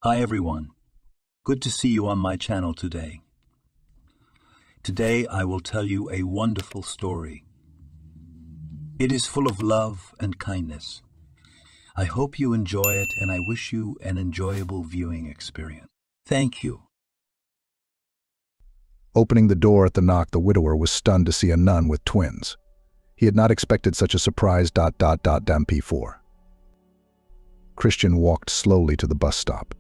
Hi everyone. Good to see you on my channel today. Today I will tell you a wonderful story. It is full of love and kindness. I hope you enjoy it and I wish you an enjoyable viewing experience. Thank you. Opening the door at the knock, the widower was stunned to see a nun with twins. He had not expected such a surprise. P4. Christian walked slowly to the bus stop.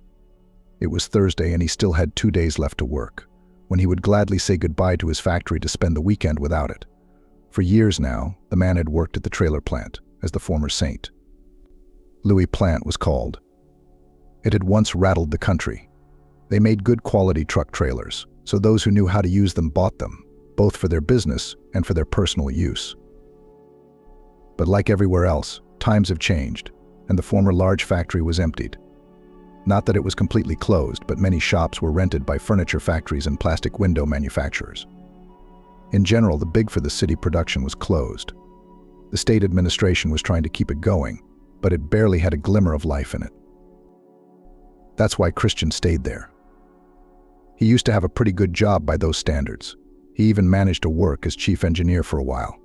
It was Thursday and he still had 2 days left to work, when he would gladly say goodbye to his factory to spend the weekend without it. For years now, the man had worked at the trailer plant as the former saint. Louis Plant was called. It had once rattled the country. They made good quality truck trailers, so those who knew how to use them bought them, both for their business and for their personal use. But like everywhere else, times have changed, and the former large factory was emptied. Not that it was completely closed, but many shops were rented by furniture factories and plastic window manufacturers. In general, the big for the city production was closed. The state administration was trying to keep it going, but it barely had a glimmer of life in it. That's why Christian stayed there. He used to have a pretty good job by those standards. He even managed to work as chief engineer for a while.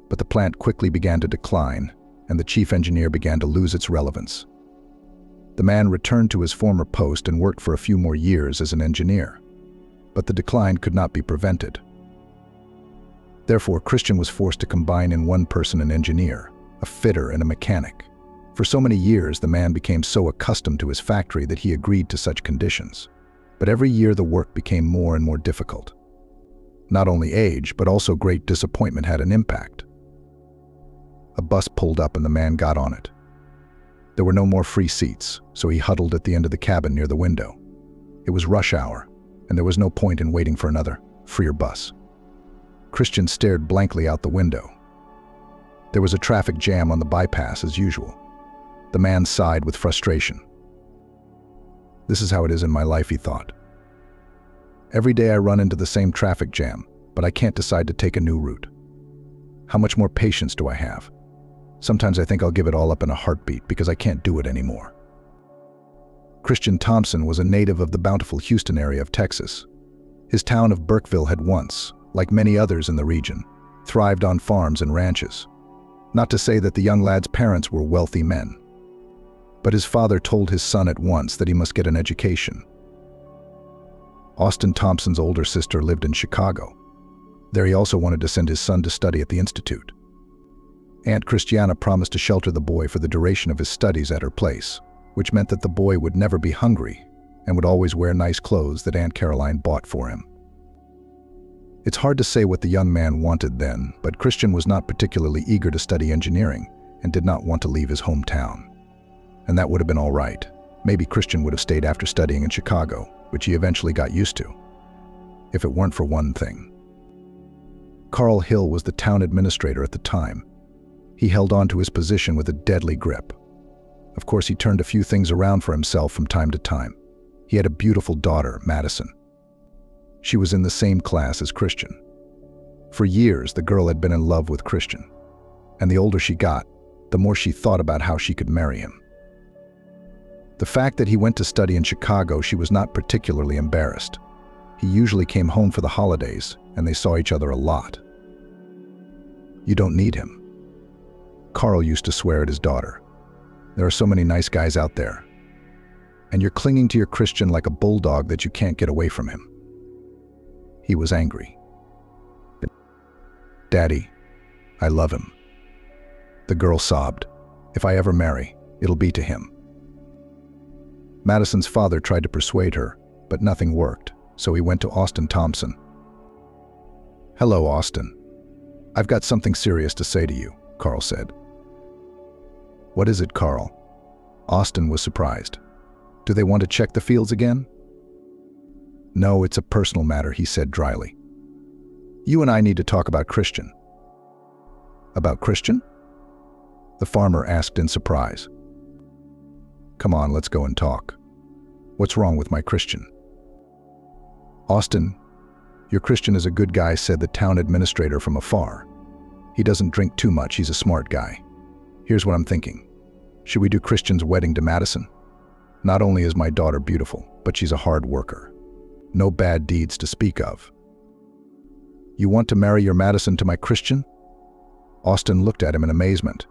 But the plant quickly began to decline, and the chief engineer began to lose its relevance. The man returned to his former post and worked for a few more years as an engineer. But the decline could not be prevented. Therefore, Christian was forced to combine in one person an engineer, a fitter, and a mechanic. For so many years, the man became so accustomed to his factory that he agreed to such conditions. But every year the work became more and more difficult. Not only age, but also great disappointment had an impact. A bus pulled up and the man got on it. There were no more free seats, so he huddled at the end of the cabin near the window. It was rush hour, and there was no point in waiting for another, freer bus. Christian stared blankly out the window. There was a traffic jam on the bypass as usual. The man sighed with frustration. This is how it is in my life, he thought. Every day I run into the same traffic jam, but I can't decide to take a new route. How much more patience do I have? Sometimes I think I'll give it all up in a heartbeat because I can't do it anymore. Christian Thompson was a native of the bountiful Houston area of Texas. His town of Burkeville had once, like many others in the region, thrived on farms and ranches. Not to say that the young lad's parents were wealthy men. But his father told his son at once that he must get an education. Austin Thompson's older sister lived in Chicago. There he also wanted to send his son to study at the institute. Aunt Christiana promised to shelter the boy for the duration of his studies at her place, which meant that the boy would never be hungry and would always wear nice clothes that Aunt Caroline bought for him. It's hard to say what the young man wanted then, but Christian was not particularly eager to study engineering and did not want to leave his hometown. And that would have been all right. Maybe Christian would have stayed after studying in Chicago, which he eventually got used to, if it weren't for one thing. Carl Hill was the town administrator at the time. He held on to his position with a deadly grip. Of course, he turned a few things around for himself from time to time. He had a beautiful daughter, Madison. She was in the same class as Christian. For years, the girl had been in love with Christian. And the older she got, the more she thought about how she could marry him. The fact that he went to study in Chicago, she was not particularly embarrassed. He usually came home for the holidays, and they saw each other a lot. You don't need him. Carl used to swear at his daughter. There are so many nice guys out there. And you're clinging to your Christian like a bulldog that you can't get away from him. He was angry. Daddy, I love him. The girl sobbed. If I ever marry, it'll be to him. Madison's father tried to persuade her, but nothing worked, so he went to Austin Thompson. Hello, Austin. I've got something serious to say to you, Carl said. What is it, Carl? Austin was surprised. Do they want to check the fields again? No, it's a personal matter, he said dryly. You and I need to talk about Christian. About Christian? The farmer asked in surprise. Come on, let's go and talk. What's wrong with my Christian? Austin, your Christian is a good guy, said the town administrator from afar. He doesn't drink too much, he's a smart guy. Here's what I'm thinking. Should we do Christian's wedding to Madison? Not only is my daughter beautiful, but she's a hard worker. No bad deeds to speak of. You want to marry your Madison to my Christian? Austin looked at him in amazement.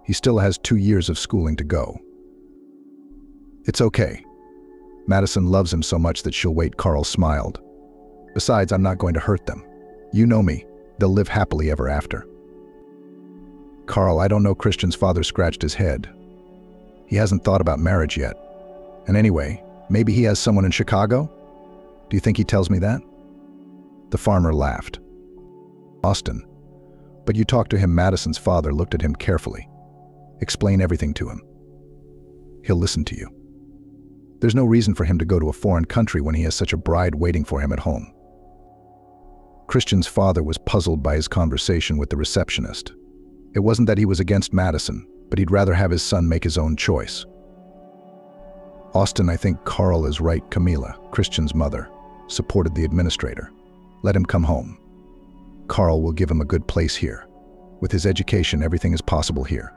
He still has 2 years of schooling to go. It's okay. Madison loves him so much that she'll wait, Carl smiled. Besides, I'm not going to hurt them. You know me, they'll live happily ever after. Carl, I don't know. Christian's father scratched his head. He hasn't thought about marriage yet. And anyway, maybe he has someone in Chicago? Do you think he tells me that? The farmer laughed. Austin, but you talked to him. Madison's father looked at him carefully. Explain everything to him. He'll listen to you. There's no reason for him to go to a foreign country when he has such a bride waiting for him at home. Christian's father was puzzled by his conversation with the receptionist. It wasn't that he was against Madison, but he'd rather have his son make his own choice. Austin, I think Carl is right. Camila, Christian's mother, supported the administrator. Let him come home. Carl will give him a good place here. With his education, everything is possible here.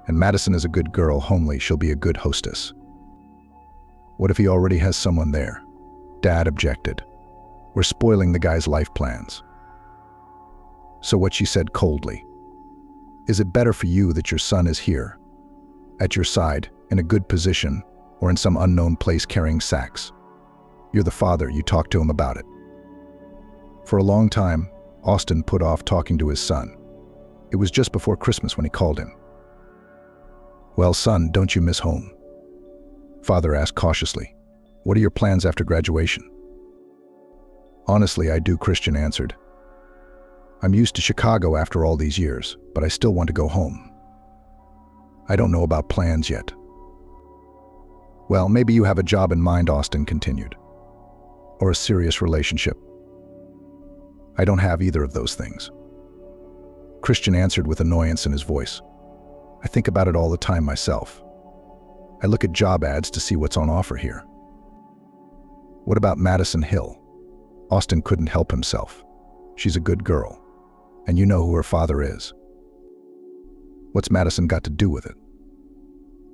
And Madison is a good girl, homely. She'll be a good hostess. What if he already has someone there? Dad objected. We're spoiling the guy's life plans. So what she said coldly. Is it better for you that your son is here, at your side, in a good position, or in some unknown place carrying sacks? You're the father, you talk to him about it. For a long time, Austin put off talking to his son. It was just before Christmas when he called him. Well, son, don't you miss home? Father asked cautiously. What are your plans after graduation? Honestly, I do, Christian answered. I'm used to Chicago after all these years, but I still want to go home. I don't know about plans yet. Well, maybe you have a job in mind, Austin continued. Or a serious relationship. I don't have either of those things. Christian answered with annoyance in his voice. I think about it all the time myself. I look at job ads to see what's on offer here. What about Madison Hill? Austin couldn't help himself. She's a good girl, and you know who her father is. What's Madison got to do with it?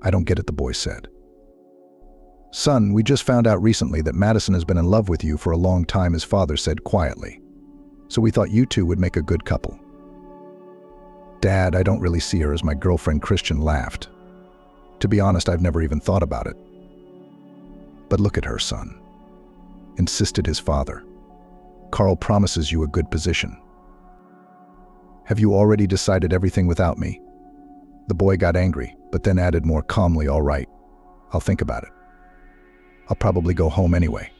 I don't get it, the boy said. Son, we just found out recently that Madison has been in love with you for a long time, his father said quietly. So we thought you two would make a good couple. Dad, I don't really see her as my girlfriend, Christian laughed. To be honest, I've never even thought about it. But look at her, son, insisted his father. Carl promises you a good position. Have you already decided everything without me? The boy got angry, but then added more calmly, all right, I'll think about it. I'll probably go home anyway.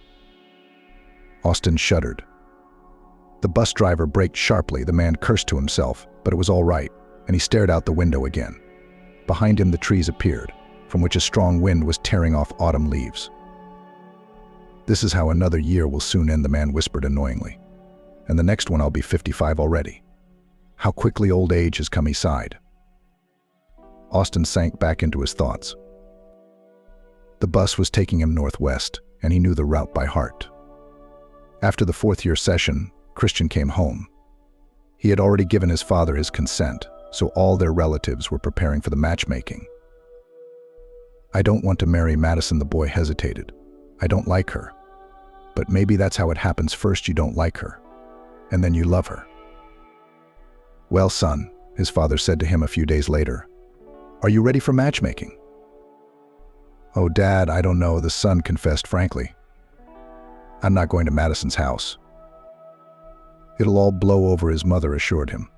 Austin shuddered. The bus driver braked sharply. The man cursed to himself, but it was all right, and he stared out the window again. Behind him the trees appeared, from which a strong wind was tearing off autumn leaves. This is how another year will soon end, the man whispered annoyingly. And the next one I'll be 55 already. How quickly old age has come, he sighed. Austin sank back into his thoughts. The bus was taking him northwest, and he knew the route by heart. After the fourth-year session, Christian came home. He had already given his father his consent, so all their relatives were preparing for the matchmaking. I don't want to marry Madison, the boy hesitated. I don't like her. But maybe that's how it happens. First you don't like her, and then you love her. Well, son, his father said to him a few days later, are you ready for matchmaking? Oh, Dad, I don't know, the son confessed frankly. I'm not going to Madison's house. It'll all blow over, his mother assured him.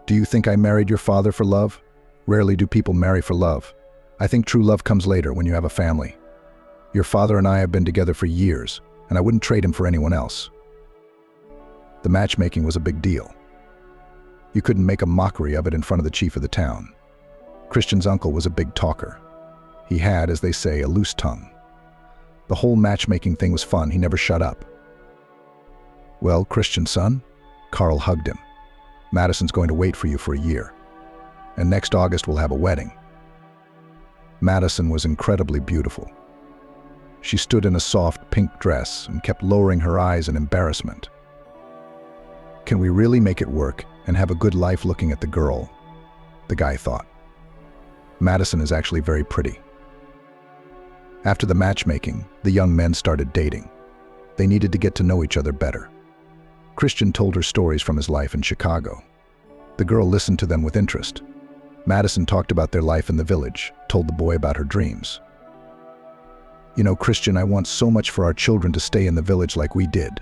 Do you think I married your father for love? Rarely do people marry for love. I think true love comes later, when you have a family. Your father and I have been together for years, and I wouldn't trade him for anyone else. The matchmaking was a big deal. You couldn't make a mockery of it in front of the chief of the town. Christian's uncle was a big talker. He had, as they say, a loose tongue. The whole matchmaking thing was fun. He never shut up. Well, Christian, son, Carl hugged him. Madison's going to wait for you for a year. And next August we'll have a wedding. Madison was incredibly beautiful. She stood in a soft pink dress and kept lowering her eyes in embarrassment. Can we really make it work and have a good life? Looking at the girl, the guy thought. Madison is actually very pretty. After the matchmaking, the young men started dating. They needed to get to know each other better. Christian told her stories from his life in Chicago. The girl listened to them with interest. Madison talked about their life in the village, told the boy about her dreams. "You know, Christian, I want so much for our children to stay in the village like we did.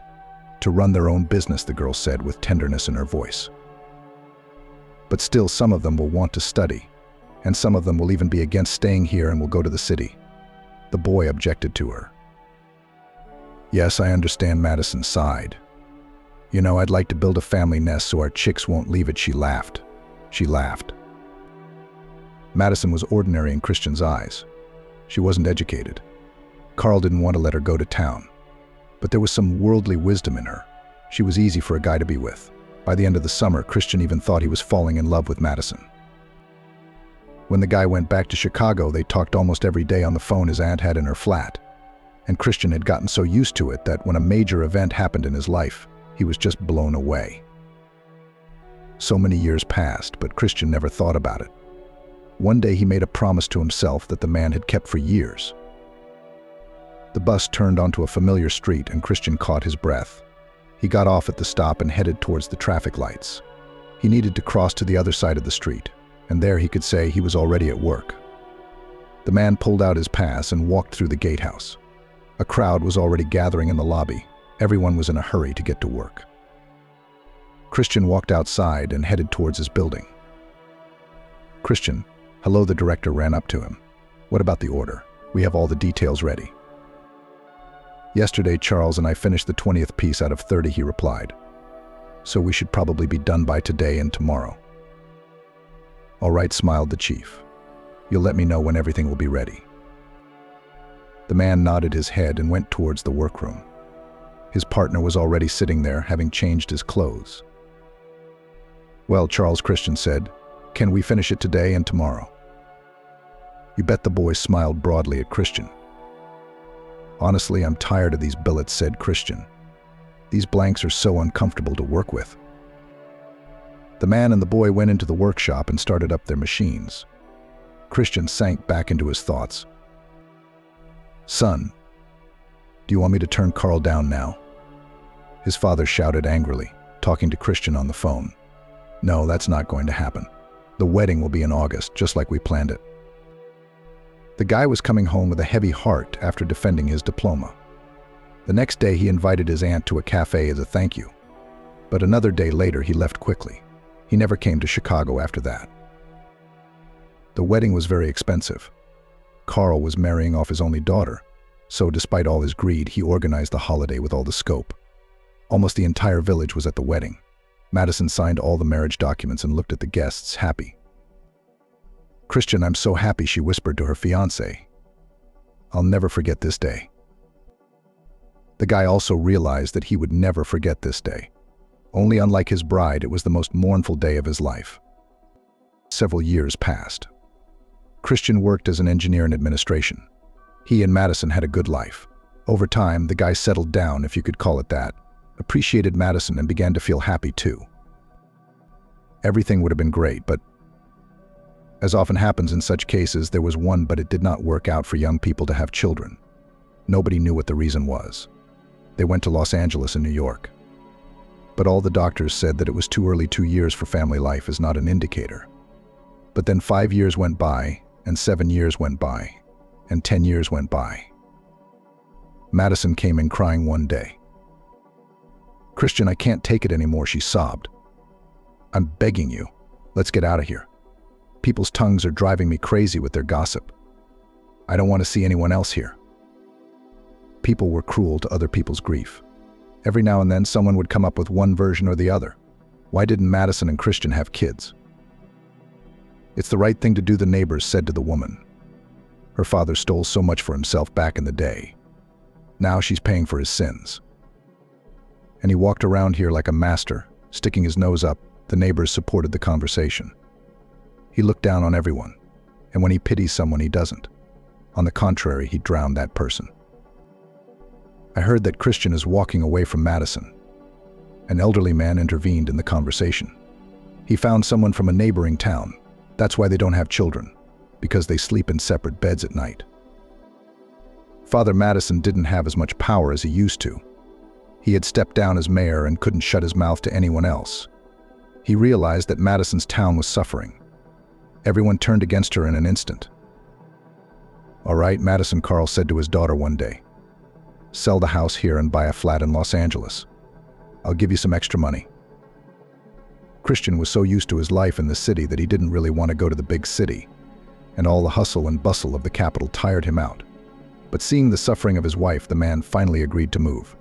To run their own business," the girl said with tenderness in her voice. "But still, some of them will want to study, and some of them will even be against staying here and will go to the city." The boy objected to her. "Yes, I understand," Madison sighed. "You know, I'd like to build a family nest so our chicks won't leave it," she laughed. She laughed. Madison was ordinary in Christian's eyes. She wasn't educated. Carl didn't want to let her go to town. But there was some worldly wisdom in her. She was easy for a guy to be with. By the end of the summer, Christian even thought he was falling in love with Madison. When the guy went back to Chicago, they talked almost every day on the phone his aunt had in her flat. And Christian had gotten so used to it that when a major event happened in his life, he was just blown away. So many years passed, but Christian never thought about it. One day he made a promise to himself that the man had kept for years. The bus turned onto a familiar street and Christian caught his breath. He got off at the stop and headed towards the traffic lights. He needed to cross to the other side of the street, and there he could say he was already at work. The man pulled out his pass and walked through the gatehouse. A crowd was already gathering in the lobby. Everyone was in a hurry to get to work. Christian walked outside and headed towards his building. "Christian, hello," the director ran up to him. "What about the order? We have all the details ready." "Yesterday, Charles and I finished the 20th piece out of 30, he replied. "So we should probably be done by today and tomorrow." "All right," smiled the chief. "You'll let me know when everything will be ready." The man nodded his head and went towards the workroom. His partner was already sitting there, having changed his clothes. "Well, Charles," Christian said, "can we finish it today and tomorrow?" "You bet," the boy smiled broadly at Christian. "Honestly, I'm tired of these billets," said Christian. "These blanks are so uncomfortable to work with." The man and the boy went into the workshop and started up their machines. Christian sank back into his thoughts. "Son, do you want me to turn Carl down now?" His father shouted angrily, talking to Christian on the phone. "No, that's not going to happen. The wedding will be in August, just like we planned it." The guy was coming home with a heavy heart after defending his diploma. The next day he invited his aunt to a cafe as a thank you. But another day later he left quickly. He never came to Chicago after that. The wedding was very expensive. Carl was marrying off his only daughter, so despite all his greed, he organized the holiday with all the scope. Almost the entire village was at the wedding. Madison signed all the marriage documents and looked at the guests, happy. "Christian, I'm so happy," she whispered to her fiancé. "I'll never forget this day." The guy also realized that he would never forget this day. Only unlike his bride, it was the most mournful day of his life. Several years passed. Christian worked as an engineer in administration. He and Madison had a good life. Over time, the guy settled down, if you could call it that, appreciated Madison and began to feel happy too. Everything would have been great, but as often happens in such cases, there was one but it did not work out for young people to have children. Nobody knew what the reason was. They went to Los Angeles and New York. But all the doctors said that it was too early. 2 years for family life is not an indicator. But then 5 years went by, and 7 years went by, and 10 years went by. Madison came in crying one day. "Christian, I can't take it anymore," she sobbed. "I'm begging you, let's get out of here. People's tongues are driving me crazy with their gossip. I don't want to see anyone else here." People were cruel to other people's grief. Every now and then someone would come up with one version or the other. Why didn't Madison and Christian have kids? "It's the right thing to do," the neighbors said to the woman. "Her father stole so much for himself back in the day. Now she's paying for his sins." And he walked around here like a master, sticking his nose up. The neighbors supported the conversation. He looked down on everyone, and when he pities someone, he doesn't. On the contrary, he drowned that person. "I heard that Christian is walking away from Madison." An elderly man intervened in the conversation. "He found someone from a neighboring town. That's why they don't have children, because they sleep in separate beds at night." Father Madison didn't have as much power as he used to. He had stepped down as mayor and couldn't shut his mouth to anyone else. He realized that Madison's town was suffering. Everyone turned against her in an instant. "All right," Madison Carl said to his daughter one day. "Sell the house here and buy a flat in Los Angeles. I'll give you some extra money." Christian was so used to his life in the city that he didn't really want to go to the big city, and all the hustle and bustle of the capital tired him out. But seeing the suffering of his wife, the man finally agreed to move.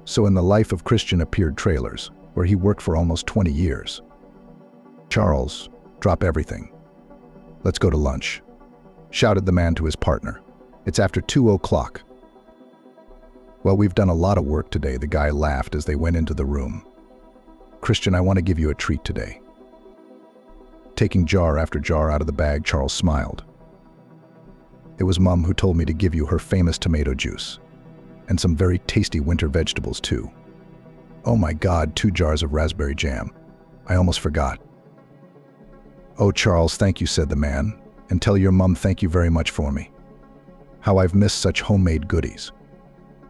So in the life of Christian appeared trailers, where he worked for almost 20 years. "Charles, drop everything. Let's go to lunch," shouted the man to his partner. "It's after 2 o'clock. "Well, we've done a lot of work today," the guy laughed as they went into the room. "Christian, I want to give you a treat today." Taking jar after jar out of the bag, Charles smiled. "It was Mom who told me to give you her famous tomato juice. And some very tasty winter vegetables, too. Oh my God, 2 jars of raspberry jam. I almost forgot." "Oh, Charles, thank you," said the man. "And tell your mom thank you very much for me. How I've missed such homemade goodies.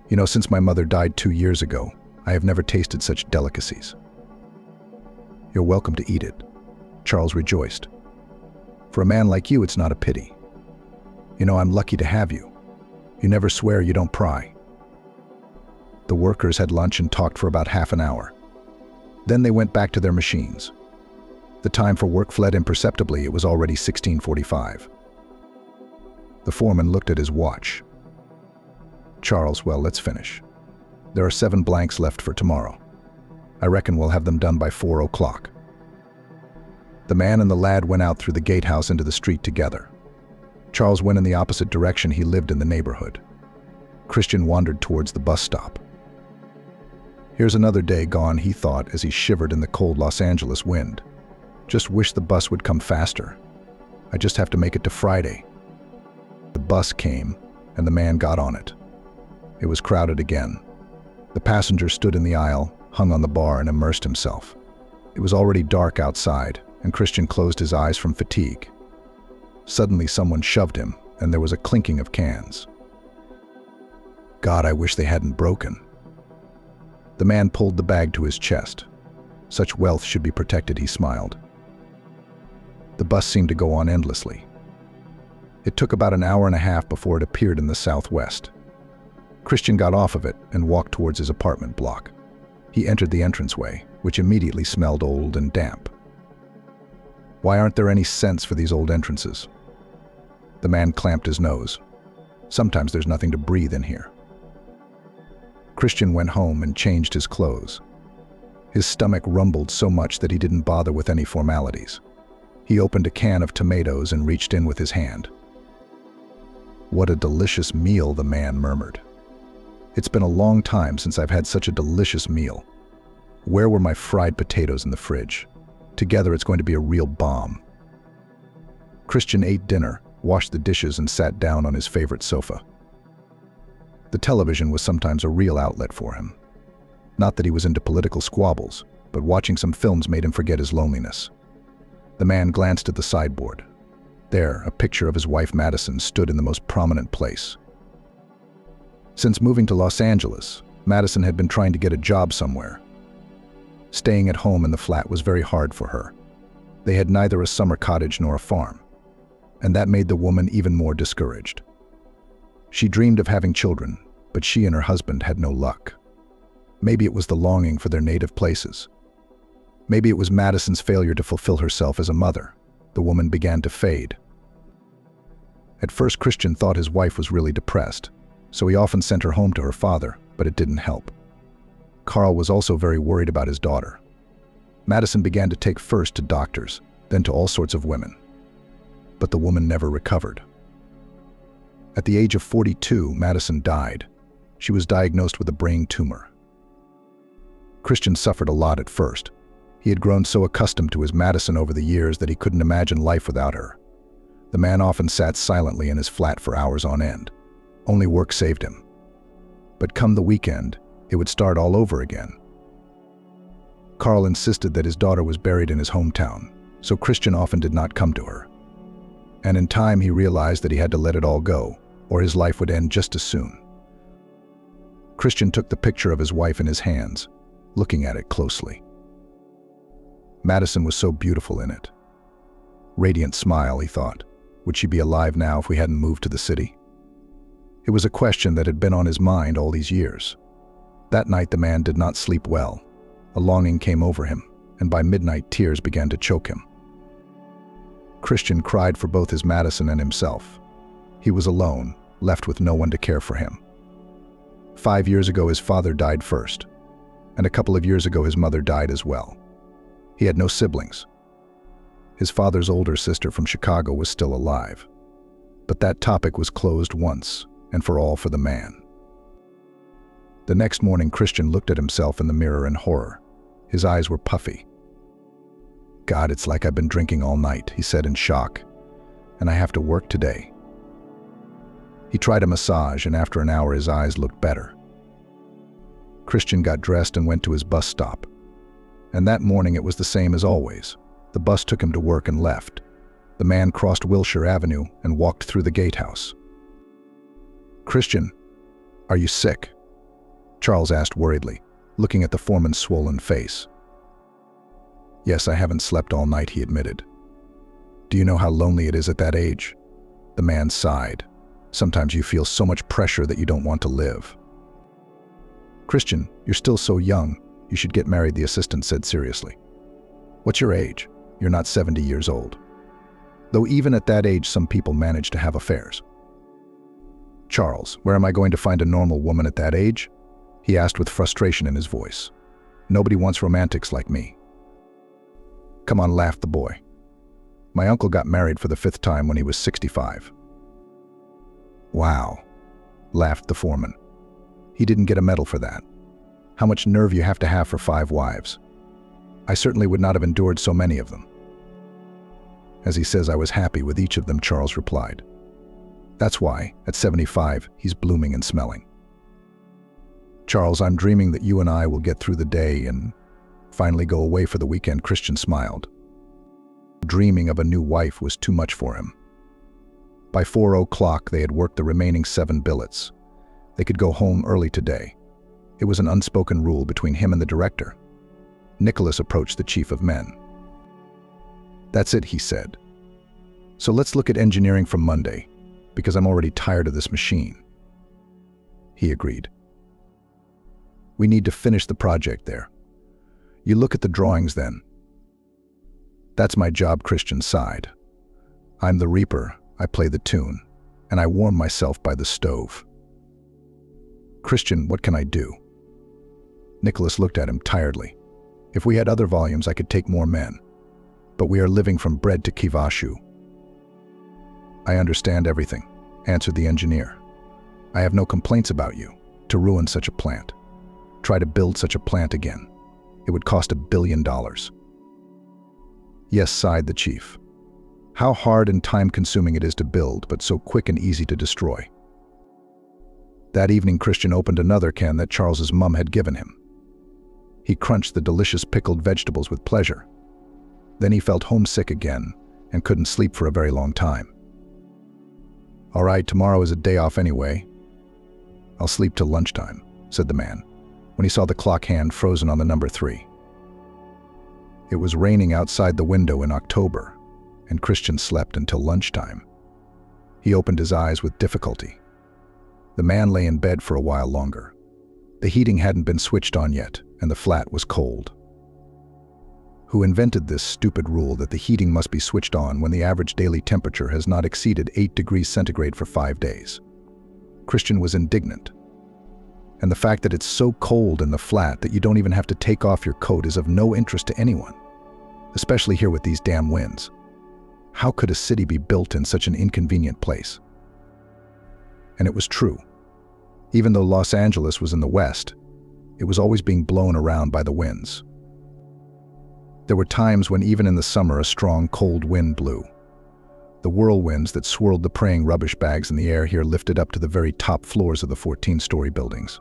You know, since my mother died 2 years ago, I have never tasted such delicacies." "You're welcome to eat it," Charles rejoiced. "For a man like you, it's not a pity. You know, I'm lucky to have you. You never swear, you don't pry." The workers had lunch and talked for about half an hour. Then they went back to their machines. The time for work fled imperceptibly. It was already 16:45. The foreman looked at his watch. "Charles, well, let's finish. There are 7 blanks left for tomorrow. I reckon we'll have them done by 4 o'clock. The man and the lad went out through the gatehouse into the street together. Charles went in the opposite direction. He lived in the neighborhood. Christian wandered towards the bus stop. Here's another day gone, he thought as he shivered in the cold Los Angeles wind. Just wish the bus would come faster. I just have to make it to Friday. The bus came, and the man got on it. It was crowded again. The passenger stood in the aisle, hung on the bar, and immersed himself. It was already dark outside, and Christian closed his eyes from fatigue. Suddenly someone shoved him, and there was a clinking of cans. God, I wish they hadn't broken. The man pulled the bag to his chest. Such wealth should be protected, he smiled. The bus seemed to go on endlessly. It took about an hour and a half before it appeared in the southwest. Christian got off of it and walked towards his apartment block. He entered the entranceway, which immediately smelled old and damp. Why aren't there any scents for these old entrances? The man clamped his nose. Sometimes there's nothing to breathe in here. Christian went home and changed his clothes. His stomach rumbled so much that he didn't bother with any formalities. He opened a can of tomatoes and reached in with his hand. What a delicious meal, the man murmured. It's been a long time since I've had such a delicious meal. Where were my fried potatoes in the fridge? Together it's going to be a real bomb. Christian ate dinner, washed the dishes, and sat down on his favorite sofa. The television was sometimes a real outlet for him. Not that he was into political squabbles, but watching some films made him forget his loneliness. The man glanced at the sideboard. There, a picture of his wife Madison stood in the most prominent place. Since moving to Los Angeles, Madison had been trying to get a job somewhere. Staying at home in the flat was very hard for her. They had neither a summer cottage nor a farm, and that made the woman even more discouraged. She dreamed of having children, but she and her husband had no luck. Maybe it was the longing for their native places. Maybe it was Madison's failure to fulfill herself as a mother. The woman began to fade. At first, Christian thought his wife was really depressed, so he often sent her home to her father, but it didn't help. Carl was also very worried about his daughter. Madison began to take first to doctors, then to all sorts of women. But the woman never recovered. At the age of 42, Madison died. She was diagnosed with a brain tumor. Christian suffered a lot at first. He had grown so accustomed to his Madison over the years that he couldn't imagine life without her. The man often sat silently in his flat for hours on end. Only work saved him. But come the weekend, it would start all over again. Carl insisted that his daughter was buried in his hometown, so Christian often did not come to her. And in time he realized that he had to let it all go, or his life would end just as soon. Christian took the picture of his wife in his hands, looking at it closely. Madison was so beautiful in it. Radiant smile, he thought. Would she be alive now if we hadn't moved to the city? It was a question that had been on his mind all these years. That night the man did not sleep well. A longing came over him, and by midnight tears began to choke him. Christian cried for both his Madison and himself. He was alone, left with no one to care for him. 5 years ago his father died first, and a couple of years ago his mother died as well. He had no siblings. His father's older sister from Chicago was still alive. But that topic was closed once and for all for the man. The next morning Christian looked at himself in the mirror in horror. His eyes were puffy. God, it's like I've been drinking all night, he said in shock, and I have to work today. He tried a massage, and after an hour his eyes looked better. Christian got dressed and went to his bus stop. And that morning it was the same as always. The bus took him to work and left. The man crossed Wilshire Avenue and walked through the gatehouse. "Christian, are you sick?" Charles asked worriedly, looking at the foreman's swollen face. "Yes, I haven't slept all night," he admitted. "Do you know how lonely it is at that age?" The man sighed. "Sometimes you feel so much pressure that you don't want to live." "Christian, you're still so young. You should get married," the assistant said seriously. "What's your age? You're not 70 years old." Though even at that age some people manage to have affairs. "Charles, where am I going to find a normal woman at that age?" he asked with frustration in his voice. "Nobody wants romantics like me." "Come on," laughed the boy. "My uncle got married for the 5th time when he was 65. "Wow," laughed the foreman. "He didn't get a medal for that. How much nerve you have to have for 5 wives. I certainly would not have endured so many of them." "As he says, I was happy with each of them," Charles replied. "That's why, at 75, he's blooming and smelling." "Charles, I'm dreaming that you and I will get through the day and finally go away for the weekend," Christian smiled. Dreaming of a new wife was too much for him. By 4 o'clock, they had worked the remaining 7 billets. They could go home early today. It was an unspoken rule between him and the director. Nicholas approached the chief of men. "That's it," he said. "So let's look at engineering from Monday, because I'm already tired of this machine." He agreed. "We need to finish the project there. You look at the drawings then." "That's my job," Christian sighed. "I'm the reaper, I play the tune, and I warm myself by the stove." "Christian, what can I do?" Nicholas looked at him tiredly. "If we had other volumes, I could take more men. But we are living from bread to kivashu." "I understand everything," answered the engineer. "I have no complaints about you. To ruin such a plant. Try to build such a plant again. It would cost $1 billion. "Yes," sighed the chief. "How hard and time-consuming it is to build, but so quick and easy to destroy." That evening, Christian opened another can that Charles's mum had given him. He crunched the delicious pickled vegetables with pleasure. Then he felt homesick again and couldn't sleep for a very long time. "All right, tomorrow is a day off anyway. I'll sleep till lunchtime," said the man, when he saw the clock hand frozen on the number 3. It was raining outside the window in October, and Christian slept until lunchtime. He opened his eyes with difficulty. The man lay in bed for a while longer. The heating hadn't been switched on yet, and the flat was cold. Who invented this stupid rule that the heating must be switched on when the average daily temperature has not exceeded 8 degrees centigrade for 5 days? Christian was indignant. And the fact that it's so cold in the flat that you don't even have to take off your coat is of no interest to anyone, especially here with these damn winds. How could a city be built in such an inconvenient place? And it was true. Even though Los Angeles was in the west, it was always being blown around by the winds. There were times when even in the summer a strong, cold wind blew. The whirlwinds that swirled the praying rubbish bags in the air here lifted up to the very top floors of the 14-story buildings.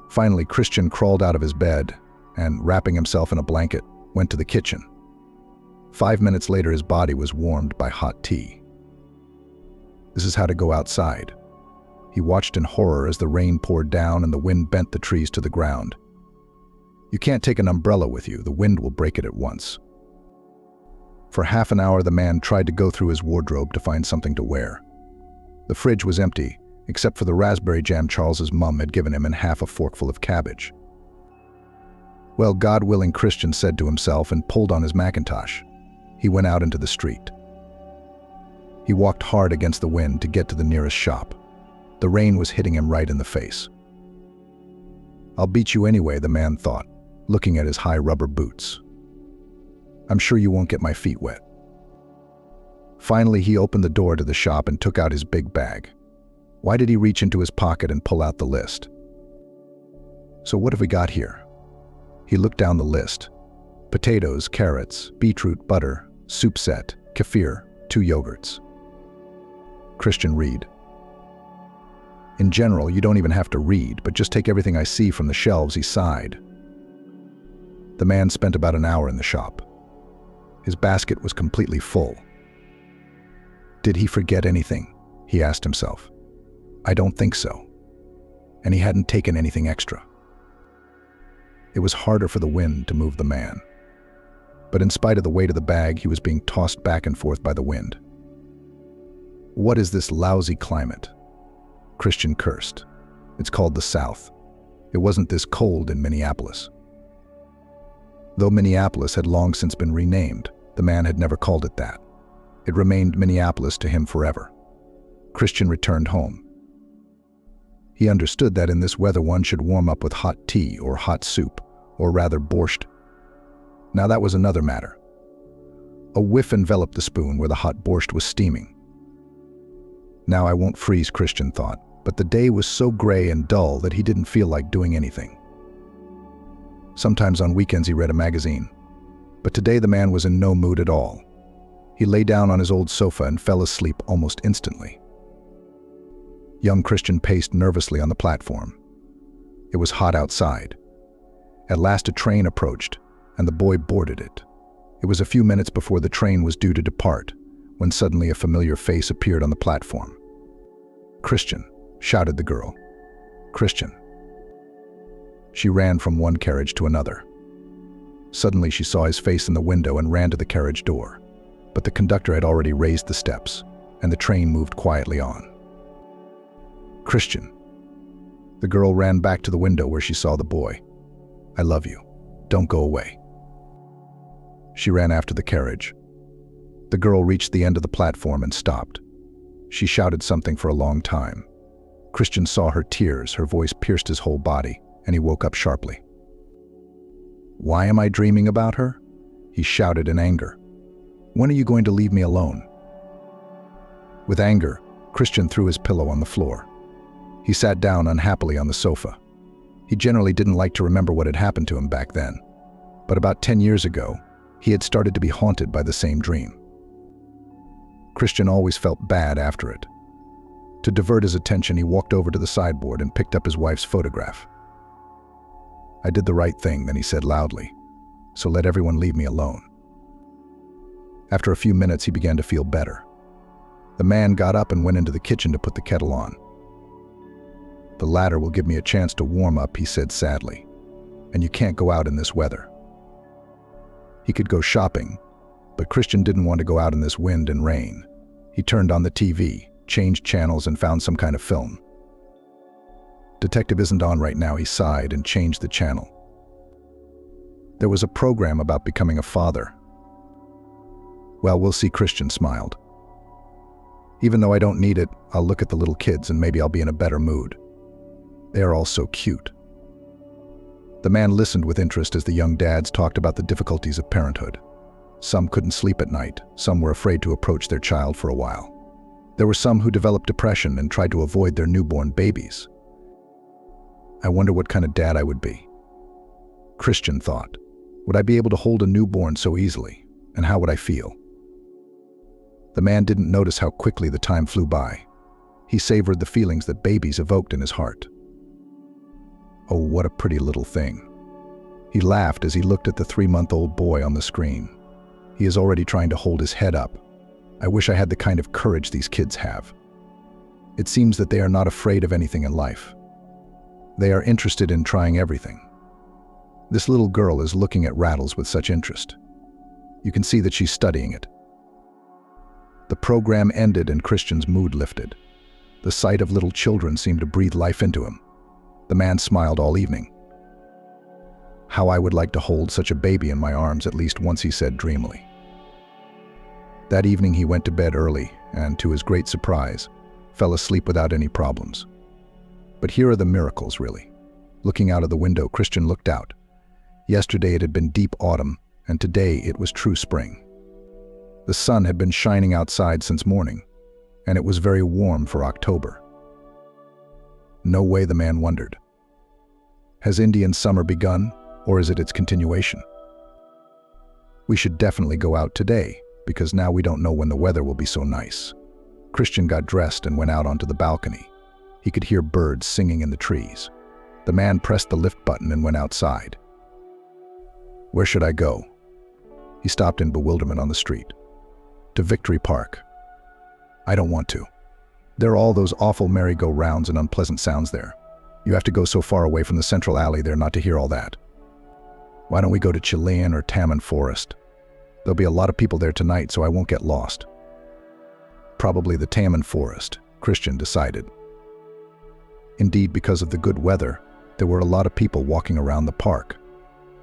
Finally, Christian crawled out of his bed and, wrapping himself in a blanket, went to the kitchen. 5 minutes later, his body was warmed by hot tea. This is how to go outside, He watched in horror as the rain poured down and the wind bent the trees to the ground. You can't take an umbrella with you, the wind will break it at once. For half an hour, the man tried to go through his wardrobe to find something to wear. The fridge was empty, except for the raspberry jam Charles's mum had given him and half a forkful of cabbage. Well, God willing, Christian said to himself and pulled on his Macintosh. He went out into the street. He walked hard against the wind to get to the nearest shop. The rain was hitting him right in the face. I'll beat you anyway, the man thought, looking at his high rubber boots. I'm sure you won't get my feet wet. Finally, he opened the door to the shop and took out his big bag. Why did he reach into his pocket and pull out the list? So what have we got here? He looked down the list. Potatoes, carrots, beetroot, butter, soup set, kefir, 2 yogurts. Christian, read. In general, you don't even have to read, but just take everything I see from the shelves, he sighed. The man spent about an hour in the shop. His basket was completely full. Did he forget anything? He asked himself. I don't think so. And he hadn't taken anything extra. It was harder for the wind to move the man. But in spite of the weight of the bag, he was being tossed back and forth by the wind. What is this lousy climate? Christian cursed. It's called the South. It wasn't this cold in Minneapolis. Though Minneapolis had long since been renamed, the man had never called it that. It remained Minneapolis to him forever. Christian returned home. He understood that in this weather one should warm up with hot tea or hot soup, or rather borscht. Now that was another matter. A whiff enveloped the spoon where the hot borscht was steaming. Now I won't freeze, Christian thought, but the day was so gray and dull that he didn't feel like doing anything. Sometimes on weekends he read a magazine, but today the man was in no mood at all. He lay down on his old sofa and fell asleep almost instantly. Young Christian paced nervously on the platform. It was hot outside. At last a train approached, and the boy boarded it. It was a few minutes before the train was due to depart, when suddenly a familiar face appeared on the platform. "Christian," shouted the girl. "Christian." She ran from one carriage to another. Suddenly she saw his face in the window and ran to the carriage door. But the conductor had already raised the steps, and the train moved quietly on. "Christian." The girl ran back to the window where she saw the boy. "I love you. Don't go away." She ran after the carriage. The girl reached the end of the platform and stopped. She shouted something for a long time. Christian saw her tears, her voice pierced his whole body, and he woke up sharply. "Why am I dreaming about her?" he shouted in anger. "When are you going to leave me alone?" With anger, Christian threw his pillow on the floor. He sat down unhappily on the sofa. He generally didn't like to remember what had happened to him back then. But about 10 years ago, he had started to be haunted by the same dream. Christian always felt bad after it. To divert his attention, he walked over to the sideboard and picked up his wife's photograph. "I did the right thing," then he said loudly, "so let everyone leave me alone." After a few minutes, he began to feel better. The man got up and went into the kitchen to put the kettle on. "The ladder will give me a chance to warm up," he said sadly, "and you can't go out in this weather." He could go shopping, but Christian didn't want to go out in this wind and rain. He turned on the TV, changed channels, and found some kind of film. "Detective isn't on right now," he sighed and changed the channel. There was a program about becoming a father. "Well, we'll see," Christian smiled. "Even though I don't need it, I'll look at the little kids and maybe I'll be in a better mood. They are all so cute." The man listened with interest as the young dads talked about the difficulties of parenthood. Some couldn't sleep at night, some were afraid to approach their child for a while. There were some who developed depression and tried to avoid their newborn babies. "I wonder what kind of dad I would be." Christian thought. Would I be able to hold a newborn so easily? And how would I feel? The man didn't notice how quickly the time flew by. He savored the feelings that babies evoked in his heart. "Oh, what a pretty little thing." He laughed as he looked at the 3-month-old boy on the screen. He is already trying to hold his head up. I wish I had the kind of courage these kids have. It seems that they are not afraid of anything in life. They are interested in trying everything. This little girl is looking at rattles with such interest. You can see that she's studying it. The program ended and Christian's mood lifted. The sight of little children seemed to breathe life into him. The man smiled all evening. "How I would like to hold such a baby in my arms at least once," he said dreamily. That evening he went to bed early and, to his great surprise, fell asleep without any problems. But here are the miracles, really. Looking out of the window, Christian looked out. Yesterday it had been deep autumn, and today it was true spring. The sun had been shining outside since morning, and it was very warm for October. No way, the man wondered. Has Indian summer begun, or is it its continuation? We should definitely go out today, because now we don't know when the weather will be so nice. Christian got dressed and went out onto the balcony. He could hear birds singing in the trees. The man pressed the lift button and went outside. Where should I go? He stopped in bewilderment on the street. To Victory Park. I don't want to. There are all those awful merry-go-rounds and unpleasant sounds there. You have to go so far away from the central alley there not to hear all that. Why don't we go to Chilean or Taman Forest? There'll be a lot of people there tonight, so I won't get lost. Probably the Taman Forest, Christian decided. Indeed, because of the good weather, there were a lot of people walking around the park.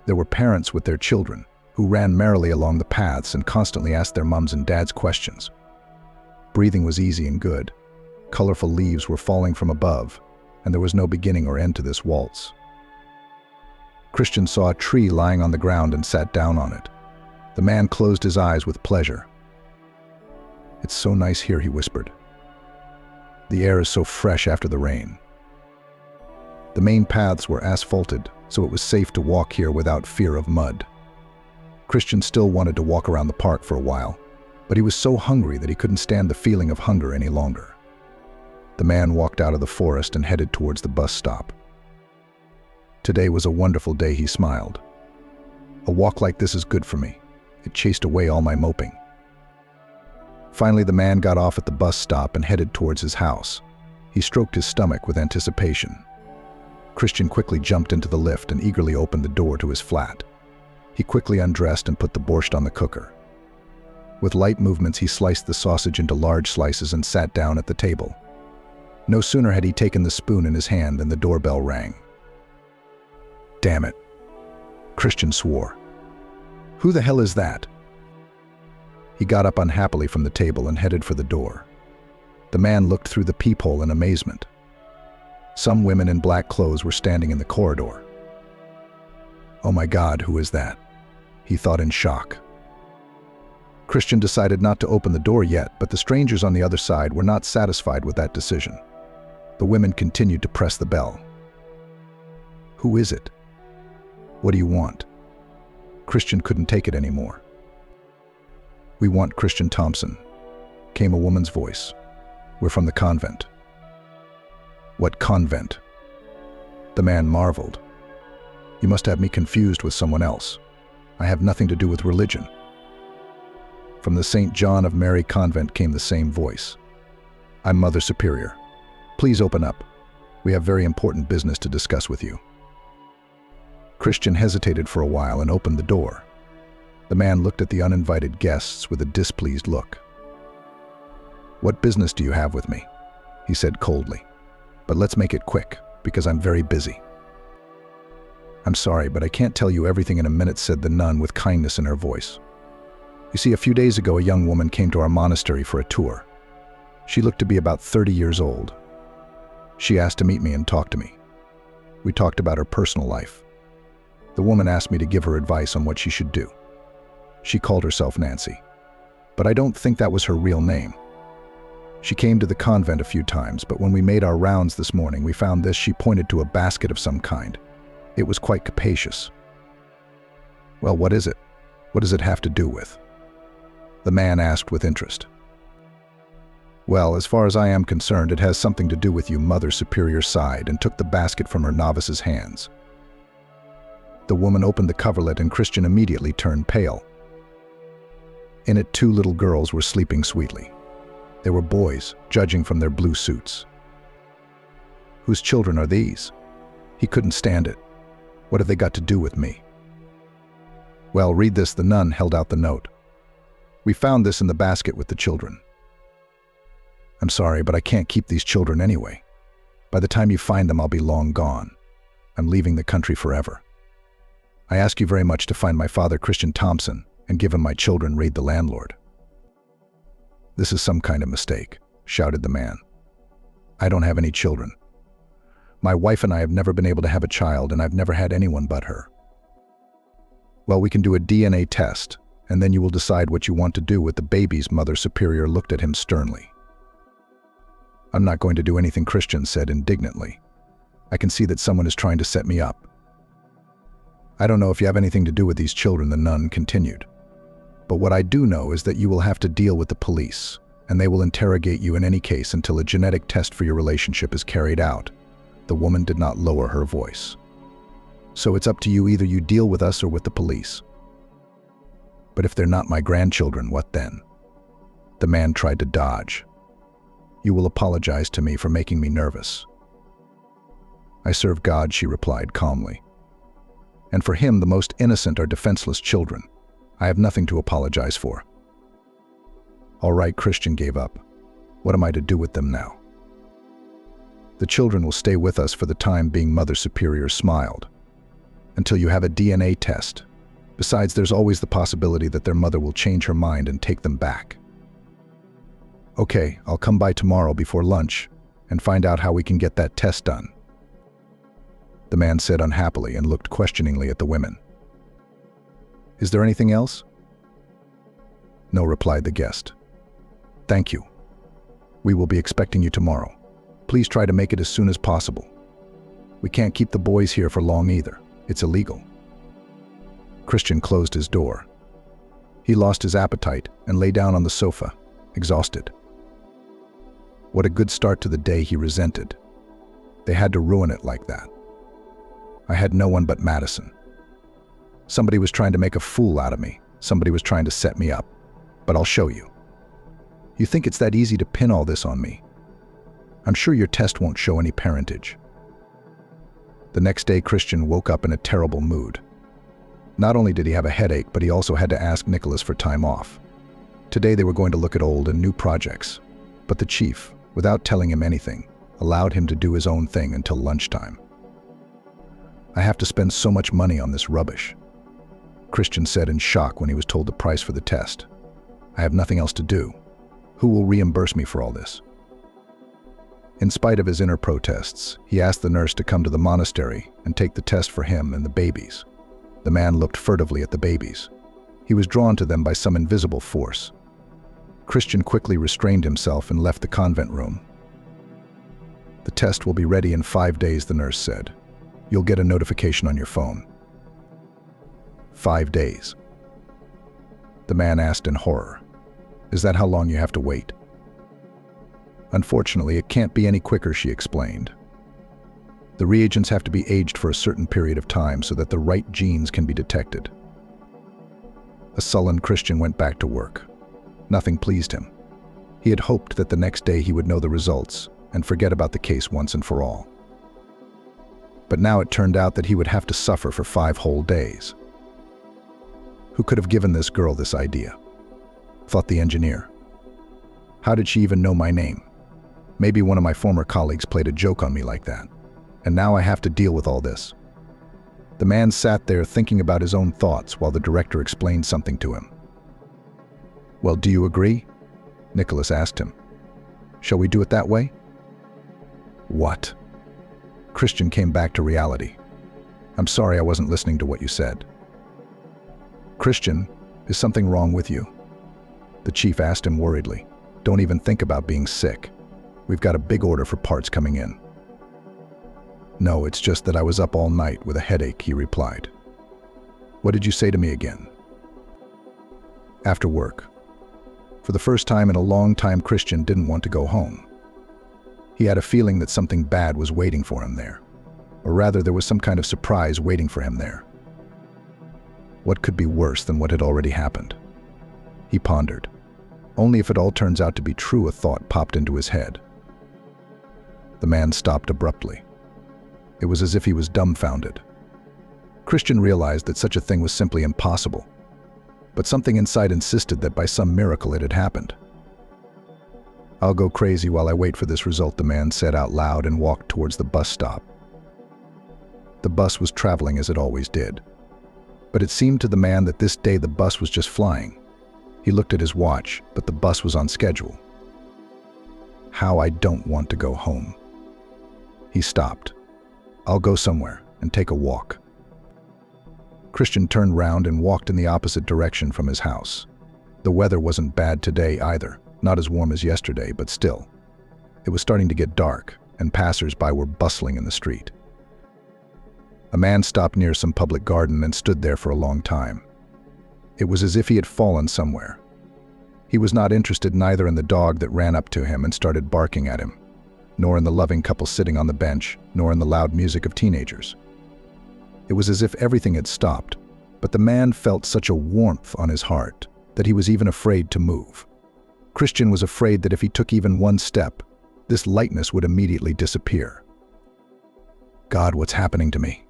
There were parents with their children, who ran merrily along the paths and constantly asked their mums and dads questions. Breathing was easy and good. Colorful leaves were falling from above, and there was no beginning or end to this waltz. Christian saw a tree lying on the ground and sat down on it. The man closed his eyes with pleasure. "It's so nice here," he whispered. "The air is so fresh after the rain." The main paths were asphalted, so it was safe to walk here without fear of mud. Christian still wanted to walk around the park for a while, but he was so hungry that he couldn't stand the feeling of hunger any longer. The man walked out of the forest and headed towards the bus stop. Today was a wonderful day, he smiled. A walk like this is good for me. It chased away all my moping. Finally, the man got off at the bus stop and headed towards his house. He stroked his stomach with anticipation. Christian quickly jumped into the lift and eagerly opened the door to his flat. He quickly undressed and put the borscht on the cooker. With light movements, he sliced the sausage into large slices and sat down at the table. No sooner had he taken the spoon in his hand than the doorbell rang. "Damn it," Christian swore. "Who the hell is that?" He got up unhappily from the table and headed for the door. The man looked through the peephole in amazement. Some women in black clothes were standing in the corridor. "Oh my God, who is that?" he thought in shock. Christian decided not to open the door yet, but the strangers on the other side were not satisfied with that decision. The women continued to press the bell. "Who is it? What do you want?" Christian couldn't take it anymore. "We want Christian Thompson," came a woman's voice. "We're from the convent." "What convent?" The man marveled. "You must have me confused with someone else. I have nothing to do with religion." From the St. John of Mary convent came the same voice. "I'm Mother Superior. Please open up. We have very important business to discuss with you." Christian hesitated for a while and opened the door. The man looked at the uninvited guests with a displeased look. "What business do you have with me?" he said coldly. "But let's make it quick, because I'm very busy." "I'm sorry, but I can't tell you everything in a minute," said the nun with kindness in her voice. "You see, a few days ago, a young woman came to our monastery for a tour. She looked to be about 30 years old. She asked to meet me and talk to me. We talked about her personal life. The woman asked me to give her advice on what she should do. She called herself Nancy, but I don't think that was her real name. She came to the convent a few times, but when we made our rounds this morning, we found this." She pointed to a basket of some kind. It was quite capacious. "Well, what is it? What does it have to do with?" the man asked with interest. "Well, as far as I am concerned, it has something to do with you," Mother Superior sighed and took the basket from her novice's hands. The woman opened the coverlet and Christian immediately turned pale. In it, 2 little girls were sleeping sweetly. They were boys, judging from their blue suits. Whose children are these? He couldn't stand it. What have they got to do with me? Well, read this. The nun held out the note. We found this in the basket with the children. I'm sorry, but I can't keep these children anyway. By the time you find them, I'll be long gone. I'm leaving the country forever. I ask you very much to find my father, Christian Thompson, and give him my children. Read the landlord. This is some kind of mistake, shouted the man. I don't have any children. My wife and I have never been able to have a child, and I've never had anyone but her. Well, we can do a DNA test, and then you will decide what you want to do with the babies. Mother Superior looked at him sternly. I'm not going to do anything, Christian said indignantly. I can see that someone is trying to set me up. I don't know if you have anything to do with these children, the nun continued. But what I do know is that you will have to deal with the police, and they will interrogate you in any case until a genetic test for your relationship is carried out. The woman did not lower her voice. So it's up to you. Either you deal with us or with the police. But if they're not my grandchildren, what then? The man tried to dodge. You will apologize to me for making me nervous. I serve God, she replied calmly. And for him, the most innocent are defenseless children. I have nothing to apologize for. All right, Christian gave up. What am I to do with them now? The children will stay with us for the time being, Mother Superior smiled. Until you have a DNA test. Besides, there's always the possibility that their mother will change her mind and take them back. Okay, I'll come by tomorrow before lunch and find out how we can get that test done. The man said unhappily and looked questioningly at the women. Is there anything else? No, replied the guest. Thank you. We will be expecting you tomorrow. Please try to make it as soon as possible. We can't keep the boys here for long either. It's illegal. Christian closed his door. He lost his appetite and lay down on the sofa, exhausted. What a good start to the day, he resented. They had to ruin it like that. I had no one but Madison. Somebody was trying to make a fool out of me. Somebody was trying to set me up. But I'll show you. You think it's that easy to pin all this on me? I'm sure your test won't show any parentage. The next day, Christian woke up in a terrible mood. Not only did he have a headache, but he also had to ask Nicholas for time off. Today they were going to look at old and new projects. But the chief, without telling him anything, allowed him to do his own thing until lunchtime. I have to spend so much money on this rubbish, Christian said in shock when he was told the price for the test. I have nothing else to do. Who will reimburse me for all this? In spite of his inner protests, he asked the nurse to come to the monastery and take the test for him and the babies. The man looked furtively at the babies. He was drawn to them by some invisible force. Christian quickly restrained himself and left the convent room. The test will be ready in 5 days, the nurse said. You'll get a notification on your phone. 5 days. The man asked in horror. Is that how long you have to wait? Unfortunately, it can't be any quicker, she explained. The reagents have to be aged for a certain period of time so that the right genes can be detected. A sullen Christian went back to work. Nothing pleased him. He had hoped that the next day he would know the results and forget about the case once and for all. But now it turned out that he would have to suffer for 5 whole days. Who could have given this girl this idea? Thought the engineer. How did she even know my name? Maybe one of my former colleagues played a joke on me like that. And now I have to deal with all this. The man sat there thinking about his own thoughts while the director explained something to him. Well, do you agree? Nicholas asked him. Shall we do it that way? What? Christian came back to reality. I'm sorry I wasn't listening to what you said. Christian, is something wrong with you? The chief asked him worriedly. Don't even think about being sick. We've got a big order for parts coming in. No, it's just that I was up all night with a headache, he replied. What did you say to me again? After work. For the first time in a long time, Christian didn't want to go home. He had a feeling that something bad was waiting for him there. Or rather, there was some kind of surprise waiting for him there. What could be worse than what had already happened? He pondered. Only if it all turns out to be true, a thought popped into his head. The man stopped abruptly. It was as if he was dumbfounded. Christian realized that such a thing was simply impossible, but something inside insisted that by some miracle it had happened. "I'll go crazy while I wait for this result," the man said out loud and walked towards the bus stop. The bus was traveling as it always did, but it seemed to the man that this day the bus was just flying. He looked at his watch, but the bus was on schedule. "How I don't want to go home." He stopped. "I'll go somewhere and take a walk." Christian turned round and walked in the opposite direction from his house. The weather wasn't bad today either, not as warm as yesterday, but still. It was starting to get dark, and passers-by were bustling in the street. A man stopped near some public garden and stood there for a long time. It was as if he had fallen somewhere. He was not interested neither in the dog that ran up to him and started barking at him, nor in the loving couple sitting on the bench, nor in the loud music of teenagers. It was as if everything had stopped, but the man felt such a warmth on his heart that he was even afraid to move. Christian was afraid that if he took even one step, this lightness would immediately disappear. "God, what's happening to me?"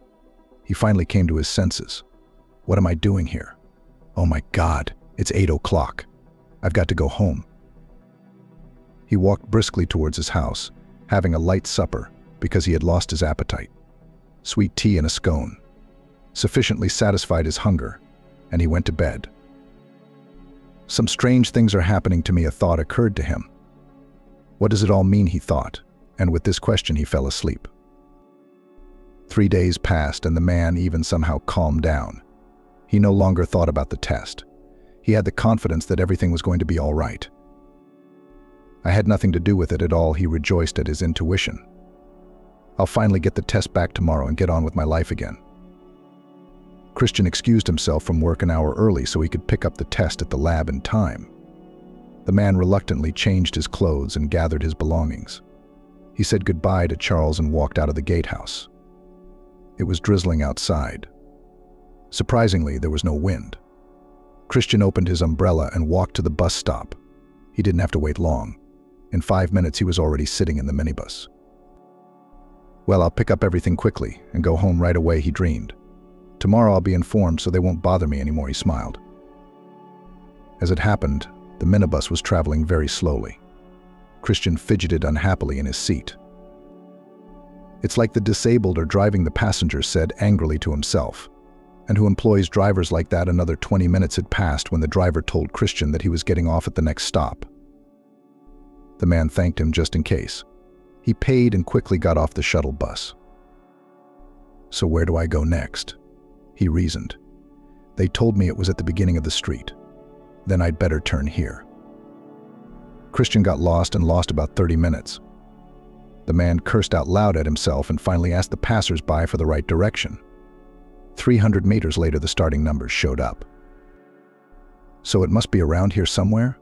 He finally came to his senses. "What am I doing here? Oh my God, it's 8 o'clock. I've got to go home." He walked briskly towards his house, having a light supper because he had lost his appetite. Sweet tea and a scone sufficiently satisfied his hunger, and he went to bed. "Some strange things are happening to me," a thought occurred to him. "What does it all mean?" he thought, and with this question he fell asleep. 3 days passed, and the man even somehow calmed down. He no longer thought about the test. He had the confidence that everything was going to be all right. I had nothing to do with it at all, he rejoiced at his intuition. "I'll finally get the test back tomorrow and get on with my life again." Christian excused himself from work an hour early so he could pick up the test at the lab in time. The man reluctantly changed his clothes and gathered his belongings. He said goodbye to Charles and walked out of the gatehouse. It was drizzling outside. Surprisingly, there was no wind. Christian opened his umbrella and walked to the bus stop. He didn't have to wait long. In 5 minutes, he was already sitting in the minibus. "Well, I'll pick up everything quickly and go home right away," he dreamed. "Tomorrow I'll be informed so they won't bother me anymore," he smiled. As it happened, the minibus was traveling very slowly. Christian fidgeted unhappily in his seat. "It's like the disabled are driving," the passenger said angrily to himself. "And who employs drivers like that?" Another 20 minutes had passed when the driver told Christian that he was getting off at the next stop. The man thanked him just in case. He paid and quickly got off the shuttle bus. "So where do I go next?" he reasoned. "They told me it was at the beginning of the street. Then I'd better turn here." Christian got lost and lost about 30 minutes. The man cursed out loud at himself and finally asked the passers-by for the right direction. 300 meters later, the starting numbers showed up. "So it must be around here somewhere?"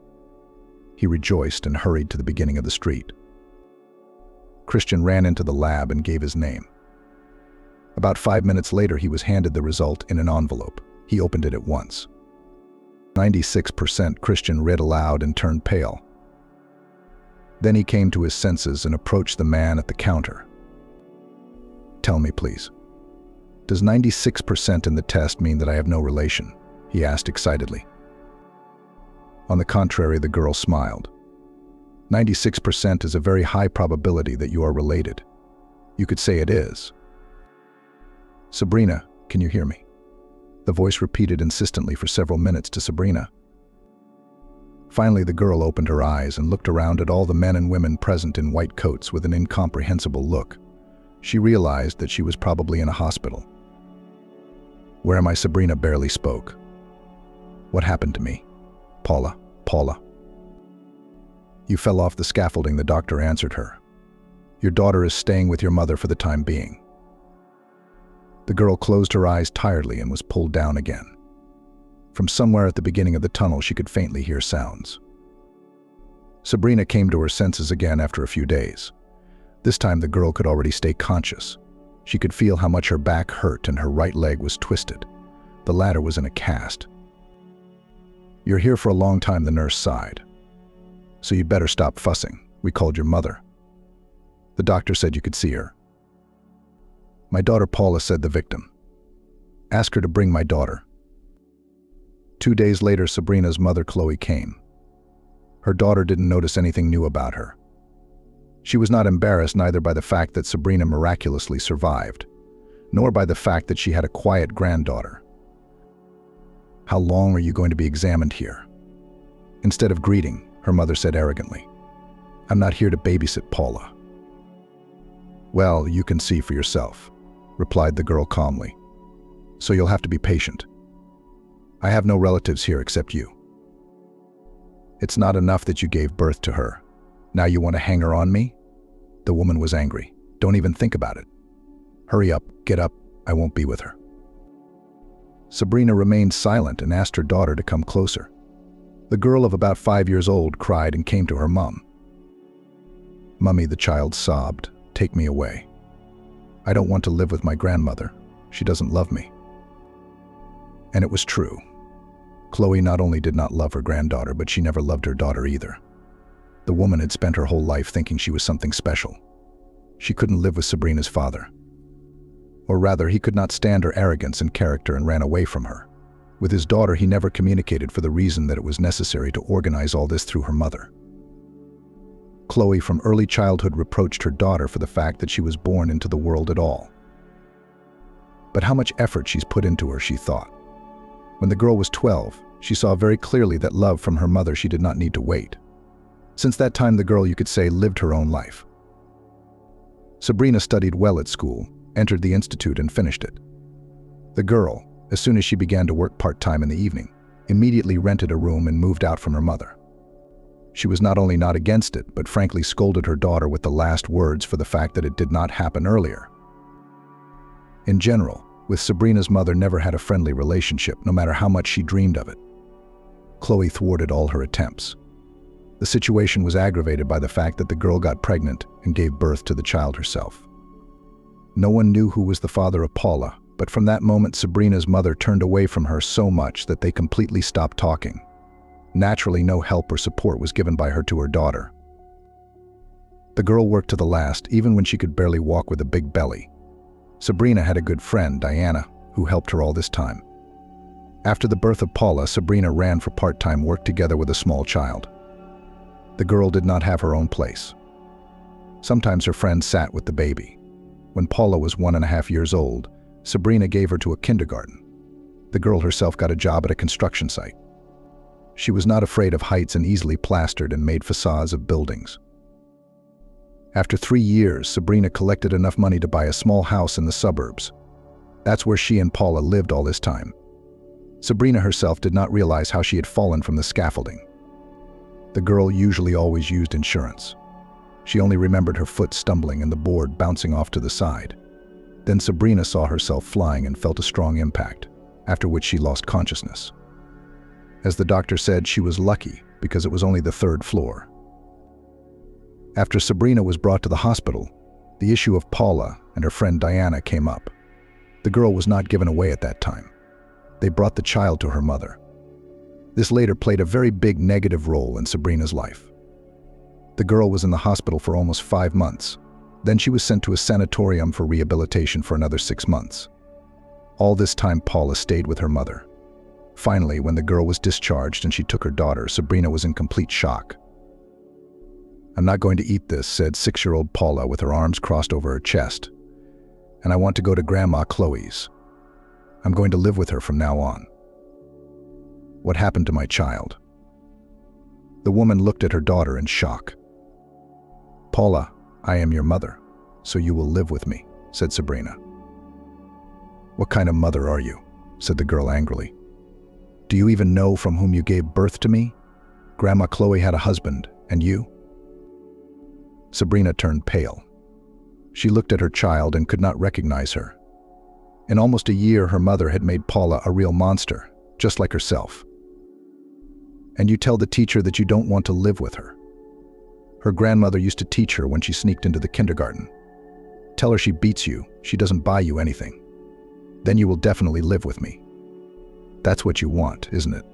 He rejoiced and hurried to the beginning of the street. Christian ran into the lab and gave his name. About 5 minutes later, he was handed the result in an envelope. He opened it at once. 96%, Christian read aloud and turned pale. Then he came to his senses and approached the man at the counter. "Tell me, please, does 96% in the test mean that I have no relation?" he asked excitedly. On the contrary, the girl smiled. 96% is a very high probability that you are related. You could say it is. "Sabrina, can you hear me?" The voice repeated insistently for several minutes to Sabrina. Finally, the girl opened her eyes and looked around at all the men and women present in white coats with an incomprehensible look. She realized that she was probably in a hospital. "Where am I?" Sabrina barely spoke. "What happened to me? Paula. You fell off the scaffolding," the doctor answered her. "Your daughter is staying with your mother for the time being." The girl closed her eyes tiredly and was pulled down again. From somewhere at the beginning of the tunnel, she could faintly hear sounds. Sabrina came to her senses again after a few days. This time the girl could already stay conscious. She could feel how much her back hurt and her right leg was twisted. The latter was in a cast. "You're here for a long time," the nurse sighed. "So you'd better stop fussing. We called your mother." The doctor said you could see her. My daughter Paula, said the victim. Ask her to bring my daughter. 2 days later, Sabrina's mother Chloe came. Her daughter didn't notice anything new about her. She was not embarrassed neither by the fact that Sabrina miraculously survived, nor by the fact that she had a quiet granddaughter. How long are you going to be examined here? Instead of greeting, her mother said arrogantly, I'm not here to babysit Paula. Well, you can see for yourself, replied the girl calmly. So you'll have to be patient. I have no relatives here except you. It's not enough that you gave birth to her. Now you want to hang her on me? The woman was angry. Don't even think about it. Hurry up, get up, I won't be with her. Sabrina remained silent and asked her daughter to come closer. The girl of about 5 years old cried and came to her mum. Mummy, the child sobbed, take me away. I don't want to live with my grandmother. She doesn't love me. And it was true. Chloe not only did not love her granddaughter, but she never loved her daughter either. The woman had spent her whole life thinking she was something special. She couldn't live with Sabrina's father. Or rather, he could not stand her arrogance and character and ran away from her. With his daughter, he never communicated for the reason that it was necessary to organize all this through her mother. Chloe from early childhood reproached her daughter for the fact that she was born into the world at all. But how much effort she's put into her, she thought. When the girl was 12, she saw very clearly that love from her mother she did not need to wait. Since that time, the girl, you could say, lived her own life. Sabrina studied well at school, entered the institute and finished it. The girl, as soon as she began to work part-time in the evening, immediately rented a room and moved out from her mother. She was not only not against it, but frankly scolded her daughter with the last words for the fact that it did not happen earlier. In general, with Sabrina's mother never had a friendly relationship, no matter how much she dreamed of it. Chloe thwarted all her attempts. The situation was aggravated by the fact that the girl got pregnant and gave birth to the child herself. No one knew who was the father of Paula, but from that moment Sabrina's mother turned away from her so much that they completely stopped talking. Naturally, no help or support was given by her to her daughter. The girl worked to the last, even when she could barely walk with a big belly. Sabrina had a good friend, Diana, who helped her all this time. After the birth of Paula, Sabrina ran for part-time work together with a small child. The girl did not have her own place. Sometimes her friend sat with the baby. When Paula was 1.5 years old, Sabrina gave her to a kindergarten. The girl herself got a job at a construction site. She was not afraid of heights and easily plastered and made facades of buildings. After 3 years, Sabrina collected enough money to buy a small house in the suburbs. That's where she and Paula lived all this time. Sabrina herself did not realize how she had fallen from the scaffolding. The girl usually always used insurance. She only remembered her foot stumbling and the board bouncing off to the side. Then Sabrina saw herself flying and felt a strong impact, after which she lost consciousness. As the doctor said, she was lucky because it was only the 3rd floor. After Sabrina was brought to the hospital, the issue of Paula and her friend Diana came up. The girl was not given away at that time. They brought the child to her mother. This later played a very big negative role in Sabrina's life. The girl was in the hospital for almost 5 months. Then she was sent to a sanatorium for rehabilitation for another 6 months. All this time, Paula stayed with her mother. Finally, when the girl was discharged and she took her daughter, Sabrina was in complete shock. I'm not going to eat this, said 6-year-old Paula with her arms crossed over her chest. And I want to go to Grandma Chloe's. I'm going to live with her from now on. What happened to my child? The woman looked at her daughter in shock. Paula, I am your mother, so you will live with me, said Sabrina. What kind of mother are you? Said the girl angrily. Do you even know from whom you gave birth to me? Grandma Chloe had a husband, and you? Sabrina turned pale. She looked at her child and could not recognize her. In almost a year, her mother had made Paula a real monster, just like herself. And you tell the teacher that you don't want to live with her. Her grandmother used to teach her when she sneaked into the kindergarten. Tell her she beats you, she doesn't buy you anything. Then you will definitely live with me. That's what you want, isn't it?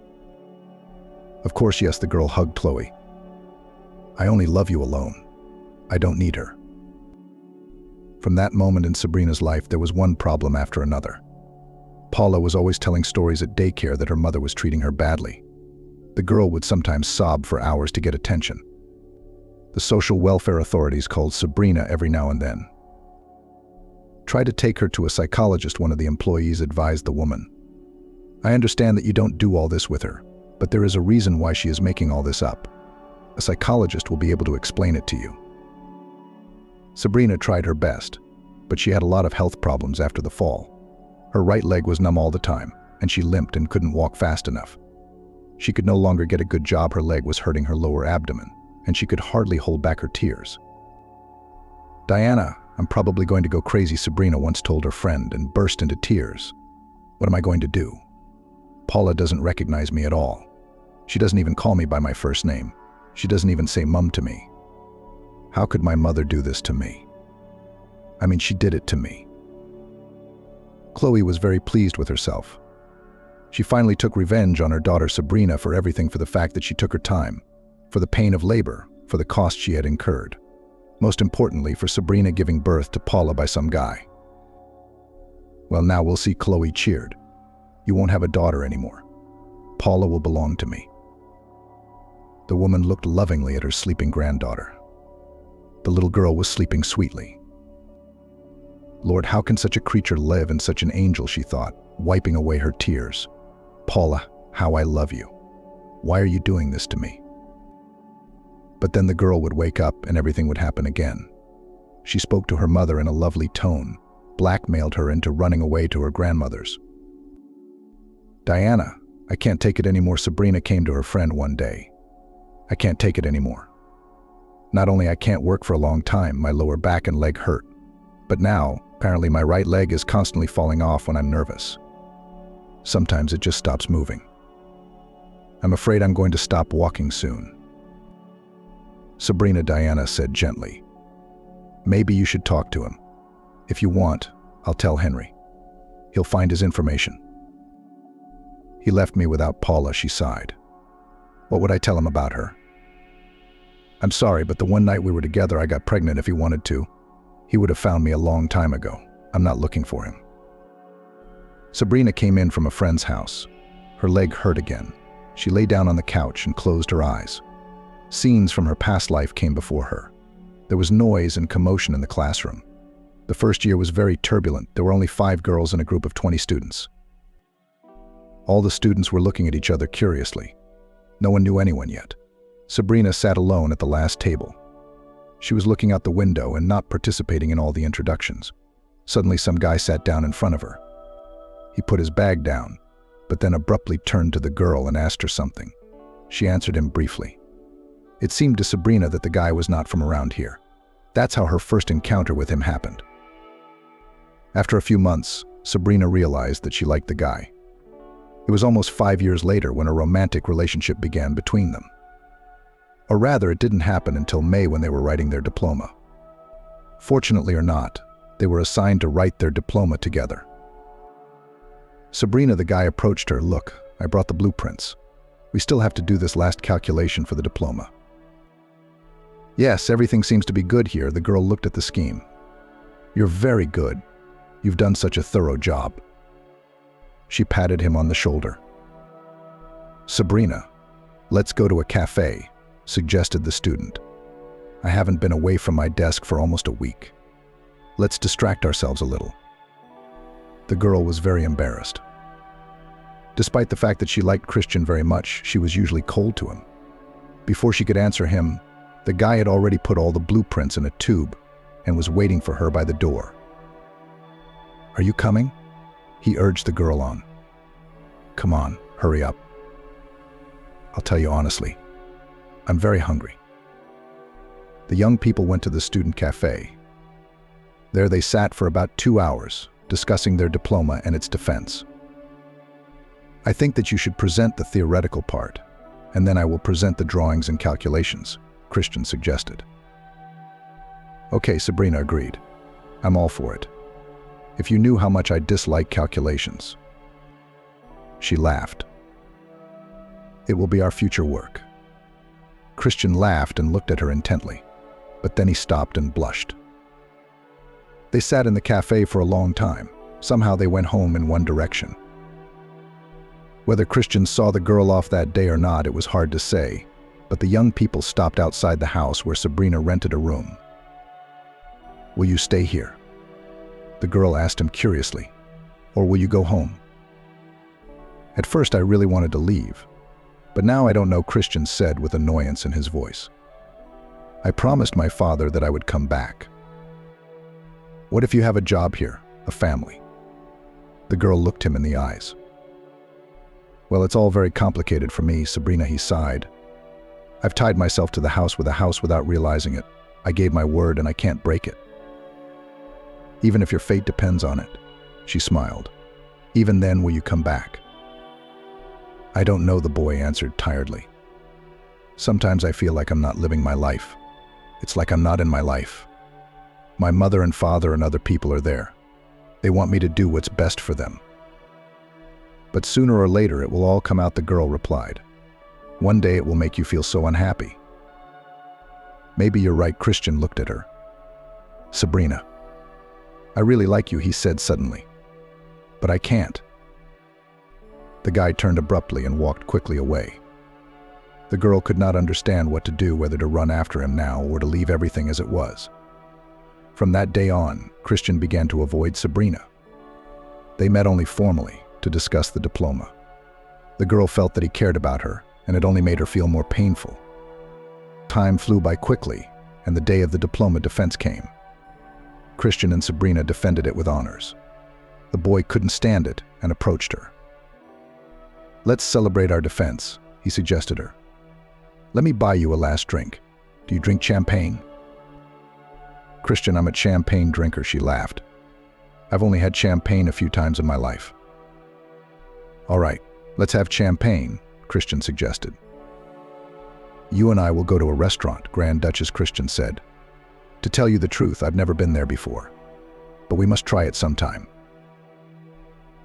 Of course, yes, the girl hugged Chloe. I only love you alone. I don't need her. From that moment in Sabrina's life, there was one problem after another. Paula was always telling stories at daycare that her mother was treating her badly. The girl would sometimes sob for hours to get attention. The social welfare authorities called Sabrina every now and then. Try to take her to a psychologist, one of the employees advised the woman. I understand that you don't do all this with her, but there is a reason why she is making all this up. A psychologist will be able to explain it to you. Sabrina tried her best, but she had a lot of health problems after the fall. Her right leg was numb all the time, and she limped and couldn't walk fast enough. She could no longer get a good job. Her leg was hurting her lower abdomen, and she could hardly hold back her tears. Diana, I'm probably going to go crazy, Sabrina once told her friend and burst into tears. What am I going to do? Paula doesn't recognize me at all. She doesn't even call me by my first name. She doesn't even say Mum to me. How could my mother do this to me? I mean, she did it to me. Chloe was very pleased with herself. She finally took revenge on her daughter Sabrina for everything, for the fact that she took her time, for the pain of labor, for the cost she had incurred. Most importantly, for Sabrina giving birth to Paula by some guy. Well, now we'll see, Chloe cheered. You won't have a daughter anymore. Paula will belong to me. The woman looked lovingly at her sleeping granddaughter. The little girl was sleeping sweetly. Lord, how can such a creature live, and such an angel, she thought, wiping away her tears. Paula, how I love you. Why are you doing this to me? But then the girl would wake up and everything would happen again. She spoke to her mother in a lovely tone, blackmailed her into running away to her grandmother's. Diana, I can't take it anymore, Sabrina came to her friend one day. I can't take it anymore. Not only I can't work for a long time, my lower back and leg hurt, but now, apparently my right leg is constantly falling off when I'm nervous. Sometimes it just stops moving. I'm afraid I'm going to stop walking soon. Sabrina, Diana said gently. Maybe you should talk to him. If you want, I'll tell Henry. He'll find his information. He left me without Paula, she sighed. What would I tell him about her? I'm sorry, but the one night we were together, I got pregnant. If he wanted to, he would have found me a long time ago. I'm not looking for him. Sabrina came in from a friend's house. Her leg hurt again. She lay down on the couch and closed her eyes. Scenes from her past life came before her. There was noise and commotion in the classroom. The first year was very turbulent. There were only 5 girls in a group of 20 students. All the students were looking at each other curiously. No one knew anyone yet. Sabrina sat alone at the last table. She was looking out the window and not participating in all the introductions. Suddenly some guy sat down in front of her. He put his bag down, but then abruptly turned to the girl and asked her something. She answered him briefly. It seemed to Sabrina that the guy was not from around here. That's how her first encounter with him happened. After a few months, Sabrina realized that she liked the guy. It was almost 5 years later when a romantic relationship began between them. Or rather, it didn't happen until May when they were writing their diploma. Fortunately or not, they were assigned to write their diploma together. Sabrina, the guy approached her. Look, I brought the blueprints. We still have to do this last calculation for the diploma. Yes, everything seems to be good here. The girl looked at the scheme. You're very good. You've done such a thorough job. She patted him on the shoulder. Sabrina, let's go to a cafe, suggested the student. I haven't been away from my desk for almost a week. Let's distract ourselves a little. The girl was very embarrassed. Despite the fact that she liked Christian very much, she was usually cold to him. Before she could answer him, the guy had already put all the blueprints in a tube and was waiting for her by the door. Are you coming? He urged the girl on. Come on, hurry up. I'll tell you honestly, I'm very hungry. The young people went to the student cafe. There they sat for about 2 hours, discussing their diploma and its defense. I think that you should present the theoretical part, and then I will present the drawings and calculations, Christian suggested. Okay, Sabrina agreed. I'm all for it. If you knew how much I dislike calculations. She laughed. It will be our future work. Christian laughed and looked at her intently, but then he stopped and blushed. They sat in the cafe for a long time. Somehow they went home in one direction. Whether Christian saw the girl off that day or not, it was hard to say, but the young people stopped outside the house where Sabrina rented a room. "Will you stay here?" the girl asked him curiously. "Or will you go home?" At first I really wanted to leave, but now I don't know, Christian said with annoyance in his voice. "I promised my father that I would come back." "What if you have a job here, a family?" The girl looked him in the eyes. "Well, it's all very complicated for me, Sabrina," he sighed. "I've tied myself to the house without realizing it. I gave my word and I can't break it." "Even if your fate depends on it," she smiled. "Even then, will you come back?" "I don't know," the boy answered tiredly. "Sometimes I feel like I'm not living my life. It's like I'm not in my life. My mother and father and other people are there. They want me to do what's best for them. But sooner or later it will all come out," the girl replied. "One day it will make you feel so unhappy." "Maybe you're right," Christian looked at her. "Sabrina, I really like you," he said suddenly. "But I can't." The guy turned abruptly and walked quickly away. The girl could not understand what to do, whether to run after him now or to leave everything as it was. From that day on, Christian began to avoid Sabrina. They met only formally to discuss the diploma. The girl felt that he cared about her, and it only made her feel more painful. Time flew by quickly, and the day of the diploma defense came. Christian and Sabrina defended it with honors. The boy couldn't stand it and approached her. "Let's celebrate our defense," he suggested her. "Let me buy you a last drink. Do you drink champagne?" "Christian, I'm a champagne drinker," she laughed. "I've only had champagne a few times in my life." "All right, let's have champagne," Christian suggested. "You and I will go to a restaurant," Grand Duchess Christian said. "To tell you the truth, I've never been there before, but we must try it sometime."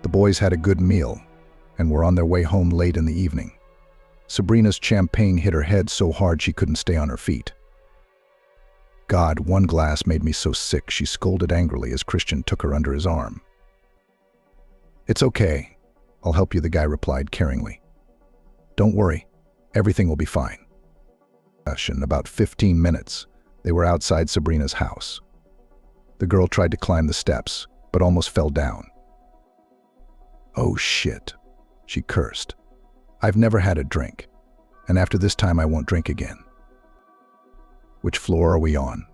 The boys had a good meal and were on their way home late in the evening. Sabrina's champagne hit her head so hard she couldn't stay on her feet. "God, one glass made me so sick," she scolded angrily as Christian took her under his arm. "It's okay. I'll help you," the guy replied caringly. "Don't worry. Everything will be fine." In about 15 minutes, they were outside Sabrina's house. The girl tried to climb the steps, but almost fell down. "Oh shit," she cursed. "I've never had a drink, and after this time I won't drink again." "Which floor are we on?"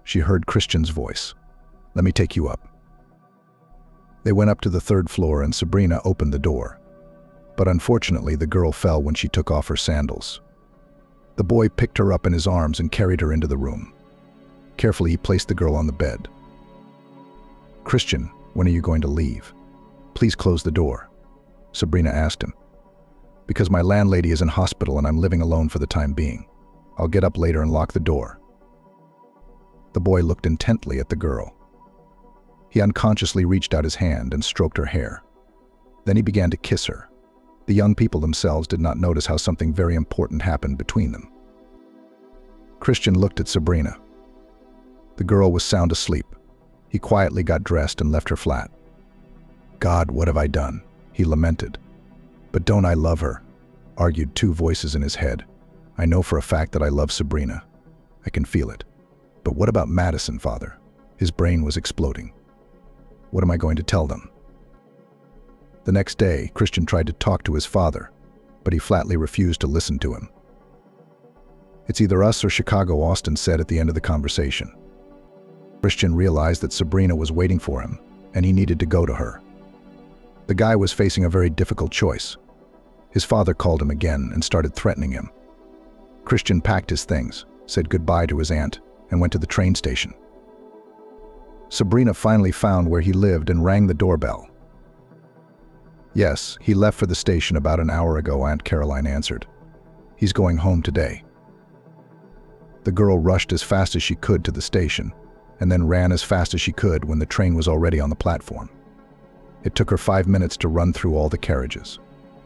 She heard Christian's voice. "Let me take you up." They went up to the 3rd floor and Sabrina opened the door. But unfortunately, the girl fell when she took off her sandals. The boy picked her up in his arms and carried her into the room. Carefully, he placed the girl on the bed. "Christian, when are you going to leave? Please close the door," Sabrina asked him. "Because my landlady is in hospital and I'm living alone for the time being. I'll get up later and lock the door." The boy looked intently at the girl. He unconsciously reached out his hand and stroked her hair. Then he began to kiss her. The young people themselves did not notice how something very important happened between them. Christian looked at Sabrina. The girl was sound asleep. He quietly got dressed and left her flat. "God, what have I done?" he lamented. "But don't I love her?" argued 2 voices in his head. "I know for a fact that I love Sabrina. I can feel it. But what about Madison, Father?" His brain was exploding. "What am I going to tell them?" The next day, Christian tried to talk to his father, but he flatly refused to listen to him. "It's either us or Chicago," Austin said at the end of the conversation. Christian realized that Sabrina was waiting for him, and he needed to go to her. The guy was facing a very difficult choice. His father called him again and started threatening him. Christian packed his things, said goodbye to his aunt, and went to the train station. Sabrina finally found where he lived and rang the doorbell. "Yes, he left for the station about an hour ago," Aunt Caroline answered. "He's going home today." The girl rushed as fast as she could to the station, and then ran as fast as she could when the train was already on the platform. It took her 5 minutes to run through all the carriages.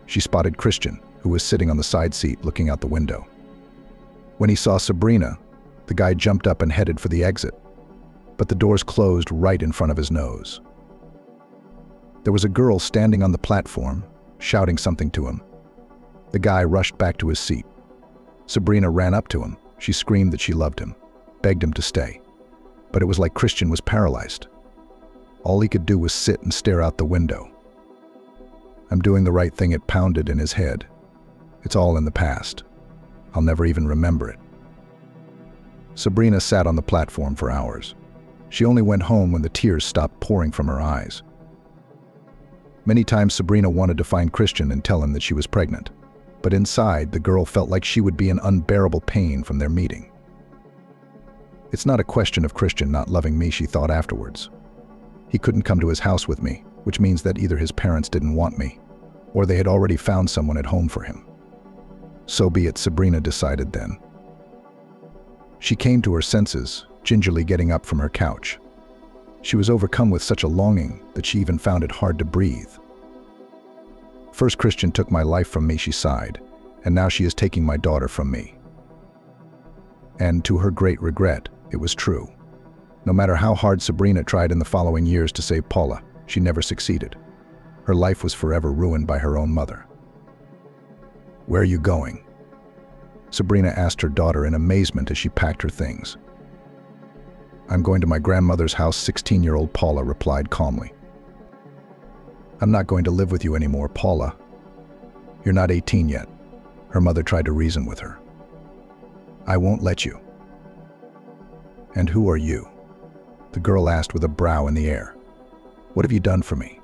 She spotted Christian, who was sitting on the side seat looking out the window. When he saw Sabrina, the guy jumped up and headed for the exit. but the doors closed right in front of his nose. There was a girl standing on the platform, shouting something to him. The guy rushed back to his seat. Sabrina ran up to him. She screamed that she loved him, begged him to stay. But it was like Christian was paralyzed. All he could do was sit and stare out the window. "I'm doing the right thing," it pounded in his head. "It's all in the past. I'll never even remember it." Sabrina sat on the platform for hours. She only went home when the tears stopped pouring from her eyes. Many times Sabrina wanted to find Christian and tell him that she was pregnant, but inside the girl felt like she would be in unbearable pain from their meeting. "It's not a question of Christian not loving me," she thought afterwards. "He couldn't come to his house with me, which means that either his parents didn't want me, or they had already found someone at home for him." So be it, Sabrina decided then. She came to her senses, gingerly getting up from her couch. She was overcome with such a longing that she even found it hard to breathe. "First Christian took my life from me," she sighed, "and now she is taking my daughter from me." And to her great regret, it was true. No matter how hard Sabrina tried in the following years to save Paula, she never succeeded. Her life was forever ruined by her own mother. "Where are you going?" Sabrina asked her daughter in amazement as she packed her things. "I'm going to my grandmother's house," 16-year-old Paula replied calmly. "I'm not going to live with you anymore, Paula. You're not 18 yet," her mother tried to reason with her. "I won't let you." "And who are you?" the girl asked with a brow in the air. "What have you done for me?"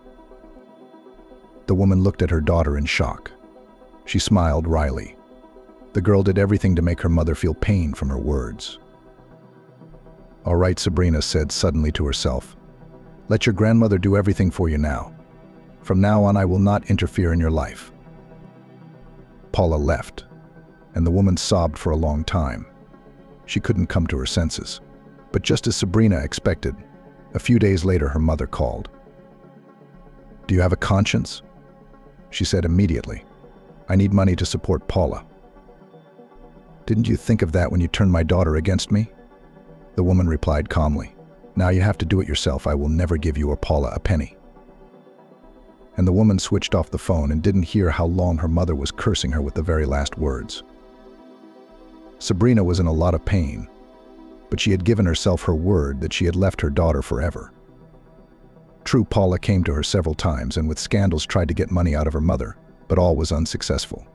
The woman looked at her daughter in shock. She smiled wryly. The girl did everything to make her mother feel pain from her words. "All right," Sabrina said suddenly to herself. "Let your grandmother do everything for you now. From now on, I will not interfere in your life." Paula left, and the woman sobbed for a long time. She couldn't come to her senses. But just as Sabrina expected, a few days later her mother called. "Do you have a conscience?" she said immediately. "I need money to support Paula." "Didn't you think of that when you turned my daughter against me?" The woman replied calmly. "Now you have to do it yourself. I will never give you or Paula a penny." And the woman switched off the phone and didn't hear how long her mother was cursing her with the very last words. Sabrina was in a lot of pain, but she had given herself her word that she had left her daughter forever. True, Paula came to her several times and with scandals tried to get money out of her mother, but all was unsuccessful.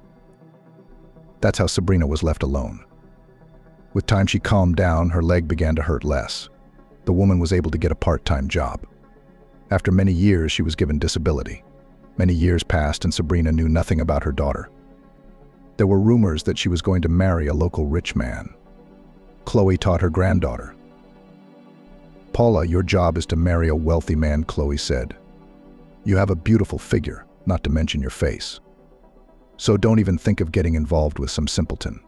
That's how Sabrina was left alone. With time she calmed down, her leg began to hurt less. The woman was able to get a part-time job. After many years, she was given disability. Many years passed and Sabrina knew nothing about her daughter. There were rumors that she was going to marry a local rich man. Chloe taught her granddaughter. "Paula, your job is to marry a wealthy man," Chloe said. "You have a beautiful figure, not to mention your face. So don't even think of getting involved with some simpleton,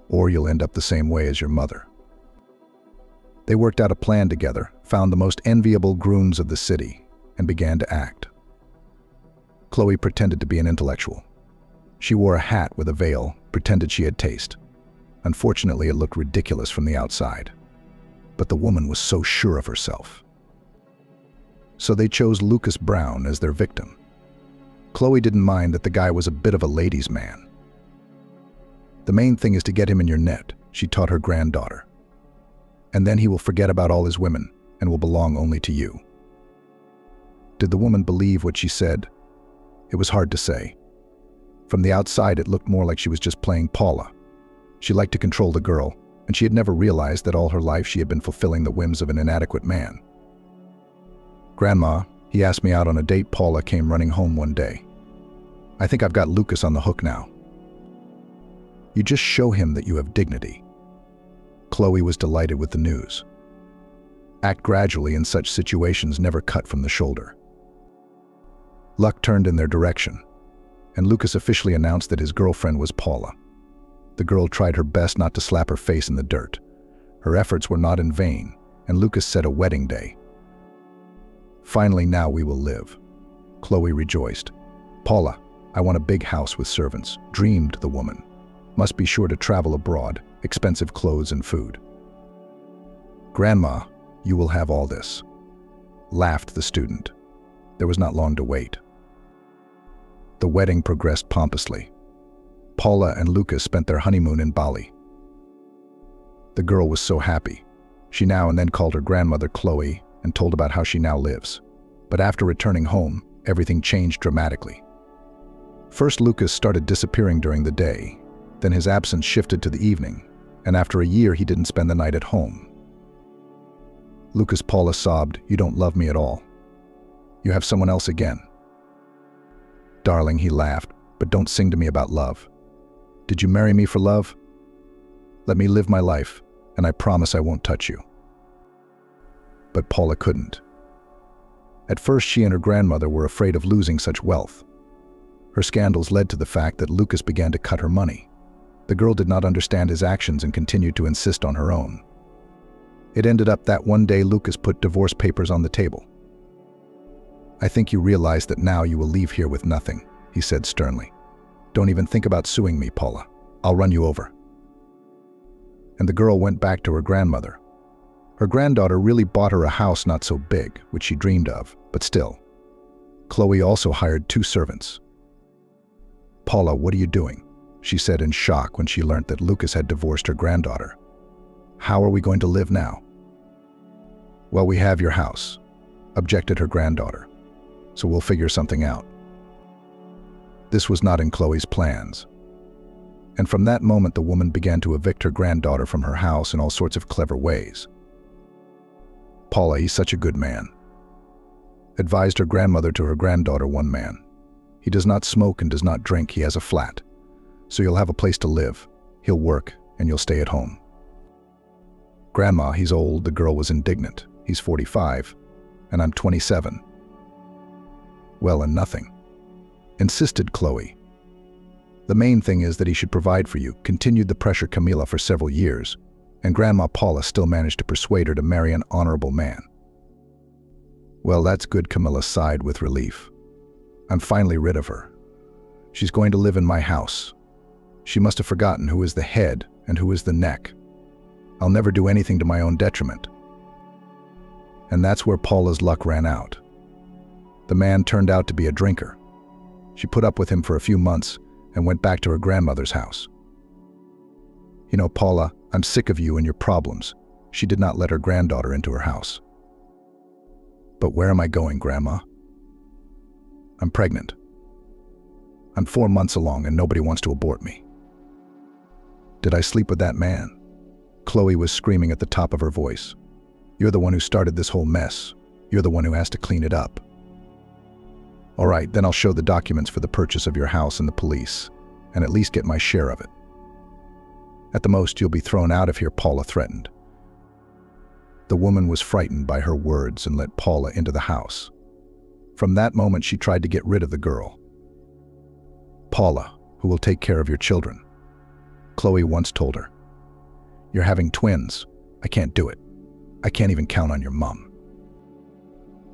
or you'll end up the same way as your mother." They worked out a plan together, found the most enviable grooms of the city, and began to act. Chloe pretended to be an intellectual. She wore a hat with a veil, pretended she had taste. Unfortunately, it looked ridiculous from the outside. But the woman was so sure of herself. So they chose Lucas Brown as their victim. Chloe didn't mind that the guy was a bit of a ladies' man. "The main thing is to get him in your net," she taught her granddaughter. "And then he will forget about all his women and will belong only to you." Did the woman believe what she said? It was hard to say. From the outside, it looked more like she was just playing Paula. She liked to control the girl, and she had never realized that all her life she had been fulfilling the whims of an inadequate man. "Grandma, he asked me out on a date." Paula came running home one day. "I think I've got Lucas on the hook now." "You just show him that you have dignity." Chloe was delighted with the news. Act gradually in such situations, never cut from the shoulder. Luck turned in their direction, and Lucas officially announced that his girlfriend was Paula. The girl tried her best not to slap her face in the dirt. Her efforts were not in vain, and Lucas set a wedding day. "Finally, now we will live." Chloe rejoiced. "Paula, I want a big house with servants," dreamed the woman. "Must be sure to travel abroad, expensive clothes and food." "Grandma, You will have all this," laughed the student. There was not long to wait. The wedding progressed pompously. Paula and Lucas spent their honeymoon in Bali. The girl was so happy. She now and then called her grandmother Chloe and told about how she now lives. But after returning home, everything changed dramatically. First, Lucas started disappearing during the day. Then his absence shifted to the evening, and after a year he didn't spend the night at home. Lucas, Paula sobbed, "You don't love me at all. You have someone else again." "Darling," he laughed, "but don't sing to me about love. Did you marry me for love? Let me live my life, and I promise I won't touch you." But Paula couldn't. At first, she and her grandmother were afraid of losing such wealth. Her scandals led to the fact that Lucas began to cut her money. The girl did not understand his actions and continued to insist on her own. It ended up that one day Lucas put divorce papers on the table. "I think you realize that now you will leave here with nothing," he said sternly. "Don't even think about suing me, Paula. I'll run you over." And the girl went back to her grandmother. Her granddaughter really bought her a house not so big, which she dreamed of, but still. Chloe also hired 2 servants. "Paula, what are you doing?" she said in shock when she learned that Lucas had divorced her granddaughter. "How are we going to live now?" "Well, we have your house," objected her granddaughter, "so we'll figure something out." This was not in Chloe's plans. And from that moment, the woman began to evict her granddaughter from her house in all sorts of clever ways. "Paula, he's such a good man," advised her grandmother to her granddaughter one man. "He does not smoke and does not drink. He has a flat. So you'll have a place to live. He'll work, and you'll stay at home." "Grandma, he's old," the girl was indignant. "He's 45, and I'm 27. "Well, and nothing," insisted Chloe. "The main thing is that he should provide for you," continued the pressure Camila for several years, and Grandma Paula still managed to persuade her to marry an honorable man. "Well, that's good," Camilla sighed with relief. "I'm finally rid of her. She's going to live in my house. She must have forgotten who is the head and who is the neck. I'll never do anything to my own detriment." And that's where Paula's luck ran out. The man turned out to be a drinker. She put up with him for a few months and went back to her grandmother's house. "You know, Paula, I'm sick of you and your problems." She did not let her granddaughter into her house. "But where am I going, Grandma?" "I'm pregnant. I'm 4 months along and nobody wants to abort me." "Did I sleep with that man?" Chloe was screaming at the top of her voice. "You're the one who started this whole mess. You're the one who has to clean it up." "All right, then I'll show the documents for the purchase of your house and the police, and at least get my share of it." "At the most, you'll be thrown out of here," Paula threatened. The woman was frightened by her words and let Paula into the house. From that moment, she tried to get rid of the girl. "Paula, who will take care of your children?" Chloe once told her. "You're having twins. I can't do it. I can't even count on your mom."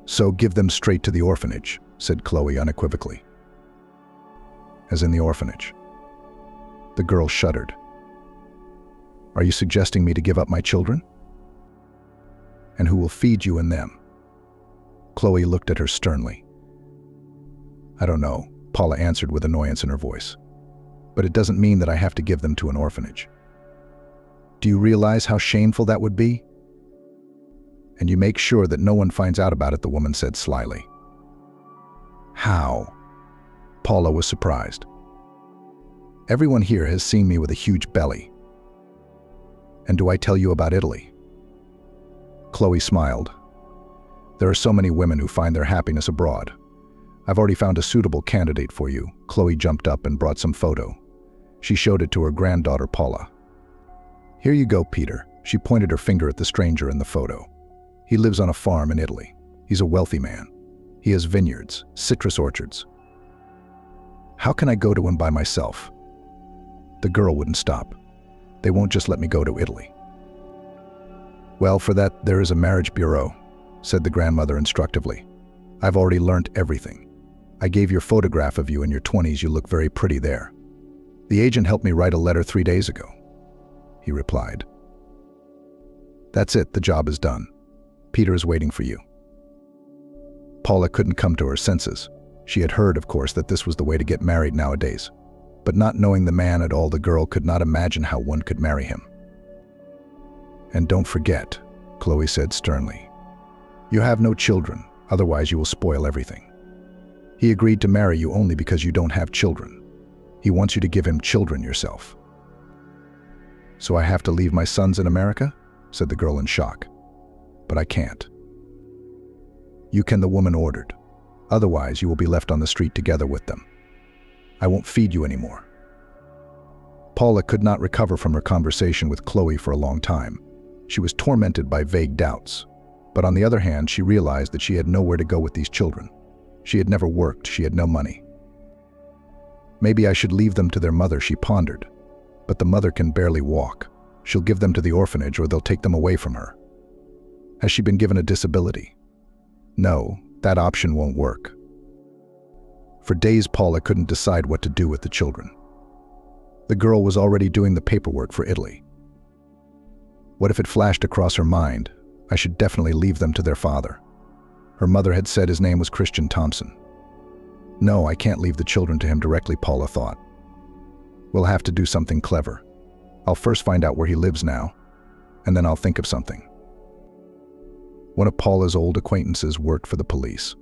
"So give them straight to the orphanage," said Chloe unequivocally. "As in the orphanage?" The girl shuddered. "Are you suggesting me to give up my children? And who will feed you and them?" Chloe looked at her sternly. "I don't know," Paula answered with annoyance in her voice. "But it doesn't mean that I have to give them to an orphanage. Do you realize how shameful that would be?" "And you make sure that no one finds out about it," the woman said slyly. "How?" Paula was surprised. "Everyone here has seen me with a huge belly. And do I tell you about Italy?" Chloe smiled. "There are so many women who find their happiness abroad. I've already found a suitable candidate for you." Chloe jumped up and brought some photo. She showed it to her granddaughter Paula. "Here you go, Peter." She pointed her finger at the stranger in the photo. "He lives on a farm in Italy. He's a wealthy man. He has vineyards, citrus orchards. How can I go to him by myself?" The girl wouldn't stop. "They won't just let me go to Italy." "Well, for that, there is a marriage bureau," said the grandmother instructively. "I've already learnt everything. I gave your photograph of you in your 20s. You look very pretty there. The agent helped me write a letter 3 days ago," he replied. "That's it, the job is done. Peter is waiting for you." Paula couldn't come to her senses. She had heard, of course, that this was the way to get married nowadays. But not knowing the man at all, the girl could not imagine how one could marry him. "And don't forget," Chloe said sternly, "you have no children, otherwise you will spoil everything. He agreed to marry you only because you don't have children. He wants you to give him children yourself." "So I have to leave my sons in America?" said the girl in shock. "But I can't." "You can," the woman ordered. "Otherwise you will be left on the street together with them. I won't feed you anymore." Paula could not recover from her conversation with Chloe for a long time. She was tormented by vague doubts. But on the other hand, she realized that she had nowhere to go with these children. She had never worked, she had no money. "Maybe I should leave them to their mother," she pondered. "But the mother can barely walk. She'll give them to the orphanage or they'll take them away from her. Has she been given a disability? No, that option won't work." For days, Paula couldn't decide what to do with the children. The girl was already doing the paperwork for Italy. What if it flashed across her mind? I should definitely leave them to their father. Her mother had said his name was Christian Thompson. No, I can't leave the children to him directly, Paula thought. We'll have to do something clever. I'll first find out where he lives now, and then I'll think of something. One of Paula's old acquaintances worked for the police.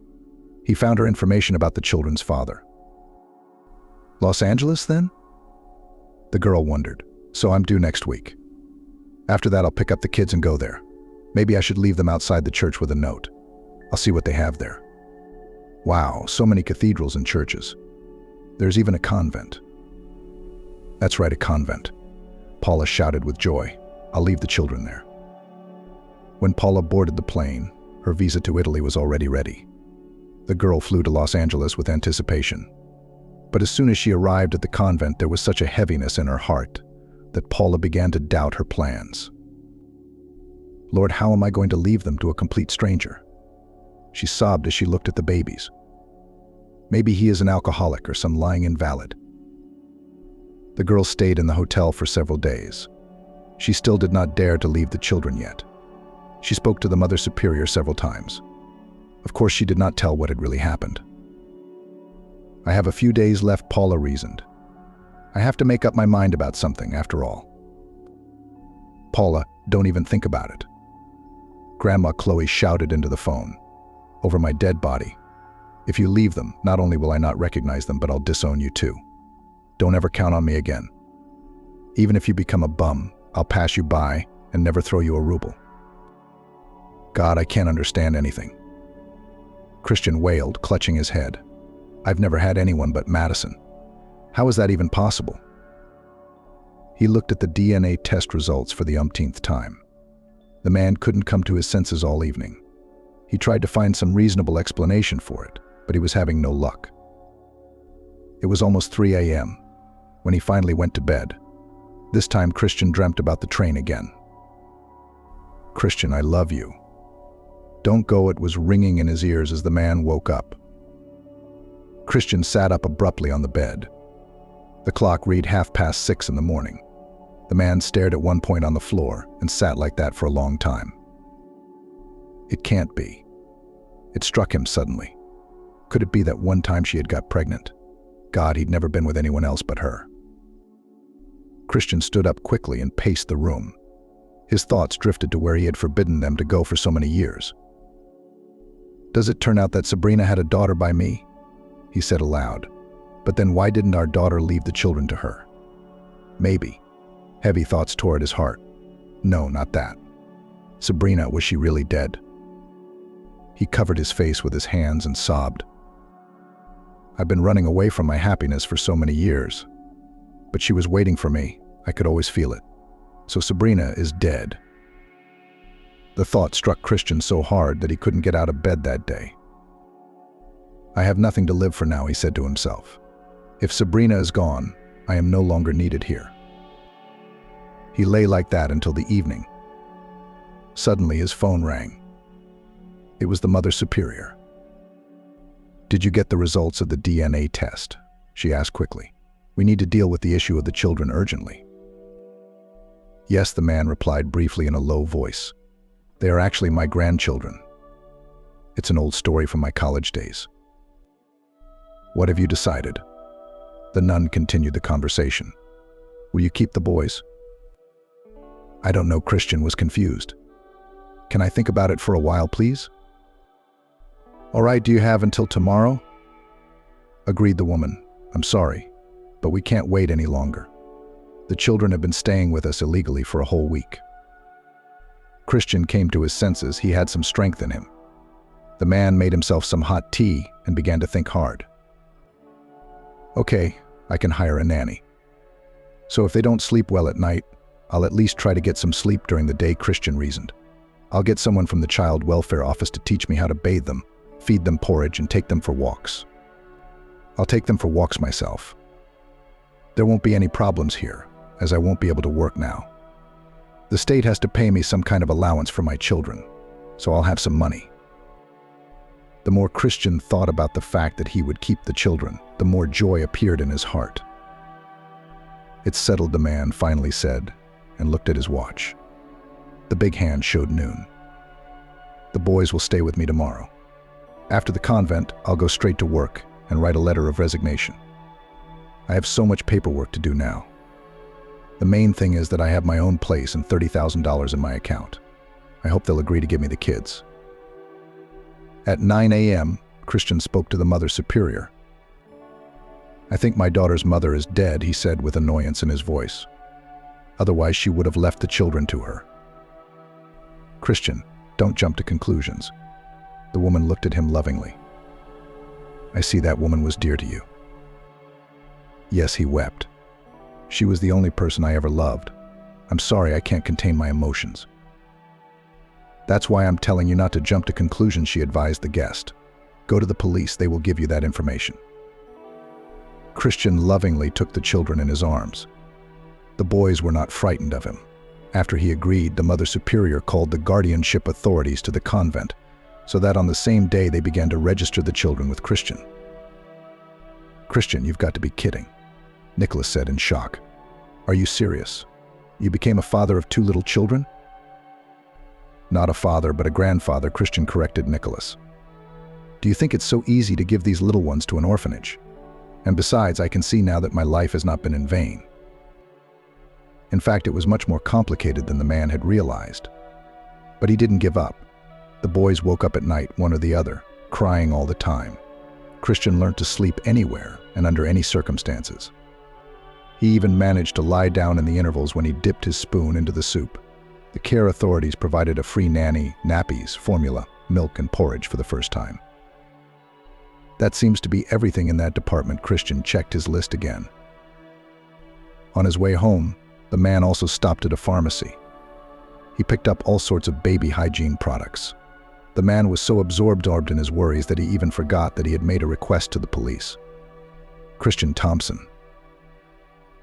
He found her information about the children's father. Los Angeles, then? The girl wondered. So I'm due next week. After that, I'll pick up the kids and go there. Maybe I should leave them outside the church with a note. I'll see what they have there. Wow, so many cathedrals and churches. There's even a convent. That's right, a convent. Paula shouted with joy. I'll leave the children there. When Paula boarded the plane, her visa to Italy was already ready. The girl flew to Los Angeles with anticipation. But as soon as she arrived at the convent, there was such a heaviness in her heart that Paula began to doubt her plans. Lord, how am I going to leave them to a complete stranger? She sobbed as she looked at the babies. Maybe he is an alcoholic or some lying invalid. The girl stayed in the hotel for several days. She still did not dare to leave the children yet. She spoke to the Mother Superior several times. Of course, she did not tell what had really happened. I have a few days left, Paula reasoned. I have to make up my mind about something, after all. Paula, don't even think about it. Grandma Chloe shouted into the phone. Over my dead body. If you leave them, not only will I not recognize them, but I'll disown you too. Don't ever count on me again. Even if you become a bum, I'll pass you by and never throw you a ruble. God, I can't understand anything. Christian wailed, clutching his head. I've never had anyone but Madison. How is that even possible? He looked at the DNA test results for the umpteenth time. The man couldn't come to his senses all evening. He tried to find some reasonable explanation for it, but he was having no luck. It was almost 3 a.m. when he finally went to bed. This time Christian dreamt about the train again. Christian, I love you. Don't go, it was ringing in his ears as the man woke up. Christian sat up abruptly on the bed. The clock read 6:30 in the morning. The man stared at one point on the floor and sat like that for a long time. It can't be. It struck him suddenly. Could it be that one time she had got pregnant? God, he'd never been with anyone else but her. Christian stood up quickly and paced the room. His thoughts drifted to where he had forbidden them to go for so many years. Does it turn out that Sabrina had a daughter by me? He said aloud. But then why didn't our daughter leave the children to her? Maybe. Heavy thoughts tore at his heart. No, not that. Sabrina, was she really dead? He covered his face with his hands and sobbed. I've been running away from my happiness for so many years. But she was waiting for me. I could always feel it. So Sabrina is dead. The thought struck Christian so hard that he couldn't get out of bed that day. I have nothing to live for now, he said to himself. If Sabrina is gone, I am no longer needed here. He lay like that until the evening. Suddenly his phone rang. It was the Mother Superior. Did you get the results of the DNA test? She asked quickly. We need to deal with the issue of the children urgently. Yes, the man replied briefly in a low voice. They are actually my grandchildren. It's an old story from my college days. What have you decided? The nun continued the conversation. Will you keep the boys? I don't know. Christian was confused. Can I think about it for a while, please? All right, do you have until tomorrow? Agreed the woman. I'm sorry, but we can't wait any longer. The children have been staying with us illegally for a whole week. Christian came to his senses. He had some strength in him. The man made himself some hot tea and began to think hard. Okay, I can hire a nanny. So if they don't sleep well at night, I'll at least try to get some sleep during the day, Christian reasoned. I'll get someone from the child welfare office to teach me how to bathe them, feed them porridge, and take them for walks. I'll take them for walks myself. There won't be any problems here, as I won't be able to work now. The state has to pay me some kind of allowance for my children, so I'll have some money. The more Christian thought about the fact that he would keep the children, the more joy appeared in his heart. It's settled, the man finally said, and looked at his watch. The big hand showed noon. The boys will stay with me tomorrow. After the convent, I'll go straight to work and write a letter of resignation. I have so much paperwork to do now. The main thing is that I have my own place and $30,000 in my account. I hope they'll agree to give me the kids. At 9 a.m., Christian spoke to the Mother Superior. I think my daughter's mother is dead, he said with annoyance in his voice. Otherwise, she would have left the children to her. Christian, don't jump to conclusions. The woman looked at him lovingly. I see that woman was dear to you. Yes, he wept. She was the only person I ever loved. I'm sorry I can't contain my emotions. That's why I'm telling you not to jump to conclusions, she advised the guest. Go to the police, they will give you that information. Christian lovingly took the children in his arms. The boys were not frightened of him. After he agreed, the Mother Superior called the guardianship authorities to the convent, so that on the same day they began to register the children with Christian. Christian, you've got to be kidding, Nicholas said in shock. Are you serious? You became a father of 2 little children? Not a father, but a grandfather, Christian corrected Nicholas. Do you think it's so easy to give these little ones to an orphanage? And besides, I can see now that my life has not been in vain. In fact, it was much more complicated than the man had realized. But he didn't give up. The boys woke up at night, one or the other, crying all the time. Christian learned to sleep anywhere and under any circumstances. He even managed to lie down in the intervals when he dipped his spoon into the soup. The care authorities provided a free nanny, nappies, formula, milk, and porridge for the first time. That seems to be everything in that department. Christian checked his list again. On his way home, the man also stopped at a pharmacy. He picked up all sorts of baby hygiene products. The man was so absorbed in his worries that he even forgot that he had made a request to the police. Christian Thompson.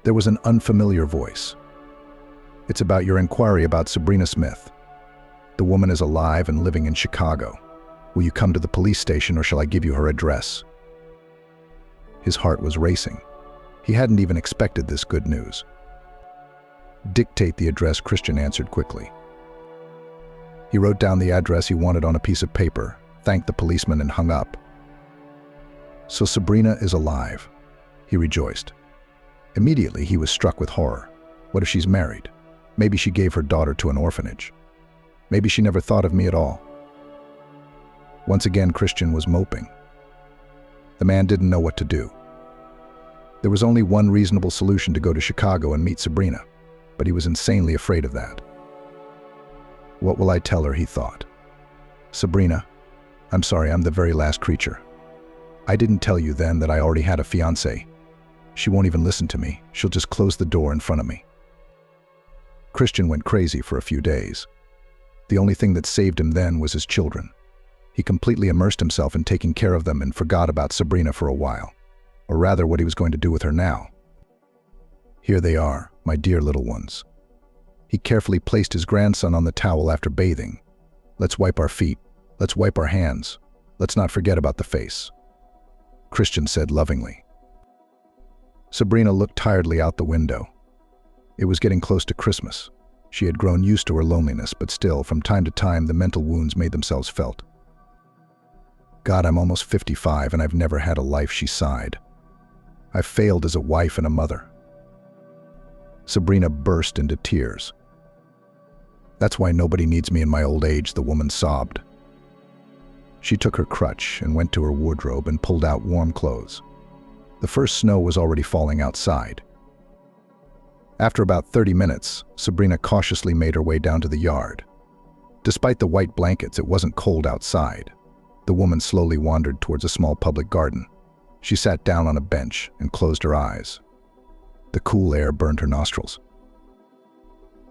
There was an unfamiliar voice. It's about your inquiry about Sabrina Smith. The woman is alive and living in Chicago. Will you come to the police station or shall I give you her address? His heart was racing. He hadn't even expected this good news. Dictate the address, Christian answered quickly. He wrote down the address he wanted on a piece of paper, thanked the policeman, and hung up. So Sabrina is alive, he rejoiced. Immediately he was struck with horror. What if she's married? Maybe she gave her daughter to an orphanage. Maybe she never thought of me at all. Once again, Christian was moping. The man didn't know what to do. There was only one reasonable solution: to go to Chicago and meet Sabrina, but he was insanely afraid of that. What will I tell her, he thought. Sabrina, I'm sorry, I'm the very last creature. I didn't tell you then that I already had a fiancée. She won't even listen to me. She'll just close the door in front of me. Christian went crazy for a few days. The only thing that saved him then was his children. He completely immersed himself in taking care of them and forgot about Sabrina for a while, or rather what he was going to do with her now. Here they are, my dear little ones. He carefully placed his grandson on the towel after bathing. Let's wipe our feet. Let's wipe our hands. Let's not forget about the face, Christian said lovingly. Sabrina looked tiredly out the window. It was getting close to Christmas. She had grown used to her loneliness, but still, from time to time, the mental wounds made themselves felt. God, I'm almost 55 and I've never had a life, she sighed. I've failed as a wife and a mother. Sabrina burst into tears. That's why nobody needs me in my old age, the woman sobbed. She took her crutch and went to her wardrobe and pulled out warm clothes. The first snow was already falling outside. After about 30 minutes, Sabrina cautiously made her way down to the yard. Despite the white blankets, it wasn't cold outside. The woman slowly wandered towards a small public garden. She sat down on a bench and closed her eyes. The cool air burned her nostrils.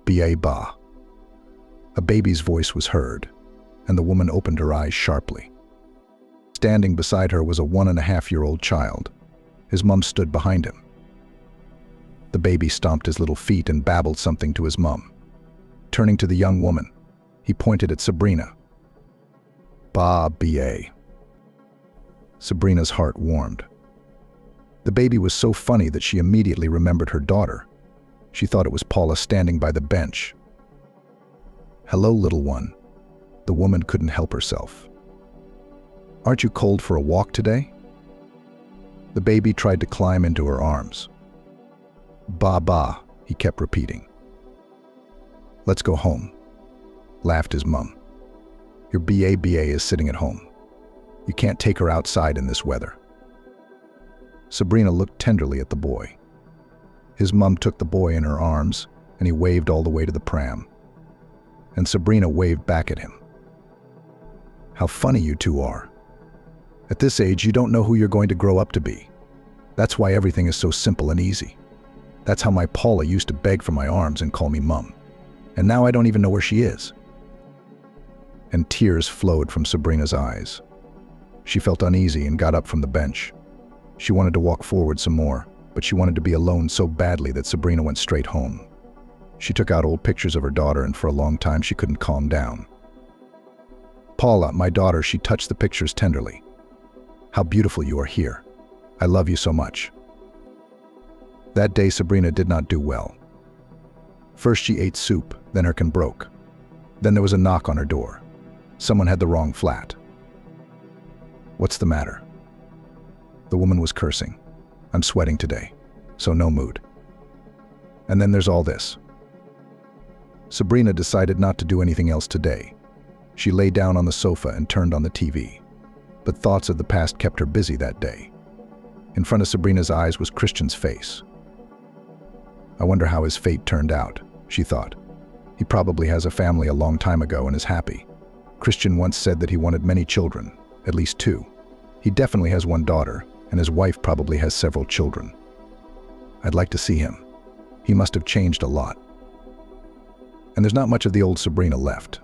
Ba. A baby's voice was heard, and the woman opened her eyes sharply. Standing beside her was a 1.5-year-old child. His mum stood behind him. The baby stomped his little feet and babbled something to his mum. Turning to the young woman, he pointed at Sabrina. Ba. Sabrina's heart warmed. The baby was so funny that she immediately remembered her daughter. She thought it was Paula standing by the bench. Hello, little one. The woman couldn't help herself. Aren't you cold for a walk today? The baby tried to climb into her arms. Ba, he kept repeating. Let's go home, laughed his mum. Your BA is sitting at home. You can't take her outside in this weather. Sabrina looked tenderly at the boy. His mum took the boy in her arms, and he waved all the way to the pram. And Sabrina waved back at him. How funny you two are. At this age, you don't know who you're going to grow up to be. That's why everything is so simple and easy. That's how my Paula used to beg for my arms and call me Mum. And now I don't even know where she is. And tears flowed from Sabrina's eyes. She felt uneasy and got up from the bench. She wanted to walk forward some more, but she wanted to be alone so badly that Sabrina went straight home. She took out old pictures of her daughter, and for a long time she couldn't calm down. Paula, my daughter, she touched the pictures tenderly. How beautiful you are here. I love you so much. That day Sabrina did not do well. First she ate soup, then her can broke. Then there was a knock on her door. Someone had the wrong flat. What's the matter? The woman was cursing. I'm sweating today, so no mood. And then there's all this. Sabrina decided not to do anything else today. She lay down on the sofa and turned on the TV. But thoughts of the past kept her busy that day. In front of Sabrina's eyes was Christian's face. I wonder how his fate turned out, she thought. He probably has a family a long time ago and is happy. Christian once said that he wanted many children, at least 2. He definitely has 1 daughter, and his wife probably has several children. I'd like to see him. He must have changed a lot. And there's not much of the old Sabrina left.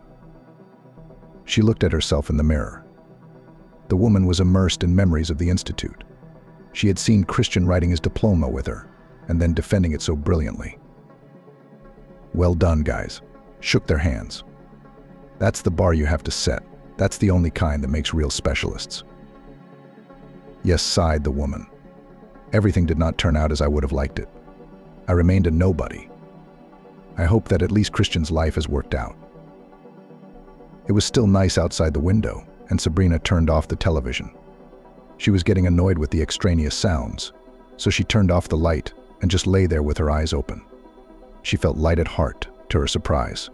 She looked at herself in the mirror. The woman was immersed in memories of the Institute. She had seen Christian writing his diploma with her, and then defending it so brilliantly. Well done, guys. Shook their hands. That's the bar you have to set. That's the only kind that makes real specialists. Yes, sighed the woman. Everything did not turn out as I would have liked it. I remained a nobody. I hope that at least Christian's life has worked out. It was still nice outside the window, and Sabrina turned off the television. She was getting annoyed with the extraneous sounds, so she turned off the light and just lay there with her eyes open. She felt light at heart, to her surprise.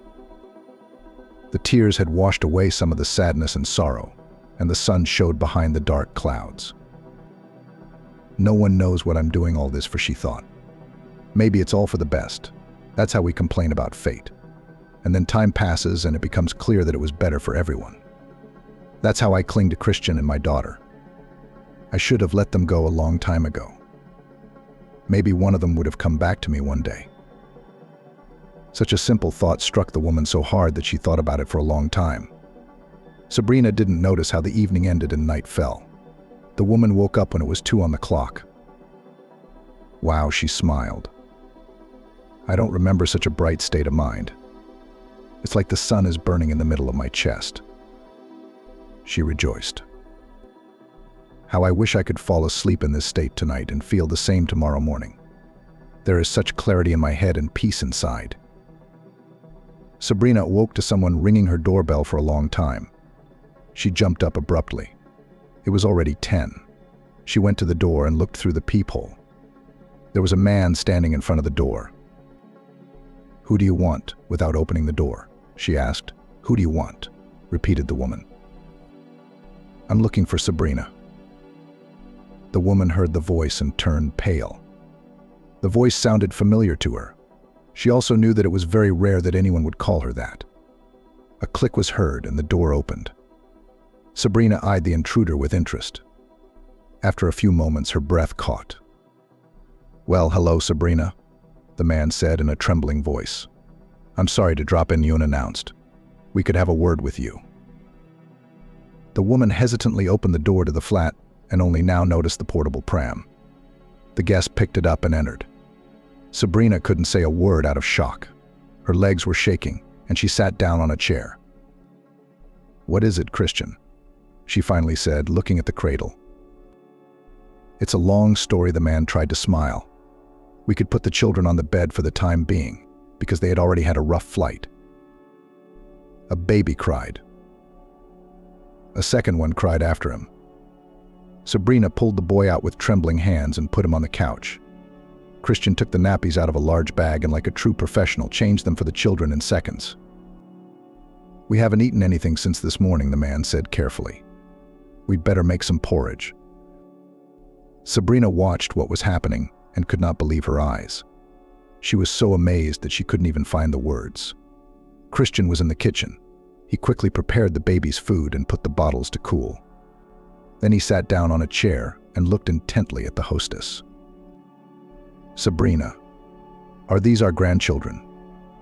The tears had washed away some of the sadness and sorrow, and the sun showed behind the dark clouds. No one knows what I'm doing all this for, she thought. Maybe it's all for the best. That's how we complain about fate. And then time passes and it becomes clear that it was better for everyone. That's how I cling to Christian and my daughter. I should have let them go a long time ago. Maybe one of them would have come back to me one day. Such a simple thought struck the woman so hard that she thought about it for a long time. Sabrina didn't notice how the evening ended and night fell. The woman woke up when it was 2 on the clock. Wow, she smiled. I don't remember such a bright state of mind. It's like the sun is burning in the middle of my chest. She rejoiced. How I wish I could fall asleep in this state tonight and feel the same tomorrow morning. There is such clarity in my head and peace inside. Sabrina awoke to someone ringing her doorbell for a long time. She jumped up abruptly. It was already 10. She went to the door and looked through the peephole. There was a man standing in front of the door. "Who do you want?" Without opening the door, she asked. "Who do you want?" repeated the woman. "I'm looking for Sabrina." The woman heard the voice and turned pale. The voice sounded familiar to her. She also knew that it was very rare that anyone would call her that. A click was heard and the door opened. Sabrina eyed the intruder with interest. After a few moments, her breath caught. "Well, hello, Sabrina," the man said in a trembling voice. "I'm sorry to drop in you unannounced. We could have a word with you." The woman hesitantly opened the door to the flat and only now noticed the portable pram. The guest picked it up and entered. Sabrina couldn't say a word out of shock. Her legs were shaking, and she sat down on a chair. "What is it, Christian?" she finally said, looking at the cradle. "It's a long story," the man tried to smile. "We could put the children on the bed for the time being, because they had already had a rough flight." A baby cried. A second one cried after him. Sabrina pulled the boy out with trembling hands and put him on the couch. Christian took the nappies out of a large bag and, like a true professional, changed them for the children in seconds. "We haven't eaten anything since this morning," the man said carefully. "We'd better make some porridge." Sabrina watched what was happening and could not believe her eyes. She was so amazed that she couldn't even find the words. Christian was in the kitchen. He quickly prepared the baby's food and put the bottles to cool. Then he sat down on a chair and looked intently at the hostess. "Sabrina, are these our grandchildren?"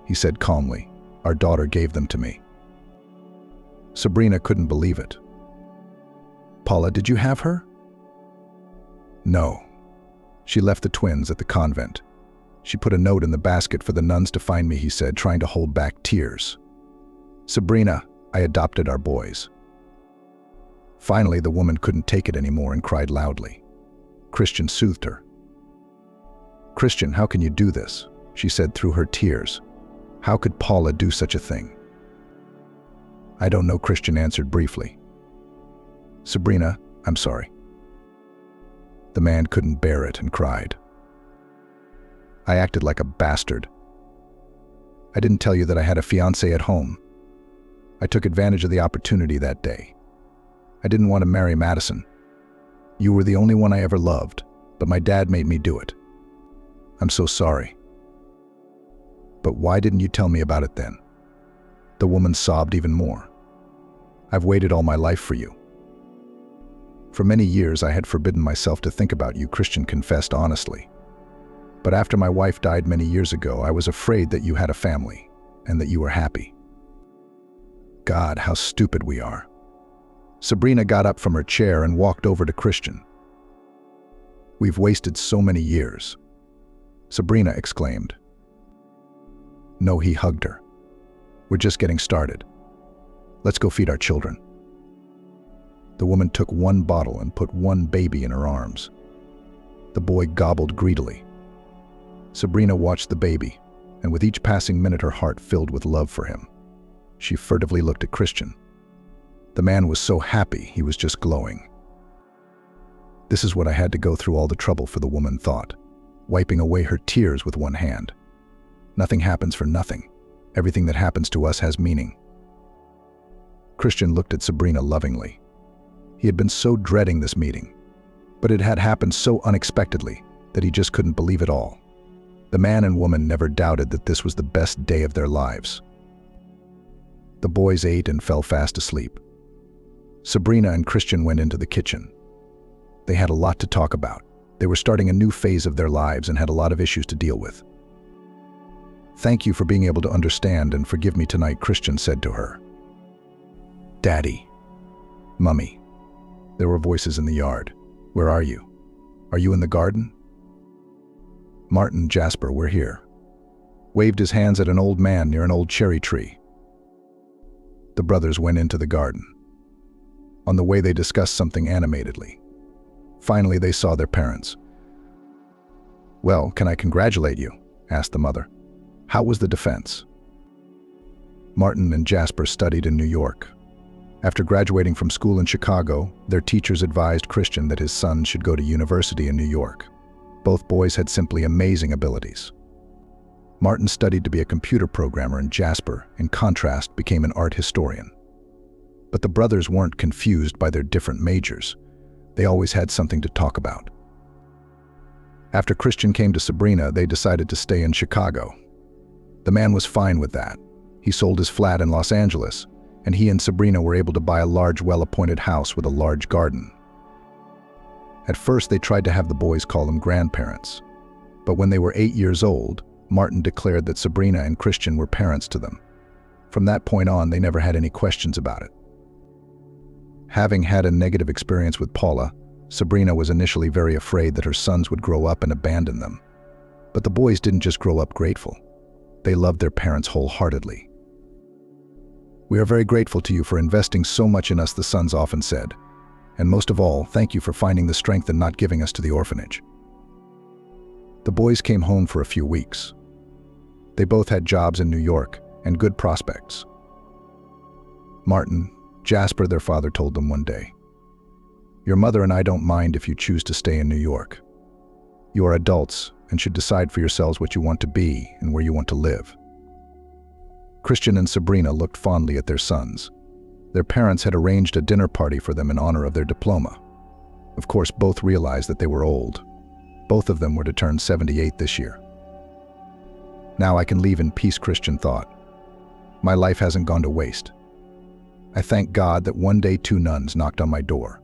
he said calmly. "Our daughter gave them to me." Sabrina couldn't believe it. "Paula, did you have her?" "No. She left the twins at the convent. She put a note in the basket for the nuns to find me," he said, trying to hold back tears. "Sabrina, I adopted our boys." Finally, the woman couldn't take it anymore and cried loudly. Christian soothed her. "Christian, how can you do this?" she said through her tears. "How could Paula do such a thing?" "I don't know," Christian answered briefly. "Sabrina, I'm sorry." The man couldn't bear it and cried. "I acted like a bastard. I didn't tell you that I had a fiancé at home. I took advantage of the opportunity that day. I didn't want to marry Madison. You were the only one I ever loved, but my dad made me do it. I'm so sorry." "But why didn't you tell me about it then?" The woman sobbed even more. "I've waited all my life for you." "For many years I had forbidden myself to think about you," Christian confessed honestly. "But after my wife died many years ago, I was afraid that you had a family and that you were happy." God, how stupid we are. Sabrina got up from her chair and walked over to Christian. "We've wasted so many years," Sabrina exclaimed. "No," he hugged her. "We're just getting started. Let's go feed our children." The woman took one bottle and put one baby in her arms. The boy gobbled greedily. Sabrina watched the baby, and with each passing minute her heart filled with love for him. She furtively looked at Christian. The man was so happy he was just glowing. "This is what I had to go through all the trouble for," the woman thought, wiping away her tears with one hand. "Nothing happens for nothing. Everything that happens to us has meaning." Christian looked at Sabrina lovingly. He had been so dreading this meeting, but it had happened so unexpectedly that he just couldn't believe it all. The man and woman never doubted that this was the best day of their lives. The boys ate and fell fast asleep. Sabrina and Christian went into the kitchen. They had a lot to talk about. They were starting a new phase of their lives and had a lot of issues to deal with. "Thank you for being able to understand and forgive me tonight," Christian said to her. "Daddy. Mummy." There were voices in the yard. "Where are you? Are you in the garden?" "Martin, Jasper, we're here." Waved his hands at an old man near an old cherry tree. The brothers went into the garden. On the way, they discussed something animatedly. Finally, they saw their parents. "Well, can I congratulate you?" asked the mother. "How was the defense?" Martin and Jasper studied in New York. After graduating from school in Chicago, their teachers advised Christian that his son should go to university in New York. Both boys had simply amazing abilities. Martin studied to be a computer programmer, and Jasper, in contrast, became an art historian. But the brothers weren't confused by their different majors. They always had something to talk about. After Christian came to Sabrina, they decided to stay in Chicago. The man was fine with that. He sold his flat in Los Angeles, and he and Sabrina were able to buy a large, well-appointed house with a large garden. At first, they tried to have the boys call them grandparents. But when they were 8 years old, Martin declared that Sabrina and Christian were parents to them. From that point on, they never had any questions about it. Having had a negative experience with Paula, Sabrina was initially very afraid that her sons would grow up and abandon them. But the boys didn't just grow up grateful. They loved their parents wholeheartedly. "We are very grateful to you for investing so much in us," the sons often said. "And most of all, thank you for finding the strength and not giving us to the orphanage." The boys came home for a few weeks. They both had jobs in New York and good prospects. "Martin, Jasper," their father told them one day, "your mother and I don't mind if you choose to stay in New York. You are adults and should decide for yourselves what you want to be and where you want to live." Christian and Sabrina looked fondly at their sons. Their parents had arranged a dinner party for them in honor of their diploma. Of course, both realized that they were old. Both of them were to turn 78 this year. "Now I can leave in peace," Christian thought. "My life hasn't gone to waste. I thank God that one day 2 nuns knocked on my door."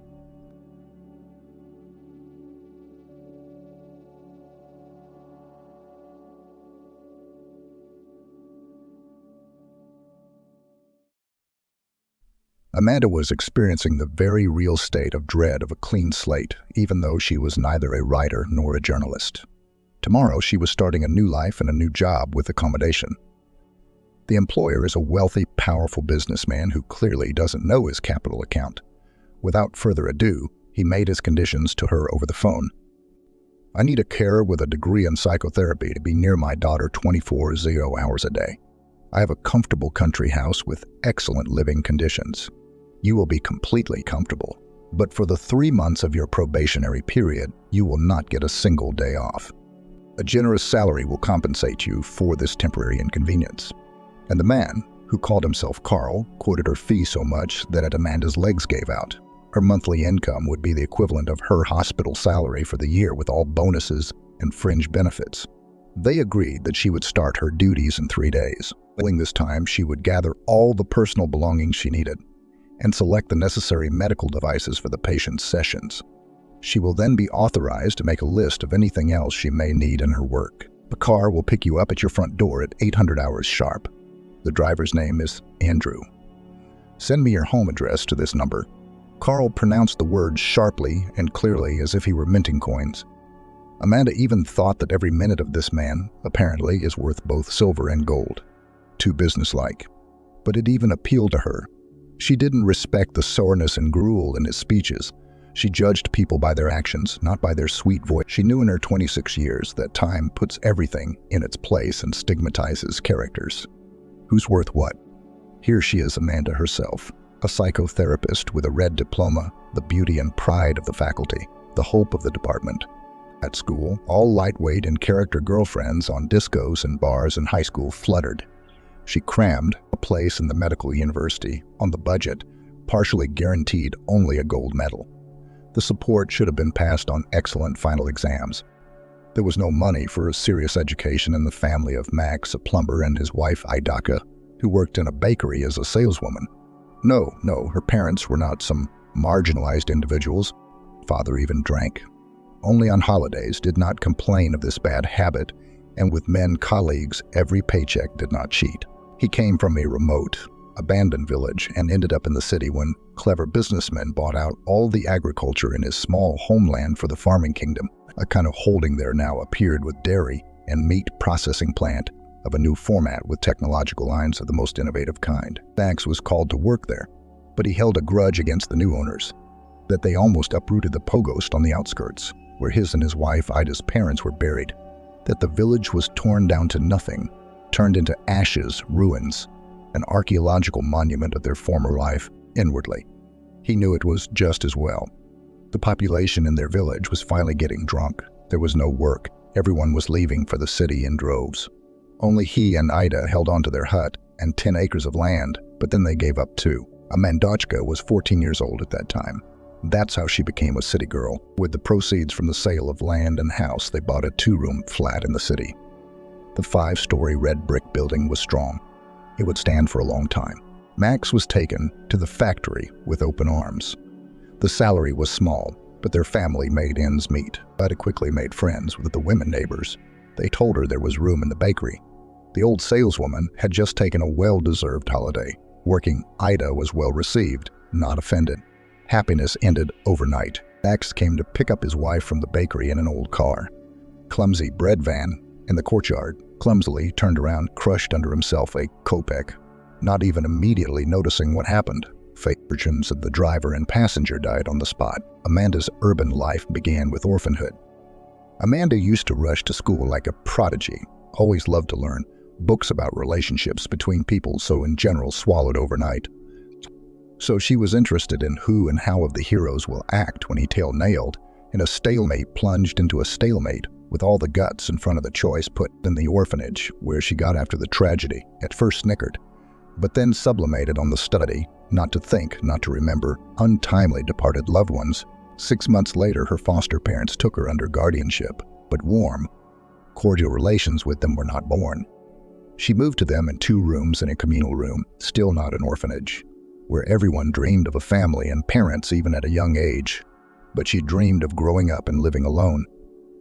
Amanda was experiencing the very real state of dread of a clean slate, even though she was neither a writer nor a journalist. Tomorrow she was starting a new life and a new job with accommodation. The employer is a wealthy, powerful businessman who clearly doesn't know his capital account. Without further ado, he made his conditions to her over the phone. "I need a carer with a degree in psychotherapy to be near my daughter 24 hours a day. I have a comfortable country house with excellent living conditions. You will be completely comfortable, but for the 3 months of your probationary period, you will not get a single day off. A generous salary will compensate you for this temporary inconvenience." And the man, who called himself Carl, quoted her fee so much that Amanda's legs gave out. Her monthly income would be the equivalent of her hospital salary for the year with all bonuses and fringe benefits. They agreed that she would start her duties in 3 days. During this time, she would gather all the personal belongings she needed and select the necessary medical devices for the patient's sessions. She will then be authorized to make a list of anything else she may need in her work. The car will pick you up at your front door at 800 hours sharp. The driver's name is Andrew. Send me your home address to this number. Carl pronounced the words sharply and clearly as if he were minting coins. Amanda even thought that every minute of this man, apparently, is worth both silver and gold. Too businesslike. But it even appealed to her. She didn't respect the soreness and gruel in his speeches. She judged people by their actions, not by their sweet voice. She knew in her 26 years that time puts everything in its place and stigmatizes characters. Who's worth what? Here she is, Amanda herself, a psychotherapist with a red diploma, the beauty and pride of the faculty, the hope of the department. At school, all lightweight and character girlfriends on discos and bars in high school fluttered. She crammed a place in the medical university on the budget, partially guaranteed only a gold medal. The support should have been passed on excellent final exams. There was no money for a serious education in the family of Max, a plumber, and his wife Idaka, who worked in a bakery as a saleswoman. No, her parents were not some marginalized individuals. Father even drank. Only on holidays, did not complain of this bad habit, and with men colleagues, every paycheck did not cheat. He came from a remote, abandoned village and ended up in the city when clever businessmen bought out all the agriculture in his small homeland for the farming kingdom. A kind of holding there now appeared with dairy and meat processing plant of a new format with technological lines of the most innovative kind. Max was called to work there, but he held a grudge against the new owners, that they almost uprooted the pogost on the outskirts, where his and his wife Ida's parents were buried, that the village was torn down to nothing, turned into ashes, ruins, an archaeological monument of their former life. Inwardly, he knew it was just as well. The population in their village was finally getting drunk. There was no work. Everyone was leaving for the city in droves. Only he and Ida held on to their hut and 10 acres of land, but then they gave up too. Amandochka was 14 years old at that time. That's how she became a city girl. With the proceeds from the sale of land and house, they bought a 2-room flat in the city. The 5-story red brick building was strong. It would stand for a long time. Max was taken to the factory with open arms. The salary was small, but their family made ends meet. Ida quickly made friends with the women neighbors. They told her there was room in the bakery. The old saleswoman had just taken a well-deserved holiday. Working, Ida was well received, not offended. Happiness ended overnight. Max came to pick up his wife from the bakery in an old car. Clumsy bread van in the courtyard. Clumsily turned around, crushed under himself a kopeck, not even immediately noticing what happened. Fortunes of the driver and passenger died on the spot. Amanda's urban life began with orphanhood. Amanda used to rush to school like a prodigy, always loved to learn, books about relationships between people so in general swallowed overnight. So she was interested in who and how of the heroes will act when he tail-nailed, in a stalemate plunged into a stalemate, with all the guts in front of the choice put in the orphanage, where she got after the tragedy, at first snickered, but then sublimated on the study, not to think, not to remember, untimely departed loved ones. 6 months later, her foster parents took her under guardianship, but warm, cordial relations with them were not born. She moved to them in 2 rooms and a communal room, still not an orphanage, where everyone dreamed of a family and parents even at a young age, but she dreamed of growing up and living alone.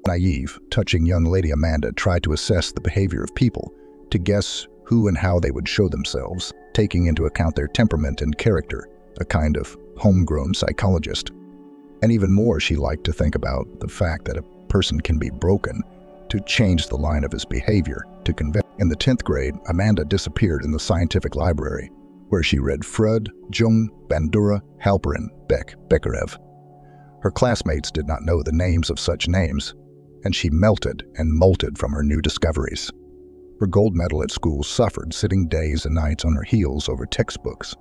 Naive, touching young lady Amanda tried to assess the behavior of people, to guess who and how they would show themselves, taking into account their temperament and character, a kind of homegrown psychologist. And even more, she liked to think about the fact that a person can be broken, to change the line of his behavior, to convince. In the 10th grade, Amanda disappeared in the scientific library, where she read Freud, Jung, Bandura, Halperin, Bekarev. Her classmates did not know the names of such names, and she melted and molted from her new discoveries. Her gold medal at school suffered, sitting days and nights on her heels over textbooks.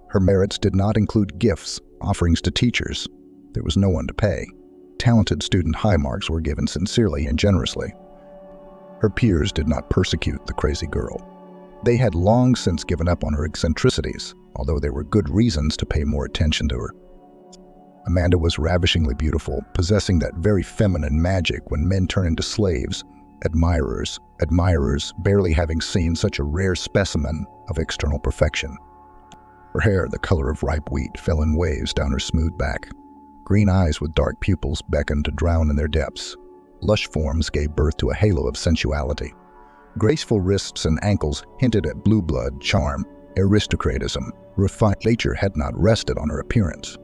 Her merits did not include gifts, offerings to teachers. There was no one to pay. Talented student high marks were given sincerely and generously. Her peers did not persecute the crazy girl. They had long since given up on her eccentricities, although there were good reasons to pay more attention to her. Amanda was ravishingly beautiful, possessing that very feminine magic when men turn into slaves, admirers, barely having seen such a rare specimen of external perfection. Her hair, the color of ripe wheat, fell in waves down her smooth back. Green eyes with dark pupils beckoned to drown in their depths. Lush forms gave birth to a halo of sensuality. Graceful wrists and ankles hinted at blue blood, charm, aristocratism. Refined nature had not rested on her appearance.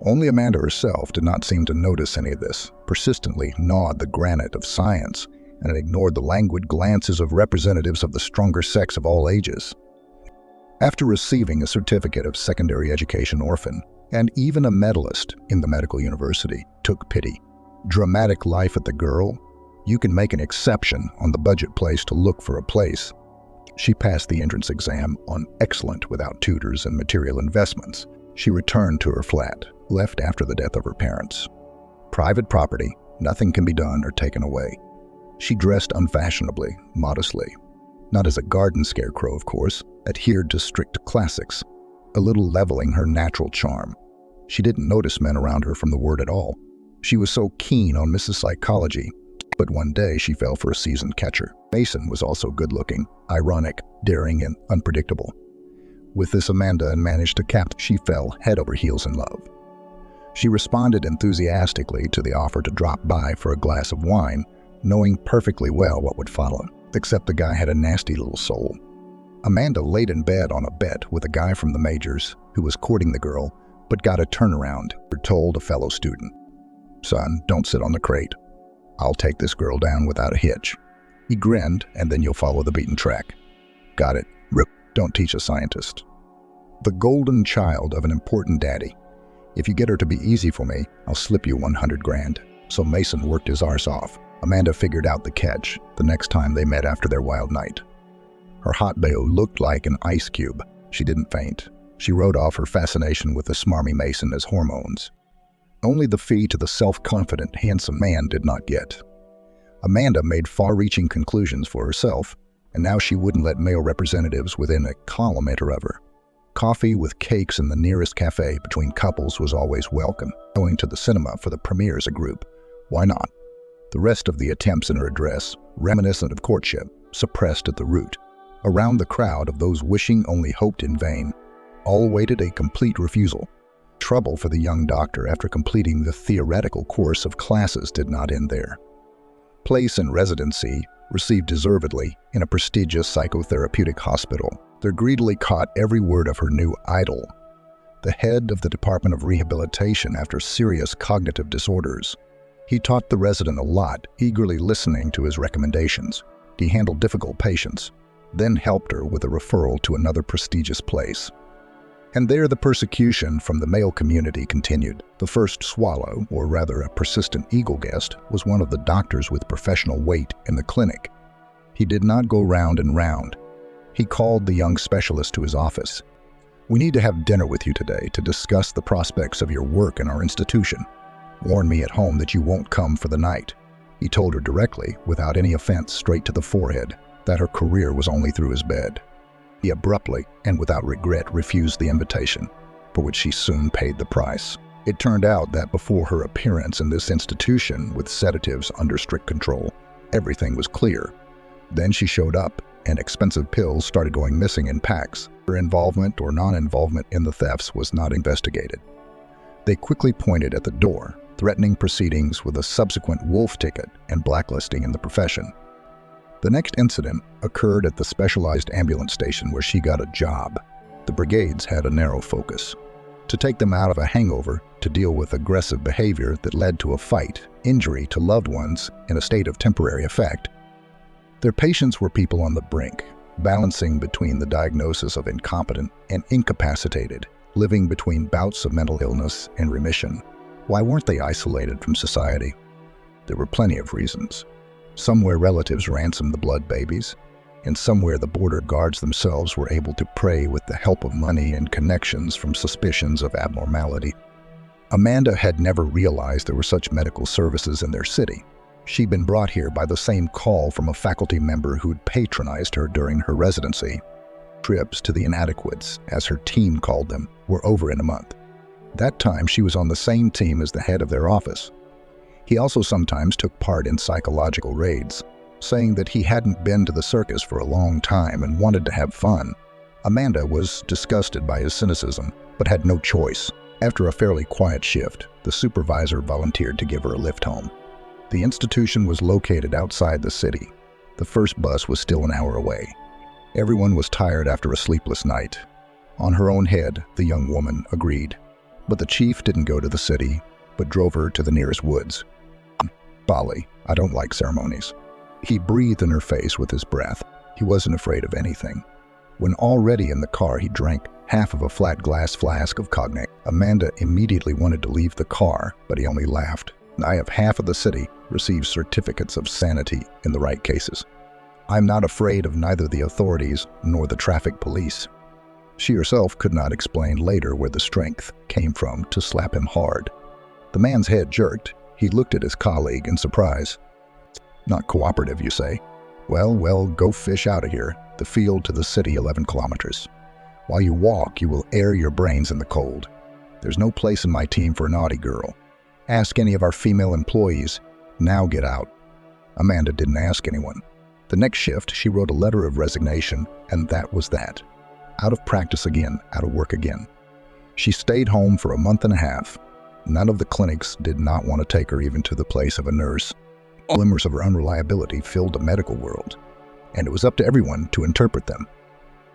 Only Amanda herself did not seem to notice any of this, persistently gnawed the granite of science, and ignored the languid glances of representatives of the stronger sex of all ages. After receiving a certificate of secondary education orphan, and even a medalist in the medical university, took pity. Dramatic life at the girl, you can make an exception on the budget place to look for a place. She passed the entrance exam on excellent without tutors and material investments. She returned to her flat, left after the death of her parents. Private property, nothing can be done or taken away. She dressed unfashionably, modestly. Not as a garden scarecrow, of course, adhered to strict classics, a little leveling her natural charm. She didn't notice men around her from the word at all. She was so keen on Mrs. Psychology, but one day she fell for a seasoned catcher. Mason was also good-looking, ironic, daring, and unpredictable. With this Amanda managed to cap, she fell head over heels in love. She responded enthusiastically to the offer to drop by for a glass of wine, knowing perfectly well what would follow, except the guy had a nasty little soul. Amanda laid in bed on a bet with a guy from the majors who was courting the girl, but got a turnaround, told a fellow student. "Son, don't sit on the crate. I'll take this girl down without a hitch." He grinned, and then you'll follow the beaten track. Got it. Rip. Don't teach a scientist. The golden child of an important daddy. If you get her to be easy for me, I'll slip you 100 grand. So Mason worked his arse off. Amanda figured out the catch the next time they met after their wild night. Her hot bayo looked like an ice cube. She didn't faint. She wrote off her fascination with the smarmy mason as hormones. Only the fee to the self-confident, handsome man did not get. Amanda made far-reaching conclusions for herself, and now she wouldn't let male representatives within a kilometer of her. Coffee with cakes in the nearest cafe between couples was always welcome. Going to the cinema for the premiere as a group, why not? The rest of the attempts in her address, reminiscent of courtship, suppressed at the root. Around the crowd of those wishing only hoped in vain, all awaited a complete refusal. Trouble for the young doctor after completing the theoretical course of classes did not end there. Place and residency, received deservedly in a prestigious psychotherapeutic hospital, they greedily caught every word of her new idol, the head of the Department of Rehabilitation after serious cognitive disorders. He taught the resident a lot, eagerly listening to his recommendations. He handled difficult patients, then helped her with a referral to another prestigious place. And there the persecution from the male community continued. The first swallow, or rather a persistent eagle guest, was one of the doctors with professional weight in the clinic. He did not go round and round. He called the young specialist to his office. "We need to have dinner with you today to discuss the prospects of your work in our institution. Warn me at home that you won't come for the night." He told her directly, without any offense, straight to the forehead, that her career was only through his bed. He abruptly and without regret refused the invitation, for which she soon paid the price. It turned out that before her appearance in this institution with sedatives under strict control, everything was clear. Then she showed up, and expensive pills started going missing in packs. Her involvement or non-involvement in the thefts was not investigated. They quickly pointed at the door, threatening proceedings with a subsequent wolf ticket and blacklisting in the profession. The next incident occurred at the specialized ambulance station where she got a job. The brigades had a narrow focus: to take them out of a hangover, to deal with aggressive behavior that led to a fight, injury to loved ones in a state of temporary effect. Their patients were people on the brink, balancing between the diagnosis of incompetent and incapacitated, living between bouts of mental illness and remission. Why weren't they isolated from society? There were plenty of reasons. Somewhere relatives ransomed the blood babies, and somewhere the border guards themselves were able to prey with the help of money and connections from suspicions of abnormality. Amanda had never realized there were such medical services in their city. She'd been brought here by the same call from a faculty member who'd patronized her during her residency. Trips to the inadequates, as her team called them, were over in a month. That time she was on the same team as the head of their office. He also sometimes took part in psychological raids, saying that he hadn't been to the circus for a long time and wanted to have fun. Amanda was disgusted by his cynicism, but had no choice. After a fairly quiet shift, the supervisor volunteered to give her a lift home. The institution was located outside the city. The first bus was still an hour away. Everyone was tired after a sleepless night. On her own head, the young woman agreed. But the chief didn't go to the city, but drove her to the nearest woods. "Bali, I don't like ceremonies." He breathed in her face with his breath. He wasn't afraid of anything. When already in the car, he drank half of a flat glass flask of cognac. Amanda immediately wanted to leave the car, but he only laughed. "I have half of the city receive certificates of sanity in the right cases. I'm not afraid of neither the authorities nor the traffic police." She herself could not explain later where the strength came from to slap him hard. The man's head jerked. He looked at his colleague in surprise. "Not cooperative, you say? Well, go fish out of here. The field to the city, 11 kilometers. While you walk, you will air your brains in the cold. There's no place in my team for a naughty girl. Ask any of our female employees. Now get out." Amanda didn't ask anyone. The next shift, she wrote a letter of resignation, and that was that. Out of practice again, out of work again. She stayed home for a month and a half. None of the clinics did not want to take her even to the place of a nurse. Glimmers of her unreliability filled the medical world, and it was up to everyone to interpret them.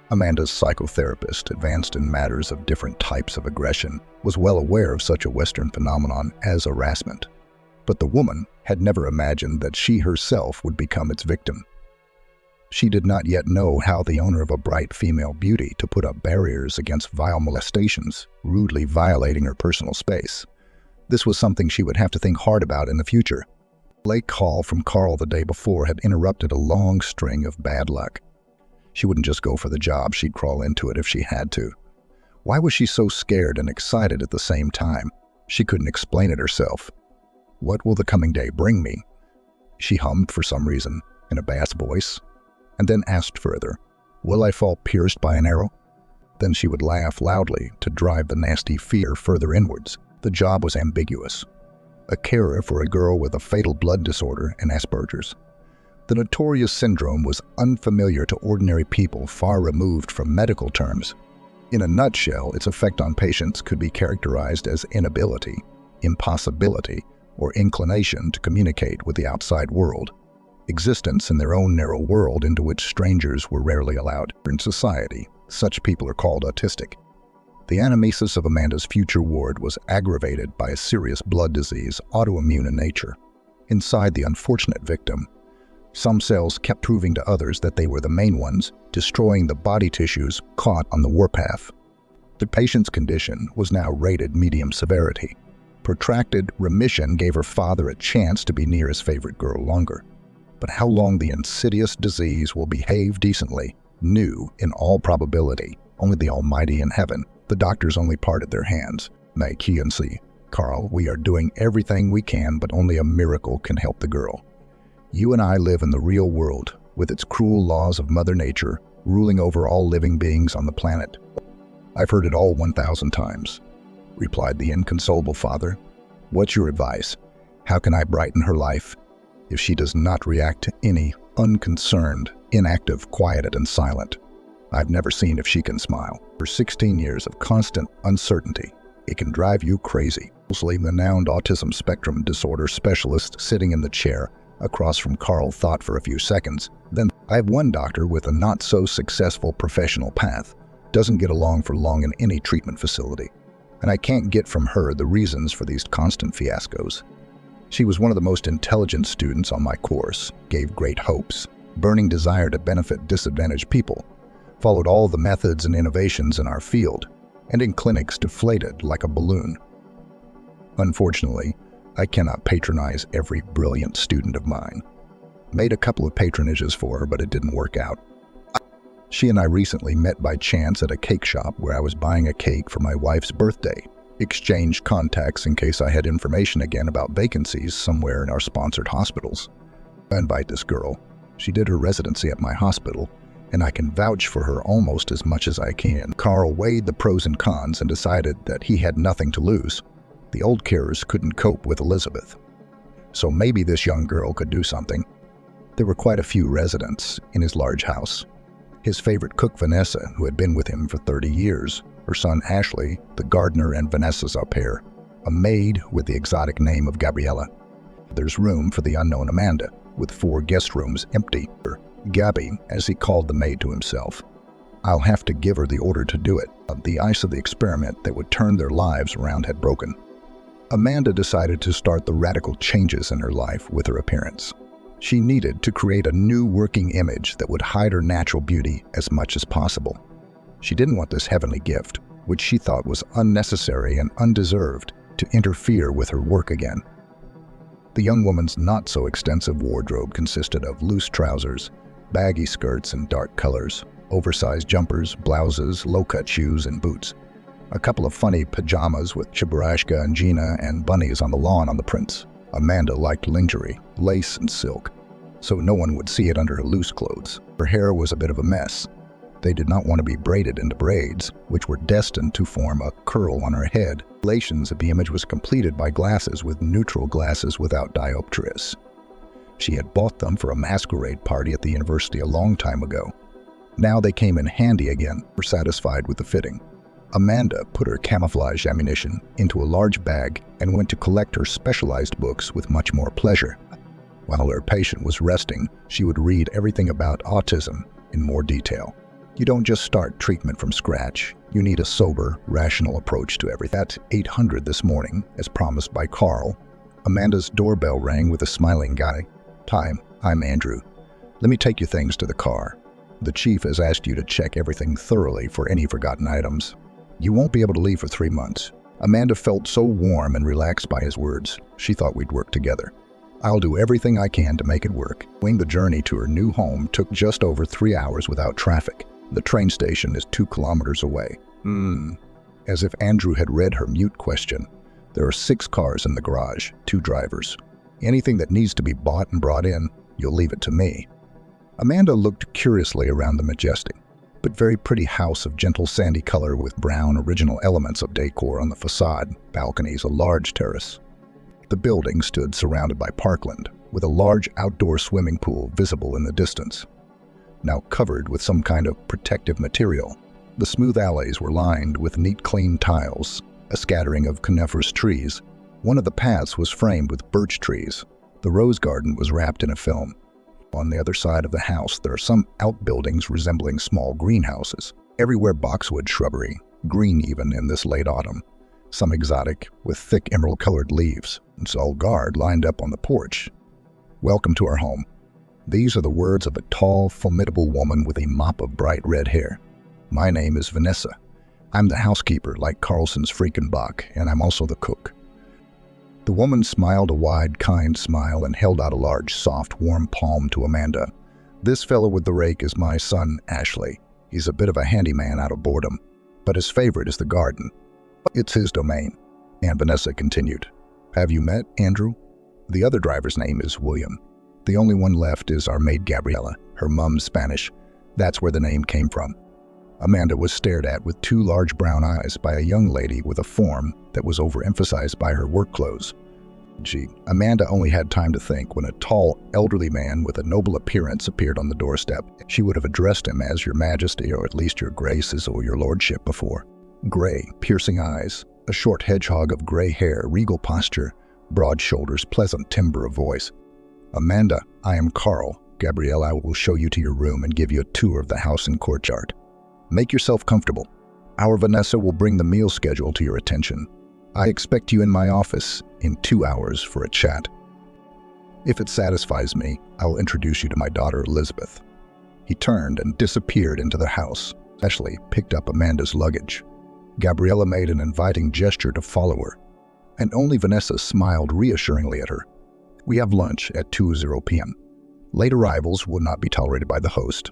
Amanda's psychotherapist, advanced in matters of different types of aggression, was well aware of such a Western phenomenon as harassment. But the woman had never imagined that she herself would become its victim. She did not yet know how the owner of a bright female beauty to put up barriers against vile molestations, rudely violating her personal space. This was something she would have to think hard about in the future. A late call from Carl the day before had interrupted a long string of bad luck. She wouldn't just go for the job, she'd crawl into it if she had to. Why was she so scared and excited at the same time? She couldn't explain it herself. What will the coming day bring me? She hummed for some reason, in a bass voice, and then asked further, will I fall pierced by an arrow? Then she would laugh loudly to drive the nasty fear further inwards. The job was ambiguous. A carer for a girl with a fatal blood disorder and Asperger's. The notorious syndrome was unfamiliar to ordinary people far removed from medical terms. In a nutshell, its effect on patients could be characterized as inability, impossibility, or inclination to communicate with the outside world, existence in their own narrow world into which strangers were rarely allowed. In society, such people are called autistic. The anamnesis of Amanda's future ward was aggravated by a serious blood disease, autoimmune in nature. Inside the unfortunate victim, some cells kept proving to others that they were the main ones, destroying the body tissues caught on the warpath. The patient's condition was now rated medium severity. Protracted remission gave her father a chance to be near his favorite girl longer. But how long the insidious disease will behave decently, knew, in all probability, only the Almighty in heaven. The doctors only parted their hands. Make he and see, Carl, we are doing everything we can, but only a miracle can help the girl. You and I live in the real world, with its cruel laws of Mother Nature ruling over all living beings on the planet. I've heard it all 1,000 times, replied the inconsolable father. What's your advice? How can I brighten her life if she does not react to any unconcerned, inactive, quieted, and silent? I've never seen if she can smile. For 16 years of constant uncertainty, it can drive you crazy. The renowned autism spectrum disorder specialist sitting in the chair across from Carl thought for a few seconds. Then, I have one doctor with a not-so-successful professional path, doesn't get along for long in any treatment facility, and I can't get from her the reasons for these constant fiascos. She was one of the most intelligent students on my course, gave great hopes, burning desire to benefit disadvantaged people, followed all the methods and innovations in our field, and in clinics deflated like a balloon. Unfortunately, I cannot patronize every brilliant student of mine. Made a couple of patronages for her, but it didn't work out. She and I recently met by chance at a cake shop where I was buying a cake for my wife's birthday. Exchanged contacts in case I had information again about vacancies somewhere in our sponsored hospitals. I invite this girl. She did her residency at my hospital, and I can vouch for her almost as much as I can. Carl weighed the pros and cons and decided that he had nothing to lose. The old carers couldn't cope with Elizabeth. So maybe this young girl could do something. There were quite a few residents in his large house. His favorite cook, Vanessa, who had been with him for 30 years, her son Ashley, the gardener, and Vanessa's au pair, a maid with the exotic name of Gabriella. There's room for the unknown Amanda, with 4 guest rooms empty. Gabby, as he called the maid to himself. I'll have to give her the order to do it. The ice of the experiment that would turn their lives around had broken. Amanda decided to start the radical changes in her life with her appearance. She needed to create a new working image that would hide her natural beauty as much as possible. She didn't want this heavenly gift, which she thought was unnecessary and undeserved, to interfere with her work again. The young woman's not-so-extensive wardrobe consisted of loose trousers, baggy skirts in dark colors, oversized jumpers, blouses, low-cut shoes, and boots. A couple of funny pajamas with Cheburashka and Gina and bunnies on the lawn on the prints. Amanda liked lingerie, lace and silk, so no one would see it under her loose clothes. Her hair was a bit of a mess. They did not want to be braided into braids, which were destined to form a curl on her head. Relations of the image was completed by glasses with neutral glasses without dioptrias. She had bought them for a masquerade party at the university a long time ago. Now they came in handy again, were satisfied with the fitting. Amanda put her camouflage ammunition into a large bag and went to collect her specialized books with much more pleasure. While her patient was resting, she would read everything about autism in more detail. You don't just start treatment from scratch. You need a sober, rational approach to everything. At 800 this morning, as promised by Carl, Amanda's doorbell rang with a smiling guy. "Time, I'm Andrew. Let me take your things to the car. The chief has asked you to check everything thoroughly for any forgotten items. You won't be able to leave for 3 months. Amanda felt so warm and relaxed by his words, she thought we'd work together. I'll do everything I can to make it work. The journey to her new home took just over 3 hours without traffic. The train station is 2 kilometers away. As if Andrew had read her mute question. There are 6 cars in the garage, 2 drivers. Anything that needs to be bought and brought in, you'll leave it to me. Amanda looked curiously around the majestic, but very pretty house of gentle sandy color with brown original elements of decor on the facade, balconies, a large terrace. The building stood surrounded by parkland, with a large outdoor swimming pool visible in the distance. Now covered with some kind of protective material, the smooth alleys were lined with neat clean tiles, a scattering of coniferous trees. One of the paths was framed with birch trees. The rose garden was wrapped in a film. On the other side of the house, there are some outbuildings resembling small greenhouses. Everywhere boxwood shrubbery, green even in this late autumn. Some exotic, with thick emerald-colored leaves. It's all guard lined up on the porch. Welcome to our home. These are the words of a tall, formidable woman with a mop of bright red hair. My name is Vanessa. I'm the housekeeper, like Carlson's Friedenbach, and I'm also the cook. The woman smiled a wide, kind smile and held out a large, soft, warm palm to Amanda. This fellow with the rake is my son, Ashley. He's a bit of a handyman out of boredom, but his favorite is the garden. It's his domain. And Vanessa continued. Have you met Andrew? The other driver's name is William. The only one left is our maid Gabriella. Her mum's Spanish. That's where the name came from. Amanda was stared at with 2 large brown eyes by a young lady with a form that was overemphasized by her work clothes. Amanda only had time to think when a tall, elderly man with a noble appearance appeared on the doorstep. She would have addressed him as Your Majesty or at least Your Graces or Your Lordship before. Gray, piercing eyes, a short hedgehog of gray hair, regal posture, broad shoulders, pleasant timbre of voice. Amanda, I am Carl. Gabriella will show you to your room and give you a tour of the house and courtyard. Make yourself comfortable. Our Vanessa will bring the meal schedule to your attention. I expect you in my office in 2 hours for a chat. If it satisfies me, I'll introduce you to my daughter Elizabeth. He turned and disappeared into the house. Ashley picked up Amanda's luggage. Gabriella made an inviting gesture to follow her, and only Vanessa smiled reassuringly at her. We have lunch at 2:00 p.m. Late arrivals will not be tolerated by the host.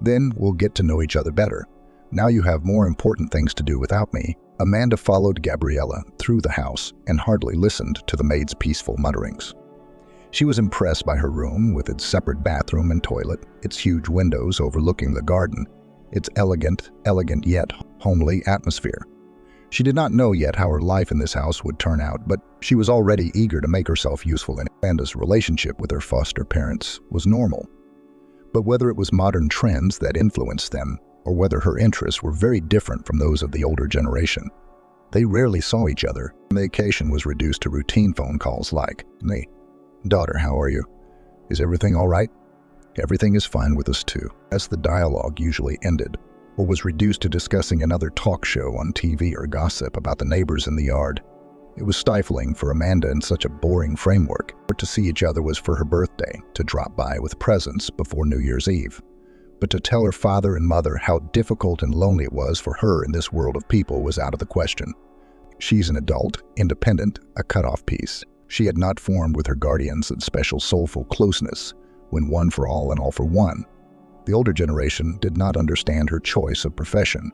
Then we'll get to know each other better. Now you have more important things to do without me. Amanda followed Gabriella through the house and hardly listened to the maid's peaceful mutterings. She was impressed by her room with its separate bathroom and toilet, its huge windows overlooking the garden, its elegant yet homely atmosphere. She did not know yet how her life in this house would turn out, but she was already eager to make herself useful, and Amanda's relationship with her foster parents was normal. But whether it was modern trends that influenced them, or whether her interests were very different from those of the older generation, they rarely saw each other. The occasion was reduced to routine phone calls like, "Hey, daughter, how are you? Is everything all right?" "Everything is fine with us too," as the dialogue usually ended, or was reduced to discussing another talk show on TV or gossip about the neighbors in the yard. It was stifling for Amanda in such a boring framework. To see each other was for her birthday, to drop by with presents before New Year's Eve. But to tell her father and mother how difficult and lonely it was for her in this world of people was out of the question. She's an adult, independent, a cutoff piece. She had not formed with her guardians a special soulful closeness, when one for all and all for one. The older generation did not understand her choice of profession,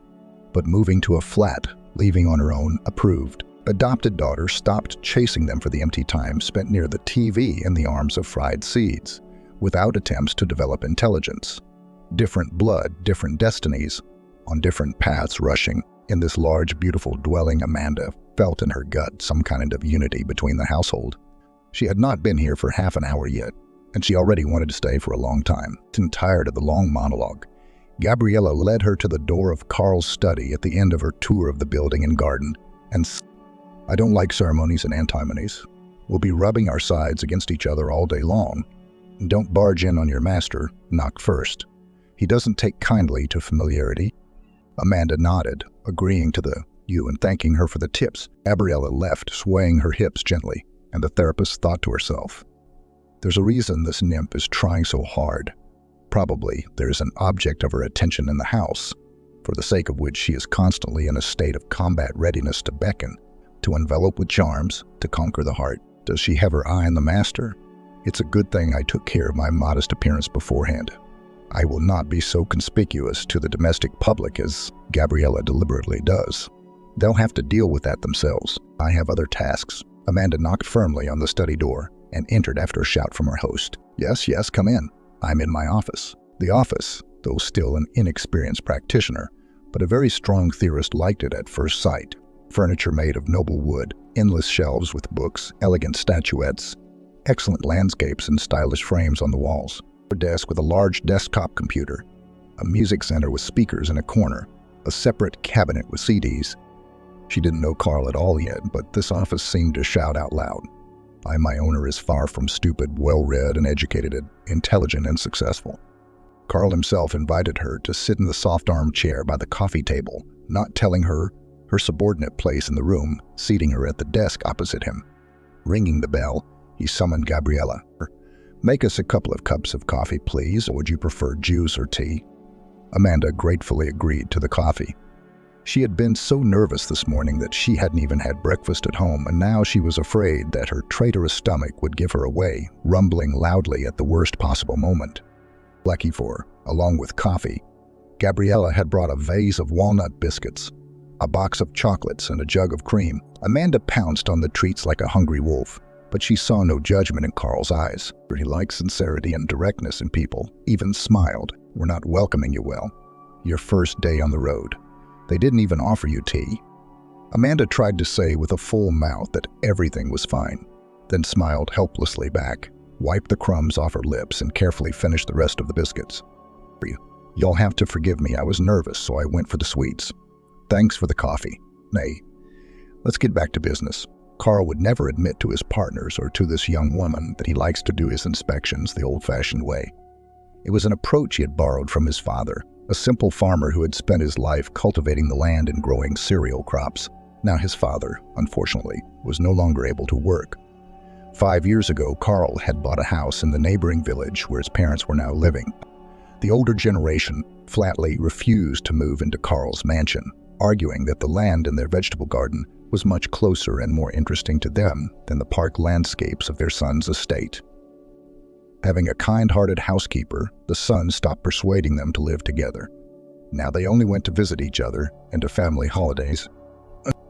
but moving to a flat, leaving on her own, approved. Adopted daughter stopped chasing them for the empty time spent near the TV in the arms of fried seeds, without attempts to develop intelligence. Different blood, different destinies, on different paths rushing. In this large, beautiful dwelling, Amanda felt in her gut some kind of unity between the household. She had not been here for half an hour yet, and she already wanted to stay for a long time. Tired of the long monologue, Gabriella led her to the door of Carl's study at the end of her tour of the building and garden, and "I don't like ceremonies and antimonies. We'll be rubbing our sides against each other all day long. Don't barge in on your master, knock first. He doesn't take kindly to familiarity." Amanda nodded, agreeing to the "you" and thanking her for the tips. Gabriella left, swaying her hips gently, and the therapist thought to herself, "There's a reason this nymph is trying so hard. Probably there's an object of her attention in the house, for the sake of which she is constantly in a state of combat readiness to beckon, to envelop with charms, to conquer the heart. Does she have her eye on the master? It's a good thing I took care of my modest appearance beforehand. I will not be so conspicuous to the domestic public as Gabriella deliberately does. They'll have to deal with that themselves. I have other tasks." Amanda knocked firmly on the study door and entered after a shout from her host. "Yes, yes, come in. I'm in my office." The office, though still an inexperienced practitioner, but a very strong theorist, liked it at first sight. Furniture made of noble wood, endless shelves with books, elegant statuettes, excellent landscapes and stylish frames on the walls. A desk with a large desktop computer, a music center with speakers in a corner, a separate cabinet with CDs. She didn't know Carl at all yet, but this office seemed to shout out loud, my owner is far from stupid, well-read and educated, intelligent and successful." Carl himself invited her to sit in the soft armchair by the coffee table, not telling her her subordinate place in the room, seating her at the desk opposite him. Ringing the bell, he summoned Gabriella. "Make us a couple of cups of coffee, please, or would you prefer juice or tea?" Amanda gratefully agreed to the coffee. She had been so nervous this morning that she hadn't even had breakfast at home, and now she was afraid that her traitorous stomach would give her away, rumbling loudly at the worst possible moment. Lucky for her, along with coffee, Gabriella had brought a vase of walnut biscuits, a box of chocolates, and a jug of cream. Amanda pounced on the treats like a hungry wolf, but she saw no judgment in Carl's eyes. He liked sincerity and directness in people, even smiled. "We're not welcoming you well. Your first day on the road. They didn't even offer you tea." Amanda tried to say with a full mouth that everything was fine, then smiled helplessly back, wiped the crumbs off her lips, and carefully finished the rest of the biscuits. "You'll have to forgive me. I was nervous, so I went for the sweets. Thanks for the coffee. Nay, let's get back to business." Carl would never admit to his partners or to this young woman that he likes to do his inspections the old-fashioned way. It was an approach he had borrowed from his father, a simple farmer who had spent his life cultivating the land and growing cereal crops. Now his father, unfortunately, was no longer able to work. 5 years ago, Carl had bought a house in the neighboring village where his parents were now living. The older generation flatly refused to move into Carl's mansion, arguing that the land in their vegetable garden was much closer and more interesting to them than the park landscapes of their son's estate. Having a kind-hearted housekeeper, the son stopped persuading them to live together. Now they only went to visit each other and to family holidays.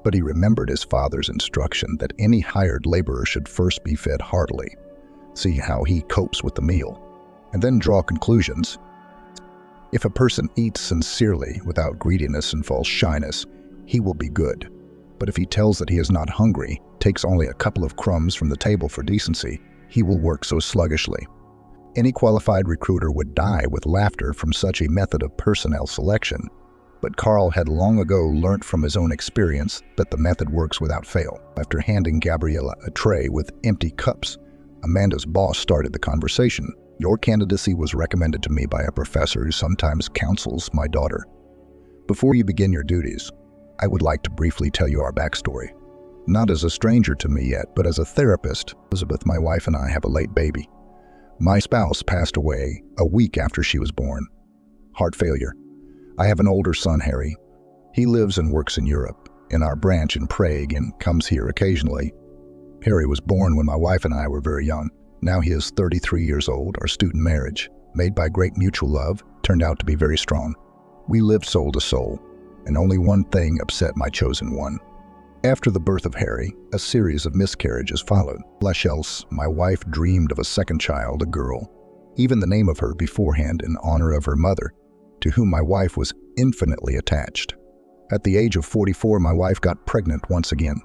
But he remembered his father's instruction that any hired laborer should first be fed heartily, see how he copes with the meal, and then draw conclusions. If a person eats sincerely without greediness and false shyness, he will be good. But if he tells that he is not hungry, takes only a couple of crumbs from the table for decency, he will work so sluggishly. Any qualified recruiter would die with laughter from such a method of personnel selection, but Carl had long ago learnt from his own experience that the method works without fail. After handing Gabriella a tray with empty cups, Amanda's boss started the conversation. "Your candidacy was recommended to me by a professor who sometimes counsels my daughter. Before you begin your duties, I would like to briefly tell you our backstory. Not as a stranger to me yet, but as a therapist. Elizabeth, my wife, and I have a late baby. My spouse passed away a week after she was born. Heart failure. I have an older son, Harry. He lives and works in Europe, in our branch in Prague, and comes here occasionally. Harry was born when my wife and I were very young. Now he is 33 years old. Our student marriage, made by great mutual love, turned out to be very strong. We lived soul to soul, and only one thing upset my chosen one. After the birth of Harry, a series of miscarriages followed. Much else, my wife dreamed of a second child, a girl, even the name of her beforehand in honor of her mother, to whom my wife was infinitely attached. At the age of 44, my wife got pregnant once again,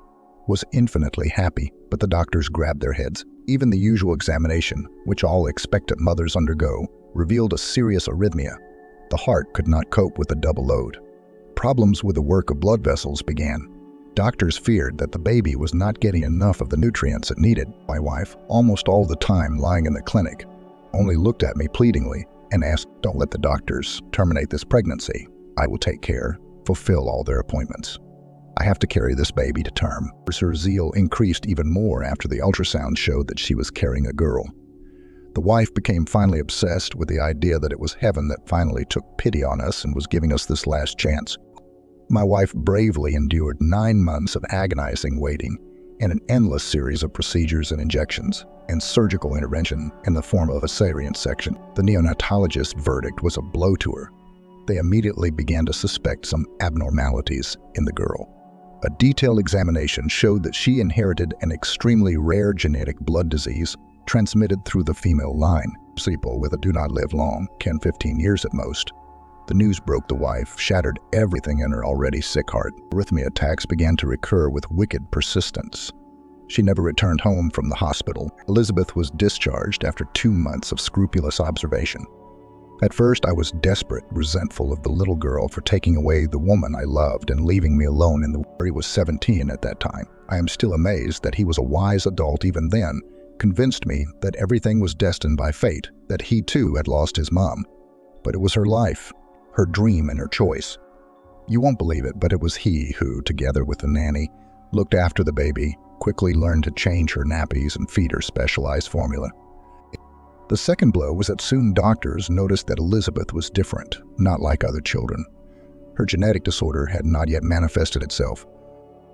was infinitely happy, but the doctors grabbed their heads. Even the usual examination, which all expectant mothers undergo, revealed a serious arrhythmia. The heart could not cope with the double load. Problems with the work of blood vessels began. Doctors feared that the baby was not getting enough of the nutrients it needed. My wife, almost all the time lying in the clinic, only looked at me pleadingly and asked, "Don't let the doctors terminate this pregnancy. I will take care, fulfill all their appointments. I have to carry this baby to term." Her zeal increased even more after the ultrasound showed that she was carrying a girl. The wife became finally obsessed with the idea that it was heaven that finally took pity on us and was giving us this last chance. My wife bravely endured 9 months of agonizing waiting, and an endless series of procedures and injections, and surgical intervention in the form of a cesarean section. The neonatologist's verdict was a blow to her. They immediately began to suspect some abnormalities in the girl. A detailed examination showed that she inherited an extremely rare genetic blood disease transmitted through the female line. People with a do not live long, 10-15 years at most. The news broke the wife, shattered everything in her already sick heart. Arrhythmia attacks began to recur with wicked persistence. She never returned home from the hospital. Elizabeth was discharged after 2 months of scrupulous observation. At first, I was desperate, resentful of the little girl for taking away the woman I loved and leaving me alone in the world. He was 17 at that time. I am still amazed that he was a wise adult even then, convinced me that everything was destined by fate, that he too had lost his mom. But it was her life, her dream and her choice. You won't believe it, but it was he who, together with the nanny, looked after the baby, quickly learned to change her nappies and feed her specialized formula. The second blow was that soon doctors noticed that Elizabeth was different, not like other children. Her genetic disorder had not yet manifested itself,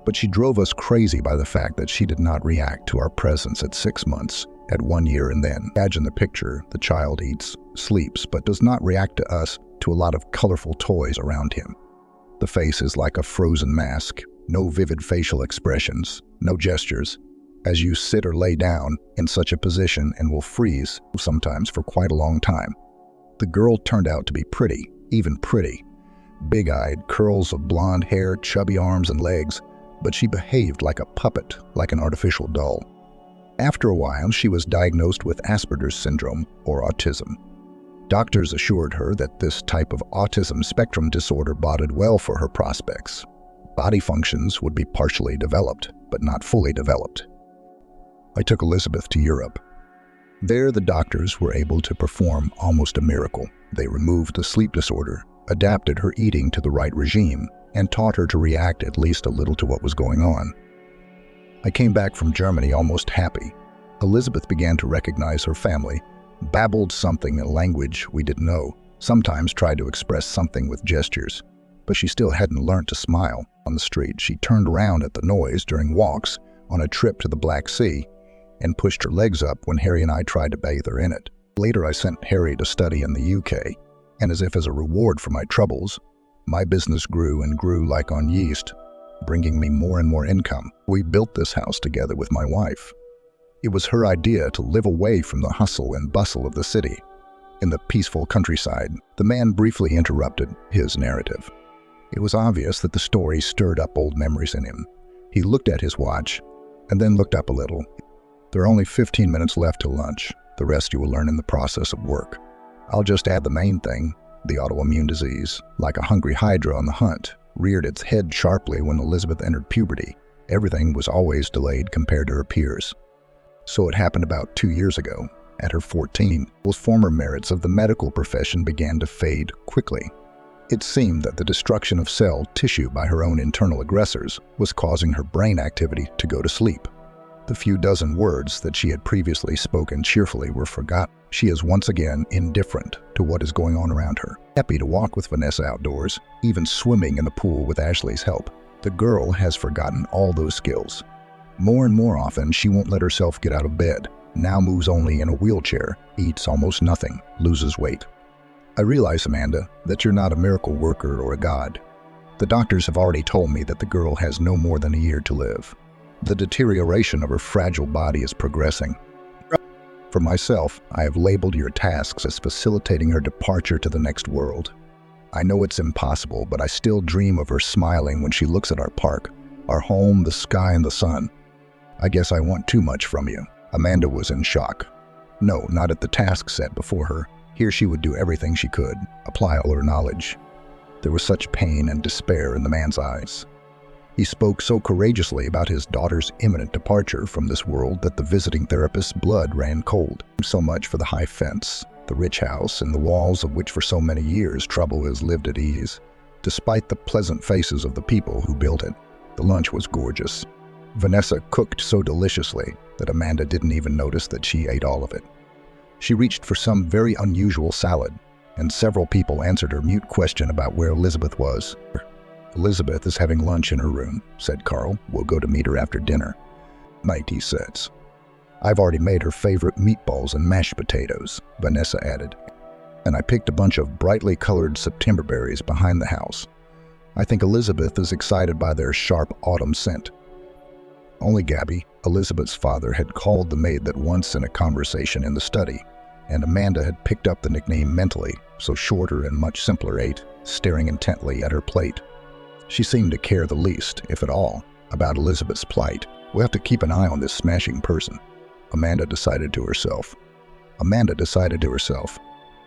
but she drove us crazy by the fact that she did not react to our presence at 6 months, at 1 year and then. Imagine the picture: the child eats, sleeps, but does not react to us, to a lot of colorful toys around him. The face is like a frozen mask, no vivid facial expressions, no gestures, as you sit or lay down in such a position and will freeze, sometimes for quite a long time. The girl turned out to be pretty, even pretty. Big-eyed, curls of blonde hair, chubby arms and legs, but she behaved like a puppet, like an artificial doll. After a while, she was diagnosed with Asperger's syndrome, or autism. Doctors assured her that this type of autism spectrum disorder boded well for her prospects. Body functions would be partially developed, but not fully developed. I took Elizabeth to Europe. There, the doctors were able to perform almost a miracle. They removed the sleep disorder, adapted her eating to the right regime, and taught her to react at least a little to what was going on. I came back from Germany almost happy. Elizabeth began to recognize her family, babbled something in a language we didn't know, sometimes tried to express something with gestures, but she still hadn't learned to smile. On the street, she turned around at the noise during walks on a trip to the Black Sea, and pushed her legs up when Harry and I tried to bathe her in it. Later, I sent Harry to study in the UK, and as if as a reward for my troubles, my business grew and grew like on yeast, bringing me more and more income. We built this house together with my wife. It was her idea to live away from the hustle and bustle of the city, in the peaceful countryside. The man briefly interrupted his narrative. It was obvious that the story stirred up old memories in him. He looked at his watch, and then looked up a little. There are only 15 minutes left till lunch. The rest you will learn in the process of work. I'll just add the main thing: the autoimmune disease, like a hungry hydra on the hunt, reared its head sharply when Elizabeth entered puberty. Everything was always delayed compared to her peers. So it happened about 2 years ago. At her 14, those former merits of the medical profession began to fade quickly. It seemed that the destruction of cell tissue by her own internal aggressors was causing her brain activity to go to sleep. The few dozen words that she had previously spoken cheerfully were forgotten. She is once again indifferent to what is going on around her. Happy to walk with Vanessa outdoors, even swimming in the pool with Ashley's help. The girl has forgotten all those skills. More and more often, she won't let herself get out of bed, now moves only in a wheelchair, eats almost nothing, loses weight. I realize, Amanda, that you're not a miracle worker or a god. The doctors have already told me that the girl has no more than a year to live. The deterioration of her fragile body is progressing. For myself, I have labeled your tasks as facilitating her departure to the next world. I know it's impossible, but I still dream of her smiling when she looks at our park, our home, the sky, and the sun. I guess I want too much from you. Amanda was in shock. No, not at the task set before her. Here she would do everything she could, apply all her knowledge. There was such pain and despair in the man's eyes. He spoke so courageously about his daughter's imminent departure from this world that the visiting therapist's blood ran cold. So much for the high fence, the rich house, and the walls of which for so many years trouble has lived at ease. Despite the pleasant faces of the people who built it, the lunch was gorgeous. Vanessa cooked so deliciously that Amanda didn't even notice that she ate all of it. She reached for some very unusual salad, and several people answered her mute question about where Elizabeth was. Elizabeth is having lunch in her room, said Carl. We'll go to meet her after dinner. night, he says. I've already made her favorite meatballs and mashed potatoes, Vanessa added. And I picked a bunch of brightly colored September berries behind the house. I think Elizabeth is excited by their sharp autumn scent. Only Gabby, Elizabeth's father, had called the maid that once in a conversation in the study, and Amanda had picked up the nickname mentally, so shorter and much simpler ate, staring intently at her plate. She seemed to care the least, if at all, about Elizabeth's plight. We'll have to keep an eye on this smashing person, Amanda decided to herself.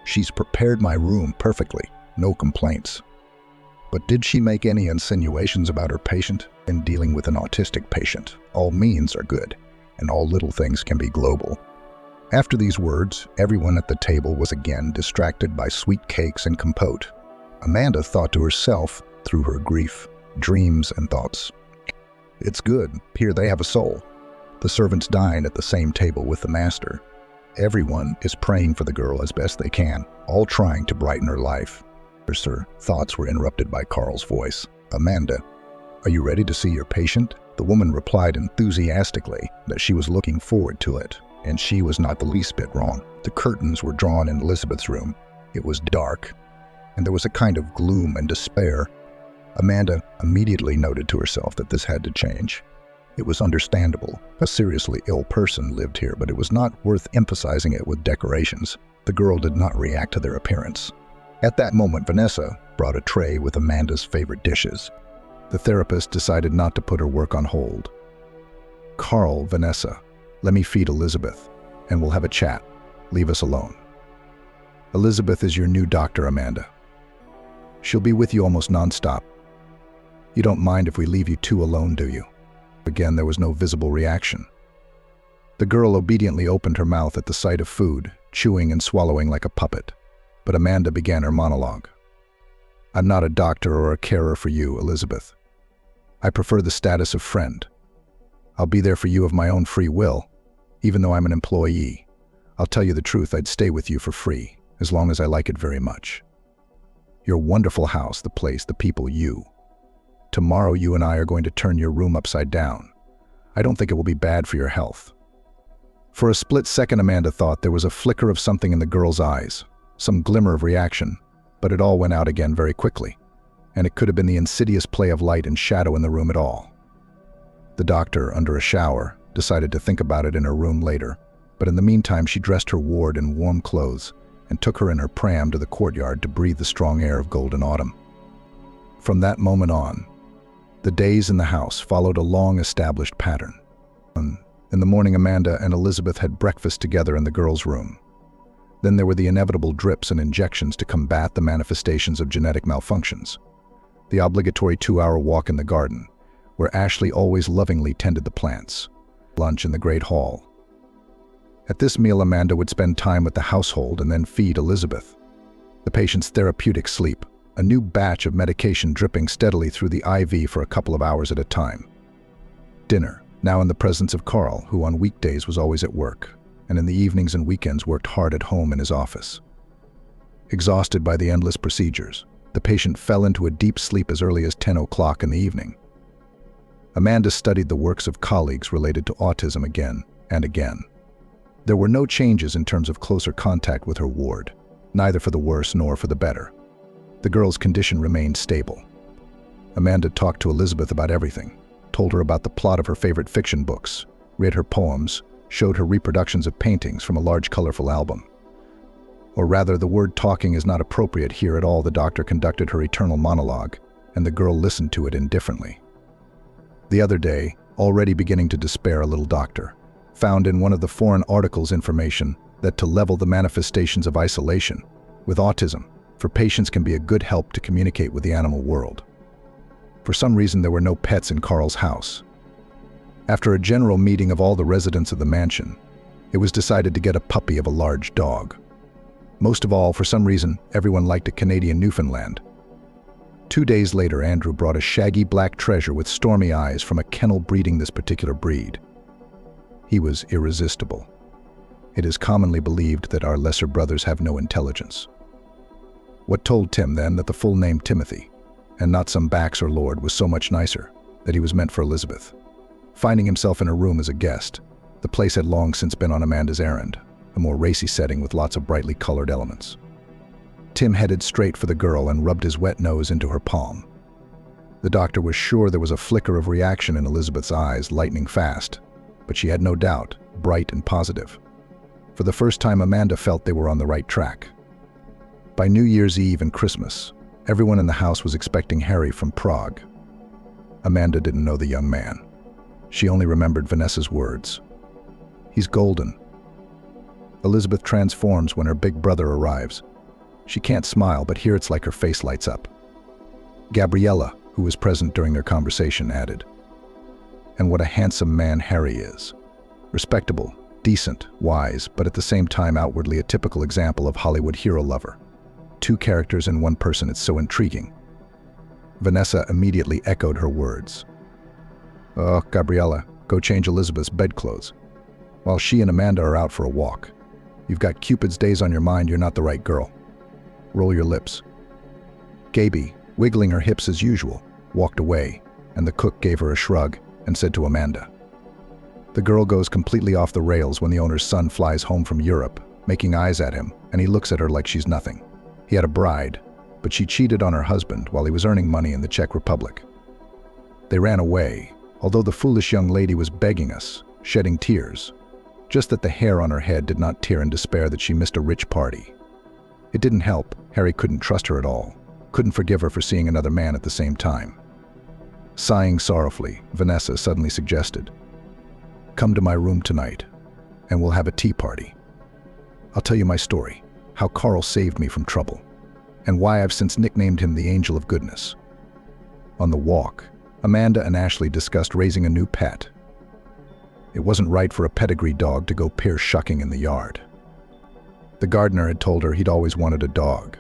She's prepared my room perfectly, no complaints. But did she make any insinuations about her patient? In dealing with an autistic patient, all means are good, and all little things can be global. After these words, everyone at the table was again distracted by sweet cakes and compote. Amanda thought to herself, through her grief, dreams, and thoughts, "It's good, here they have a soul." The servants dine at the same table with the master. Everyone is praying for the girl as best they can, all trying to brighten her life. Her thoughts were interrupted by Carl's voice. "Amanda, are you ready to see your patient?" The woman replied enthusiastically that she was looking forward to it, and she was not the least bit wrong. The curtains were drawn in Elizabeth's room. It was dark, and there was a kind of gloom and despair. Amanda immediately noted to herself that this had to change. It was understandable. A seriously ill person lived here, but it was not worth emphasizing it with decorations. The girl did not react to their appearance. At that moment, Vanessa brought a tray with Amanda's favorite dishes. The therapist decided not to put her work on hold. "Carl, Vanessa, let me feed Elizabeth, and we'll have a chat. Leave us alone. Elizabeth is your new doctor, Amanda. She'll be with you almost nonstop. You don't mind if we leave you two alone, do you?" Again, there was no visible reaction. The girl obediently opened her mouth at the sight of food, chewing and swallowing like a puppet. But Amanda began her monologue. "I'm not a doctor or a carer for you, Elizabeth. I prefer the status of friend. I'll be there for you of my own free will, even though I'm an employee. I'll tell you the truth, I'd stay with you for free, as long as I like it very much. Your wonderful house, the place, the people, you. Tomorrow you and I are going to turn your room upside down. I don't think it will be bad for your health." For a split second, Amanda thought there was a flicker of something in the girl's eyes, some glimmer of reaction, but it all went out again very quickly, and it could have been the insidious play of light and shadow in the room at all. The doctor, under a shower, decided to think about it in her room later, but in the meantime she dressed her ward in warm clothes and took her in her pram to the courtyard to breathe the strong air of golden autumn. From that moment on, the days in the house followed a long-established pattern. In the morning, Amanda and Elizabeth had breakfast together in the girls' room. Then there were the inevitable drips and injections to combat the manifestations of genetic malfunctions. The obligatory 2-hour walk in the garden, where Ashley always lovingly tended the plants. Lunch in the great hall. At this meal, Amanda would spend time with the household and then feed Elizabeth. The patient's therapeutic sleep, a new batch of medication dripping steadily through the IV for a couple of hours at a time. Dinner, now in the presence of Carl, who on weekdays was always at work, and in the evenings and weekends worked hard at home in his office. Exhausted by the endless procedures, the patient fell into a deep sleep as early as 10 o'clock in the evening. Amanda studied the works of colleagues related to autism again and again. There were no changes in terms of closer contact with her ward, neither for the worse nor for the better. The girl's condition remained stable. Amanda talked to Elizabeth about everything, told her about the plot of her favorite fiction books, read her poems, showed her reproductions of paintings from a large colorful album. Or rather, the word talking is not appropriate here at all. The doctor conducted her eternal monologue, and the girl listened to it indifferently. The other day, already beginning to despair, a little doctor found in one of the foreign articles information that to level the manifestations of isolation with autism for patients can be a good help to communicate with the animal world. For some reason, there were no pets in Carl's house. After a general meeting of all the residents of the mansion, it was decided to get a puppy of a large dog. Most of all, for some reason, everyone liked a Canadian Newfoundland. 2 days later, Andrew brought a shaggy black treasure with stormy eyes from a kennel breeding this particular breed. He was irresistible. It is commonly believed that our lesser brothers have no intelligence. What told Tim then that the full name Timothy, and not some Bax or Lord, was so much nicer, that he was meant for Elizabeth? finding himself in her room as a guest. The place had long since been on Amanda's errand, a more racy setting with lots of brightly colored elements. Tim headed straight for the girl and rubbed his wet nose into her palm. The doctor was sure there was a flicker of reaction in Elizabeth's eyes, lightning fast, but she had no doubt, bright and positive. For the first time, Amanda felt they were on the right track. By New Year's Eve and Christmas, everyone in the house was expecting Harry from Prague. Amanda didn't know the young man. She only remembered Vanessa's words. "He's golden." Elizabeth transforms when her big brother arrives. She can't smile, but here it's like her face lights up. Gabriella, who was present during their conversation, added, "And what a handsome man Harry is. Respectable, decent, wise, but at the same time outwardly a typical example of Hollywood hero lover. Two characters in one person, it's so intriguing." Vanessa immediately echoed her words. "Oh, Gabriella, go change Elizabeth's bedclothes. While she and Amanda are out for a walk. You've got Cupid's days on your mind, you're not the right girl. Roll your lips." Gaby, wiggling her hips as usual, walked away, and the cook gave her a shrug and said to Amanda, "The girl goes completely off the rails when the owner's son flies home from Europe, making eyes at him, and he looks at her like she's nothing. He had a bride, but she cheated on her husband while he was earning money in the Czech Republic. They ran away, although the foolish young lady was begging us, shedding tears, just that the hair on her head did not tear in despair that she missed a rich party. It didn't help. Harry couldn't trust her at all, couldn't forgive her for seeing another man at the same time." Sighing sorrowfully, Vanessa suddenly suggested, "Come to my room tonight, and we'll have a tea party. I'll tell you my story, how Carl saved me from trouble, and why I've since nicknamed him the Angel of Goodness." On the walk, Amanda and Ashley discussed raising a new pet. It wasn't right for a pedigree dog to go pear-shucking in the yard. The gardener had told her he'd always wanted a dog.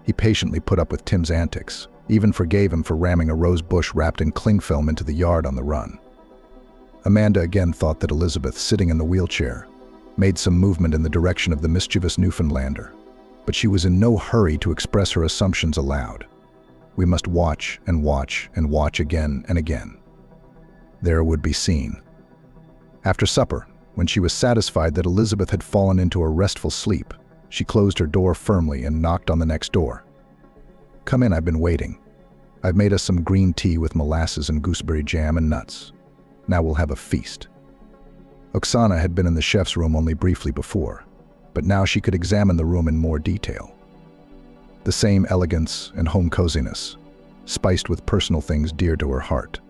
He patiently put up with Tim's antics, even forgave him for ramming a rose bush wrapped in cling film into the yard on the run. Amanda again thought that Elizabeth, sitting in the wheelchair, made some movement in the direction of the mischievous Newfoundlander, but she was in no hurry to express her assumptions aloud. We must watch and watch and watch again and again. There it would be seen. After supper, when she was satisfied that Elizabeth had fallen into a restful sleep, she closed her door firmly and knocked on the next door. "Come in, I've been waiting. I've made us some green tea with molasses and gooseberry jam and nuts. Now we'll have a feast." Oksana had been in the chef's room only briefly before, but now she could examine the room in more detail. The same elegance and home coziness, spiced with personal things dear to her heart.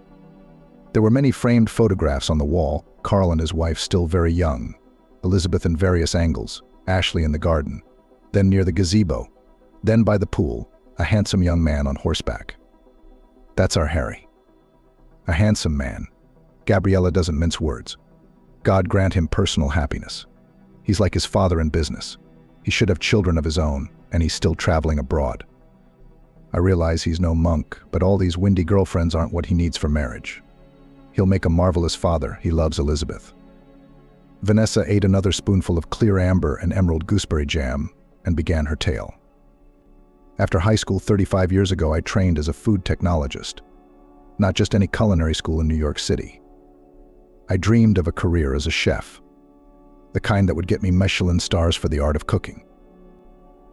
There were many framed photographs on the wall, Carl and his wife still very young, Elizabeth in various angles, Ashley in the garden, then near the gazebo, then by the pool, a handsome young man on horseback. That's our Harry. A handsome man. Gabriella doesn't mince words. God grant him personal happiness. He's like his father in business. He should have children of his own, and he's still traveling abroad. I realize he's no monk, but all these windy girlfriends aren't what he needs for marriage. He'll make a marvelous father. He loves Elizabeth. Vanessa ate another spoonful of clear amber and emerald gooseberry jam and began her tale. After high school 35 years ago, I trained as a food technologist. Not just any culinary school in New York City. I dreamed of a career as a chef, the kind that would get me Michelin stars for the art of cooking.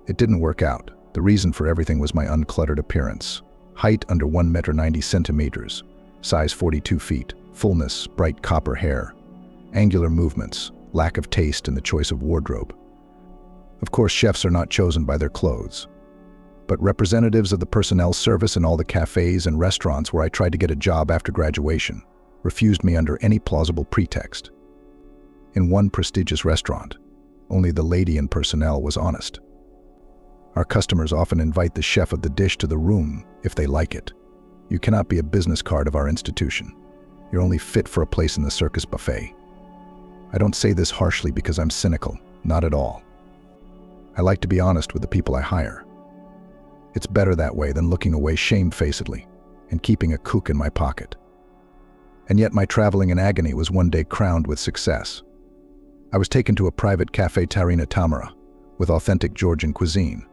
It didn't work out. The reason for everything was my uncluttered appearance. Height under 1 m, size 42 feet, fullness, bright copper hair, angular movements, lack of taste in the choice of wardrobe. Of course, chefs are not chosen by their clothes, but representatives of the personnel service in all the cafes and restaurants where I tried to get a job after graduation refused me under any plausible pretext. In one prestigious restaurant, only the lady in personnel was honest. Our customers often invite the chef of the dish to the room if they like it. You cannot be a business card of our institution. You're only fit for a place in the circus buffet. I don't say this harshly because I'm cynical, not at all. I like to be honest with the people I hire. It's better that way than looking away shamefacedly and keeping a kook in my pocket. And yet my traveling in agony was one day crowned with success. I was taken to a private cafe Tarina Tamara with authentic Georgian cuisine.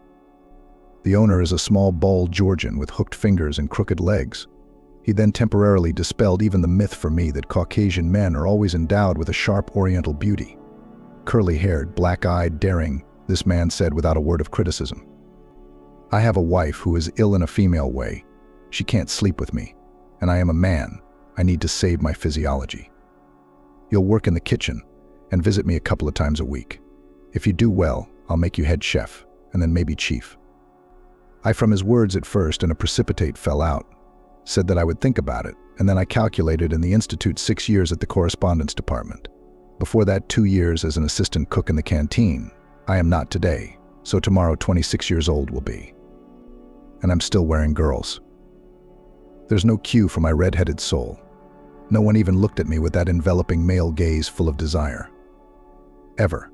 The owner is a small, bald Georgian with hooked fingers and crooked legs. He then temporarily dispelled even the myth for me that Caucasian men are always endowed with a sharp Oriental beauty. Curly-haired, black-eyed, daring, this man said without a word of criticism. I have a wife who is ill in a female way. She can't sleep with me, and I am a man. I need to save my physiology. You'll work in the kitchen and visit me a couple of times a week. If you do well, I'll make you head chef, and then maybe chief. I from his words at first and a precipitate fell out, said that I would think about it, and then I calculated in the Institute 6 years at the correspondence department. Before that 2 years as an assistant cook in the canteen. I am not today, so tomorrow 26 years old will be. And I'm still wearing girls. There's no cue for my red-headed soul. No one even looked at me with that enveloping male gaze full of desire. Ever.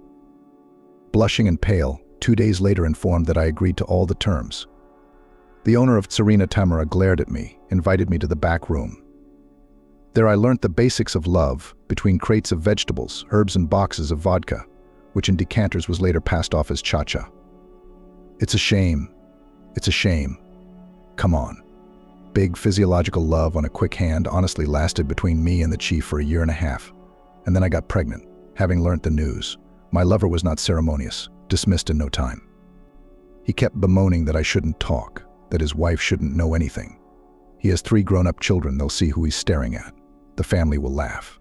Blushing and pale, 2 days later informed that I agreed to all the terms. The owner of Sabrina Tamara glared at me, invited me to the back room. There I learnt the basics of love, between crates of vegetables, herbs and boxes of vodka, which in decanters was later passed off as cha-cha. It's a shame. It's a shame. Come on. Big physiological love on a quick hand honestly lasted between me and the chief for a year and a half. And then I got pregnant, having learnt the news. My lover was not ceremonious, dismissed in no time. He kept bemoaning that I shouldn't talk, that his wife shouldn't know anything. He has 3 grown-up children, they'll see who he's staring at. The family will laugh.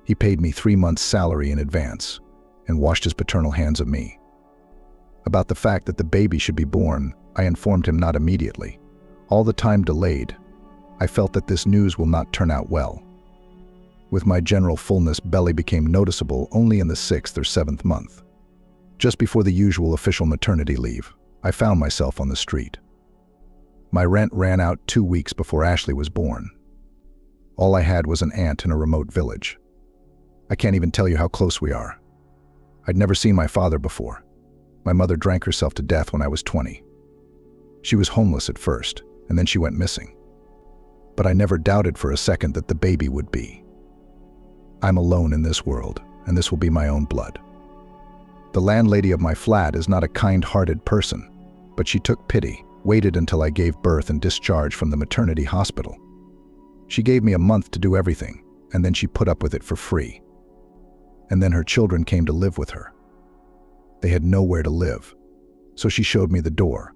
He paid me 3 months' salary in advance and washed his paternal hands of me. About the fact that the baby should be born, I informed him not immediately. All the time delayed, I felt that this news will not turn out well. With my general fullness, belly became noticeable only in the 6th or 7th month. Just before the usual official maternity leave, I found myself on the street. My rent ran out 2 weeks before Ashley was born. All I had was an aunt in a remote village. I can't even tell you how close we are. I'd never seen my father before. My mother drank herself to death when I was 20. She was homeless at first, and then she went missing. But I never doubted for a second that the baby would be. I'm alone in this world, and this will be my own blood. The landlady of my flat is not a kind-hearted person, but she took pity, waited until I gave birth and discharged from the maternity hospital. She gave me a month to do everything, and then she put up with it for free. And then her children came to live with her. They had nowhere to live, so she showed me the door.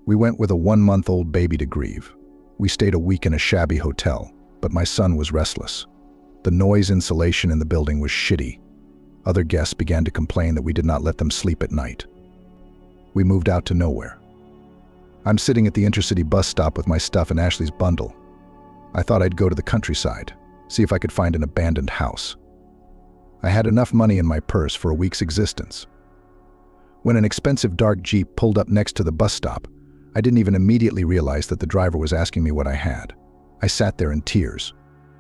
We went with a 1-month-old baby to grieve. We stayed a week in a shabby hotel, but my son was restless. The noise insulation in the building was shitty. Other guests began to complain that we did not let them sleep at night. We moved out to nowhere. I'm sitting at the intercity bus stop with my stuff in Ashley's bundle. I thought I'd go to the countryside, see if I could find an abandoned house. I had enough money in my purse for a week's existence. When an expensive dark Jeep pulled up next to the bus stop, I didn't even immediately realize that the driver was asking me what I had. I sat there in tears.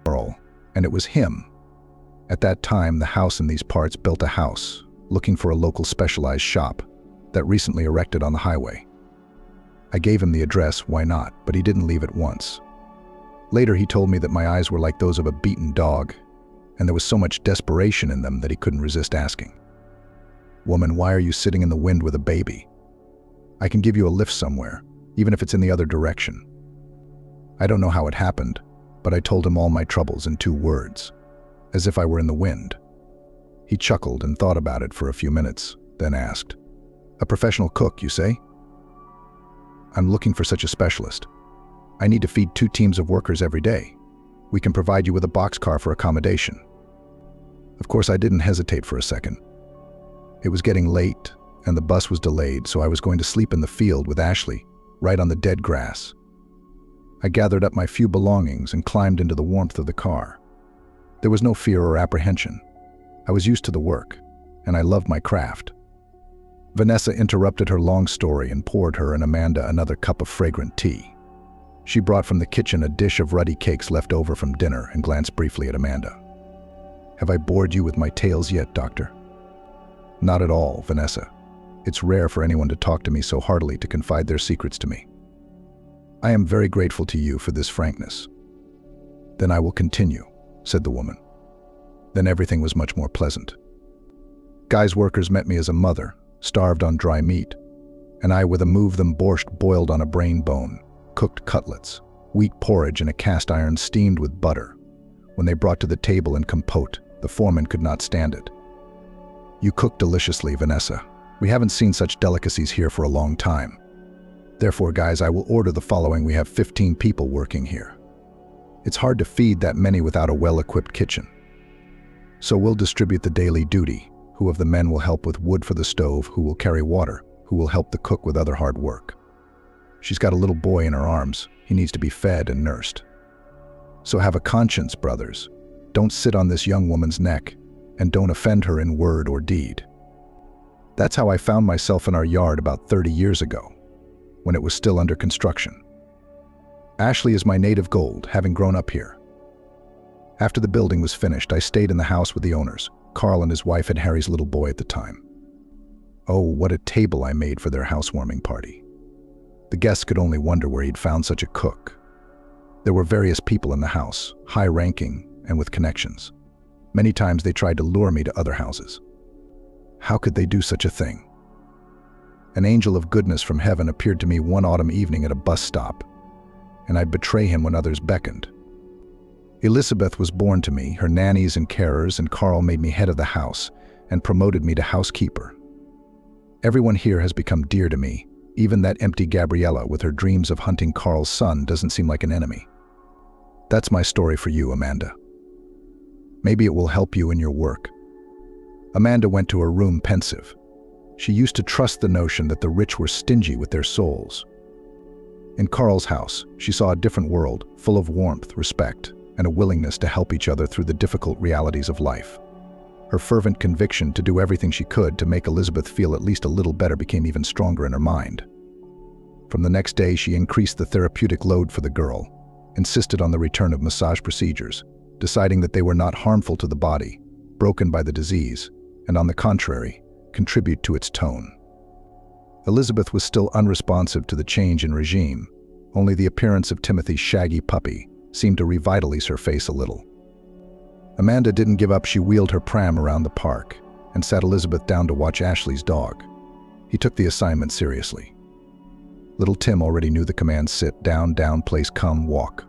And it was him. At that time, the house in these parts built a house, looking for a local specialized shop that recently erected on the highway. I gave him the address, why not, but he didn't leave at once. Later, he told me that my eyes were like those of a beaten dog, and there was so much desperation in them that he couldn't resist asking. "Woman, why are you sitting in the wind with a baby? I can give you a lift somewhere, even if it's in the other direction." I don't know how it happened, but I told him all my troubles in 2 words, as if I were in the wind. He chuckled and thought about it for a few minutes, then asked, "A professional cook, you say?" "I'm looking for such a specialist. I need to feed 2 teams of workers every day. We can provide you with a boxcar for accommodation." Of course, I didn't hesitate for a second. It was getting late, and the bus was delayed, so I was going to sleep in the field with Ashley, right on the dead grass. I gathered up my few belongings and climbed into the warmth of the car. There was no fear or apprehension. I was used to the work, and I loved my craft. Vanessa interrupted her long story and poured her and Amanda another cup of fragrant tea. She brought from the kitchen a dish of ruddy cakes left over from dinner and glanced briefly at Amanda. "Have I bored you with my tales yet, Doctor?" "Not at all, Vanessa. It's rare for anyone to talk to me so heartily to confide their secrets to me. I am very grateful to you for this frankness." "Then I will continue," said the woman. Then everything was much more pleasant. Guy's workers met me as a mother, starved on dry meat, and I with a move them borscht boiled on a brain bone, cooked cutlets, wheat porridge and a cast iron steamed with butter. When they brought to the table and compote, the foreman could not stand it. "You cook deliciously, Vanessa. We haven't seen such delicacies here for a long time. Therefore, guys, I will order the following. We have 15 people working here. It's hard to feed that many without a well-equipped kitchen. So we'll distribute the daily duty. Who of the men will help with wood for the stove, who will carry water, who will help the cook with other hard work. She's got a little boy in her arms. He needs to be fed and nursed. So have a conscience, brothers. Don't sit on this young woman's neck, and don't offend her in word or deed." That's how I found myself in our yard about 30 years ago, when it was still under construction. Ashley is my native gold, having grown up here. After the building was finished, I stayed in the house with the owners, Carl and his wife and Harry's little boy at the time. Oh, what a table I made for their housewarming party. The guests could only wonder where he'd found such a cook. There were various people in the house, high-ranking and with connections. Many times they tried to lure me to other houses. How could they do such a thing? An angel of goodness from heaven appeared to me one autumn evening at a bus stop, and I'd betray him when others beckoned. Elizabeth was born to me, her nannies and carers, and Carl made me head of the house and promoted me to housekeeper. Everyone here has become dear to me. Even that empty Gabriella with her dreams of hunting Carl's son doesn't seem like an enemy. That's my story for you, Amanda. Maybe it will help you in your work. Amanda went to her room pensive. She used to trust the notion that the rich were stingy with their souls. In Carl's house, she saw a different world, full of warmth, respect, and a willingness to help each other through the difficult realities of life. Her fervent conviction to do everything she could to make Elizabeth feel at least a little better became even stronger in her mind. From the next day, she increased the therapeutic load for the girl, insisted on the return of massage procedures, deciding that they were not harmful to the body, broken by the disease, and on the contrary, contribute to its tone. Elizabeth was still unresponsive to the change in regime. Only the appearance of Timothy's shaggy puppy seemed to revitalize her face a little. Amanda didn't give up. She wheeled her pram around the park and sat Elizabeth down to watch Ashley's dog. He took the assignment seriously. Little Tim already knew the commands: sit, down, place, come, walk.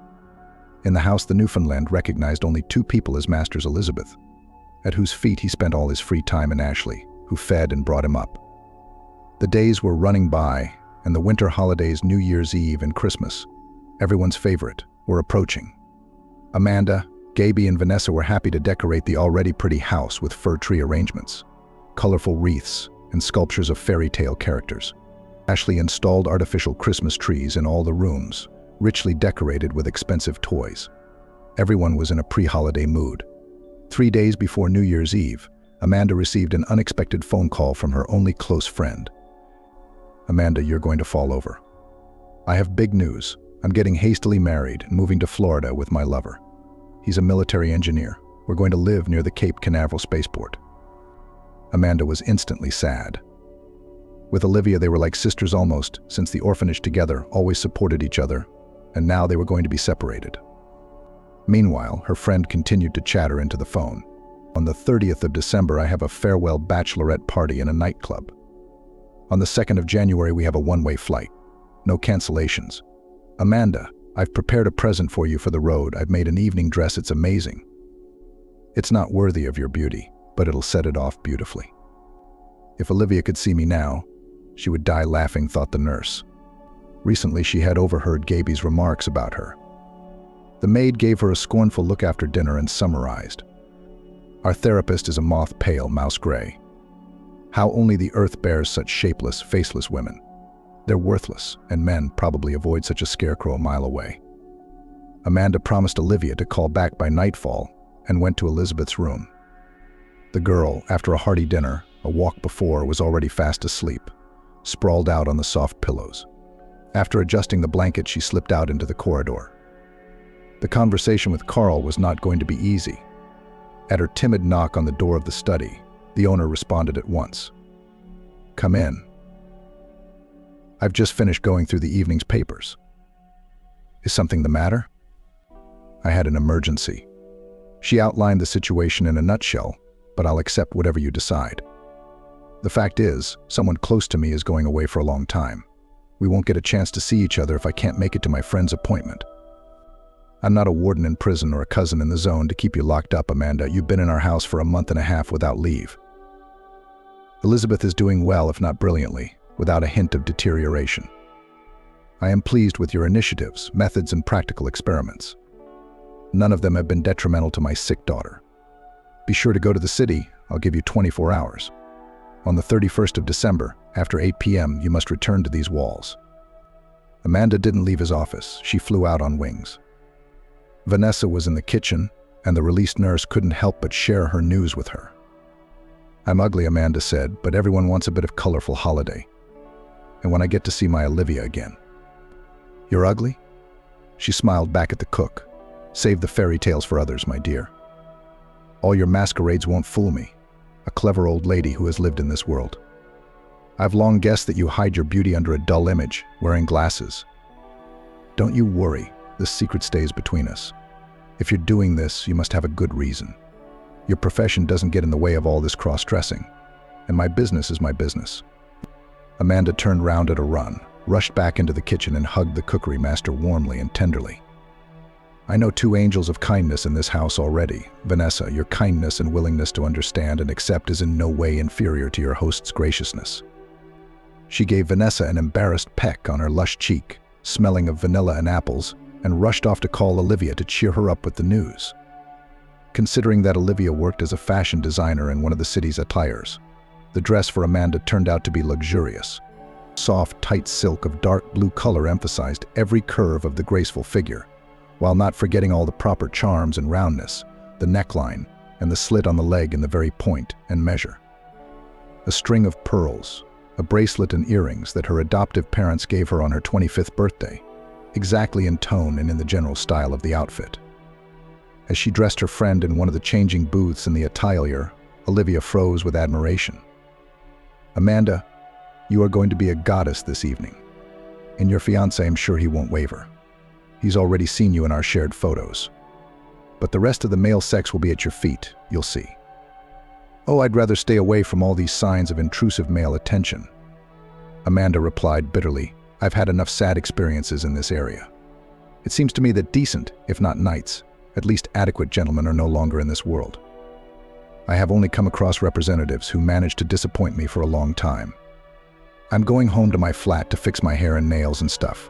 In the house, the Newfoundland recognized only two people as masters: Elizabeth, at whose feet he spent all his free time, and Ashley, who fed and brought him up. The days were running by, and the winter holidays, New Year's Eve and Christmas, everyone's favorite, were approaching. Amanda, Gaby, and Vanessa were happy to decorate the already pretty house with fir tree arrangements, colorful wreaths, and sculptures of fairy tale characters. Ashley installed artificial Christmas trees in all the rooms, richly decorated with expensive toys. Everyone was in a pre-holiday mood. 3 days before New Year's Eve, Amanda received an unexpected phone call from her only close friend. "Amanda, you're going to fall over. I have big news. I'm getting hastily married and moving to Florida with my lover. He's a military engineer. We're going to live near the Cape Canaveral spaceport." Amanda was instantly sad. With Olivia, they were like sisters almost, since the orphanage together always supported each other, and now they were going to be separated. Meanwhile, her friend continued to chatter into the phone. "On the 30th of December, I have a farewell bachelorette party in a nightclub. On the 2nd of January, we have a one-way flight. No cancellations. Amanda, I've prepared a present for you for the road. I've made an evening dress. It's amazing. It's not worthy of your beauty, but it'll set it off beautifully." If Olivia could see me now, she would die laughing, thought the nurse. Recently, she had overheard Gaby's remarks about her. The maid gave her a scornful look after dinner and summarized. "Our therapist is a moth-pale mouse gray. How only the earth bears such shapeless, faceless women. They're worthless, and men probably avoid such a scarecrow a mile away." Amanda promised Olivia to call back by nightfall and went to Elizabeth's room. The girl, after a hearty dinner, a walk before, was already fast asleep, sprawled out on the soft pillows. After adjusting the blanket, she slipped out into the corridor. The conversation with Carl was not going to be easy. At her timid knock on the door of the study, the owner responded at once. "Come in. I've just finished going through the evening's papers." "Is something the matter?" "I had an emergency." She outlined the situation in a nutshell, but I'll accept whatever you decide. "The fact is, someone close to me is going away for a long time. We won't get a chance to see each other if I can't make it to my friend's appointment. I'm not a warden in prison or a cousin in the zone to keep you locked up, Amanda. You've been in our house for a month and a half without leave. Elizabeth is doing well, if not brilliantly, without a hint of deterioration. I am pleased with your initiatives, methods, and practical experiments. None of them have been detrimental to my sick daughter. Be sure to go to the city. I'll give you 24 hours. On the 31st of December, after 8 p.m., you must return to these walls. Amanda didn't leave his office. She flew out on wings. Vanessa was in the kitchen, and the released nurse couldn't help but share her news with her. I'm ugly, Amanda said, but everyone wants a bit of colorful holiday. And when I get to see my Olivia again. You're ugly? She smiled back at the cook. Save the fairy tales for others, my dear. All your masquerades won't fool me. A clever old lady who has lived in this world. I've long guessed that you hide your beauty under a dull image, wearing glasses. Don't you worry, this secret stays between us. If you're doing this, you must have a good reason. Your profession doesn't get in the way of all this cross-dressing, and my business is my business. Amanda turned round at a run, rushed back into the kitchen and hugged the cookery master warmly and tenderly. I know two angels of kindness in this house already. Vanessa, your kindness and willingness to understand and accept is in no way inferior to your host's graciousness. She gave Vanessa an embarrassed peck on her lush cheek, smelling of vanilla and apples, and rushed off to call Olivia to cheer her up with the news. Considering that Olivia worked as a fashion designer in one of the city's attires, the dress for Amanda turned out to be luxurious. Soft, tight silk of dark blue color emphasized every curve of the graceful figure, while not forgetting all the proper charms and roundness, the neckline, and the slit on the leg in the very point and measure. A string of pearls, a bracelet and earrings that her adoptive parents gave her on her 25th birthday, exactly in tone and in the general style of the outfit. As she dressed her friend in one of the changing booths in the atelier, Olivia froze with admiration. Amanda, you are going to be a goddess this evening. And your fiancé, I'm sure he won't waver. He's already seen you in our shared photos. But the rest of the male sex will be at your feet, you'll see. Oh, I'd rather stay away from all these signs of intrusive male attention. Amanda replied bitterly, I've had enough sad experiences in this area. It seems to me that decent, if not knights, at least adequate gentlemen are no longer in this world. I have only come across representatives who managed to disappoint me for a long time. I'm going home to my flat to fix my hair and nails and stuff.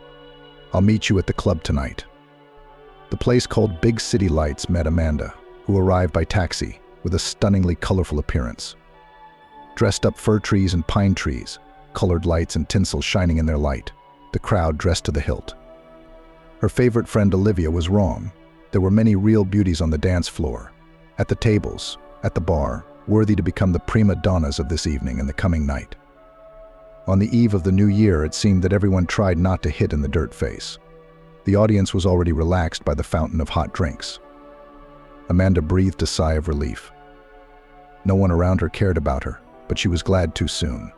I'll meet you at the club tonight. The place called Big City Lights met Amanda, who arrived by taxi with a stunningly colorful appearance. Dressed up fir trees and pine trees, colored lights and tinsel shining in their light, the crowd dressed to the hilt. Her favorite friend Olivia was wrong. There were many real beauties on the dance floor, at the tables, at the bar, worthy to become the prima donnas of this evening and the coming night. On the eve of the new year, it seemed that everyone tried not to hit in the dirt face. The audience was already relaxed by the fountain of hot drinks. Amanda breathed a sigh of relief. No one around her cared about her, but she was glad too soon.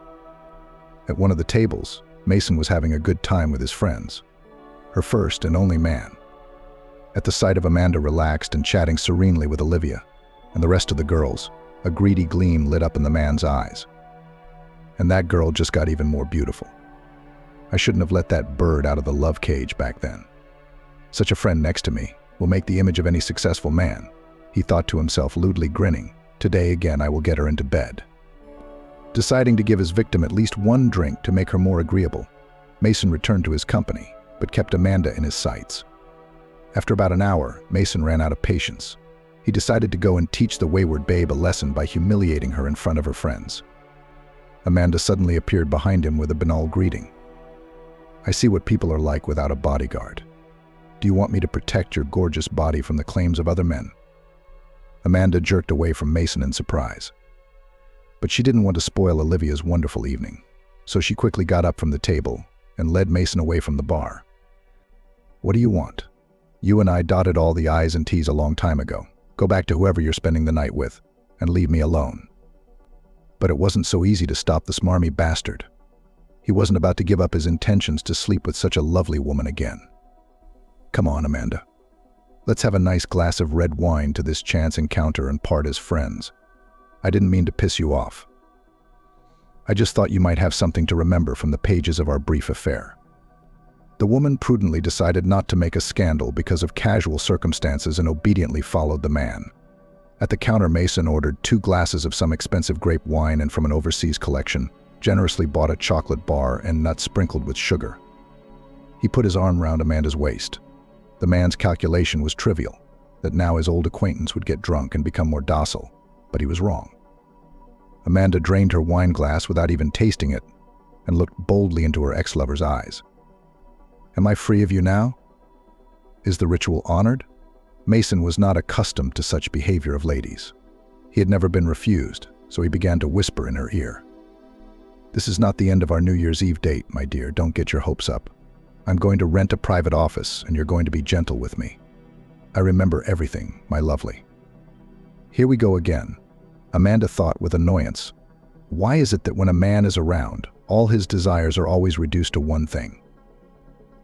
At one of the tables, Mason was having a good time with his friends. Her first and only man. At the sight of Amanda relaxed and chatting serenely with Olivia and the rest of the girls, a greedy gleam lit up in the man's eyes. And that girl just got even more beautiful. I shouldn't have let that bird out of the love cage back then. Such a friend next to me will make the image of any successful man, he thought to himself, lewdly grinning. Today again I will get her into bed. Deciding to give his victim at least one drink to make her more agreeable, Mason returned to his company, but kept Amanda in his sights. After about an hour, Mason ran out of patience. He decided to go and teach the wayward babe a lesson by humiliating her in front of her friends. Amanda suddenly appeared behind him with a banal greeting. I see what people are like without a bodyguard. Do you want me to protect your gorgeous body from the claims of other men? Amanda jerked away from Mason in surprise. But she didn't want to spoil Olivia's wonderful evening, so she quickly got up from the table and led Mason away from the bar. What do you want? You and I dotted all the I's and T's a long time ago. Go back to whoever you're spending the night with and leave me alone. But it wasn't so easy to stop the smarmy bastard. He wasn't about to give up his intentions to sleep with such a lovely woman again. Come on, Amanda. Let's have a nice glass of red wine to this chance encounter and part as friends. I didn't mean to piss you off. I just thought you might have something to remember from the pages of our brief affair. The woman prudently decided not to make a scandal because of casual circumstances and obediently followed the man. At the counter, Mason ordered 2 glasses of some expensive grape wine and from an overseas collection, generously bought a chocolate bar and nuts sprinkled with sugar. He put his arm round Amanda's waist. The man's calculation was trivial, that now his old acquaintance would get drunk and become more docile, but he was wrong. Amanda drained her wine glass without even tasting it and looked boldly into her ex-lover's eyes. "Am I free of you now? Is the ritual honored?" Mason was not accustomed to such behavior of ladies. He had never been refused, so he began to whisper in her ear. "This is not the end of our New Year's Eve date, my dear. Don't get your hopes up. I'm going to rent a private office, and you're going to be gentle with me. I remember everything, my lovely." Here we go again. Amanda thought with annoyance. Why is it that when a man is around, all his desires are always reduced to one thing?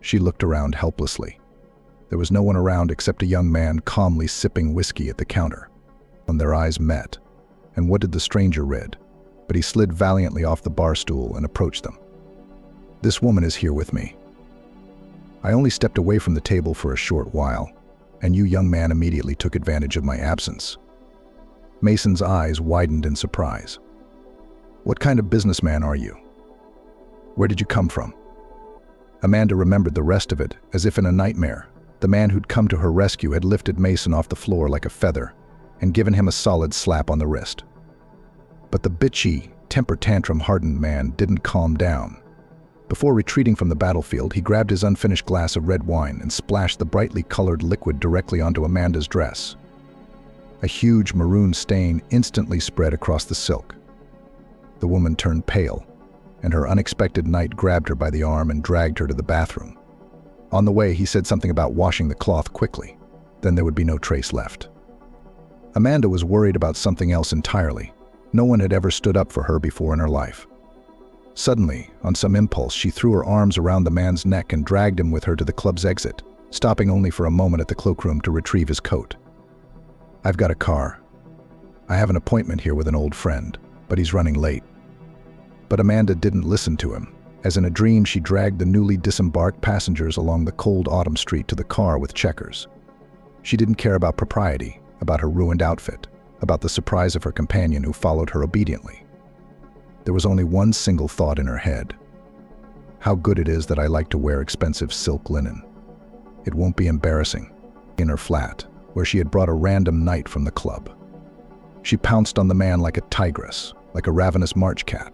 She looked around helplessly. There was no one around except a young man calmly sipping whiskey at the counter. And their eyes met. And what did the stranger read? But he slid valiantly off the bar stool and approached them. "This woman is here with me. I only stepped away from the table for a short while, and you, young man, immediately took advantage of my absence." Mason's eyes widened in surprise. "What kind of businessman are you? Where did you come from?" Amanda remembered the rest of it as if in a nightmare. The man who'd come to her rescue had lifted Mason off the floor like a feather and given him a solid slap on the wrist. But the bitchy, temper tantrum-hardened man didn't calm down. Before retreating from the battlefield, he grabbed his unfinished glass of red wine and splashed the brightly colored liquid directly onto Amanda's dress. A huge maroon stain instantly spread across the silk. The woman turned pale, and her unexpected knight grabbed her by the arm and dragged her to the bathroom. On the way, he said something about washing the cloth quickly. Then there would be no trace left. Amanda was worried about something else entirely. No one had ever stood up for her before in her life. Suddenly, on some impulse, she threw her arms around the man's neck and dragged him with her to the club's exit, stopping only for a moment at the cloakroom to retrieve his coat. "I've got a car. I have an appointment here with an old friend, but he's running late." But Amanda didn't listen to him. As in a dream, she dragged the newly disembarked passengers along the cold autumn street to the car with checkers. She didn't care about propriety, about her ruined outfit, about the surprise of her companion who followed her obediently. There was only one single thought in her head. How good it is that I like to wear expensive silk linen. It won't be embarrassing. In her flat, where she had brought a random knight from the club. She pounced on the man like a tigress, like a ravenous march cat.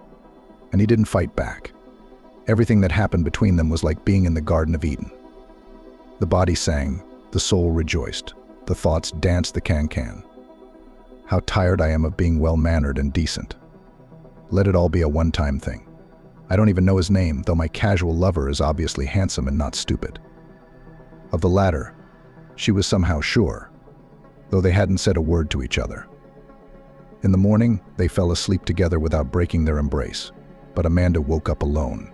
And he didn't fight back. Everything that happened between them was like being in the Garden of Eden. The body sang, the soul rejoiced, the thoughts danced the can-can. How tired I am of being well-mannered and decent. Let it all be a one-time thing. I don't even know his name, though my casual lover is obviously handsome and not stupid. Of the latter, she was somehow sure, though they hadn't said a word to each other. In the morning, they fell asleep together without breaking their embrace, but Amanda woke up alone.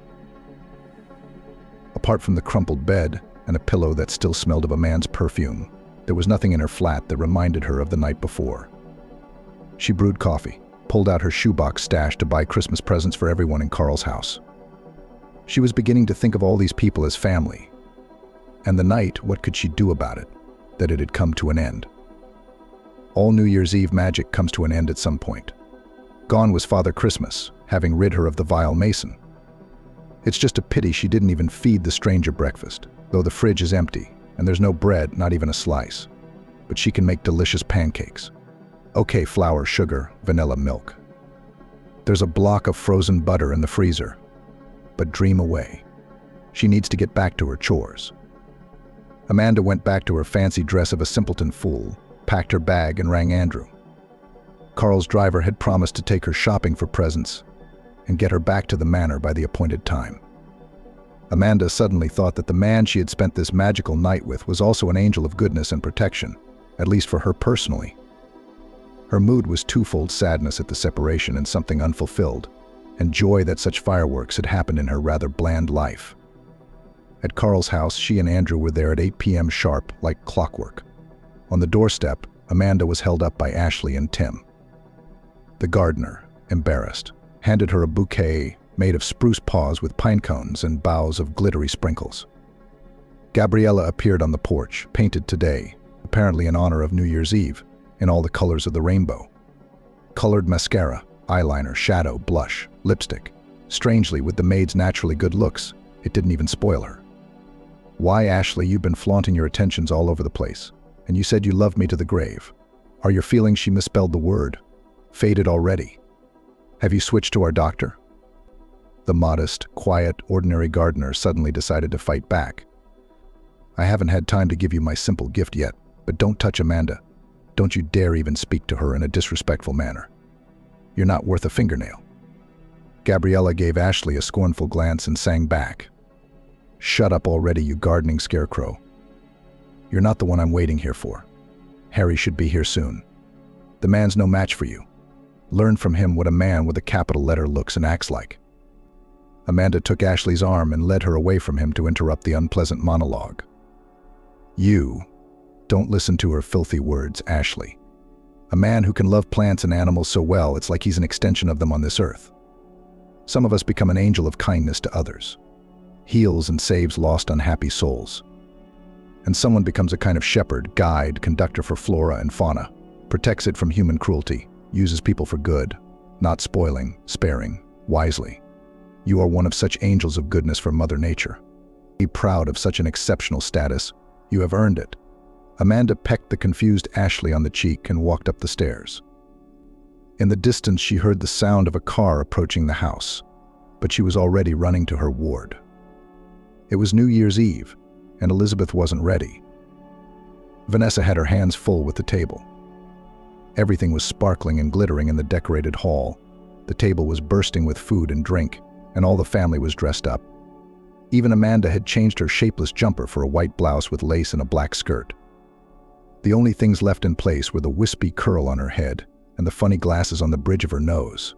Apart from the crumpled bed and a pillow that still smelled of a man's perfume, there was nothing in her flat that reminded her of the night before. She brewed coffee, pulled out her shoebox stash to buy Christmas presents for everyone in Carl's house. She was beginning to think of all these people as family. And the night, what could she do about it? That it had come to an end. All New Year's Eve magic comes to an end at some point. Gone was Father Christmas, having rid her of the vile Mason. It's just a pity she didn't even feed the stranger breakfast, though the fridge is empty, and there's no bread, not even a slice. But she can make delicious pancakes. Okay, flour, sugar, vanilla, milk. There's a block of frozen butter in the freezer. But dream away. She needs to get back to her chores. Amanda went back to her fancy dress of a simpleton fool, packed her bag and rang Andrew. Carl's driver had promised to take her shopping for presents and get her back to the manor by the appointed time. Amanda suddenly thought that the man she had spent this magical night with was also an angel of goodness and protection, at least for her personally. Her mood was twofold: sadness at the separation and something unfulfilled, and joy that such fireworks had happened in her rather bland life. At Carl's house, she and Andrew were there at 8 p.m. sharp, like clockwork. On the doorstep, Amanda was held up by Ashley and Tim. The gardener, embarrassed, handed her a bouquet made of spruce paws with pine cones and boughs of glittery sprinkles. Gabriella appeared on the porch, painted today, apparently in honor of New Year's Eve, in all the colors of the rainbow. Colored mascara, eyeliner, shadow, blush, lipstick. Strangely, with the maid's naturally good looks, it didn't even spoil her. "Why, Ashley, you've been flaunting your attentions all over the place, and you said you loved me to the grave. Are your feelings," she misspelled the word, "faded already? Have you switched to our doctor?" The modest, quiet, ordinary gardener suddenly decided to fight back. "I haven't had time to give you my simple gift yet, but don't touch Amanda. Don't you dare even speak to her in a disrespectful manner. You're not worth a fingernail." Gabriella gave Ashley a scornful glance and sang back, "Shut up already, you gardening scarecrow. You're not the one I'm waiting here for. Harry should be here soon. The man's no match for you. Learn from him what a man with a capital letter looks and acts like." Amanda took Ashley's arm and led her away from him to interrupt the unpleasant monologue. "You don't listen to her filthy words, Ashley. A man who can love plants and animals so well, it's like he's an extension of them on this earth. Some of us become an angel of kindness to others, heals and saves lost, unhappy souls. And someone becomes a kind of shepherd, guide, conductor for flora and fauna, protects it from human cruelty, uses people for good, not spoiling, sparing, wisely. You are one of such angels of goodness for Mother Nature. Be proud of such an exceptional status. You have earned it." Amanda pecked the confused Ashley on the cheek and walked up the stairs. In the distance, she heard the sound of a car approaching the house, but she was already running to her ward. It was New Year's Eve, and Elizabeth wasn't ready. Vanessa had her hands full with the table. Everything was sparkling and glittering in the decorated hall. The table was bursting with food and drink, and all the family was dressed up. Even Amanda had changed her shapeless jumper for a white blouse with lace and a black skirt. The only things left in place were the wispy curl on her head and the funny glasses on the bridge of her nose.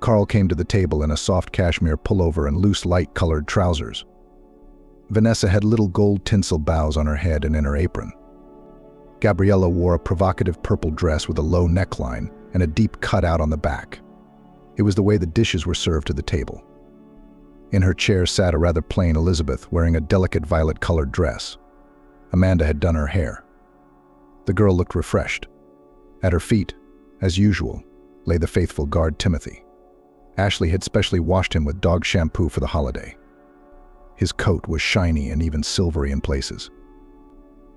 Carl came to the table in a soft cashmere pullover and loose light-colored trousers. Vanessa had little gold tinsel bows on her head and in her apron. Gabriella wore a provocative purple dress with a low neckline and a deep cutout on the back. It was the way the dishes were served to the table. In her chair sat a rather plain Elizabeth, wearing a delicate violet-colored dress. Amanda had done her hair. The girl looked refreshed. At her feet, as usual, lay the faithful guard Timothy. Ashley had specially washed him with dog shampoo for the holiday. His coat was shiny and even silvery in places.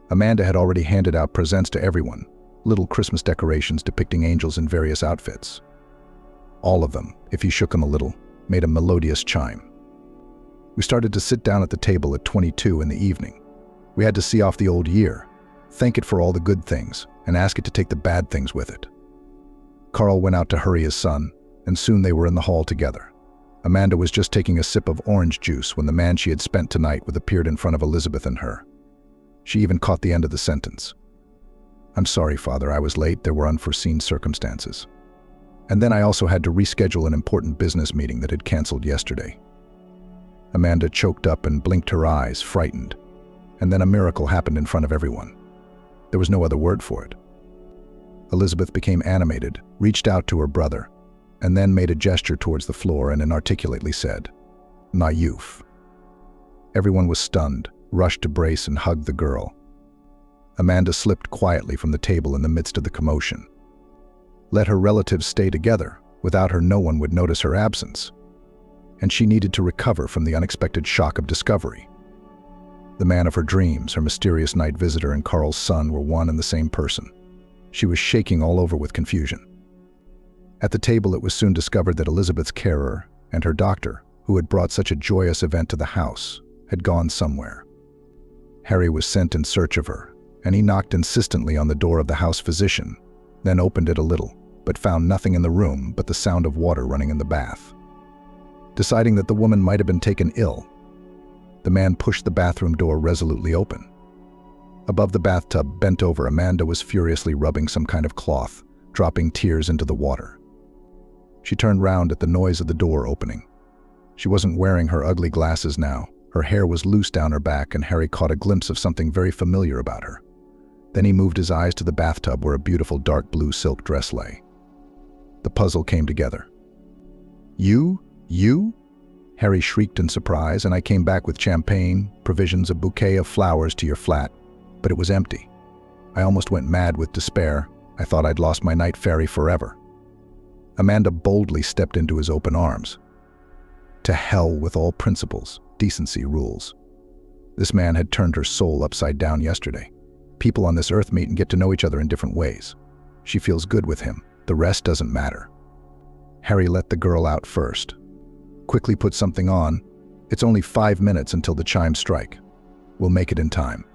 Amanda had already handed out presents to everyone, little Christmas decorations depicting angels in various outfits. All of them, if you shook them a little, made a melodious chime. We started to sit down at the table at 22 in the evening. We had to see off the old year, thank it for all the good things, and ask it to take the bad things with it. Carl went out to hurry his son, and soon they were in the hall together. Amanda was just taking a sip of orange juice when the man she had spent tonight with appeared in front of Elizabeth and her. She even caught the end of the sentence. "I'm sorry, Father, I was late. There were unforeseen circumstances. And then I also had to reschedule an important business meeting that had canceled yesterday." Amanda choked up and blinked her eyes, frightened. And then a miracle happened in front of everyone. There was no other word for it. Elizabeth became animated, reached out to her brother, and then made a gesture towards the floor and inarticulately said, "Naïf." Everyone was stunned, rushed to brace and hug the girl. Amanda slipped quietly from the table in the midst of the commotion. Let her relatives stay together. Without her, no one would notice her absence. And she needed to recover from the unexpected shock of discovery. The man of her dreams, her mysterious night visitor, and Carl's son were one and the same person. She was shaking all over with confusion. At the table, it was soon discovered that Elizabeth's carer and her doctor, who had brought such a joyous event to the house, had gone somewhere. Harry was sent in search of her, and he knocked insistently on the door of the house physician, then opened it a little, but found nothing in the room but the sound of water running in the bath. Deciding that the woman might have been taken ill, the man pushed the bathroom door resolutely open. Above the bathtub, bent over, Amanda was furiously rubbing some kind of cloth, dropping tears into the water. She turned round at the noise of the door opening. She wasn't wearing her ugly glasses now. Her hair was loose down her back, and Harry caught a glimpse of something very familiar about her. Then he moved his eyes to the bathtub where a beautiful dark blue silk dress lay. The puzzle came together. You? Harry shrieked in surprise, and I came back with champagne, provisions, a bouquet of flowers to your flat, but it was empty. I almost went mad with despair. I thought I'd lost my night fairy forever. Amanda boldly stepped into his open arms. To hell with all principles, decency, rules. This man had turned her soul upside down yesterday. People on this earth meet and get to know each other in different ways. She feels good with him. The rest doesn't matter. Harry let the girl out first. Quickly put something on. It's only 5 minutes until the chimes strike. We'll make it in time.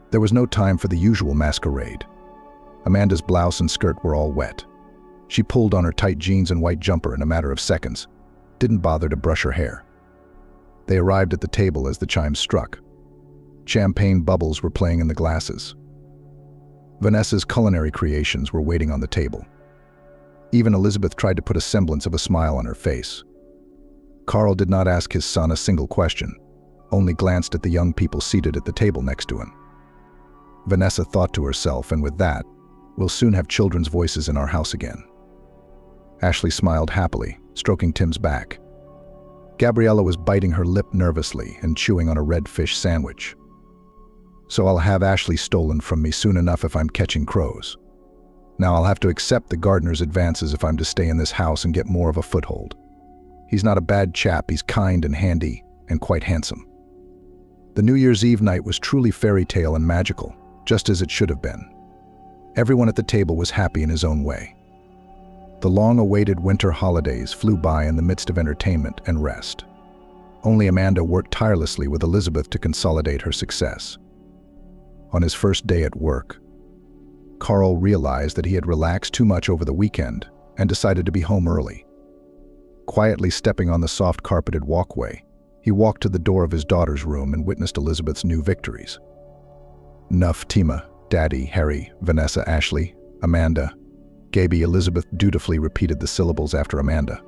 There was no time for the usual masquerade. Amanda's blouse and skirt were all wet. She pulled on her tight jeans and white jumper in a matter of seconds. Didn't bother to brush her hair. They arrived at the table as the chimes struck. Champagne bubbles were playing in the glasses. Vanessa's culinary creations were waiting on the table. Even Elizabeth tried to put a semblance of a smile on her face. Carl did not ask his son a single question, only glanced at the young people seated at the table next to him. Vanessa thought to herself, and with that, we'll soon have children's voices in our house again. Ashley smiled happily, stroking Tim's back. Gabriella was biting her lip nervously and chewing on a red fish sandwich. So I'll have Ashley stolen from me soon enough if I'm catching crows. Now I'll have to accept the gardener's advances if I'm to stay in this house and get more of a foothold. He's not a bad chap, he's kind and handy, and quite handsome. The New Year's Eve night was truly fairy tale and magical, just as it should have been. Everyone at the table was happy in his own way. The long-awaited winter holidays flew by in the midst of entertainment and rest. Only Amanda worked tirelessly with Elizabeth to consolidate her success. On his first day at work, Carl realized that he had relaxed too much over the weekend and decided to be home early. Quietly stepping on the soft carpeted walkway, he walked to the door of his daughter's room and witnessed Elizabeth's new victories. Nuff, Tima, Daddy, Harry, Vanessa, Ashley, Amanda, Gaby. Elizabeth dutifully repeated the syllables after Amanda.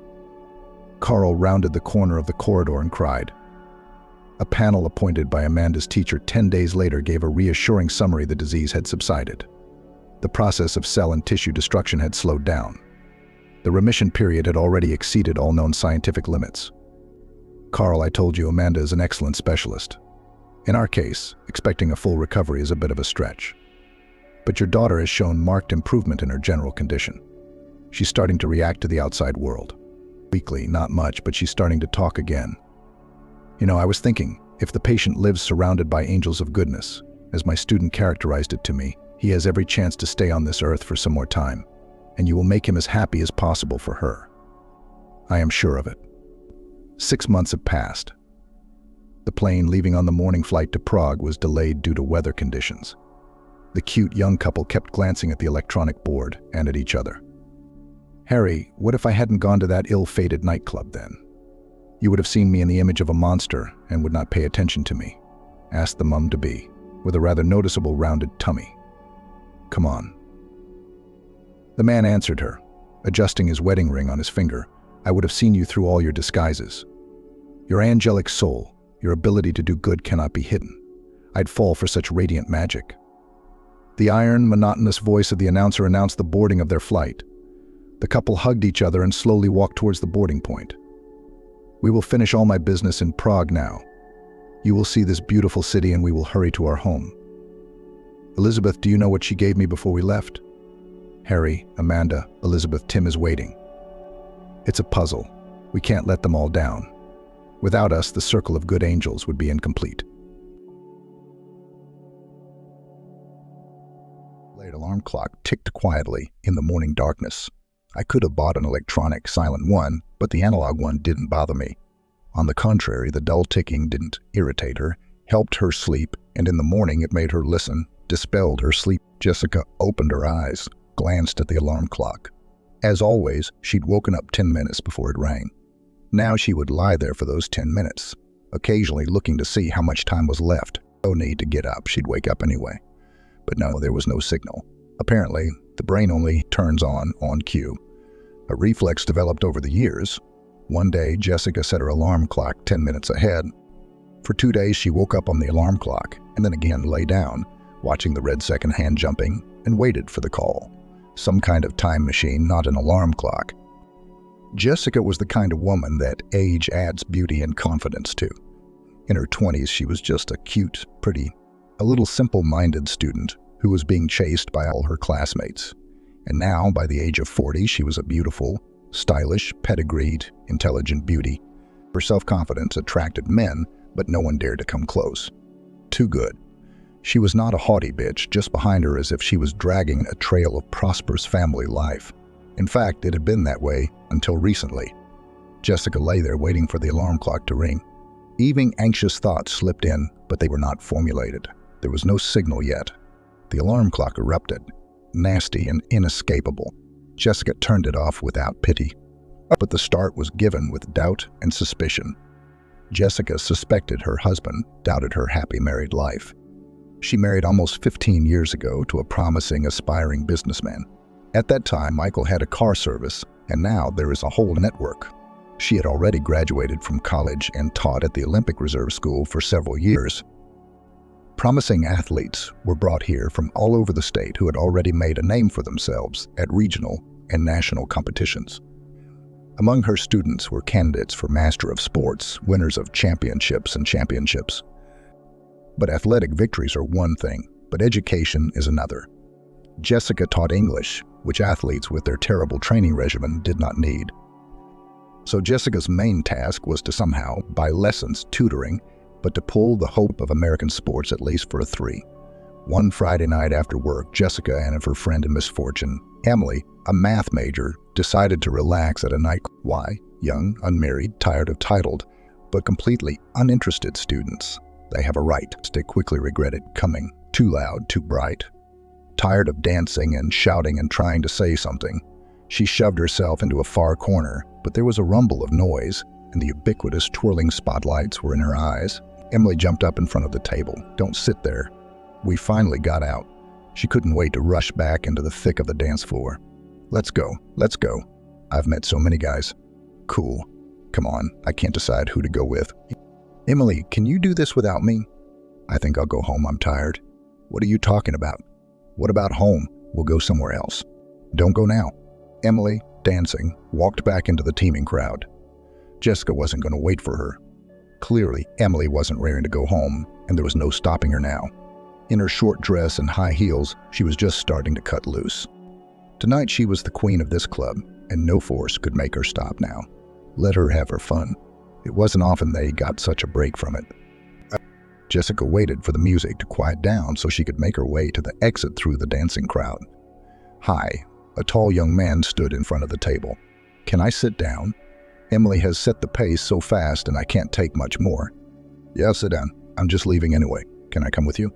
Carl rounded the corner of the corridor and cried. A panel appointed by Amanda's teacher 10 days later gave a reassuring summary the disease had subsided. The process of cell and tissue destruction had slowed down. The remission period had already exceeded all known scientific limits. Carl, I told you Amanda is an excellent specialist. In our case, expecting a full recovery is a bit of a stretch. But your daughter has shown marked improvement in her general condition. She's starting to react to the outside world. Weakly, not much, but she's starting to talk again. You know, I was thinking, if the patient lives surrounded by angels of goodness, as my student characterized it to me, he has every chance to stay on this earth for some more time, and you will make him as happy as possible for her. I am sure of it. 6 months have passed. The plane leaving on the morning flight to Prague was delayed due to weather conditions. The cute young couple kept glancing at the electronic board and at each other. Harry, what if I hadn't gone to that ill-fated nightclub then? You would have seen me in the image of a monster and would not pay attention to me, asked the mum-to-be, with a rather noticeable rounded tummy. Come on. The man answered her, adjusting his wedding ring on his finger. I would have seen you through all your disguises. Your angelic soul, your ability to do good cannot be hidden. I'd fall for such radiant magic. The iron, monotonous voice of the announcer announced the boarding of their flight. The couple hugged each other and slowly walked towards the boarding point. We will finish all my business in Prague now. You will see this beautiful city and we will hurry to our home. Elizabeth, do you know what she gave me before we left? Harry, Amanda, Elizabeth, Tim is waiting. It's a puzzle. We can't let them all down. Without us, the circle of good angels would be incomplete. The alarm clock ticked quietly in the morning darkness. I could have bought an electronic silent one, but the analog one didn't bother me. On the contrary, the dull ticking didn't irritate her, helped her sleep, and in the morning it made her listen, dispelled her sleep. Jessica opened her eyes, glanced at the alarm clock. As always, she'd woken up 10 minutes before it rang. Now she would lie there for those 10 minutes, occasionally looking to see how much time was left. No need to get up, she'd wake up anyway. But no, there was no signal. Apparently, the brain only turns on cue. A reflex developed over the years. One day, Jessica set her alarm clock 10 minutes ahead. For 2 days, she woke up on the alarm clock and then again lay down, watching the red second hand jumping, and waited for the call. Some kind of time machine, not an alarm clock. Jessica was the kind of woman that age adds beauty and confidence to. In her 20s, she was just a cute, pretty, a little simple-minded student who was being chased by all her classmates. And now, by the age of 40, she was a beautiful, stylish, pedigreed, intelligent beauty. Her self-confidence attracted men, but no one dared to come close. Too good. She was not a haughty bitch, just behind her as if she was dragging a trail of prosperous family life. In fact, it had been that way until recently. Jessica lay there waiting for the alarm clock to ring. Even anxious thoughts slipped in, but they were not formulated. There was no signal yet. The alarm clock erupted, nasty and inescapable. Jessica turned it off without pity. But the start was given with doubt and suspicion. Jessica suspected her husband, doubted her happy married life. She married almost 15 years ago to a promising, aspiring businessman. At that time, Michael had a car service, and now there is a whole network. She had already graduated from college and taught at the Olympic Reserve School for several years. Promising athletes were brought here from all over the state who had already made a name for themselves at regional and national competitions. Among her students were candidates for Master of Sports, winners of championships and championships. But athletic victories are one thing, but education is another. Jessica taught English, which athletes with their terrible training regimen did not need. So Jessica's main task was to somehow buy lessons, tutoring, but to pull the hope of American sports at least for a 3. One Friday night after work, Jessica and her friend in misfortune, Emily, a math major, decided to relax at a night. Why? Young, unmarried, tired of titled, but completely uninterested students. They have a right. They quickly regretted coming. Too loud, too bright. Tired of dancing and shouting and trying to say something, she shoved herself into a far corner, but there was a rumble of noise, and the ubiquitous twirling spotlights were in her eyes. Emily jumped up in front of the table. Don't sit there. We finally got out. She couldn't wait to rush back into the thick of the dance floor. Let's go. Let's go. I've met so many guys. Cool. Come on, I can't decide who to go with. Emily, can you do this without me? I think I'll go home. I'm tired. What are you talking about? What about home? We'll go somewhere else. Don't go now. Emily, dancing, walked back into the teeming crowd. Jessica wasn't going to wait for her. Clearly, Emily wasn't raring to go home, and there was no stopping her now. In her short dress and high heels, she was just starting to cut loose. Tonight she was the queen of this club, and no force could make her stop now. Let her have her fun. It wasn't often they got such a break from it. Jessica waited for the music to quiet down so she could make her way to the exit through the dancing crowd. Hi, a tall young man stood in front of the table. Can I sit down? Emily has set the pace so fast and I can't take much more. Yeah, sit down. I'm just leaving anyway. Can I come with you?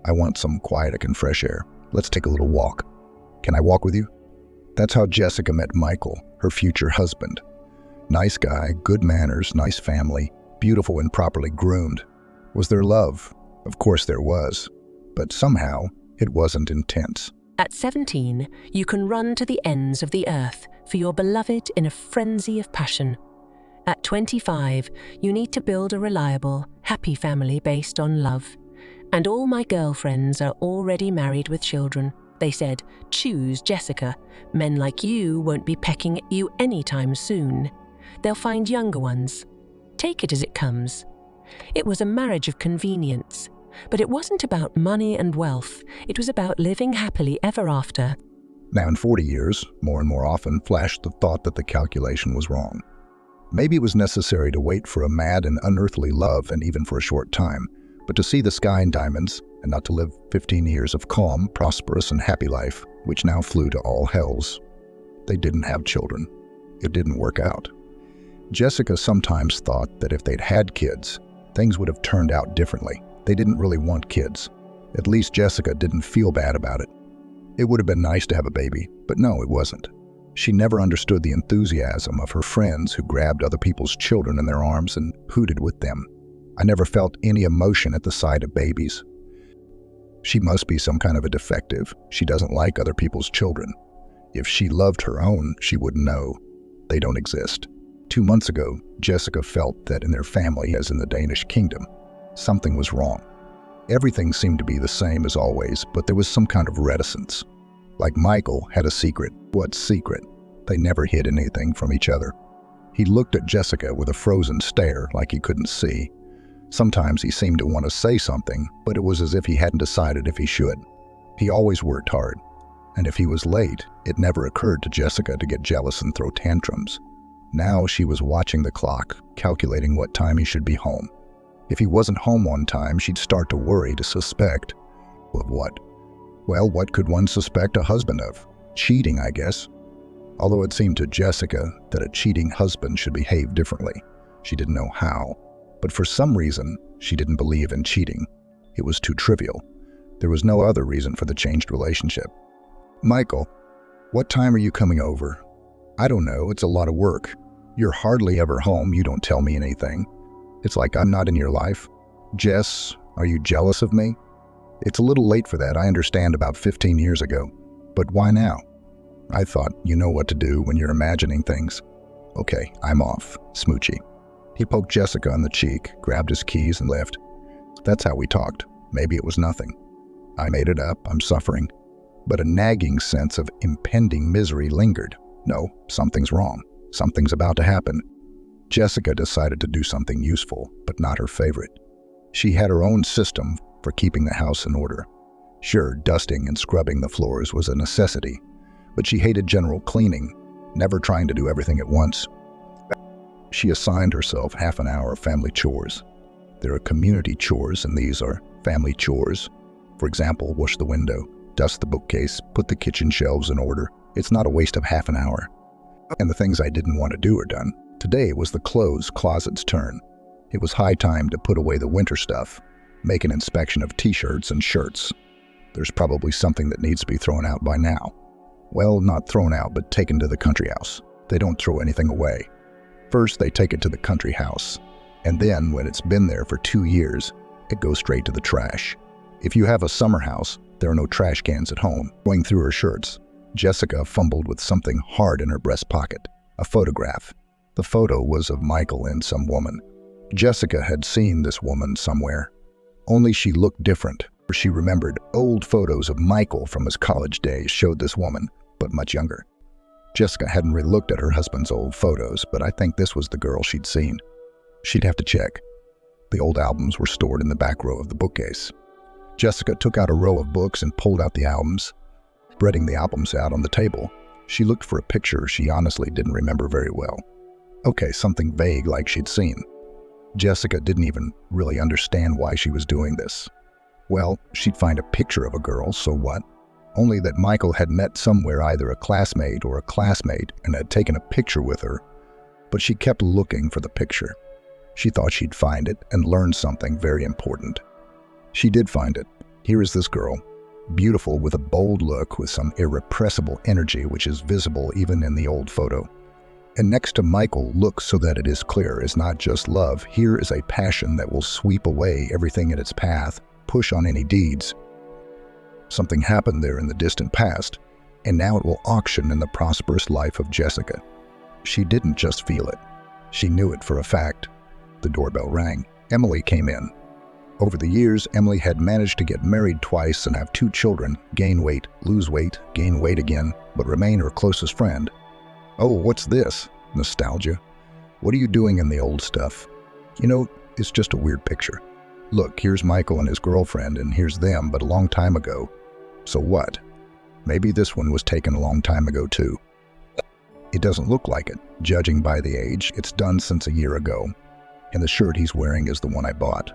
I want some quiet and fresh air. Let's take a little walk. Can I walk with you? That's how Jessica met Michael, her future husband. Nice guy, good manners, nice family, beautiful and properly groomed. Was there love? Of course there was. But somehow, it wasn't intense. At 17, you can run to the ends of the earth for your beloved in a frenzy of passion. At 25, you need to build a reliable, happy family based on love. And all my girlfriends are already married with children. They said, choose Jessica. Men like you won't be pecking at you anytime soon. They'll find younger ones. Take it as it comes. It was a marriage of convenience. But it wasn't about money and wealth. It was about living happily ever after. Now in 40 years, more and more often flashed the thought that the calculation was wrong. Maybe it was necessary to wait for a mad and unearthly love and even for a short time, but to see the sky in diamonds and not to live 15 years of calm, prosperous, and happy life, which now flew to all hells. They didn't have children. It didn't work out. Jessica sometimes thought that if they'd had kids, things would have turned out differently. They didn't really want kids. At least Jessica didn't feel bad about it. It would have been nice to have a baby, but no, it wasn't. She never understood the enthusiasm of her friends who grabbed other people's children in their arms and hooted with them. I never felt any emotion at the sight of babies. She must be some kind of a defective. She doesn't like other people's children. If she loved her own, she would know. They don't exist. 2 months ago, Jessica felt that in their family, as in the Danish kingdom, something was wrong. Everything seemed to be the same as always, but there was some kind of reticence. Like Michael had a secret. What secret? They never hid anything from each other. He looked at Jessica with a frozen stare like he couldn't see. Sometimes he seemed to want to say something, but it was as if he hadn't decided if he should. He always worked hard, and if he was late, it never occurred to Jessica to get jealous and throw tantrums. Now she was watching the clock, calculating what time he should be home. If he wasn't home on time, she'd start to worry, to suspect. Of what? Well, what could one suspect a husband of? Cheating, I guess. Although it seemed to Jessica that a cheating husband should behave differently. She didn't know how, but for some reason, she didn't believe in cheating. It was too trivial. There was no other reason for the changed relationship. Michael, what time are you coming over? I don't know, it's a lot of work. You're hardly ever home, you don't tell me anything. It's like I'm not in your life. Jess, are you jealous of me? It's a little late for that, I understand, about 15 years ago. But why now? I thought you know what to do when you're imagining things. Okay, I'm off, Smoochie. He poked Jessica on the cheek, grabbed his keys and left. That's how we talked. Maybe it was nothing. I made it up, I'm suffering. But a nagging sense of impending misery lingered. No, something's wrong. Something's about to happen. Jessica decided to do something useful, but not her favorite. She had her own system for keeping the house in order. Sure, dusting and scrubbing the floors was a necessity, but she hated general cleaning, never trying to do everything at once. She assigned herself half an hour of family chores. There are community chores, and these are family chores. For example, wash the window, dust the bookcase, put the kitchen shelves in order. It's not a waste of half an hour. And the things I didn't want to do are done. Today it was the clothes closet's turn. It was high time to put away the winter stuff, make an inspection of t-shirts and shirts. There's probably something that needs to be thrown out by now. Well, not thrown out, but taken to the country house. They don't throw anything away. First, they take it to the country house, and then, when it's been there for 2 years, it goes straight to the trash. If you have a summer house, there are no trash cans at home. Going through her shirts, Jessica fumbled with something hard in her breast pocket, a photograph. The photo was of Michael and some woman. Jessica had seen this woman somewhere, only she looked different. She remembered old photos of Michael from his college days showed this woman, but much younger. Jessica hadn't really looked at her husband's old photos, but I think this was the girl she'd seen. She'd have to check. The old albums were stored in the back row of the bookcase. Jessica took out a row of books and pulled out the albums. Spreading the albums out on the table, she looked for a picture she honestly didn't remember very well. Okay, something vague like she'd seen. Jessica didn't even really understand why she was doing this. Well, she'd find a picture of a girl, so what? Only that Michael had met somewhere either a classmate or a classmate and had taken a picture with her, but she kept looking for the picture. She thought she'd find it and learn something very important. She did find it. Here is this girl, beautiful with a bold look with some irrepressible energy which is visible even in the old photo. And next to Michael, look so that it is clear, is not just love. Here is a passion that will sweep away everything in its path, push on any deeds. Something happened there in the distant past, and now it will auction in the prosperous life of Jessica. She didn't just feel it. She knew it for a fact. The doorbell rang. Emily came in. Over the years, Emily had managed to get married twice and have 2 children, gain weight, lose weight, gain weight again, but remain her closest friend. Oh, what's this? Nostalgia. What are you doing in the old stuff? You know, it's just a weird picture. Look, here's Michael and his girlfriend, and here's them, but a long time ago. So what? Maybe this one was taken a long time ago, too. It doesn't look like it, judging by the age. It's done since a year ago, and the shirt he's wearing is the one I bought.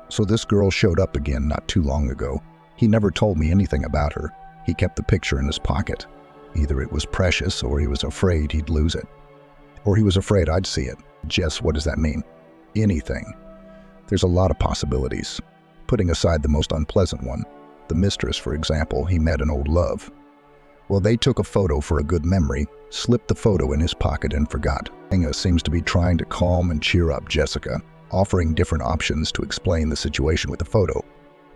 So this girl showed up again not too long ago. He never told me anything about her. He kept the picture in his pocket. Either it was precious, or he was afraid he'd lose it. Or he was afraid I'd see it. Jess, what does that mean? Anything. There's a lot of possibilities. Putting aside the most unpleasant one, the mistress, for example, he met an old love. Well, they took a photo for a good memory, slipped the photo in his pocket and forgot. Inga seems to be trying to calm and cheer up Jessica, offering different options to explain the situation with the photo.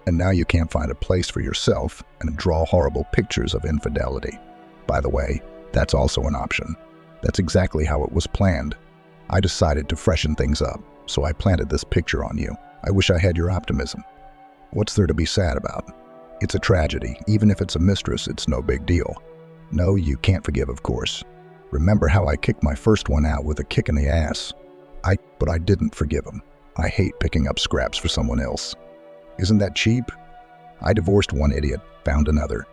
And now you can't find a place for yourself and draw horrible pictures of infidelity. By the way, that's also an option. That's exactly how it was planned. I decided to freshen things up, so I planted this picture on you. I wish I had your optimism. What's there to be sad about? It's a tragedy. Even if it's a mistress, it's no big deal. No, you can't forgive, of course. Remember how I kicked my first one out with a kick in the ass? But I didn't forgive him. I hate picking up scraps for someone else. Isn't that cheap? I divorced one idiot, found another.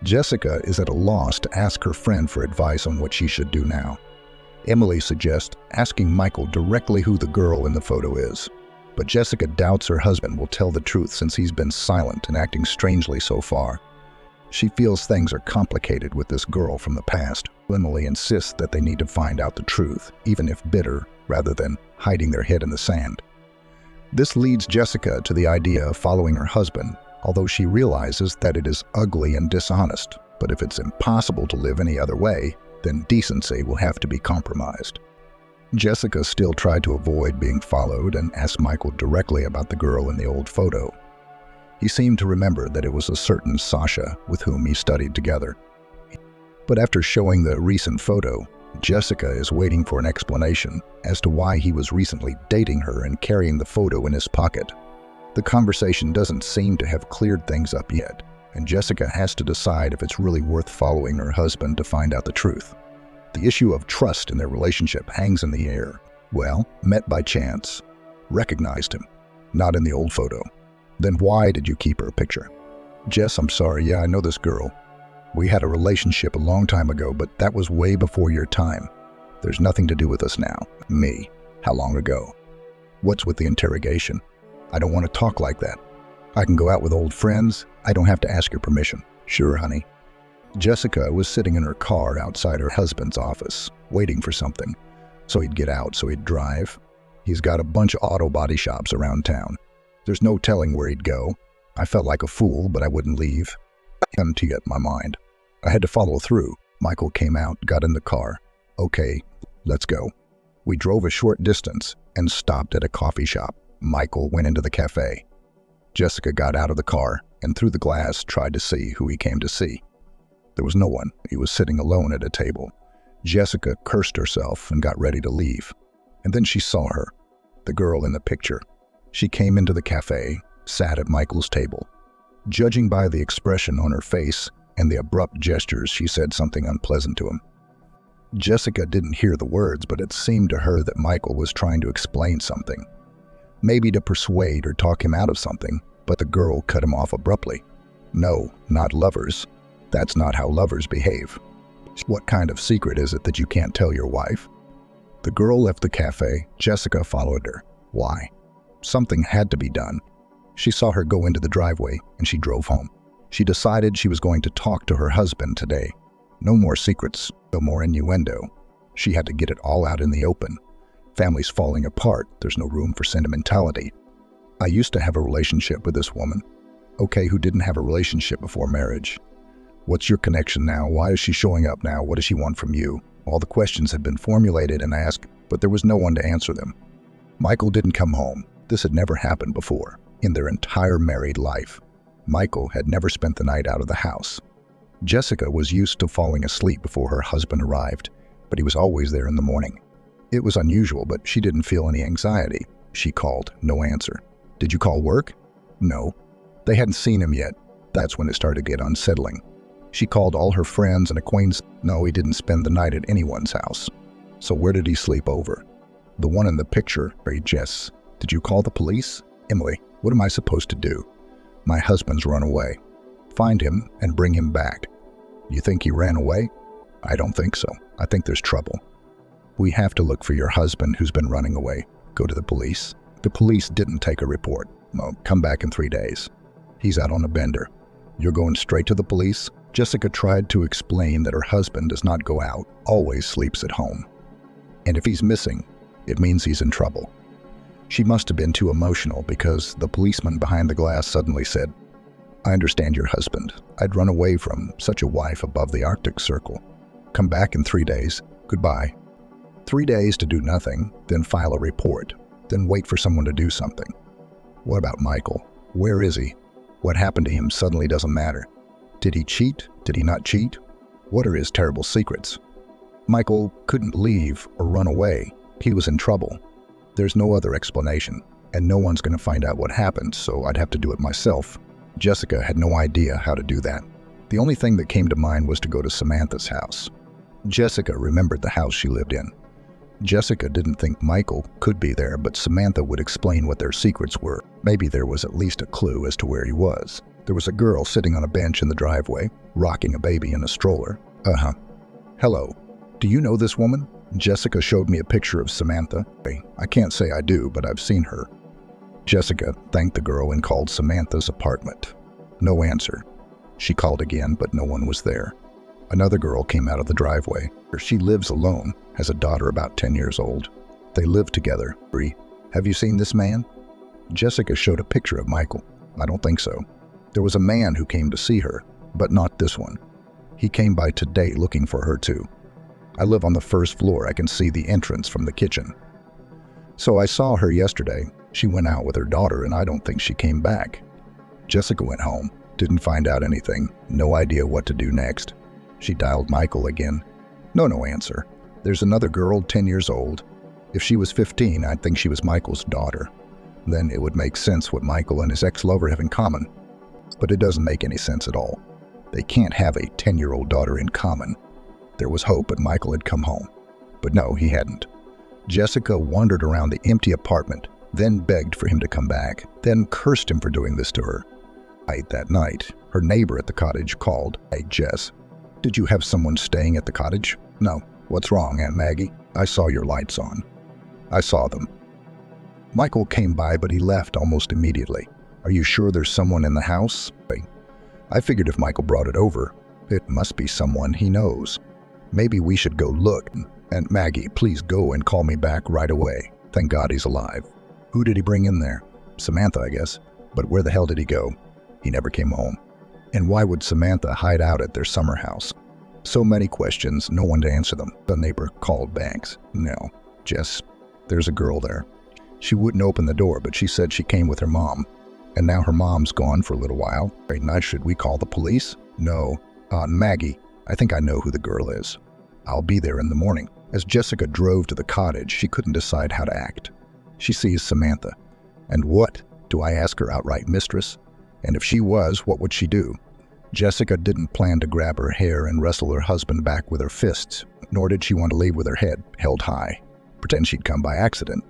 Jessica is at a loss to ask her friend for advice on what she should do now. Emily suggests asking Michael directly who the girl in the photo is. But Jessica doubts her husband will tell the truth since he's been silent and acting strangely so far. She feels things are complicated with this girl from the past. Emily insists that they need to find out the truth, even if bitter, rather than hiding their head in the sand. This leads Jessica to the idea of following her husband, although she realizes that it is ugly and dishonest. But if it's impossible to live any other way, then decency will have to be compromised. Jessica still tried to avoid being followed and asked Michael directly about the girl in the old photo. He seemed to remember that it was a certain Sasha with whom he studied together. But after showing the recent photo, Jessica is waiting for an explanation as to why he was recently dating her and carrying the photo in his pocket. The conversation doesn't seem to have cleared things up yet, and Jessica has to decide if it's really worth following her husband to find out the truth. The issue of trust in their relationship hangs in the air. Well, met by chance. Recognized him. Not in the old photo. Then why did you keep her picture? Jess, I'm sorry, yeah, I know this girl. We had a relationship a long time ago, but that was way before your time. There's nothing to do with us now. Me. How long ago? What's with the interrogation? I don't want to talk like that. I can go out with old friends. I don't have to ask your permission. Sure, honey. Jessica was sitting in her car outside her husband's office, waiting for something. So he'd get out, so he'd drive. He's got a bunch of auto body shops around town. There's no telling where he'd go. I felt like a fool, but I wouldn't leave. Empty at my mind. I had to follow through. Michael came out, got in the car. Okay, let's go. We drove a short distance and stopped at a coffee shop. Michael went into the cafe. Jessica got out of the car and through the glass tried to see who he came to see. There was no one. He was sitting alone at a table. Jessica cursed herself and got ready to leave. And then she saw her, the girl in the picture. She came into the cafe, sat at Michael's table. Judging by the expression on her face and the abrupt gestures, she said something unpleasant to him. Jessica didn't hear the words, but it seemed to her that Michael was trying to explain something. Maybe to persuade or talk him out of something, but the girl cut him off abruptly. No, not lovers. That's not how lovers behave. What kind of secret is it that you can't tell your wife? The girl left the cafe. Jessica followed her. Why? Something had to be done. She saw her go into the driveway and she drove home. She decided she was going to talk to her husband today. No more secrets, no more innuendo. She had to get it all out in the open. Family's falling apart. There's no room for sentimentality. I used to have a relationship with this woman. Okay, who didn't have a relationship before marriage? What's your connection now? Why is she showing up now? What does she want from you? All the questions had been formulated and asked, but there was no one to answer them. Michael didn't come home. This had never happened before. In their entire married life, Michael had never spent the night out of the house. Jessica was used to falling asleep before her husband arrived, but he was always there in the morning. It was unusual, but she didn't feel any anxiety. She called, no answer. Did you call work? No. They hadn't seen him yet. That's when it started to get unsettling. She called all her friends and acquaintances. No, he didn't spend the night at anyone's house. So where did he sleep over? The one in the picture. Hey, Jess, did you call the police? Emily, what am I supposed to do? My husband's run away. Find him and bring him back. You think he ran away? I don't think so. I think there's trouble. We have to look for your husband who's been running away. Go to the police. The police didn't take a report. Well, come back in 3 days. He's out on a bender. You're going straight to the police? Jessica tried to explain that her husband does not go out, always sleeps at home. And if he's missing, it means he's in trouble. She must have been too emotional because the policeman behind the glass suddenly said, I understand your husband. I'd run away from such a wife above the Arctic Circle. Come back in 3 days. Goodbye. 3 days to do nothing, then file a report, then wait for someone to do something. What about Michael? Where is he? What happened to him suddenly doesn't matter. Did he cheat? Did he not cheat? What are his terrible secrets? Michael couldn't leave or run away. He was in trouble. There's no other explanation, and no one's going to find out what happened, so I'd have to do it myself. Jessica had no idea how to do that. The only thing that came to mind was to go to Samantha's house. Jessica remembered the house she lived in. Jessica didn't think Michael could be there, but Samantha would explain what their secrets were. Maybe there was at least a clue as to where he was. There was a girl sitting on a bench in the driveway, rocking a baby in a stroller. Hello. Do you know this woman? Jessica showed me a picture of Samantha. I can't say I do, but I've seen her. Jessica thanked the girl and called Samantha's apartment. No answer. She called again, but no one was there. Another girl came out of the driveway. She lives alone, has a daughter about 10 years old. They live together. Have you seen this man? Jessica showed a picture of Michael. I don't think so. There was a man who came to see her, but not this one. He came by today looking for her too. I live on the first floor. I can see the entrance from the kitchen. So I saw her yesterday. She went out with her daughter and I don't think she came back. Jessica went home, didn't find out anything, no idea what to do next. She dialed Michael again. No answer. There's another girl, 10 years old. If she was 15, I'd think she was Michael's daughter. Then it would make sense what Michael and his ex-lover have in common. But it doesn't make any sense at all. They can't have a 10-year-old daughter in common. There was hope that Michael had come home. But no, he hadn't. Jessica wandered around the empty apartment, then begged for him to come back, then cursed him for doing this to her. That night, her neighbor at the cottage called. Hey, Jess, did you have someone staying at the cottage? No. What's wrong, Aunt Maggie? I saw your lights on. I saw them. Michael came by, but he left almost immediately. Are you sure there's someone in the house? I figured if Michael brought it over, it must be someone he knows. Maybe we should go look. Aunt Maggie, please go and call me back right away. Thank God he's alive. Who did he bring in there? Samantha, I guess. But where the hell did he go? He never came home. And why would Samantha hide out at their summer house? So many questions, no one to answer them. The neighbor called Banks. No, Jess, there's a girl there. She wouldn't open the door, but she said she came with her mom. And now her mom's gone for a little while. Right now, should we call the police? No. Maggie, I think I know who the girl is. I'll be there in the morning. As Jessica drove to the cottage, she couldn't decide how to act. She sees Samantha. And what? Do I ask her outright mistress? And if she was, what would she do? Jessica didn't plan to grab her hair and wrestle her husband back with her fists, nor did she want to leave with her head held high. Pretend she'd come by accident.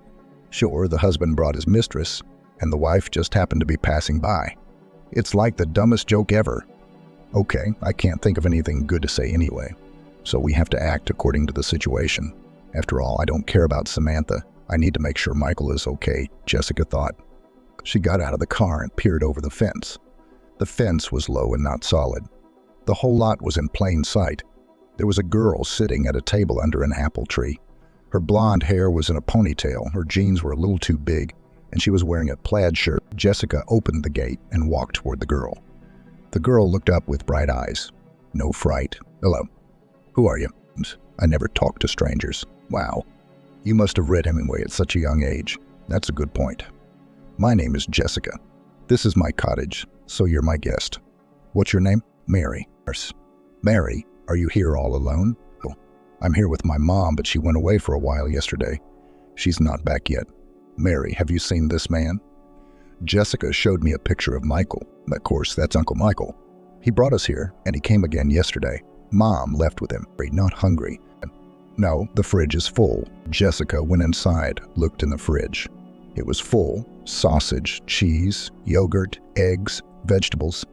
Sure, the husband brought his mistress, and the wife just happened to be passing by. It's like the dumbest joke ever. Okay, I can't think of anything good to say anyway, so we have to act according to the situation. After all, I don't care about Samantha. I need to make sure Michael is okay, Jessica thought. She got out of the car and peered over the fence. The fence was low and not solid. The whole lot was in plain sight. There was a girl sitting at a table under an apple tree. Her blonde hair was in a ponytail, her jeans were a little too big, and she was wearing a plaid shirt. Jessica opened the gate and walked toward the girl. The girl looked up with bright eyes. No fright. Hello. Who are you? I never talk to strangers. Wow. You must have read Hemingway at such a young age. That's a good point. My name is Jessica. This is my cottage, so you're my guest. What's your name? Mary. Mary, are you here all alone? Oh, I'm here with my mom, but she went away for a while yesterday. She's not back yet. Mary, have you seen this man? Jessica showed me a picture of Michael. Of course, that's Uncle Michael. He brought us here, and he came again yesterday. Mom left with him, not hungry. No, the fridge is full. Jessica went inside, looked in the fridge. It was full. Sausage, cheese, yogurt, eggs, vegetables.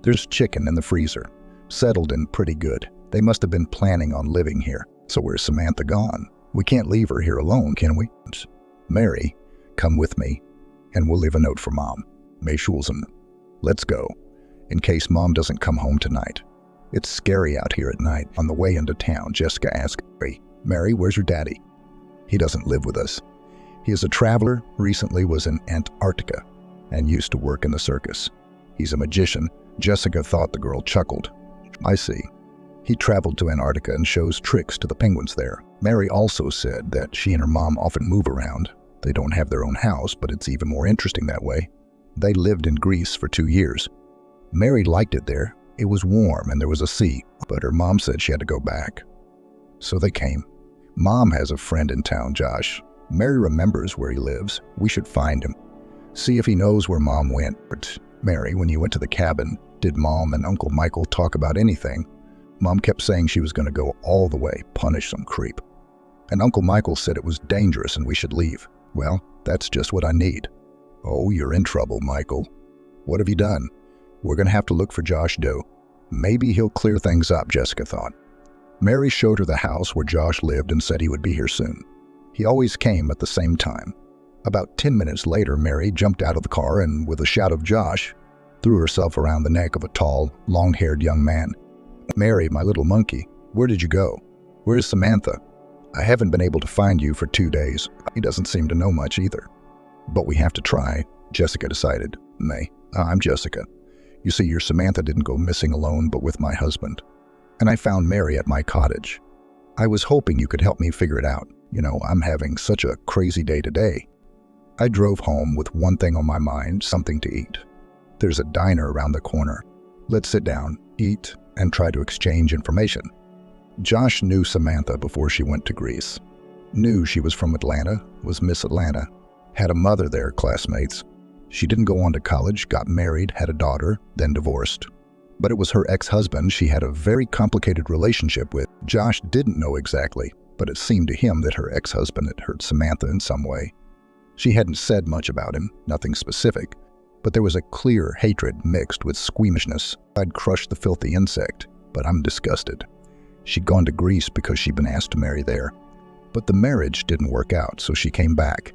There's chicken in the freezer. Settled in pretty good. They must have been planning on living here. So where's Samantha gone? We can't leave her here alone, can we? Mary, come with me, and we'll leave a note for Mom. May Schulzen. Let's go, in case Mom doesn't come home tonight. It's scary out here at night. On the way into town, Jessica asked, Mary, where's your daddy? He doesn't live with us. He is a traveler, recently was in Antarctica, and used to work in the circus. He's a magician. Jessica thought the girl chuckled. I see. He traveled to Antarctica and shows tricks to the penguins there. Mary also said that she and her mom often move around. They don't have their own house, but it's even more interesting that way. They lived in Greece for 2 years. Mary liked it there. It was warm and there was a sea, but her mom said she had to go back. So they came. Mom has a friend in town, Josh. Mary remembers where he lives. We should find him. See if he knows where Mom went. Mary, when you went to the cabin, did Mom and Uncle Michael talk about anything? Mom kept saying she was going to go all the way, punish some creep. And Uncle Michael said it was dangerous and we should leave. Well, that's just what I need. Oh, you're in trouble, Michael. What have you done? We're going to have to look for Josh Doe. Maybe he'll clear things up, Jessica thought. Mary showed her the house where Josh lived and said he would be here soon. He always came at the same time. About 10 minutes later, Mary jumped out of the car and, with a shout of Josh, threw herself around the neck of a tall, long-haired young man. Mary, my little monkey, where did you go? Where's Samantha? I haven't been able to find you for 2 days. He doesn't seem to know much either. But we have to try, Jessica decided. May, I'm Jessica. You see, your Samantha didn't go missing alone, but with my husband. And I found Mary at my cottage. I was hoping you could help me figure it out. You know, I'm having such a crazy day today. I drove home with one thing on my mind, something to eat. There's a diner around the corner. Let's sit down, eat, and try to exchange information. Josh knew Samantha before she went to Greece. Knew she was from Atlanta, was Miss Atlanta. Had a mother there, classmates. She didn't go on to college, got married, had a daughter, then divorced. But it was her ex-husband she had a very complicated relationship with. Josh didn't know exactly, but it seemed to him that her ex-husband had hurt Samantha in some way. She hadn't said much about him, nothing specific, but there was a clear hatred mixed with squeamishness. I'd crushed the filthy insect, but I'm disgusted. She'd gone to Greece because she'd been asked to marry there. But the marriage didn't work out, so she came back.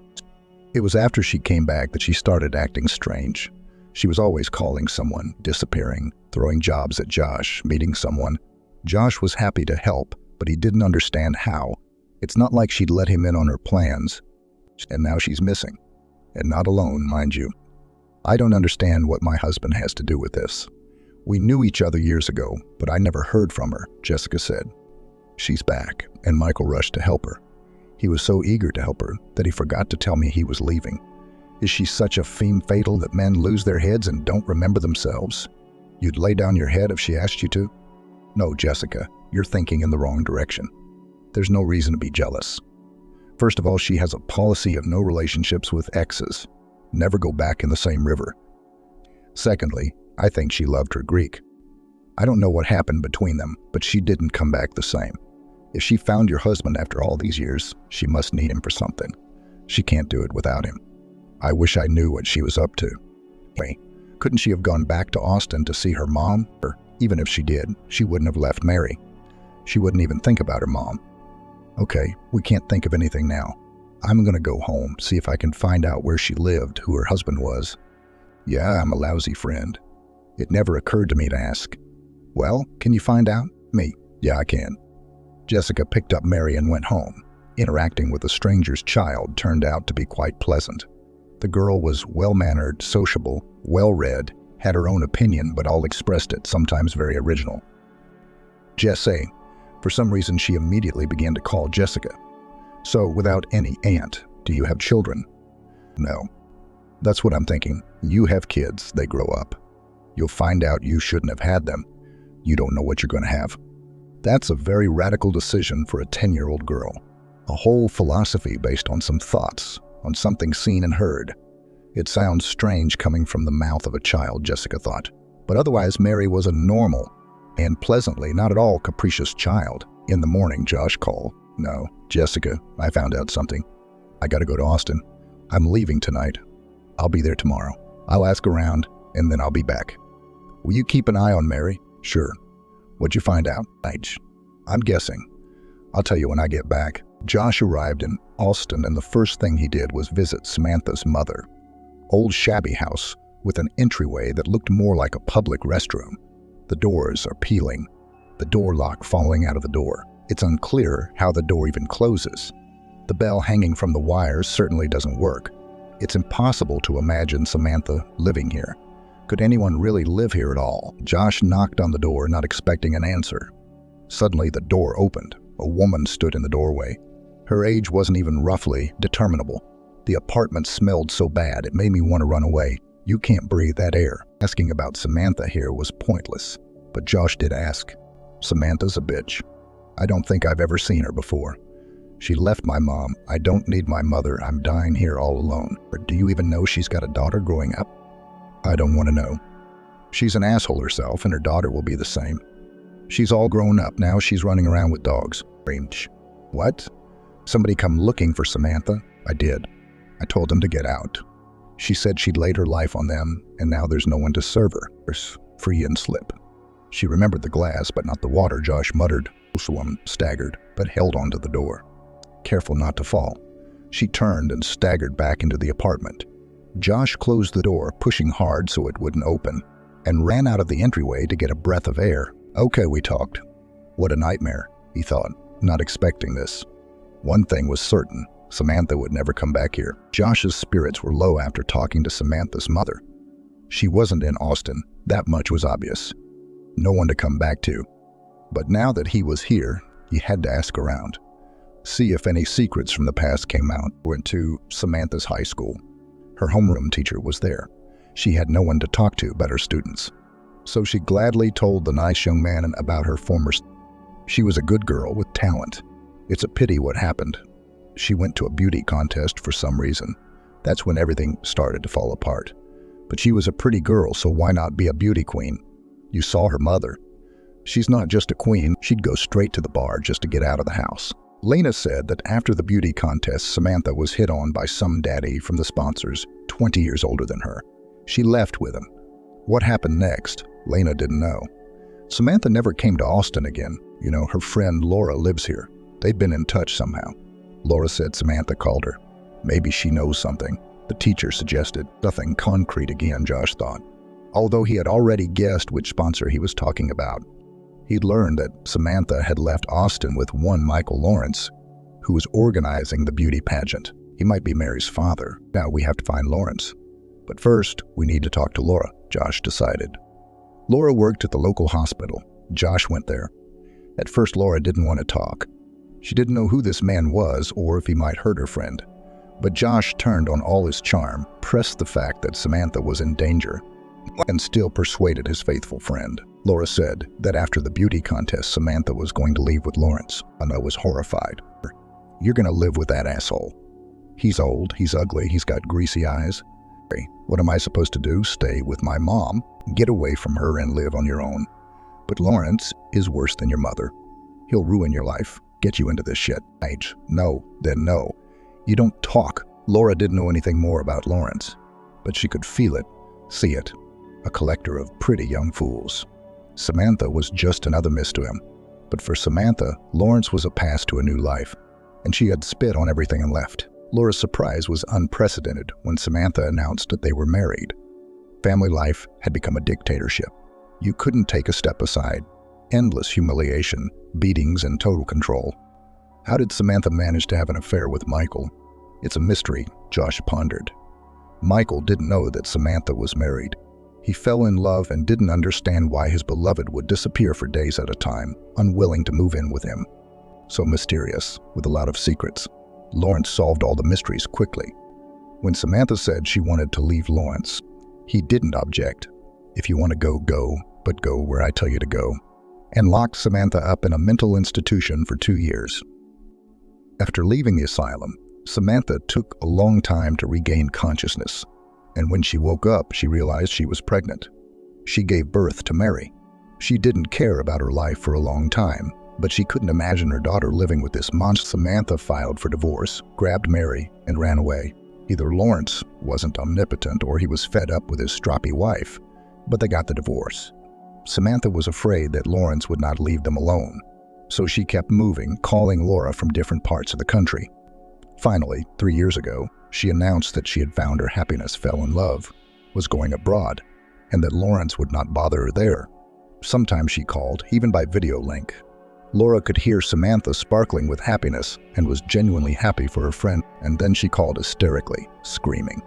It was after she came back that she started acting strange. She was always calling someone, disappearing, throwing jobs at Josh, meeting someone. Josh was happy to help, but he didn't understand how. It's not like she'd let him in on her plans. And now she's missing. And not alone, mind you. I don't understand what my husband has to do with this. We knew each other years ago, but I never heard from her, Jessica said. She's back, and Michael rushed to help her. He was so eager to help her that he forgot to tell me he was leaving. Is she such a femme fatale that men lose their heads and don't remember themselves? You'd lay down your head if she asked you to? No, Jessica, you're thinking in the wrong direction. There's no reason to be jealous. First of all, she has a policy of no relationships with exes. Never go back in the same river. Secondly, I think she loved her Greek. I don't know what happened between them, but she didn't come back the same. If she found your husband after all these years, she must need him for something. She can't do it without him. I wish I knew what she was up to. Wait, couldn't she have gone back to Austin to see her mom? Or even if she did, she wouldn't have left Mary. She wouldn't even think about her mom. Okay, we can't think of anything now. I'm gonna go home, see if I can find out where she lived, who her husband was. Yeah, I'm a lousy friend. It never occurred to me to ask. Well, can you find out? Me? Yeah, I can. Jessica picked up Mary and went home. Interacting with a stranger's child turned out to be quite pleasant. The girl was well-mannered, sociable, well-read, had her own opinion, but all expressed it, sometimes very original. Jessie. For some reason, she immediately began to call Jessica. So, without any aunt, do you have children? No. That's what I'm thinking. You have kids, they grow up. You'll find out you shouldn't have had them. You don't know what you're going to have. That's a very radical decision for a 10-year-old girl. A whole philosophy based on some thoughts, on something seen and heard. It sounds strange coming from the mouth of a child, Jessica thought. But otherwise, Mary was a normal and pleasantly not at all capricious child. In the morning, Josh called. No, Jessica, I found out something. I gotta go to Austin. I'm leaving tonight. I'll be there tomorrow. I'll ask around, and then I'll be back. Will you keep an eye on Mary? Sure. What'd you find out? I'm guessing. I'll tell you when I get back. Josh arrived in Austin, and the first thing he did was visit Samantha's mother. Old shabby house with an entryway that looked more like a public restroom. The doors are peeling, the door lock falling out of the door. It's unclear how the door even closes. The bell hanging from the wires certainly doesn't work. It's impossible to imagine Samantha living here. Could anyone really live here at all? Josh knocked on the door, not expecting an answer. Suddenly, the door opened. A woman stood in the doorway. Her age wasn't even roughly determinable. The apartment smelled so bad it made me want to run away. You can't breathe that air. Asking about Samantha here was pointless, but Josh did ask. Samantha's a bitch. I don't think I've ever seen her before. She left my mom. I don't need my mother. I'm dying here all alone. Or do you even know she's got a daughter growing up? I don't want to know. She's an asshole herself, and her daughter will be the same. She's all grown up now. She's running around with dogs. Screamed. What? Somebody come looking for Samantha? I did. I told them to get out. She said she'd laid her life on them, and now there's no one to serve her. Free and slip. She remembered the glass, but not the water, Josh muttered. The woman staggered, but held onto the door. Careful not to fall. She turned and staggered back into the apartment. Josh closed the door, pushing hard so it wouldn't open, and ran out of the entryway to get a breath of air. Okay, we talked. What a nightmare, he thought, not expecting this. One thing was certain, Samantha would never come back here. Josh's spirits were low after talking to Samantha's mother. She wasn't in Austin, that much was obvious. No one to come back to. But now that he was here, he had to ask around. See if any secrets from the past came out. Went to Samantha's high school. Her homeroom teacher was there. She had no one to talk to but her students. So she gladly told the nice young man about her former. She was a good girl with talent. It's a pity what happened. She went to a beauty contest for some reason. That's when everything started to fall apart. But she was a pretty girl, so why not be a beauty queen? You saw her mother. She's not just a queen, she'd go straight to the bar just to get out of the house. Lena said that after the beauty contest, Samantha was hit on by some daddy from the sponsors, 20 years older than her. She left with him. What happened next? Lena didn't know. Samantha never came to Austin again. You know, her friend Laura lives here. They'd been in touch somehow. Laura said Samantha called her. Maybe she knows something. The teacher suggested. Nothing concrete again, Josh thought. Although he had already guessed which sponsor he was talking about. He'd learned that Samantha had left Austin with one Michael Lawrence, who was organizing the beauty pageant. He might be Mary's father. Now we have to find Lawrence. But first, we need to talk to Laura, Josh decided. Laura worked at the local hospital. Josh went there. At first, Laura didn't want to talk. She didn't know who this man was or if he might hurt her friend. But Josh turned on all his charm, pressed the fact that Samantha was in danger, and still persuaded his faithful friend. Laura said that after the beauty contest, Samantha was going to leave with Lawrence. Anna was horrified. You're going to live with that asshole. He's old, he's ugly, he's got greasy eyes. What am I supposed to do? Stay with my mom? Get away from her and live on your own. But Lawrence is worse than your mother. He'll ruin your life, get you into this shit. Age. No, then no. You don't talk. Laura didn't know anything more about Lawrence, but she could feel it, see it. A collector of pretty young fools. Samantha was just another miss to him. But for Samantha, Lawrence was a pass to a new life, and she had spit on everything and left. Laura's surprise was unprecedented when Samantha announced that they were married. Family life had become a dictatorship. You couldn't take a step aside. Endless humiliation, beatings, and total control. How did Samantha manage to have an affair with Michael? It's a mystery, Josh pondered. Michael didn't know that Samantha was married. He fell in love and didn't understand why his beloved would disappear for days at a time, unwilling to move in with him. So mysterious, with a lot of secrets. Lawrence solved all the mysteries quickly. When Samantha said she wanted to leave Lawrence, he didn't object. If you want to go, go, but go where I tell you to go. And locked Samantha up in a mental institution for 2 years. After leaving the asylum, Samantha took a long time to regain consciousness, and when she woke up, she realized she was pregnant. She gave birth to Mary. She didn't care about her life for a long time, but she couldn't imagine her daughter living with this monster. Samantha filed for divorce, grabbed Mary, and ran away. Either Lawrence wasn't omnipotent or he was fed up with his stroppy wife, but they got the divorce. Samantha was afraid that Lawrence would not leave them alone, so she kept moving, calling Laura from different parts of the country. Finally, 3 years ago, she announced that she had found her happiness, fell in love, was going abroad, and that Lawrence would not bother her there. Sometimes she called, even by video link. Laura could hear Samantha sparkling with happiness and was genuinely happy for her friend, and then she called hysterically, screaming,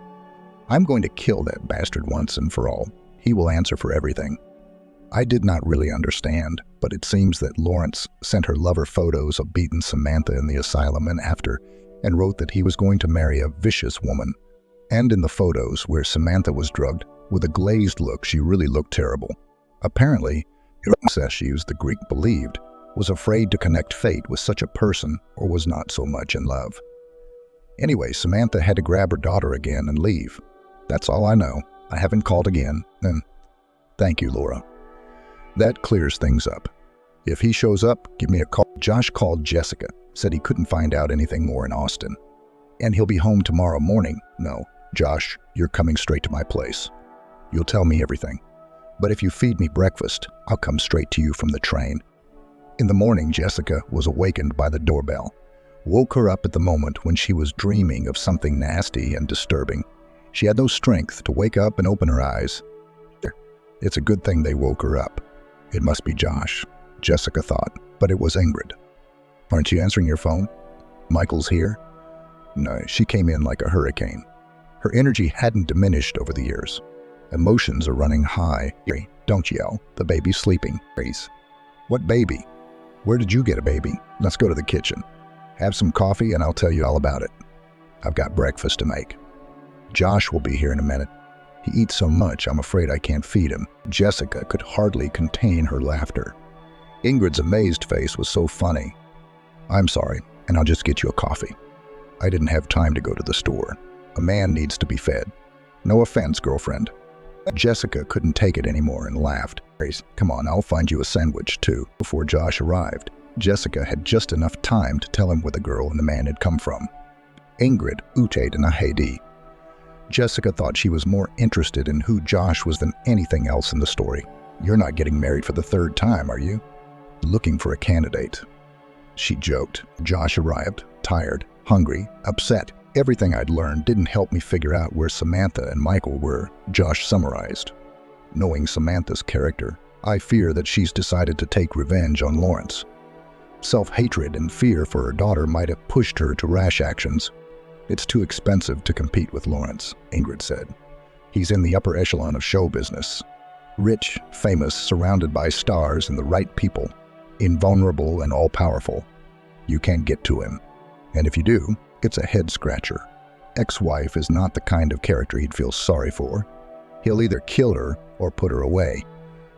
"I'm going to kill that bastard once and for all. He will answer for everything." I did not really understand, but it seems that Lawrence sent her lover photos of beaten Samantha in the asylum and wrote that he was going to marry a vicious woman. And in the photos where Samantha was drugged, with a glazed look, she really looked terrible. Apparently, Heracles, the Greek believed, was afraid to connect fate with such a person or was not so much in love. Anyway, Samantha had to grab her daughter again and leave. That's all I know. I haven't called again, and thank you, Laura. That clears things up. If he shows up, give me a call. Josh called Jessica, said he couldn't find out anything more in Austin. And he'll be home tomorrow morning. No, Josh, you're coming straight to my place. You'll tell me everything. But if you feed me breakfast, I'll come straight to you from the train. In the morning, Jessica was awakened by the doorbell. Woke her up at the moment when she was dreaming of something nasty and disturbing. She had no strength to wake up and open her eyes. It's a good thing they woke her up. It must be Josh, Jessica thought, but it was Ingrid. Aren't you answering your phone? Michael's here? No, she came in like a hurricane. Her energy hadn't diminished over the years. Emotions are running high. Don't yell. The baby's sleeping. What baby? Where did you get a baby? Let's go to the kitchen. Have some coffee and I'll tell you all about it. I've got breakfast to make. Josh will be here in a minute. He eats so much, I'm afraid I can't feed him. Jessica could hardly contain her laughter. Ingrid's amazed face was so funny. I'm sorry, and I'll just get you a coffee. I didn't have time to go to the store. A man needs to be fed. No offense, girlfriend. Jessica couldn't take it anymore and laughed. Come on, I'll find you a sandwich, too. Before Josh arrived, Jessica had just enough time to tell him where the girl and the man had come from. Ingrid Ute na Heidi. Jessica thought she was more interested in who Josh was than anything else in the story. You're not getting married for the third time, are you? Looking for a candidate. She joked. Josh arrived, tired, hungry, upset. Everything I'd learned didn't help me figure out where Samantha and Michael were, Josh summarized. Knowing Samantha's character, I fear that she's decided to take revenge on Lawrence. Self-hatred and fear for her daughter might have pushed her to rash actions. It's too expensive to compete with Lawrence, Ingrid said. He's in the upper echelon of show business. Rich, famous, surrounded by stars and the right people. Invulnerable and all-powerful. You can't get to him. And if you do, it's a head-scratcher. Ex-wife is not the kind of character he'd feel sorry for. He'll either kill her or put her away.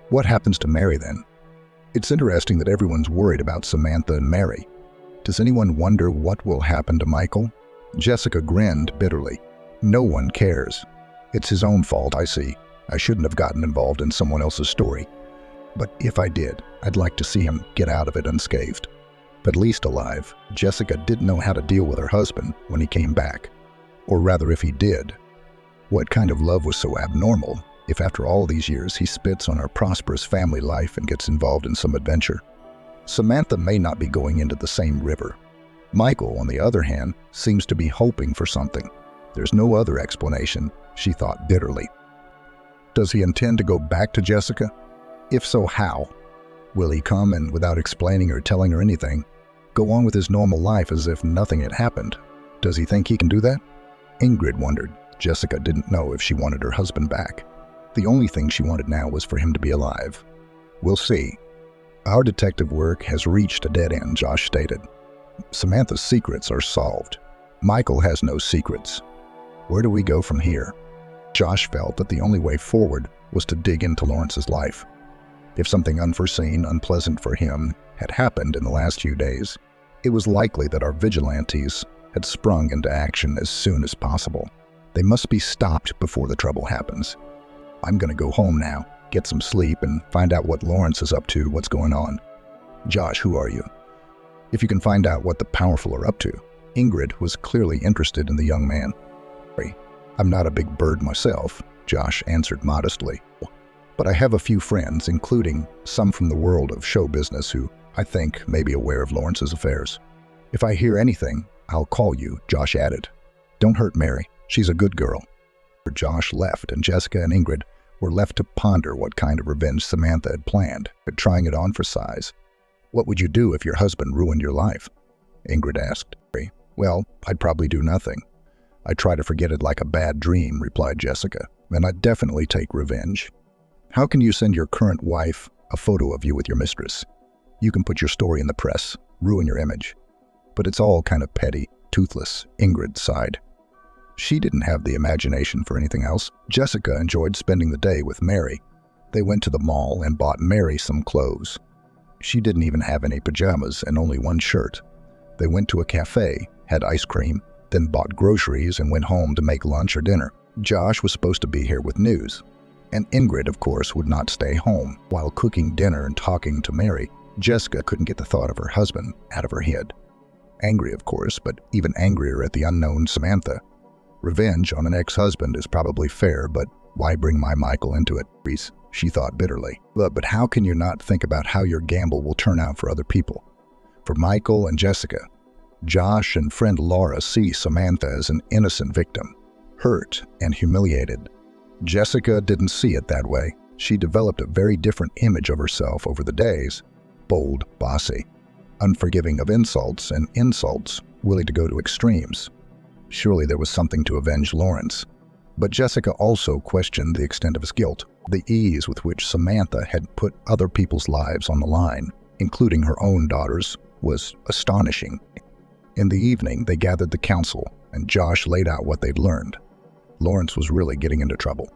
What happens to Mary then? It's interesting that everyone's worried about Samantha and Mary. Does anyone wonder what will happen to Michael? Jessica grinned bitterly. No one cares. It's his own fault, I see. I shouldn't have gotten involved in someone else's story. But if I did, I'd like to see him get out of it unscathed. But least alive, Jessica didn't know how to deal with her husband when he came back. Or rather, if he did. What kind of love was so abnormal if after all these years he spits on our prosperous family life and gets involved in some adventure? Samantha may not be going into the same river. Michael, on the other hand, seems to be hoping for something. There's no other explanation, she thought bitterly. Does he intend to go back to Jessica? If so, how? Will he come and, without explaining or telling her anything, go on with his normal life as if nothing had happened? Does he think he can do that? Ingrid wondered. Jessica didn't know if she wanted her husband back. The only thing she wanted now was for him to be alive. We'll see. Our detective work has reached a dead end, Josh stated. Samantha's secrets are solved. Michael has no secrets. Where do we go from here? Josh felt that the only way forward was to dig into Lawrence's life. If something unforeseen, unpleasant for him had happened in the last few days, it was likely that our vigilantes had sprung into action as soon as possible. They must be stopped before the trouble happens. I'm going to go home now, get some sleep, and find out what Lawrence is up to, what's going on. Josh, who are you? If you can find out what the powerful are up to. Ingrid was clearly interested in the young man. I'm not a big bird myself, Josh answered modestly. But I have a few friends, including some from the world of show business who I think may be aware of Lawrence's affairs. If I hear anything, I'll call you, Josh added. Don't hurt Mary. She's a good girl. Josh left, and Jessica and Ingrid were left to ponder what kind of revenge Samantha had planned, but trying it on for size. What would you do if your husband ruined your life? Ingrid asked. Well, I'd probably do nothing. I'd try to forget it like a bad dream, replied Jessica, and I'd definitely take revenge. How can you send your current wife a photo of you with your mistress? You can put your story in the press, ruin your image. But it's all kind of petty, toothless, Ingrid sighed. She didn't have the imagination for anything else. Jessica enjoyed spending the day with Mary. They went to the mall and bought Mary some clothes. She didn't even have any pajamas and only one shirt. They went to a cafe, had ice cream, then bought groceries and went home to make lunch or dinner. Josh was supposed to be here with news. And Ingrid, of course, would not stay home. While cooking dinner and talking to Mary, Jessica couldn't get the thought of her husband out of her head. Angry, of course, but even angrier at the unknown Samantha. Revenge on an ex-husband is probably fair, but why bring my Michael into it? She thought bitterly. But how can you not think about how your gamble will turn out for other people? For Michael and Jessica, Josh and friend Laura see Samantha as an innocent victim, hurt and humiliated. Jessica didn't see it that way. She developed a very different image of herself over the days. Bold, bossy, unforgiving of insults and insults, willing to go to extremes. Surely there was something to avenge Lawrence. But Jessica also questioned the extent of his guilt. The ease with which Samantha had put other people's lives on the line, including her own daughters, was astonishing. In the evening, they gathered the council, and Josh laid out what they'd learned. Lawrence was really getting into trouble.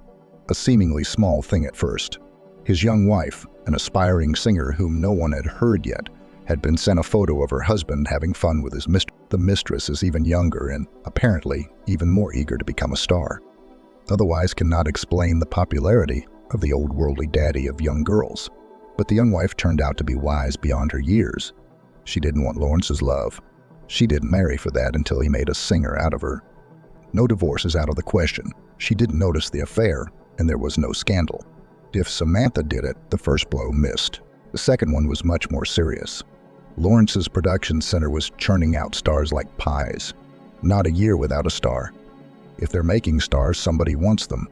A seemingly small thing at first. His young wife, an aspiring singer whom no one had heard yet, had been sent a photo of her husband having fun with his mistress. The mistress is even younger and, apparently, even more eager to become a star. Otherwise cannot explain the popularity of the old worldly daddy of young girls. But the young wife turned out to be wise beyond her years. She didn't want Lawrence's love. She didn't marry for that until he made a singer out of her. No divorce is out of the question. She didn't notice the affair, and there was no scandal. If Samantha did it, the first blow missed. The second one was much more serious. Lawrence's production center was churning out stars like pies. Not a year without a star. If they're making stars, somebody wants them.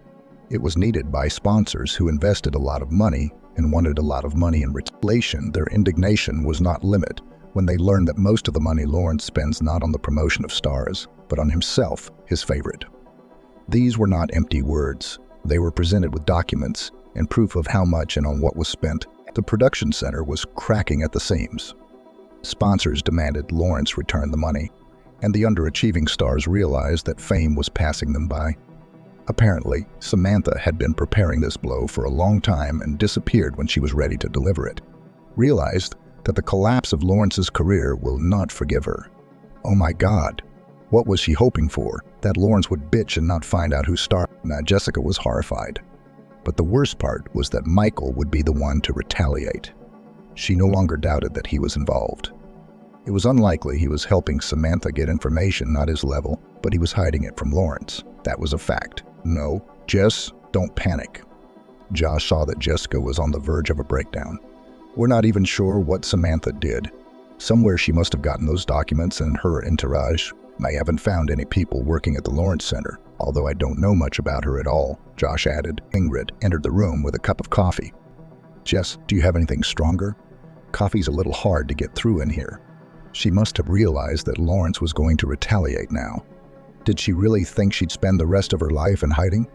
It was needed by sponsors who invested a lot of money and wanted a lot of money in return. Their indignation was not limited when they learned that most of the money Lawrence spends not on the promotion of stars, but on himself, his favorite. These were not empty words. They were presented with documents and proof of how much and on what was spent. The production center was cracking at the seams. Sponsors demanded Lawrence return the money, and the underachieving stars realized that fame was passing them by. Apparently, Samantha had been preparing this blow for a long time and disappeared when she was ready to deliver it. Realized that the collapse of Lawrence's career will not forgive her. Oh my God, what was she hoping for? That Lawrence would bitch and not find out who started? Now Jessica was horrified. But the worst part was that Michael would be the one to retaliate. She no longer doubted that he was involved. It was unlikely he was helping Samantha get information not his level, but he was hiding it from Lawrence. That was a fact. No, Jess, don't panic. Josh saw that Jessica was on the verge of a breakdown. We're not even sure what Samantha did. Somewhere she must have gotten those documents, and her entourage. I haven't found any people working at the Lawrence Center, although I don't know much about her at all, Josh added. Ingrid entered the room with a cup of coffee. Jess, do you have anything stronger? Coffee's a little hard to get through in here. She must have realized that Lawrence was going to retaliate now. Did she really think she'd spend the rest of her life in hiding?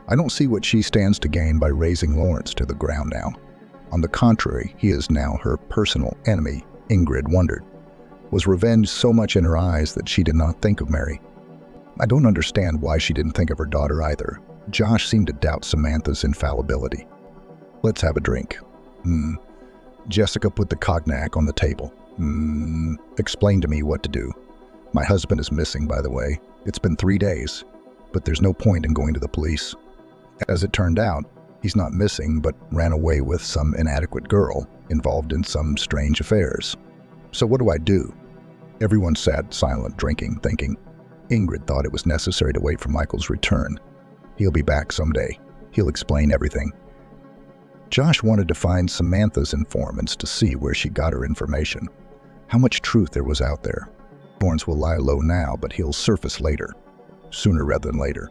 I don't see what she stands to gain by raising Lawrence to the ground now. On the contrary, he is now her personal enemy, Ingrid wondered. Was revenge so much in her eyes that she did not think of Mary? I don't understand why she didn't think of her daughter either. Josh seemed to doubt Samantha's infallibility. Let's have a drink. Jessica put the cognac on the table. Explain to me what to do. My husband is missing, by the way. It's been 3 days, but there's no point in going to the police. As it turned out, he's not missing, but ran away with some inadequate girl involved in some strange affairs. So what do I do? Everyone sat silent, drinking, thinking. Ingrid thought it was necessary to wait for Michael's return. He'll be back someday. He'll explain everything. Josh wanted to find Samantha's informants to see where she got her information. How much truth there was out there. Lawrence will lie low now, but he'll surface later. Sooner rather than later.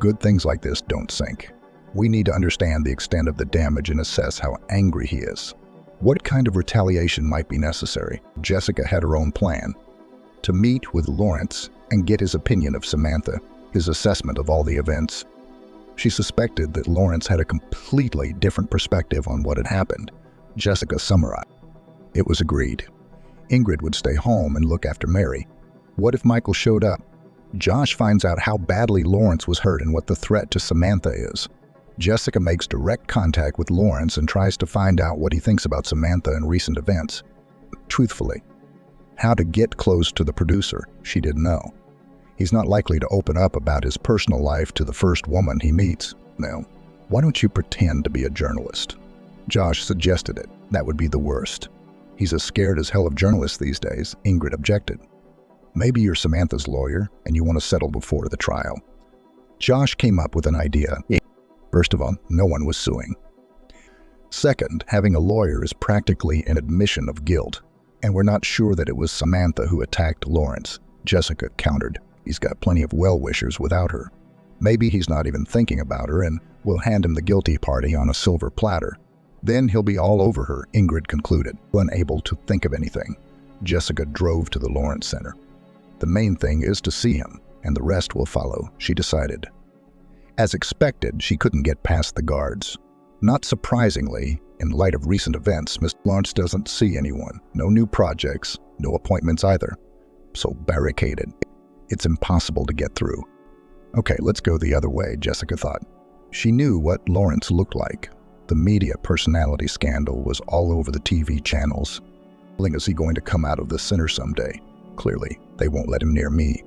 Good things like this don't sink. We need to understand the extent of the damage and assess how angry he is. What kind of retaliation might be necessary? Jessica had her own plan. To meet with Lawrence and get his opinion of Samantha, his assessment of all the events. She suspected that Lawrence had a completely different perspective on what had happened. Jessica summarized. It was agreed. Ingrid would stay home and look after Mary. What if Michael showed up? Josh finds out how badly Lawrence was hurt and what the threat to Samantha is. Jessica makes direct contact with Lawrence and tries to find out what he thinks about Samantha and recent events. Truthfully, how to get close to the producer, she didn't know. He's not likely to open up about his personal life to the first woman he meets. Now, why don't you pretend to be a journalist? Josh suggested it. That would be the worst. He's as scared as hell of journalists these days, Ingrid objected. Maybe you're Samantha's lawyer and you want to settle before the trial. Josh came up with an idea. First of all, no one was suing. Second, having a lawyer is practically an admission of guilt, and we're not sure that it was Samantha who attacked Lawrence. Jessica countered. He's got plenty of well-wishers without her. Maybe he's not even thinking about her and we'll hand him the guilty party on a silver platter. Then he'll be all over her, Ingrid concluded. Unable to think of anything, Jessica drove to the Lawrence Center. The main thing is to see him, and the rest will follow, she decided. As expected, she couldn't get past the guards. Not surprisingly, in light of recent events, Mr. Lawrence doesn't see anyone. No new projects, no appointments either. So barricaded. It's impossible to get through. Okay, let's go the other way, Jessica thought. She knew what Lawrence looked like. The media personality scandal was all over the TV channels. Is he going to come out of the center someday? Clearly, they won't let him near me.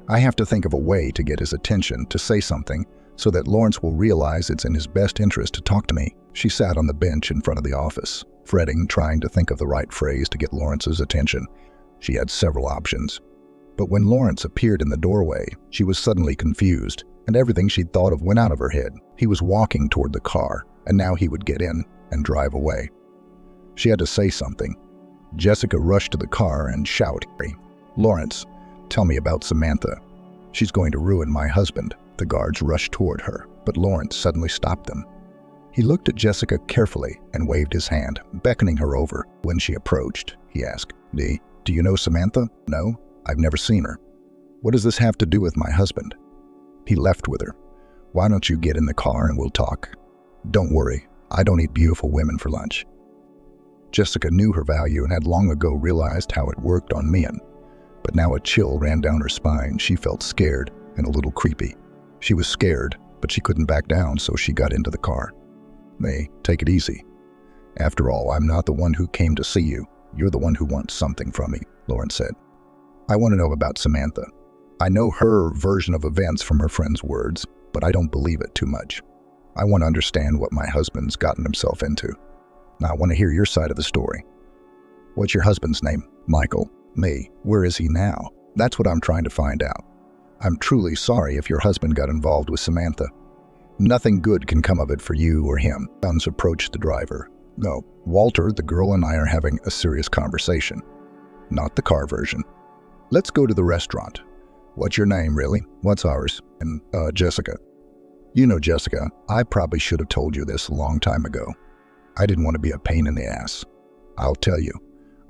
I have to think of a way to get his attention, to say something, so that Lawrence will realize it's in his best interest to talk to me. She sat on the bench in front of the office, fretting, trying to think of the right phrase to get Lawrence's attention. She had several options. But when Lawrence appeared in the doorway, she was suddenly confused, and everything she'd thought of went out of her head. He was walking toward the car, and now he would get in and drive away. She had to say something. Jessica rushed to the car and shouted, "Lawrence, tell me about Samantha. She's going to ruin my husband." The guards rushed toward her, but Lawrence suddenly stopped them. He looked at Jessica carefully and waved his hand, beckoning her over. When she approached, he asked, Do you know Samantha?" "No, I've never seen her." "What does this have to do with my husband?" "He left with her. Why don't you get in the car and we'll talk?" "Don't worry, I don't eat beautiful women for lunch." Jessica knew her value and had long ago realized how it worked on men. But now a chill ran down her spine. She felt scared and a little creepy. She was scared, but she couldn't back down, so she got into the car. "May, take it easy. After all, I'm not the one who came to see you. You're the one who wants something from me," Lawrence said. "I want to know about Samantha. I know her version of events from her friend's words, but I don't believe it too much. I want to understand what my husband's gotten himself into. Now, I want to hear your side of the story." "What's your husband's name?" "Michael." "Me, where is he now?" "That's what I'm trying to find out. I'm truly sorry if your husband got involved with Samantha. Nothing good can come of it for you or him." Guns approached the driver. "No, Walter, the girl and I are having a serious conversation. Not the car version. Let's go to the restaurant." "What's your name, really?" "What's ours?" "And, Jessica." "You know, Jessica, I probably should have told you this a long time ago. I didn't want to be a pain in the ass. I'll tell you,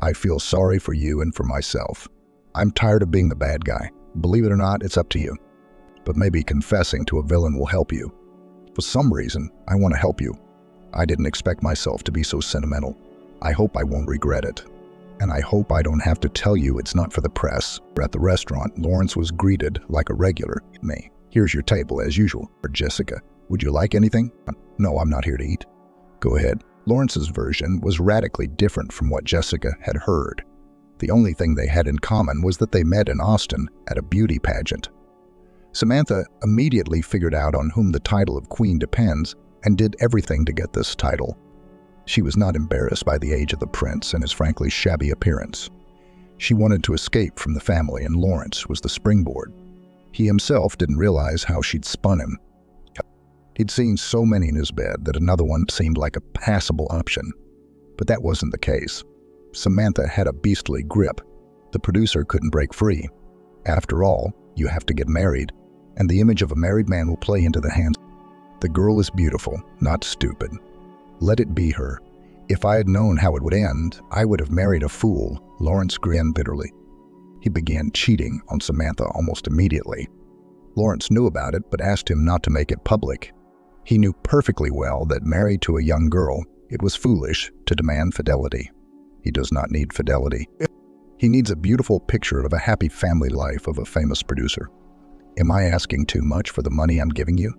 I feel sorry for you and for myself. I'm tired of being the bad guy. Believe it or not, it's up to you. But maybe confessing to a villain will help you. For some reason, I want to help you. I didn't expect myself to be so sentimental. I hope I won't regret it. And I hope I don't have to tell you it's not for the press." At the restaurant, Lawrence was greeted like a regular. "May, here's your table as usual." "Or Jessica, would you like anything?" "No, I'm not here to eat." "Go ahead." Lawrence's version was radically different from what Jessica had heard. The only thing they had in common was that they met in Austin at a beauty pageant. Samantha immediately figured out on whom the title of queen depends and did everything to get this title. She was not embarrassed by the age of the prince and his frankly shabby appearance. She wanted to escape from the family, and Lawrence was the springboard. He himself didn't realize how she'd spun him. He'd seen so many in his bed that another one seemed like a passable option. But that wasn't the case. Samantha had a beastly grip. The producer couldn't break free. After all, you have to get married, and the image of a married man will play into the hands. The girl is beautiful, not stupid. Let it be her. If I had known how it would end, I would have married a fool. Lawrence grinned bitterly. He began cheating on Samantha almost immediately. Lawrence knew about it, but asked him not to make it public. He knew perfectly well that married to a young girl, it was foolish to demand fidelity. He does not need fidelity. He needs a beautiful picture of a happy family life of a famous producer. Am I asking too much for the money I'm giving you?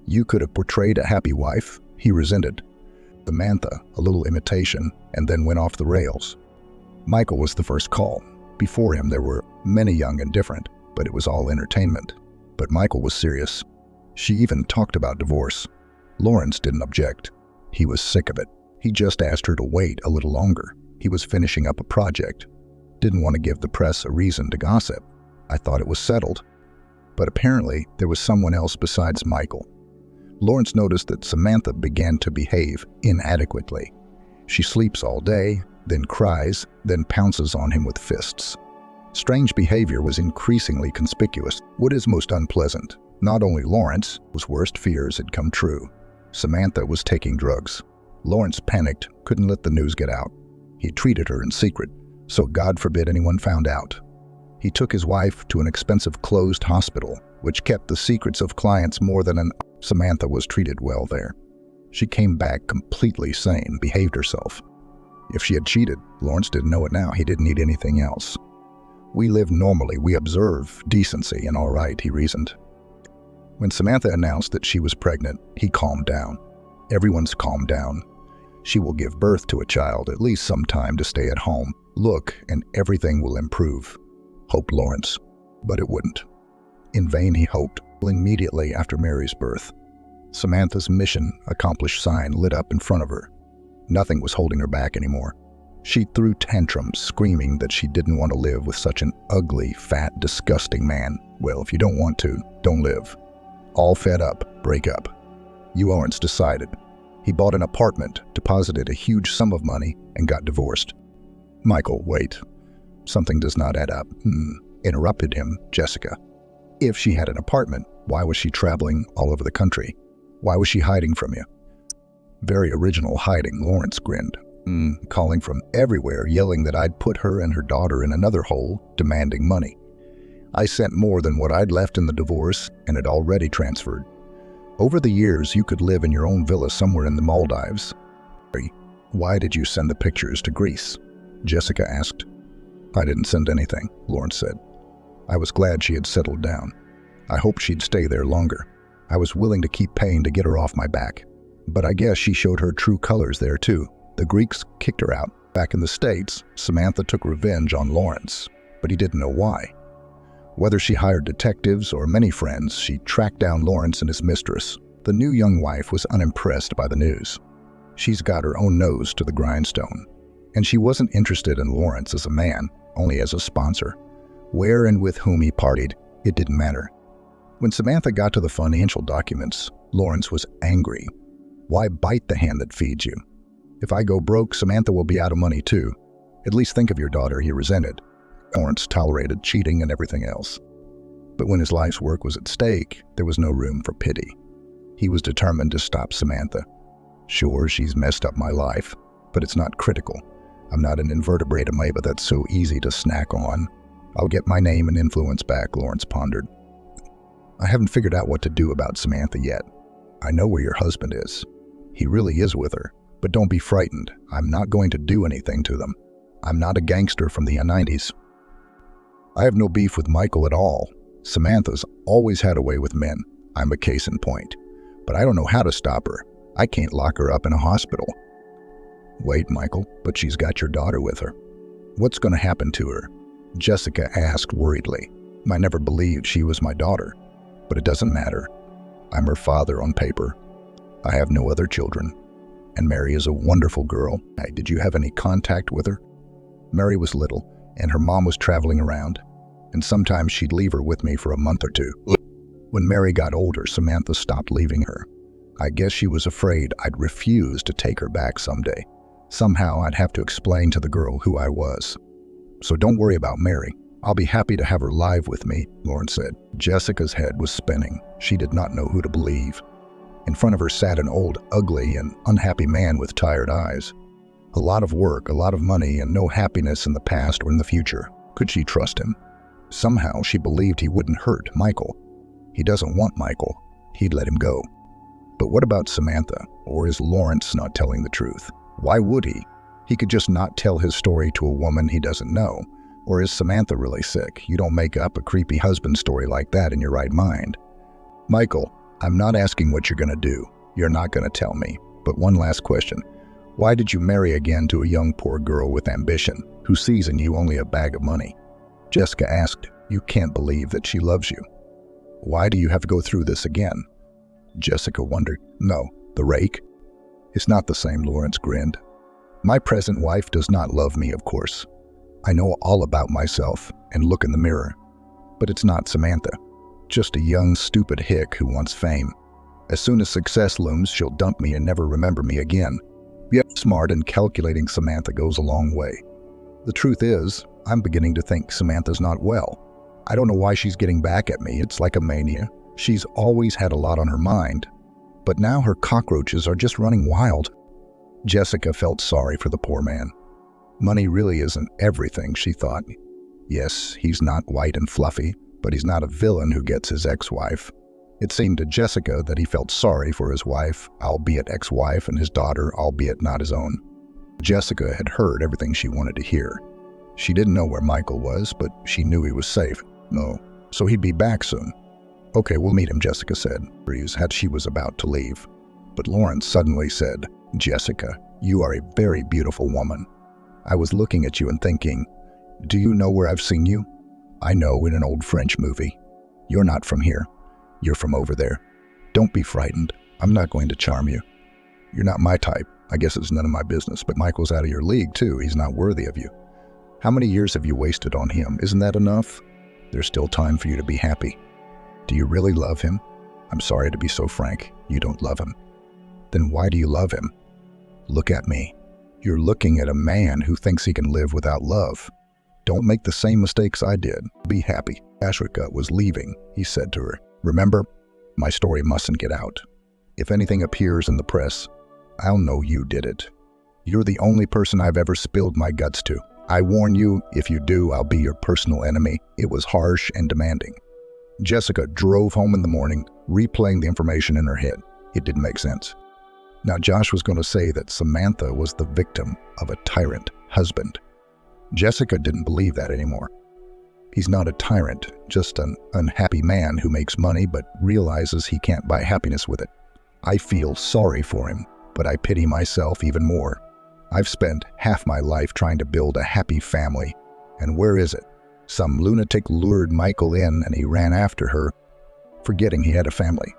You could have portrayed a happy wife. He resented. Samantha, a little imitation, and then went off the rails. Michael was the first call. Before him there were many young and different, but it was all entertainment. But Michael was serious. She even talked about divorce. Lawrence didn't object. He was sick of it. He just asked her to wait a little longer. He was finishing up a project. Didn't want to give the press a reason to gossip. I thought it was settled. But apparently, there was someone else besides Michael. Lawrence noticed that Samantha began to behave inadequately. She sleeps all day, then cries, then pounces on him with fists. Strange behavior was increasingly conspicuous. What is most unpleasant? Not only Lawrence's worst fears had come true. Samantha was taking drugs. Lawrence panicked, couldn't let the news get out. He treated her in secret, so God forbid anyone found out. He took his wife to an expensive closed hospital, which kept the secrets of clients more than an... Samantha was treated well there. She came back completely sane, behaved herself. If she had cheated, Lawrence didn't know it now. He didn't need anything else. We live normally. We observe decency and all right, he reasoned. When Samantha announced that she was pregnant, he calmed down. Everyone's calmed down. She will give birth to a child, at least some time to stay at home. Look, and everything will improve, hoped Lawrence. But it wouldn't. In vain he hoped. Immediately after Mary's birth, Samantha's mission accomplished sign lit up in front of her. Nothing was holding her back anymore. She threw tantrums, screaming that she didn't want to live with such an ugly, fat, disgusting man. Well, if you don't want to, don't live. All fed up, break up. Lawrence decided. He bought an apartment, deposited a huge sum of money, and got divorced. Michael, wait. Something does not add up. Interrupted him, Jessica. If she had an apartment, why was she traveling all over the country? Why was she hiding from you? Very original hiding, Lawrence grinned. Calling from everywhere, yelling that I'd put her and her daughter in another hole, demanding money. I sent more than what I'd left in the divorce and had already transferred. Over the years, you could live in your own villa somewhere in the Maldives. Why did you send the pictures to Greece? Jessica asked. I didn't send anything, Lawrence said. I was glad she had settled down. I hoped she'd stay there longer. I was willing to keep paying to get her off my back. But I guess she showed her true colors there too. The Greeks kicked her out. Back in the States, Samantha took revenge on Lawrence, but he didn't know why. Whether she hired detectives or many friends, she tracked down Lawrence and his mistress. The new young wife was unimpressed by the news. She's got her own nose to the grindstone. And she wasn't interested in Lawrence as a man, only as a sponsor. Where and with whom he partied, it didn't matter. When Samantha got to the financial documents, Lawrence was angry. Why bite the hand that feeds you? If I go broke, Samantha will be out of money too. At least think of your daughter, he resented. Lawrence tolerated cheating and everything else. But when his life's work was at stake, there was no room for pity. He was determined to stop Samantha. Sure, she's messed up my life, but it's not critical. I'm not an invertebrate amoeba that's so easy to snack on. I'll get my name and influence back, Lawrence pondered. I haven't figured out what to do about Samantha yet. I know where your husband is. He really is with her. But don't be frightened. I'm not going to do anything to them. I'm not a gangster from the 90s. I have no beef with Michael at all. Samantha's always had a way with men. I'm a case in point. But I don't know how to stop her. I can't lock her up in a hospital. Wait, Michael, but she's got your daughter with her. What's going to happen to her? Jessica asked worriedly. I never believed she was my daughter. But it doesn't matter. I'm her father on paper. I have no other children. And Mary is a wonderful girl. Hey, did you have any contact with her? Mary was little, and her mom was traveling around, and sometimes she'd leave her with me for a month or two. When Mary got older, Samantha stopped leaving her. I guess she was afraid I'd refuse to take her back someday. Somehow I'd have to explain to the girl who I was. So don't worry about Mary. I'll be happy to have her live with me, Lawrence said. Jessica's head was spinning. She did not know who to believe. In front of her sat an old, ugly, and unhappy man with tired eyes. A lot of work, a lot of money, and no happiness in the past or in the future. Could she trust him? Somehow she believed he wouldn't hurt Michael. He doesn't want Michael. He'd let him go. But what about Samantha? Or is Lawrence not telling the truth? Why would he? He could just not tell his story to a woman he doesn't know. Or is Samantha really sick? You don't make up a creepy husband story like that in your right mind. Michael, I'm not asking what you're going to do. You're not going to tell me. But one last question. Why did you marry again to a young poor girl with ambition, who sees in you only a bag of money? Jessica asked. You can't believe that she loves you. Why do you have to go through this again? Jessica wondered. No, the rake. It's not the same, Lawrence grinned. My present wife does not love me, of course. I know all about myself and look in the mirror. But it's not Samantha. Just a young, stupid hick who wants fame. As soon as success looms, she'll dump me and never remember me again. Yet smart and calculating Samantha goes a long way. The truth is, I'm beginning to think Samantha's not well. I don't know why she's getting back at me. It's like a mania. She's always had a lot on her mind. But now her cockroaches are just running wild. Jessica felt sorry for the poor man. Money really isn't everything, she thought. Yes, he's not white and fluffy, but he's not a villain who gets his ex-wife. It seemed to Jessica that he felt sorry for his wife, albeit ex-wife, and his daughter, albeit not his own. Jessica had heard everything she wanted to hear. She didn't know where Michael was, but she knew he was safe. No, so he'd be back soon. Okay, we'll meet him, Jessica said, as she was about to leave. But Lawrence suddenly said, Jessica, you are a very beautiful woman. I was looking at you and thinking, do you know where I've seen you? I know, in an old French movie. You're not from here. You're from over there. Don't be frightened. I'm not going to charm you. You're not my type. I guess it's none of my business, but Michael's out of your league too. He's not worthy of you. How many years have you wasted on him? Isn't that enough? There's still time for you to be happy. Do you really love him? I'm sorry to be so frank. You don't love him. Then why do you love him? Look at me. You're looking at a man who thinks he can live without love. Don't make the same mistakes I did. Be happy. Ashrika was leaving, he said to her. Remember, my story mustn't get out. If anything appears in the press, I'll know you did it. You're the only person I've ever spilled my guts to. I warn you, if you do, I'll be your personal enemy. It was harsh and demanding. Jessica drove home in the morning, replaying the information in her head. It didn't make sense. Now Josh was going to say that Samantha was the victim of a tyrant husband. Jessica didn't believe that anymore. He's not a tyrant, just an unhappy man who makes money but realizes he can't buy happiness with it. I feel sorry for him, but I pity myself even more. I've spent half my life trying to build a happy family, and where is it? Some lunatic lured Michael in and he ran after her, forgetting he had a family.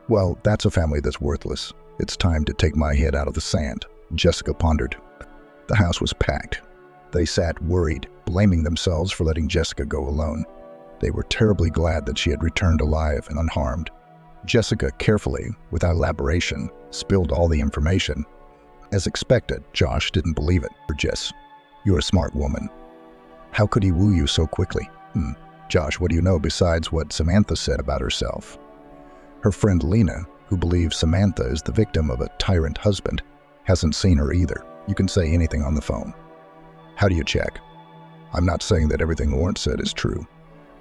Well, that's a family that's worthless. It's time to take my head out of the sand, Jessica pondered. The house was packed. They sat worried, blaming themselves for letting Jessica go alone. They were terribly glad that she had returned alive and unharmed. Jessica carefully, without elaboration, spilled all the information. As expected, Josh didn't believe it. Jess, you're a smart woman. How could he woo you so quickly? Josh, what do you know besides what Samantha said about herself? Her friend Lena, who believes Samantha is the victim of a tyrant husband, hasn't seen her either. You can say anything on the phone. How do you check? I'm not saying that everything Lawrence said is true,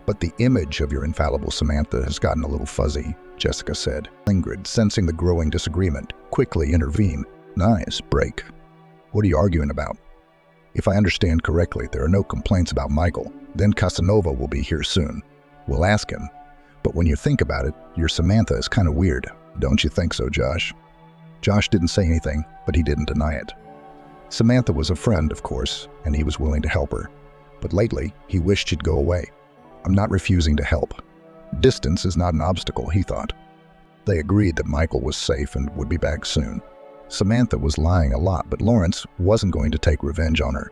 but the image of your infallible Samantha has gotten a little fuzzy, Jessica said. Ingrid, sensing the growing disagreement, quickly intervened. Nice break. What are you arguing about? If I understand correctly, there are no complaints about Michael. Then Casanova will be here soon. We'll ask him. But when you think about it, your Samantha is kind of weird. Don't you think so, Josh? Josh didn't say anything, but he didn't deny it. Samantha was a friend, of course, and he was willing to help her. But lately, he wished she'd go away. I'm not refusing to help. Distance is not an obstacle, he thought. They agreed that Michael was safe and would be back soon. Samantha was lying a lot, but Lawrence wasn't going to take revenge on her.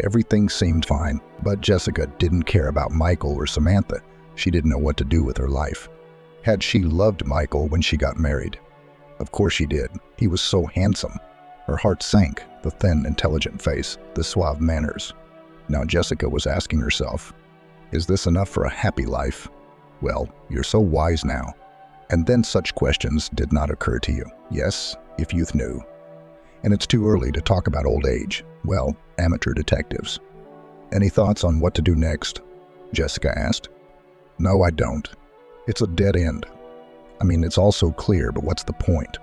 Everything seemed fine, but Jessica didn't care about Michael or Samantha. She didn't know what to do with her life. Had she loved Michael when she got married? Of course she did. He was so handsome. Her heart sank, the thin, intelligent face, the suave manners. Now Jessica was asking herself, is this enough for a happy life? Well, you're so wise now. And then such questions did not occur to you. Yes, if youth knew. And it's too early to talk about old age. Well, amateur detectives. Any thoughts on what to do next? Jessica asked. No, I don't. It's a dead end. I mean, it's all so clear, but what's the point?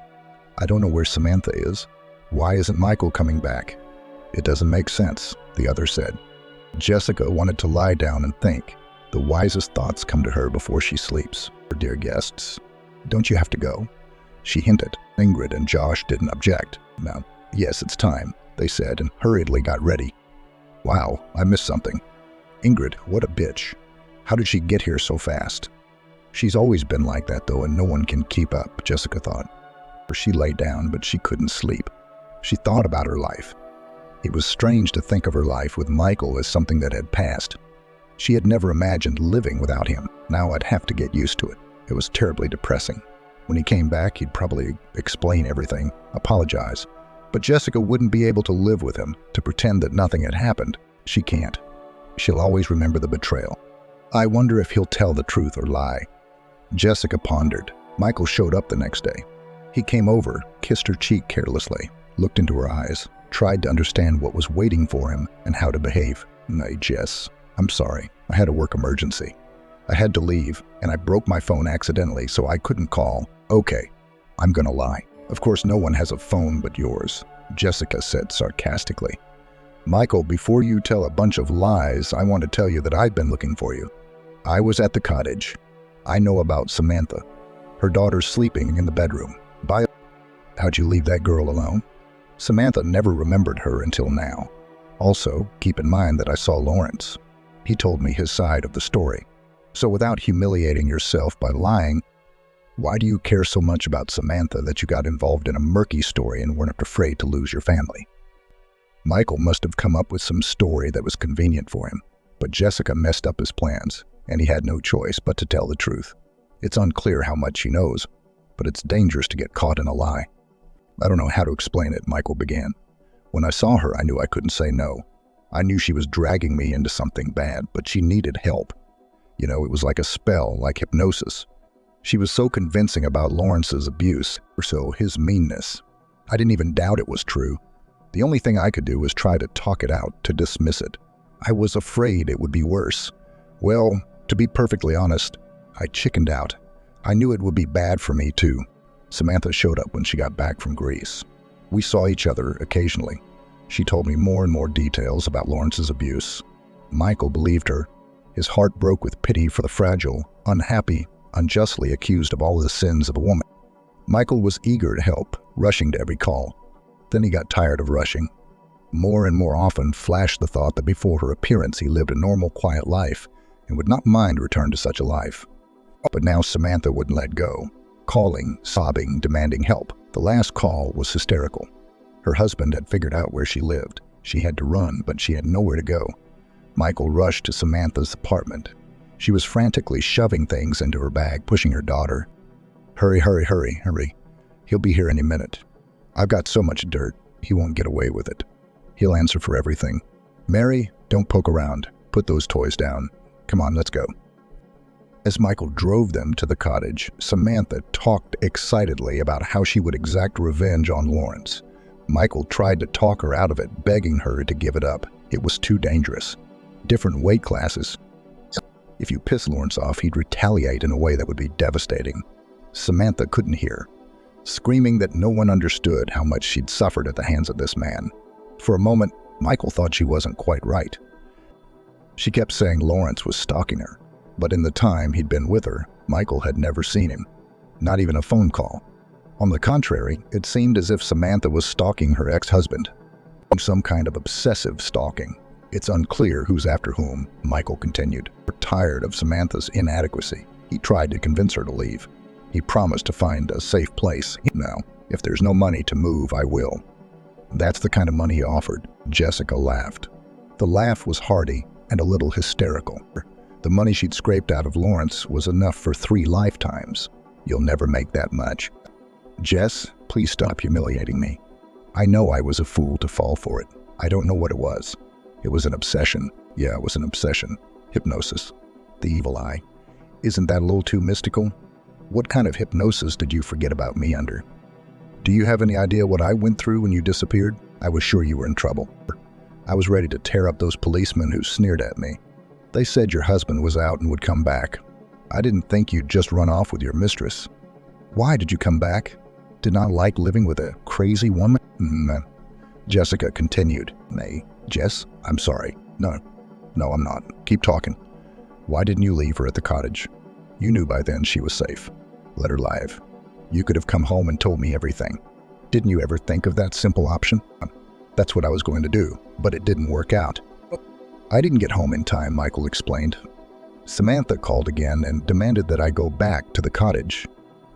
I don't know where Samantha is. Why isn't Michael coming back? It doesn't make sense, the other said. Jessica wanted to lie down and think. The wisest thoughts come to her before she sleeps. Her dear guests, don't you have to go? She hinted. Ingrid and Josh didn't object. Now, yes, it's time, they said, and hurriedly got ready. Wow, I missed something. Ingrid, what a bitch. How did she get here so fast? She's always been like that, though, and no one can keep up, Jessica thought. She lay down, but she couldn't sleep. She thought about her life. It was strange to think of her life with Michael as something that had passed. She had never imagined living without him. Now I'd have to get used to it. It was terribly depressing. When he came back, he'd probably explain everything, apologize. But Jessica wouldn't be able to live with him, to pretend that nothing had happened. She can't. She'll always remember the betrayal. I wonder if he'll tell the truth or lie. Jessica pondered. Michael showed up the next day. He came over, kissed her cheek carelessly, looked into her eyes, tried to understand what was waiting for him and how to behave. "Hey, Jess, I'm sorry. I had a work emergency. I had to leave, and I broke my phone accidentally, so I couldn't call." "Okay, I'm gonna lie. Of course, no one has a phone but yours," Jessica said sarcastically. "Michael, before you tell a bunch of lies, I want to tell you that I've been looking for you. I was at the cottage. I know about Samantha. Her daughter's sleeping in the bedroom. How'd you leave that girl alone?" Samantha never remembered her until now. Also, keep in mind that I saw Lawrence. He told me his side of the story. So without humiliating yourself by lying, why do you care so much about Samantha that you got involved in a murky story and weren't afraid to lose your family? Michael must have come up with some story that was convenient for him, but Jessica messed up his plans, and he had no choice but to tell the truth. It's unclear how much she knows, but it's dangerous to get caught in a lie. "I don't know how to explain it," Michael began. "When I saw her, I knew I couldn't say no. I knew she was dragging me into something bad, but she needed help. You know, it was like a spell, like hypnosis. She was so convincing about Lawrence's abuse, or so his meanness. I didn't even doubt it was true. The only thing I could do was try to talk it out, to dismiss it. I was afraid it would be worse. Well, to be perfectly honest, I chickened out. I knew it would be bad for me, too." Samantha showed up when she got back from Greece. We saw each other occasionally. She told me more and more details about Lawrence's abuse. Michael believed her. His heart broke with pity for the fragile, unhappy, unjustly accused of all the sins of a woman. Michael was eager to help, rushing to every call. Then he got tired of rushing. More and more often flashed the thought that before her appearance he lived a normal, quiet life and would not mind return to such a life. But now Samantha wouldn't let go. Calling, sobbing, demanding help. The last call was hysterical. Her husband had figured out where she lived. She had to run, but she had nowhere to go. Michael rushed to Samantha's apartment. She was frantically shoving things into her bag, pushing her daughter. "Hurry, hurry, hurry, hurry. He'll be here any minute. I've got so much dirt, he won't get away with it. He'll answer for everything. Mary, don't poke around. Put those toys down. Come on, let's go." As Michael drove them to the cottage, Samantha talked excitedly about how she would exact revenge on Lawrence. Michael tried to talk her out of it, begging her to give it up. It was too dangerous. Different weight classes. If you piss Lawrence off, he'd retaliate in a way that would be devastating. Samantha couldn't hear, screaming that no one understood how much she'd suffered at the hands of this man. For a moment, Michael thought she wasn't quite right. She kept saying Lawrence was stalking her. But in the time he'd been with her, Michael had never seen him, not even a phone call. On the contrary, it seemed as if Samantha was stalking her ex-husband. Some kind of obsessive stalking. "It's unclear who's after whom," Michael continued. Tired of Samantha's inadequacy, he tried to convince her to leave. He promised to find a safe place. "Now, if there's no money to move, I will." That's the kind of money he offered. Jessica laughed. The laugh was hearty and a little hysterical. The money she'd scraped out of Lawrence was enough for 3 lifetimes. "You'll never make that much." "Jess, please stop humiliating me. I know I was a fool to fall for it. I don't know what it was. It was an obsession. Yeah, it was an obsession. Hypnosis. The evil eye. Isn't that a little too mystical? What kind of hypnosis did you forget about me under? Do you have any idea what I went through when you disappeared? I was sure you were in trouble. I was ready to tear up those policemen who sneered at me. They said your husband was out and would come back. I didn't think you'd just run off with your mistress. Why did you come back? Did not like living with a crazy woman?" Jessica continued. "Nay, Jess, I'm sorry. No, I'm not. Keep talking. Why didn't you leave her at the cottage? You knew by then she was safe. Let her live. You could have come home and told me everything. Didn't you ever think of that simple option?" "That's what I was going to do, but it didn't work out." "I didn't get home in time," Michael explained. Samantha called again and demanded that I go back to the cottage.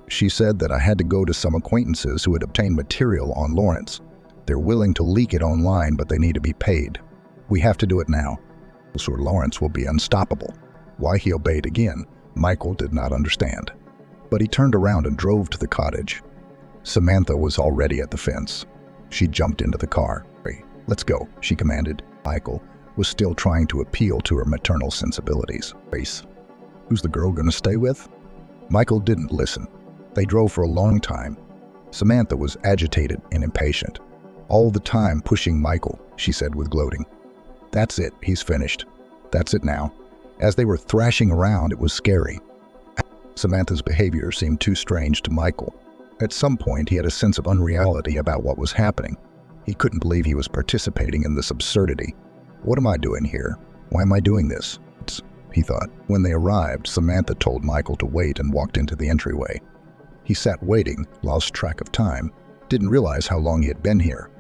She said that I had to go to some acquaintances who had obtained material on Lawrence. They're willing to leak it online, but they need to be paid. We have to do it now. Sir Lawrence will be unstoppable. Why he obeyed again, Michael did not understand. But he turned around and drove to the cottage. Samantha was already at the fence. She jumped into the car. "Let's go," she commanded. Michael was still trying to appeal to her maternal sensibilities. "Race. Who's the girl gonna stay with?" Michael didn't listen. They drove for a long time. Samantha was agitated and impatient. "All the time pushing Michael," she said with gloating. "That's it, he's finished. That's it now." As they were thrashing around, it was scary. Samantha's behavior seemed too strange to Michael. At some point, he had a sense of unreality about what was happening. He couldn't believe he was participating in this absurdity. "What am I doing here? Why am I doing this?" he thought. When they arrived, Samantha told Michael to wait and walked into the entryway. He sat waiting, lost track of time, didn't realize how long he had been here.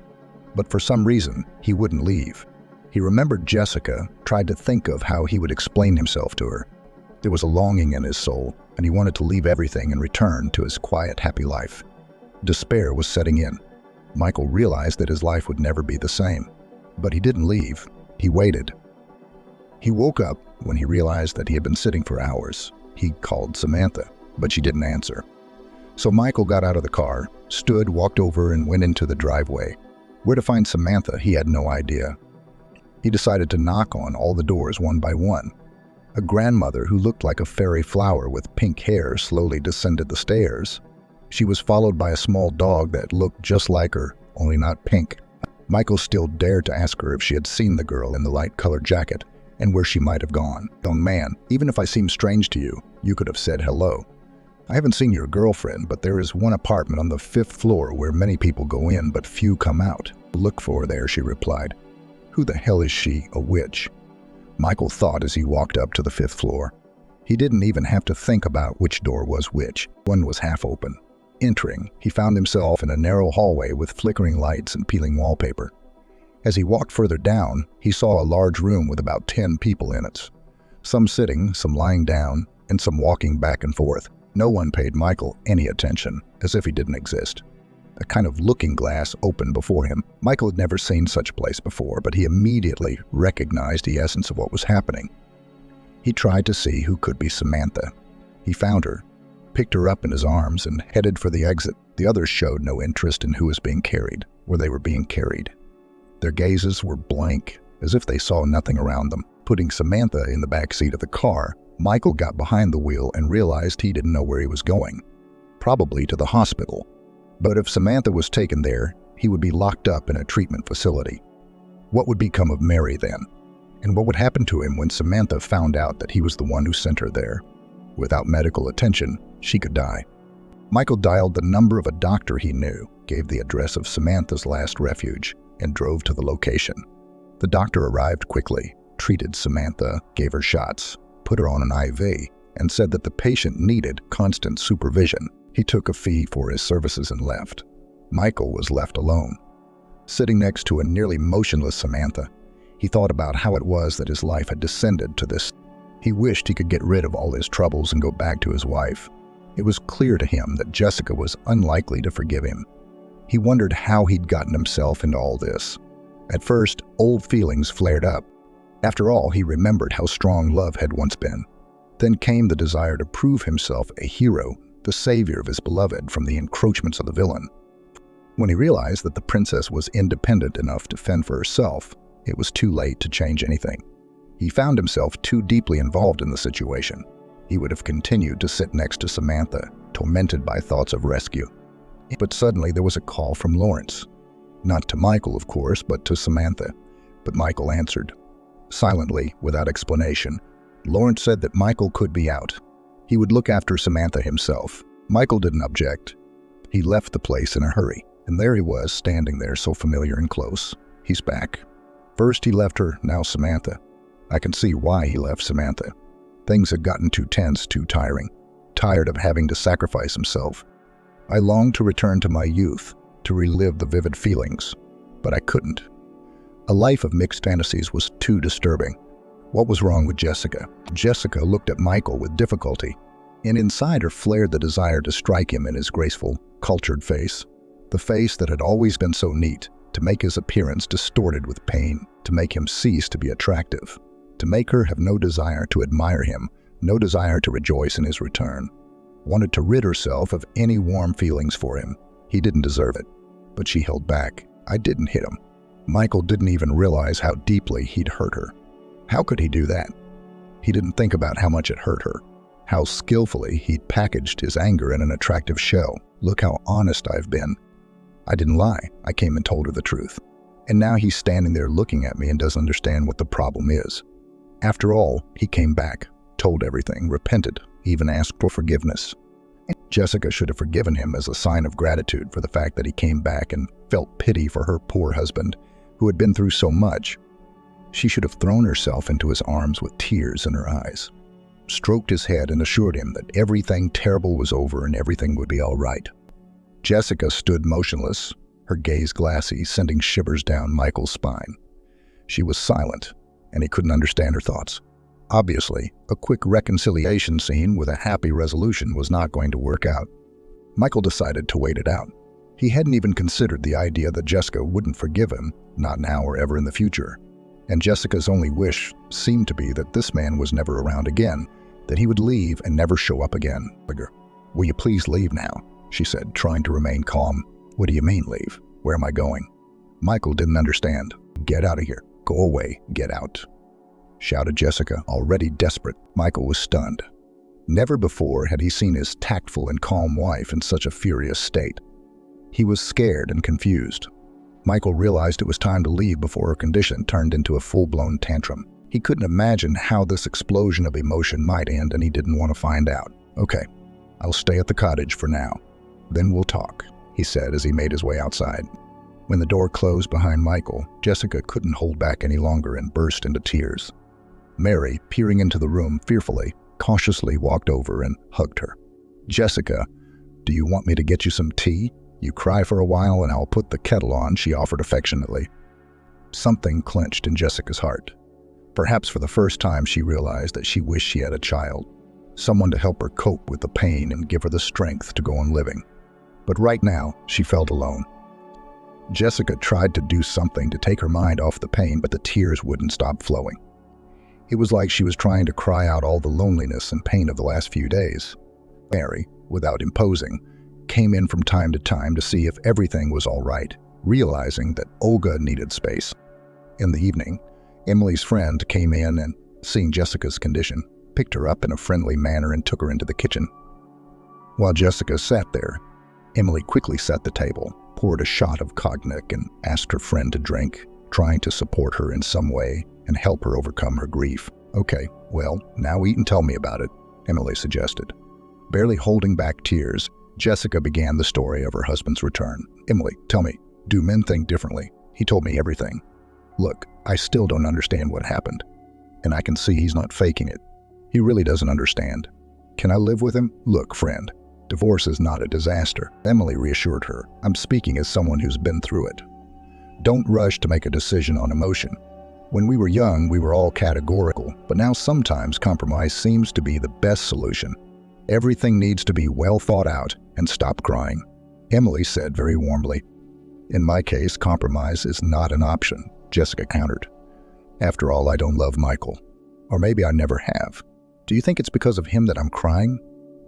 But for some reason, he wouldn't leave. He remembered Jessica, tried to think of how he would explain himself to her. There was a longing in his soul, and he wanted to leave everything and return to his quiet, happy life. Despair was setting in. Michael realized that his life would never be the same. But he didn't leave. He waited. He woke up when he realized that he had been sitting for hours. He called Samantha, but she didn't answer. So Michael got out of the car, stood, walked over, and went into the driveway. Where to find Samantha, he had no idea. He decided to knock on all the doors one by one. A grandmother who looked like a fairy flower with pink hair slowly descended the stairs. She was followed by a small dog that looked just like her, only not pink. Michael still dared to ask her if she had seen the girl in the light-colored jacket and where she might have gone. "Young man, even if I seem strange to you, you could have said hello. I haven't seen your girlfriend, but there is one apartment on the 5th floor where many people go in but few come out. Look for her there," she replied. "Who the hell is she, a witch?" Michael thought as he walked up to the 5th floor. He didn't even have to think about which door was which. One was half open. Entering, he found himself in a narrow hallway with flickering lights and peeling wallpaper. As he walked further down, he saw a large room with about 10 people in it. Some sitting, some lying down, and some walking back and forth. No one paid Michael any attention, as if he didn't exist. A kind of looking glass opened before him. Michael had never seen such a place before, but he immediately recognized the essence of what was happening. He tried to see who could be Samantha. He found her, picked her up in his arms, and headed for the exit. The others showed no interest in who was being carried, where they were being carried. Their gazes were blank, as if they saw nothing around them. Putting Samantha in the back seat of the car, Michael got behind the wheel and realized he didn't know where he was going. Probably to the hospital. But if Samantha was taken there, he would be locked up in a treatment facility. What would become of Mary then? And what would happen to him when Samantha found out that he was the one who sent her there? Without medical attention, she could die. Michael dialed the number of a doctor he knew, gave the address of Samantha's last refuge, and drove to the location. The doctor arrived quickly, treated Samantha, gave her shots, put her on an IV, and said that the patient needed constant supervision. He took a fee for his services and left. Michael was left alone. Sitting next to a nearly motionless Samantha, he thought about how it was that his life had descended to this. He wished he could get rid of all his troubles and go back to his wife. It was clear to him that Jessica was unlikely to forgive him. He wondered how he'd gotten himself into all this. At first, old feelings flared up. After all, he remembered how strong love had once been. Then came the desire to prove himself a hero, the savior of his beloved from the encroachments of the villain. When he realized that the princess was independent enough to fend for herself, it was too late to change anything. He found himself too deeply involved in the situation. He would have continued to sit next to Samantha, tormented by thoughts of rescue. But suddenly there was a call from Lawrence. Not to Michael, of course, but to Samantha. But Michael answered. Silently, without explanation, Lawrence said that Michael could be out. He would look after Samantha himself. Michael didn't object. He left the place in a hurry, and there he was, standing there so familiar and close. He's back. First he left her, now Samantha. I can see why he left Samantha. Things had gotten too tense, too tiring. Tired of having to sacrifice himself. I longed to return to my youth, to relive the vivid feelings, but I couldn't. A life of mixed fantasies was too disturbing. What was wrong with Jessica? Jessica looked at Michael with difficulty, and inside her flared the desire to strike him in his graceful, cultured face. The face that had always been so neat, to make his appearance distorted with pain, to make him cease to be attractive, to make her have no desire to admire him, no desire to rejoice in his return. Wanted to rid herself of any warm feelings for him. He didn't deserve it, but she held back. I didn't hit him. Michael didn't even realize how deeply he'd hurt her. How could he do that? He didn't think about how much it hurt her, how skillfully he'd packaged his anger in an attractive shell. Look how honest I've been. I didn't lie. I came and told her the truth. And now he's standing there looking at me and doesn't understand what the problem is. After all, he came back, told everything, repented, even asked for forgiveness. Jessica should have forgiven him as a sign of gratitude for the fact that he came back and felt pity for her poor husband, who had been through so much. She should have thrown herself into his arms with tears in her eyes, stroked his head and assured him that everything terrible was over and everything would be all right. Jessica stood motionless, her gaze glassy, sending shivers down Michael's spine. She was silent, and he couldn't understand her thoughts. Obviously, a quick reconciliation scene with a happy resolution was not going to work out. Michael decided to wait it out. He hadn't even considered the idea that Jessica wouldn't forgive him, not now or ever in the future. And Jessica's only wish seemed to be that this man was never around again, that he would leave and never show up again. "Will you please leave now?" she said, trying to remain calm. "What do you mean, leave? Where am I going?" Michael didn't understand. "Get out of here. Go away. Get out," shouted Jessica, already desperate. Michael was stunned. Never before had he seen his tactful and calm wife in such a furious state. He was scared and confused. Michael realized it was time to leave before her condition turned into a full-blown tantrum. He couldn't imagine how this explosion of emotion might end, and he didn't want to find out. "Okay, I'll stay at the cottage for now. Then we'll talk," he said as he made his way outside. When the door closed behind Michael, Jessica couldn't hold back any longer and burst into tears. Mary, peering into the room fearfully, cautiously walked over and hugged her. "Jessica, do you want me to get you some tea? You cry for a while and I'll put the kettle on," she offered affectionately. Something clenched in Jessica's heart. Perhaps for the first time she realized that she wished she had a child, someone to help her cope with the pain and give her the strength to go on living. But right now, she felt alone. Jessica tried to do something to take her mind off the pain, but the tears wouldn't stop flowing. It was like she was trying to cry out all the loneliness and pain of the last few days. Mary, without imposing, came in from time to time to see if everything was all right, realizing that Olga needed space. In the evening, Emily's friend came in and, seeing Jessica's condition, picked her up in a friendly manner and took her into the kitchen. While Jessica sat there, Emily quickly set the table, poured a shot of cognac, and asked her friend to drink, trying to support her in some way and help her overcome her grief. "Okay, well, now eat and tell me about it," Emily suggested. Barely holding back tears, Jessica began the story of her husband's return. "Emily, tell me, do men think differently? He told me everything. Look, I still don't understand what happened, and I can see he's not faking it. He really doesn't understand. Can I live with him? Look, friend, divorce is not a disaster," Emily reassured her. "I'm speaking as someone who's been through it. Don't rush to make a decision on emotion. When we were young, we were all categorical, but now sometimes compromise seems to be the best solution. Everything needs to be well thought out, and stop crying," Emily said very warmly. "In my case, compromise is not an option," Jessica countered. "After all, I don't love Michael. Or maybe I never have. Do you think it's because of him that I'm crying?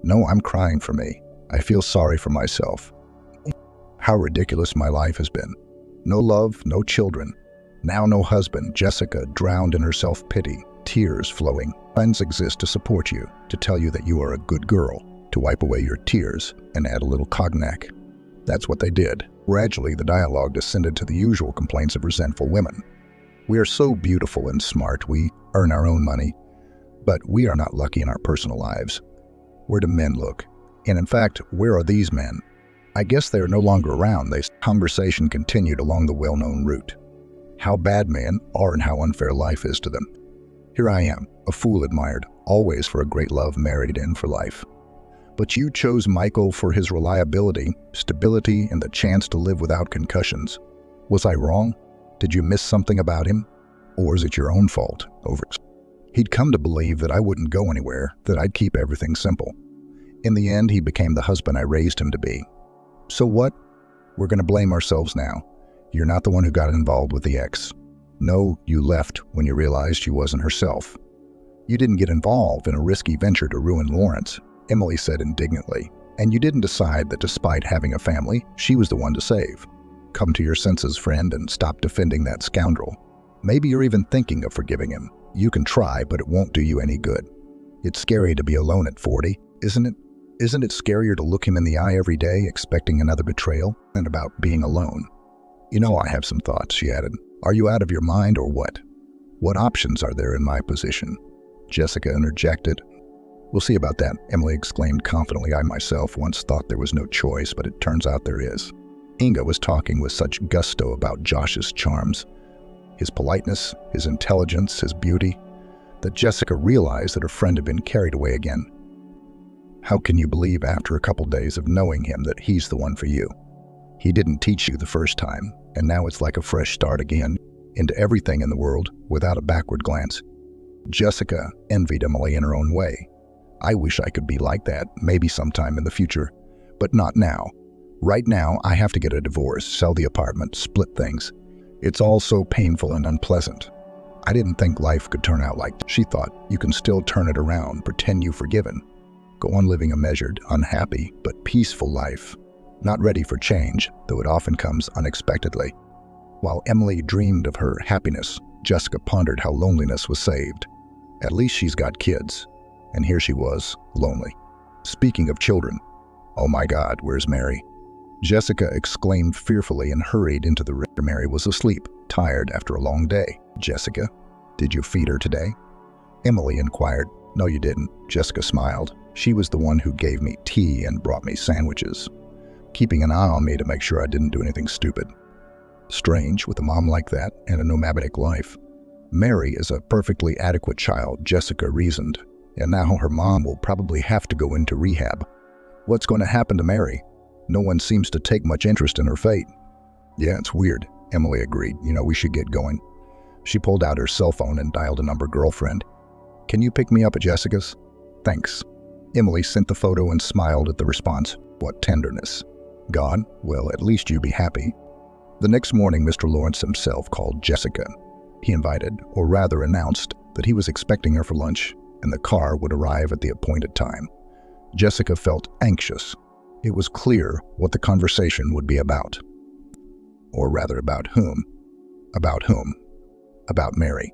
No, I'm crying for me. I feel sorry for myself. How ridiculous my life has been. No love, no children. Now no husband." Jessica drowned in her self-pity, tears flowing. "Friends exist to support you, to tell you that you are a good girl, to wipe away your tears and add a little cognac." That's what they did. Gradually, the dialogue descended to the usual complaints of resentful women. "We are so beautiful and smart, we earn our own money, but we are not lucky in our personal lives. Where do men look? And in fact, where are these men? I guess they are no longer around." The conversation continued along the well-known route. How bad men are and how unfair life is to them. Here I am, a fool admired, always for a great love, married in for life. But you chose Michael for his reliability, stability, and the chance to live without concussions. Was I wrong? Did you miss something about him? Or is it your own fault? He'd come to believe that I wouldn't go anywhere, that I'd keep everything simple. In the end, he became the husband I raised him to be. So what? We're going to blame ourselves now. You're not the one who got involved with the ex. No, you left when you realized she wasn't herself. You didn't get involved in a risky venture to ruin Lawrence, Emily said indignantly. And you didn't decide that despite having a family, she was the one to save. Come to your senses, friend, and stop defending that scoundrel. Maybe you're even thinking of forgiving him. You can try, but it won't do you any good. It's scary to be alone at 40, isn't it? Isn't it scarier to look him in the eye every day, expecting another betrayal, and about being alone? You know, I have some thoughts, she added. Are you out of your mind or what? What options are there in my position? Jessica interjected. We'll see about that, Emily exclaimed confidently. I myself once thought there was no choice, but it turns out there is. Inga was talking with such gusto about Josh's charms, his politeness, his intelligence, his beauty, that Jessica realized that her friend had been carried away again. How can you believe after a couple days of knowing him that he's the one for you? He didn't teach you the first time, and now it's like a fresh start again, into everything in the world without a backward glance. Jessica envied Emily in her own way. I wish I could be like that, maybe sometime in the future, but not now. Right now, I have to get a divorce, sell the apartment, split things. It's all so painful and unpleasant. I didn't think life could turn out like that. She thought, you can still turn it around, pretend you've forgiven. Go on living a measured, unhappy, but peaceful life. Not ready for change, though it often comes unexpectedly. While Emily dreamed of her happiness, Jessica pondered how loneliness was saved. At least she's got kids. And here she was, lonely. Speaking of children, oh my God, where's Mary? Jessica exclaimed fearfully and hurried into the room. Mary was asleep, tired after a long day. Jessica, did you feed her today? Emily inquired. No, you didn't. Jessica smiled. She was the one who gave me tea and brought me sandwiches, keeping an eye on me to make sure I didn't do anything stupid. Strange with a mom like that and a nomadic life. Mary is a perfectly adequate child, Jessica reasoned, and now her mom will probably have to go into rehab. What's going to happen to Mary? No one seems to take much interest in her fate. Yeah, it's weird, Emily agreed. We should get going. She pulled out her cell phone and dialed a number. Girlfriend, can you pick me up at Jessica's? Thanks. Emily sent the photo and smiled at the response. What tenderness. God, well, at least you be happy. The next morning, Mr. Lawrence himself called Jessica. He invited, or rather announced, that he was expecting her for lunch, and the car would arrive at the appointed time. Jessica felt anxious. It was clear what the conversation would be about. Or rather, about whom? About whom? About Mary.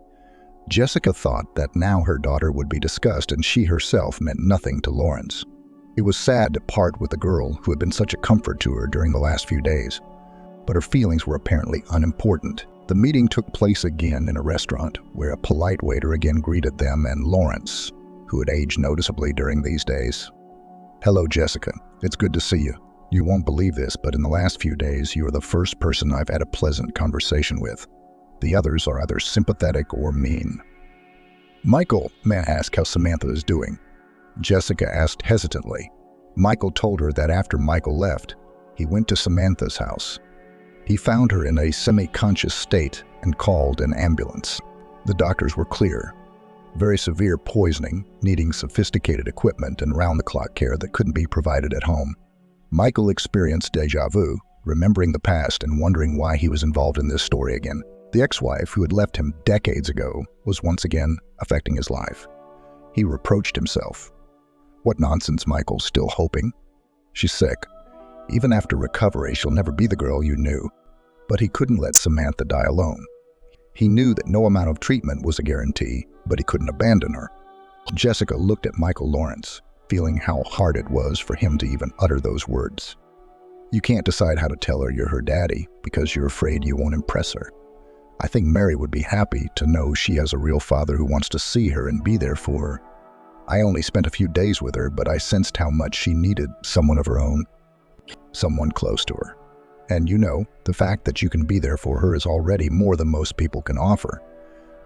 Jessica thought that now her daughter would be discussed, and she herself meant nothing to Lawrence. It was sad to part with the girl who had been such a comfort to her during the last few days, but her feelings were apparently unimportant. The meeting took place again in a restaurant, where a polite waiter again greeted them and Lawrence, who had aged noticeably during these days. Hello, Jessica. It's good to see you. You won't believe this, but in the last few days, you are the first person I've had a pleasant conversation with. The others are either sympathetic or mean. Michael, may I ask how Samantha is doing? Jessica asked hesitantly. Michael told her that after Michael left, he went to Samantha's house. He found her in a semi-conscious state and called an ambulance. The doctors were clear. Very severe poisoning, needing sophisticated equipment and round-the-clock care that couldn't be provided at home. Michael experienced déjà vu, remembering the past and wondering why he was involved in this story again. The ex-wife, who had left him decades ago, was once again affecting his life. He reproached himself. What nonsense, Michael, still hoping? She's sick. Even after recovery, she'll never be the girl you knew. But he couldn't let Samantha die alone. He knew that no amount of treatment was a guarantee, but he couldn't abandon her. Jessica looked at Michael Lawrence, feeling how hard it was for him to even utter those words. You can't decide how to tell her you're her daddy because you're afraid you won't impress her. I think Mary would be happy to know she has a real father who wants to see her and be there for her. I only spent a few days with her, but I sensed how much she needed someone of her own, someone close to her. And the fact that you can be there for her is already more than most people can offer.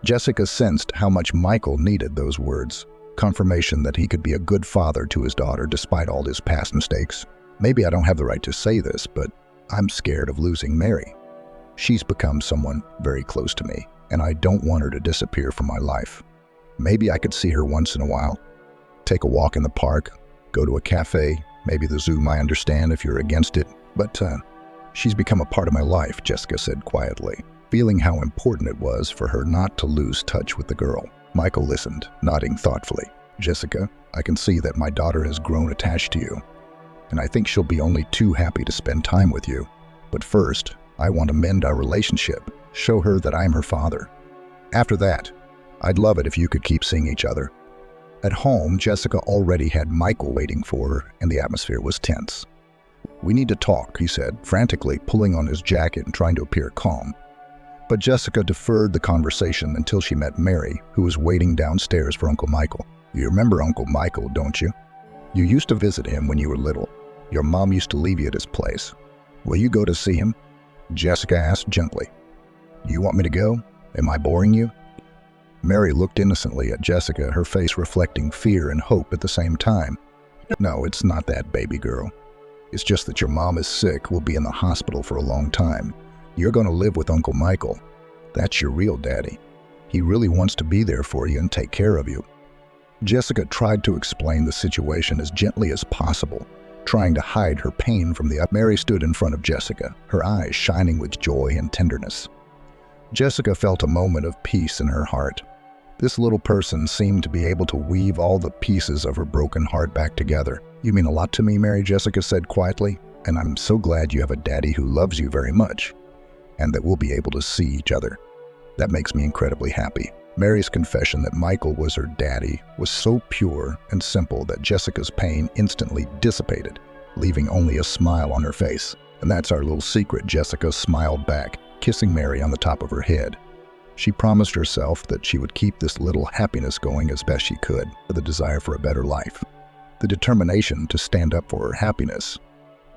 Jessica sensed how much Michael needed those words, confirmation that he could be a good father to his daughter despite all his past mistakes. Maybe I don't have the right to say this, but I'm scared of losing Mary. She's become someone very close to me, and I don't want her to disappear from my life. Maybe I could see her once in a while. Take a walk in the park, go to a cafe, maybe the zoo. I understand if you're against it, but She's become a part of my life, Jessica said quietly, feeling how important it was for her not to lose touch with the girl. Michael listened, nodding thoughtfully. Jessica, I can see that my daughter has grown attached to you, and I think she'll be only too happy to spend time with you. But first, I want to mend our relationship, show her that I'm her father. After that, I'd love it if you could keep seeing each other. At home, Jessica already had Michael waiting for her, and the atmosphere was tense. We need to talk, he said, frantically pulling on his jacket and trying to appear calm. But Jessica deferred the conversation until she met Mary, who was waiting downstairs for Uncle Michael. You remember Uncle Michael, don't you? You used to visit him when you were little. Your mom used to leave you at his place. Will you go to see him? Jessica asked gently. You want me to go? Am I boring you? Mary looked innocently at Jessica, her face reflecting fear and hope at the same time. No, it's not that, baby girl. It's just that your mom is sick, will be in the hospital for a long time. You're going to live with Uncle Michael. That's your real daddy. He really wants to be there for you and take care of you. Jessica tried to explain the situation as gently as possible, trying to hide her pain from the other. Mary stood in front of Jessica, her eyes shining with joy and tenderness. Jessica felt a moment of peace in her heart. This little person seemed to be able to weave all the pieces of her broken heart back together. You mean a lot to me, Mary, Jessica said quietly, and I'm so glad you have a daddy who loves you very much, and that we'll be able to see each other. That makes me incredibly happy. Mary's confession that Michael was her daddy was so pure and simple that Jessica's pain instantly dissipated, leaving only a smile on her face. And that's our little secret, Jessica smiled back, kissing Mary on the top of her head. She promised herself that she would keep this little happiness going as best she could, for the desire for a better life, the determination to stand up for her happiness.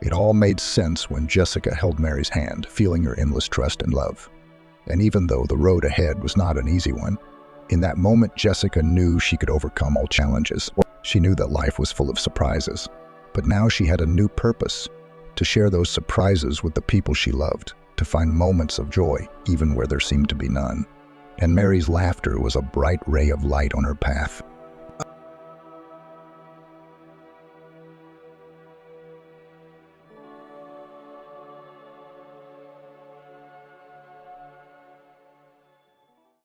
It all made sense when Jessica held Mary's hand, feeling her endless trust and love. And even though the road ahead was not an easy one, in that moment Jessica knew she could overcome all challenges. She knew that life was full of surprises, but now she had a new purpose, to share those surprises with the people she loved, to find moments of joy even where there seemed to be none. And Mary's laughter was a bright ray of light on her path.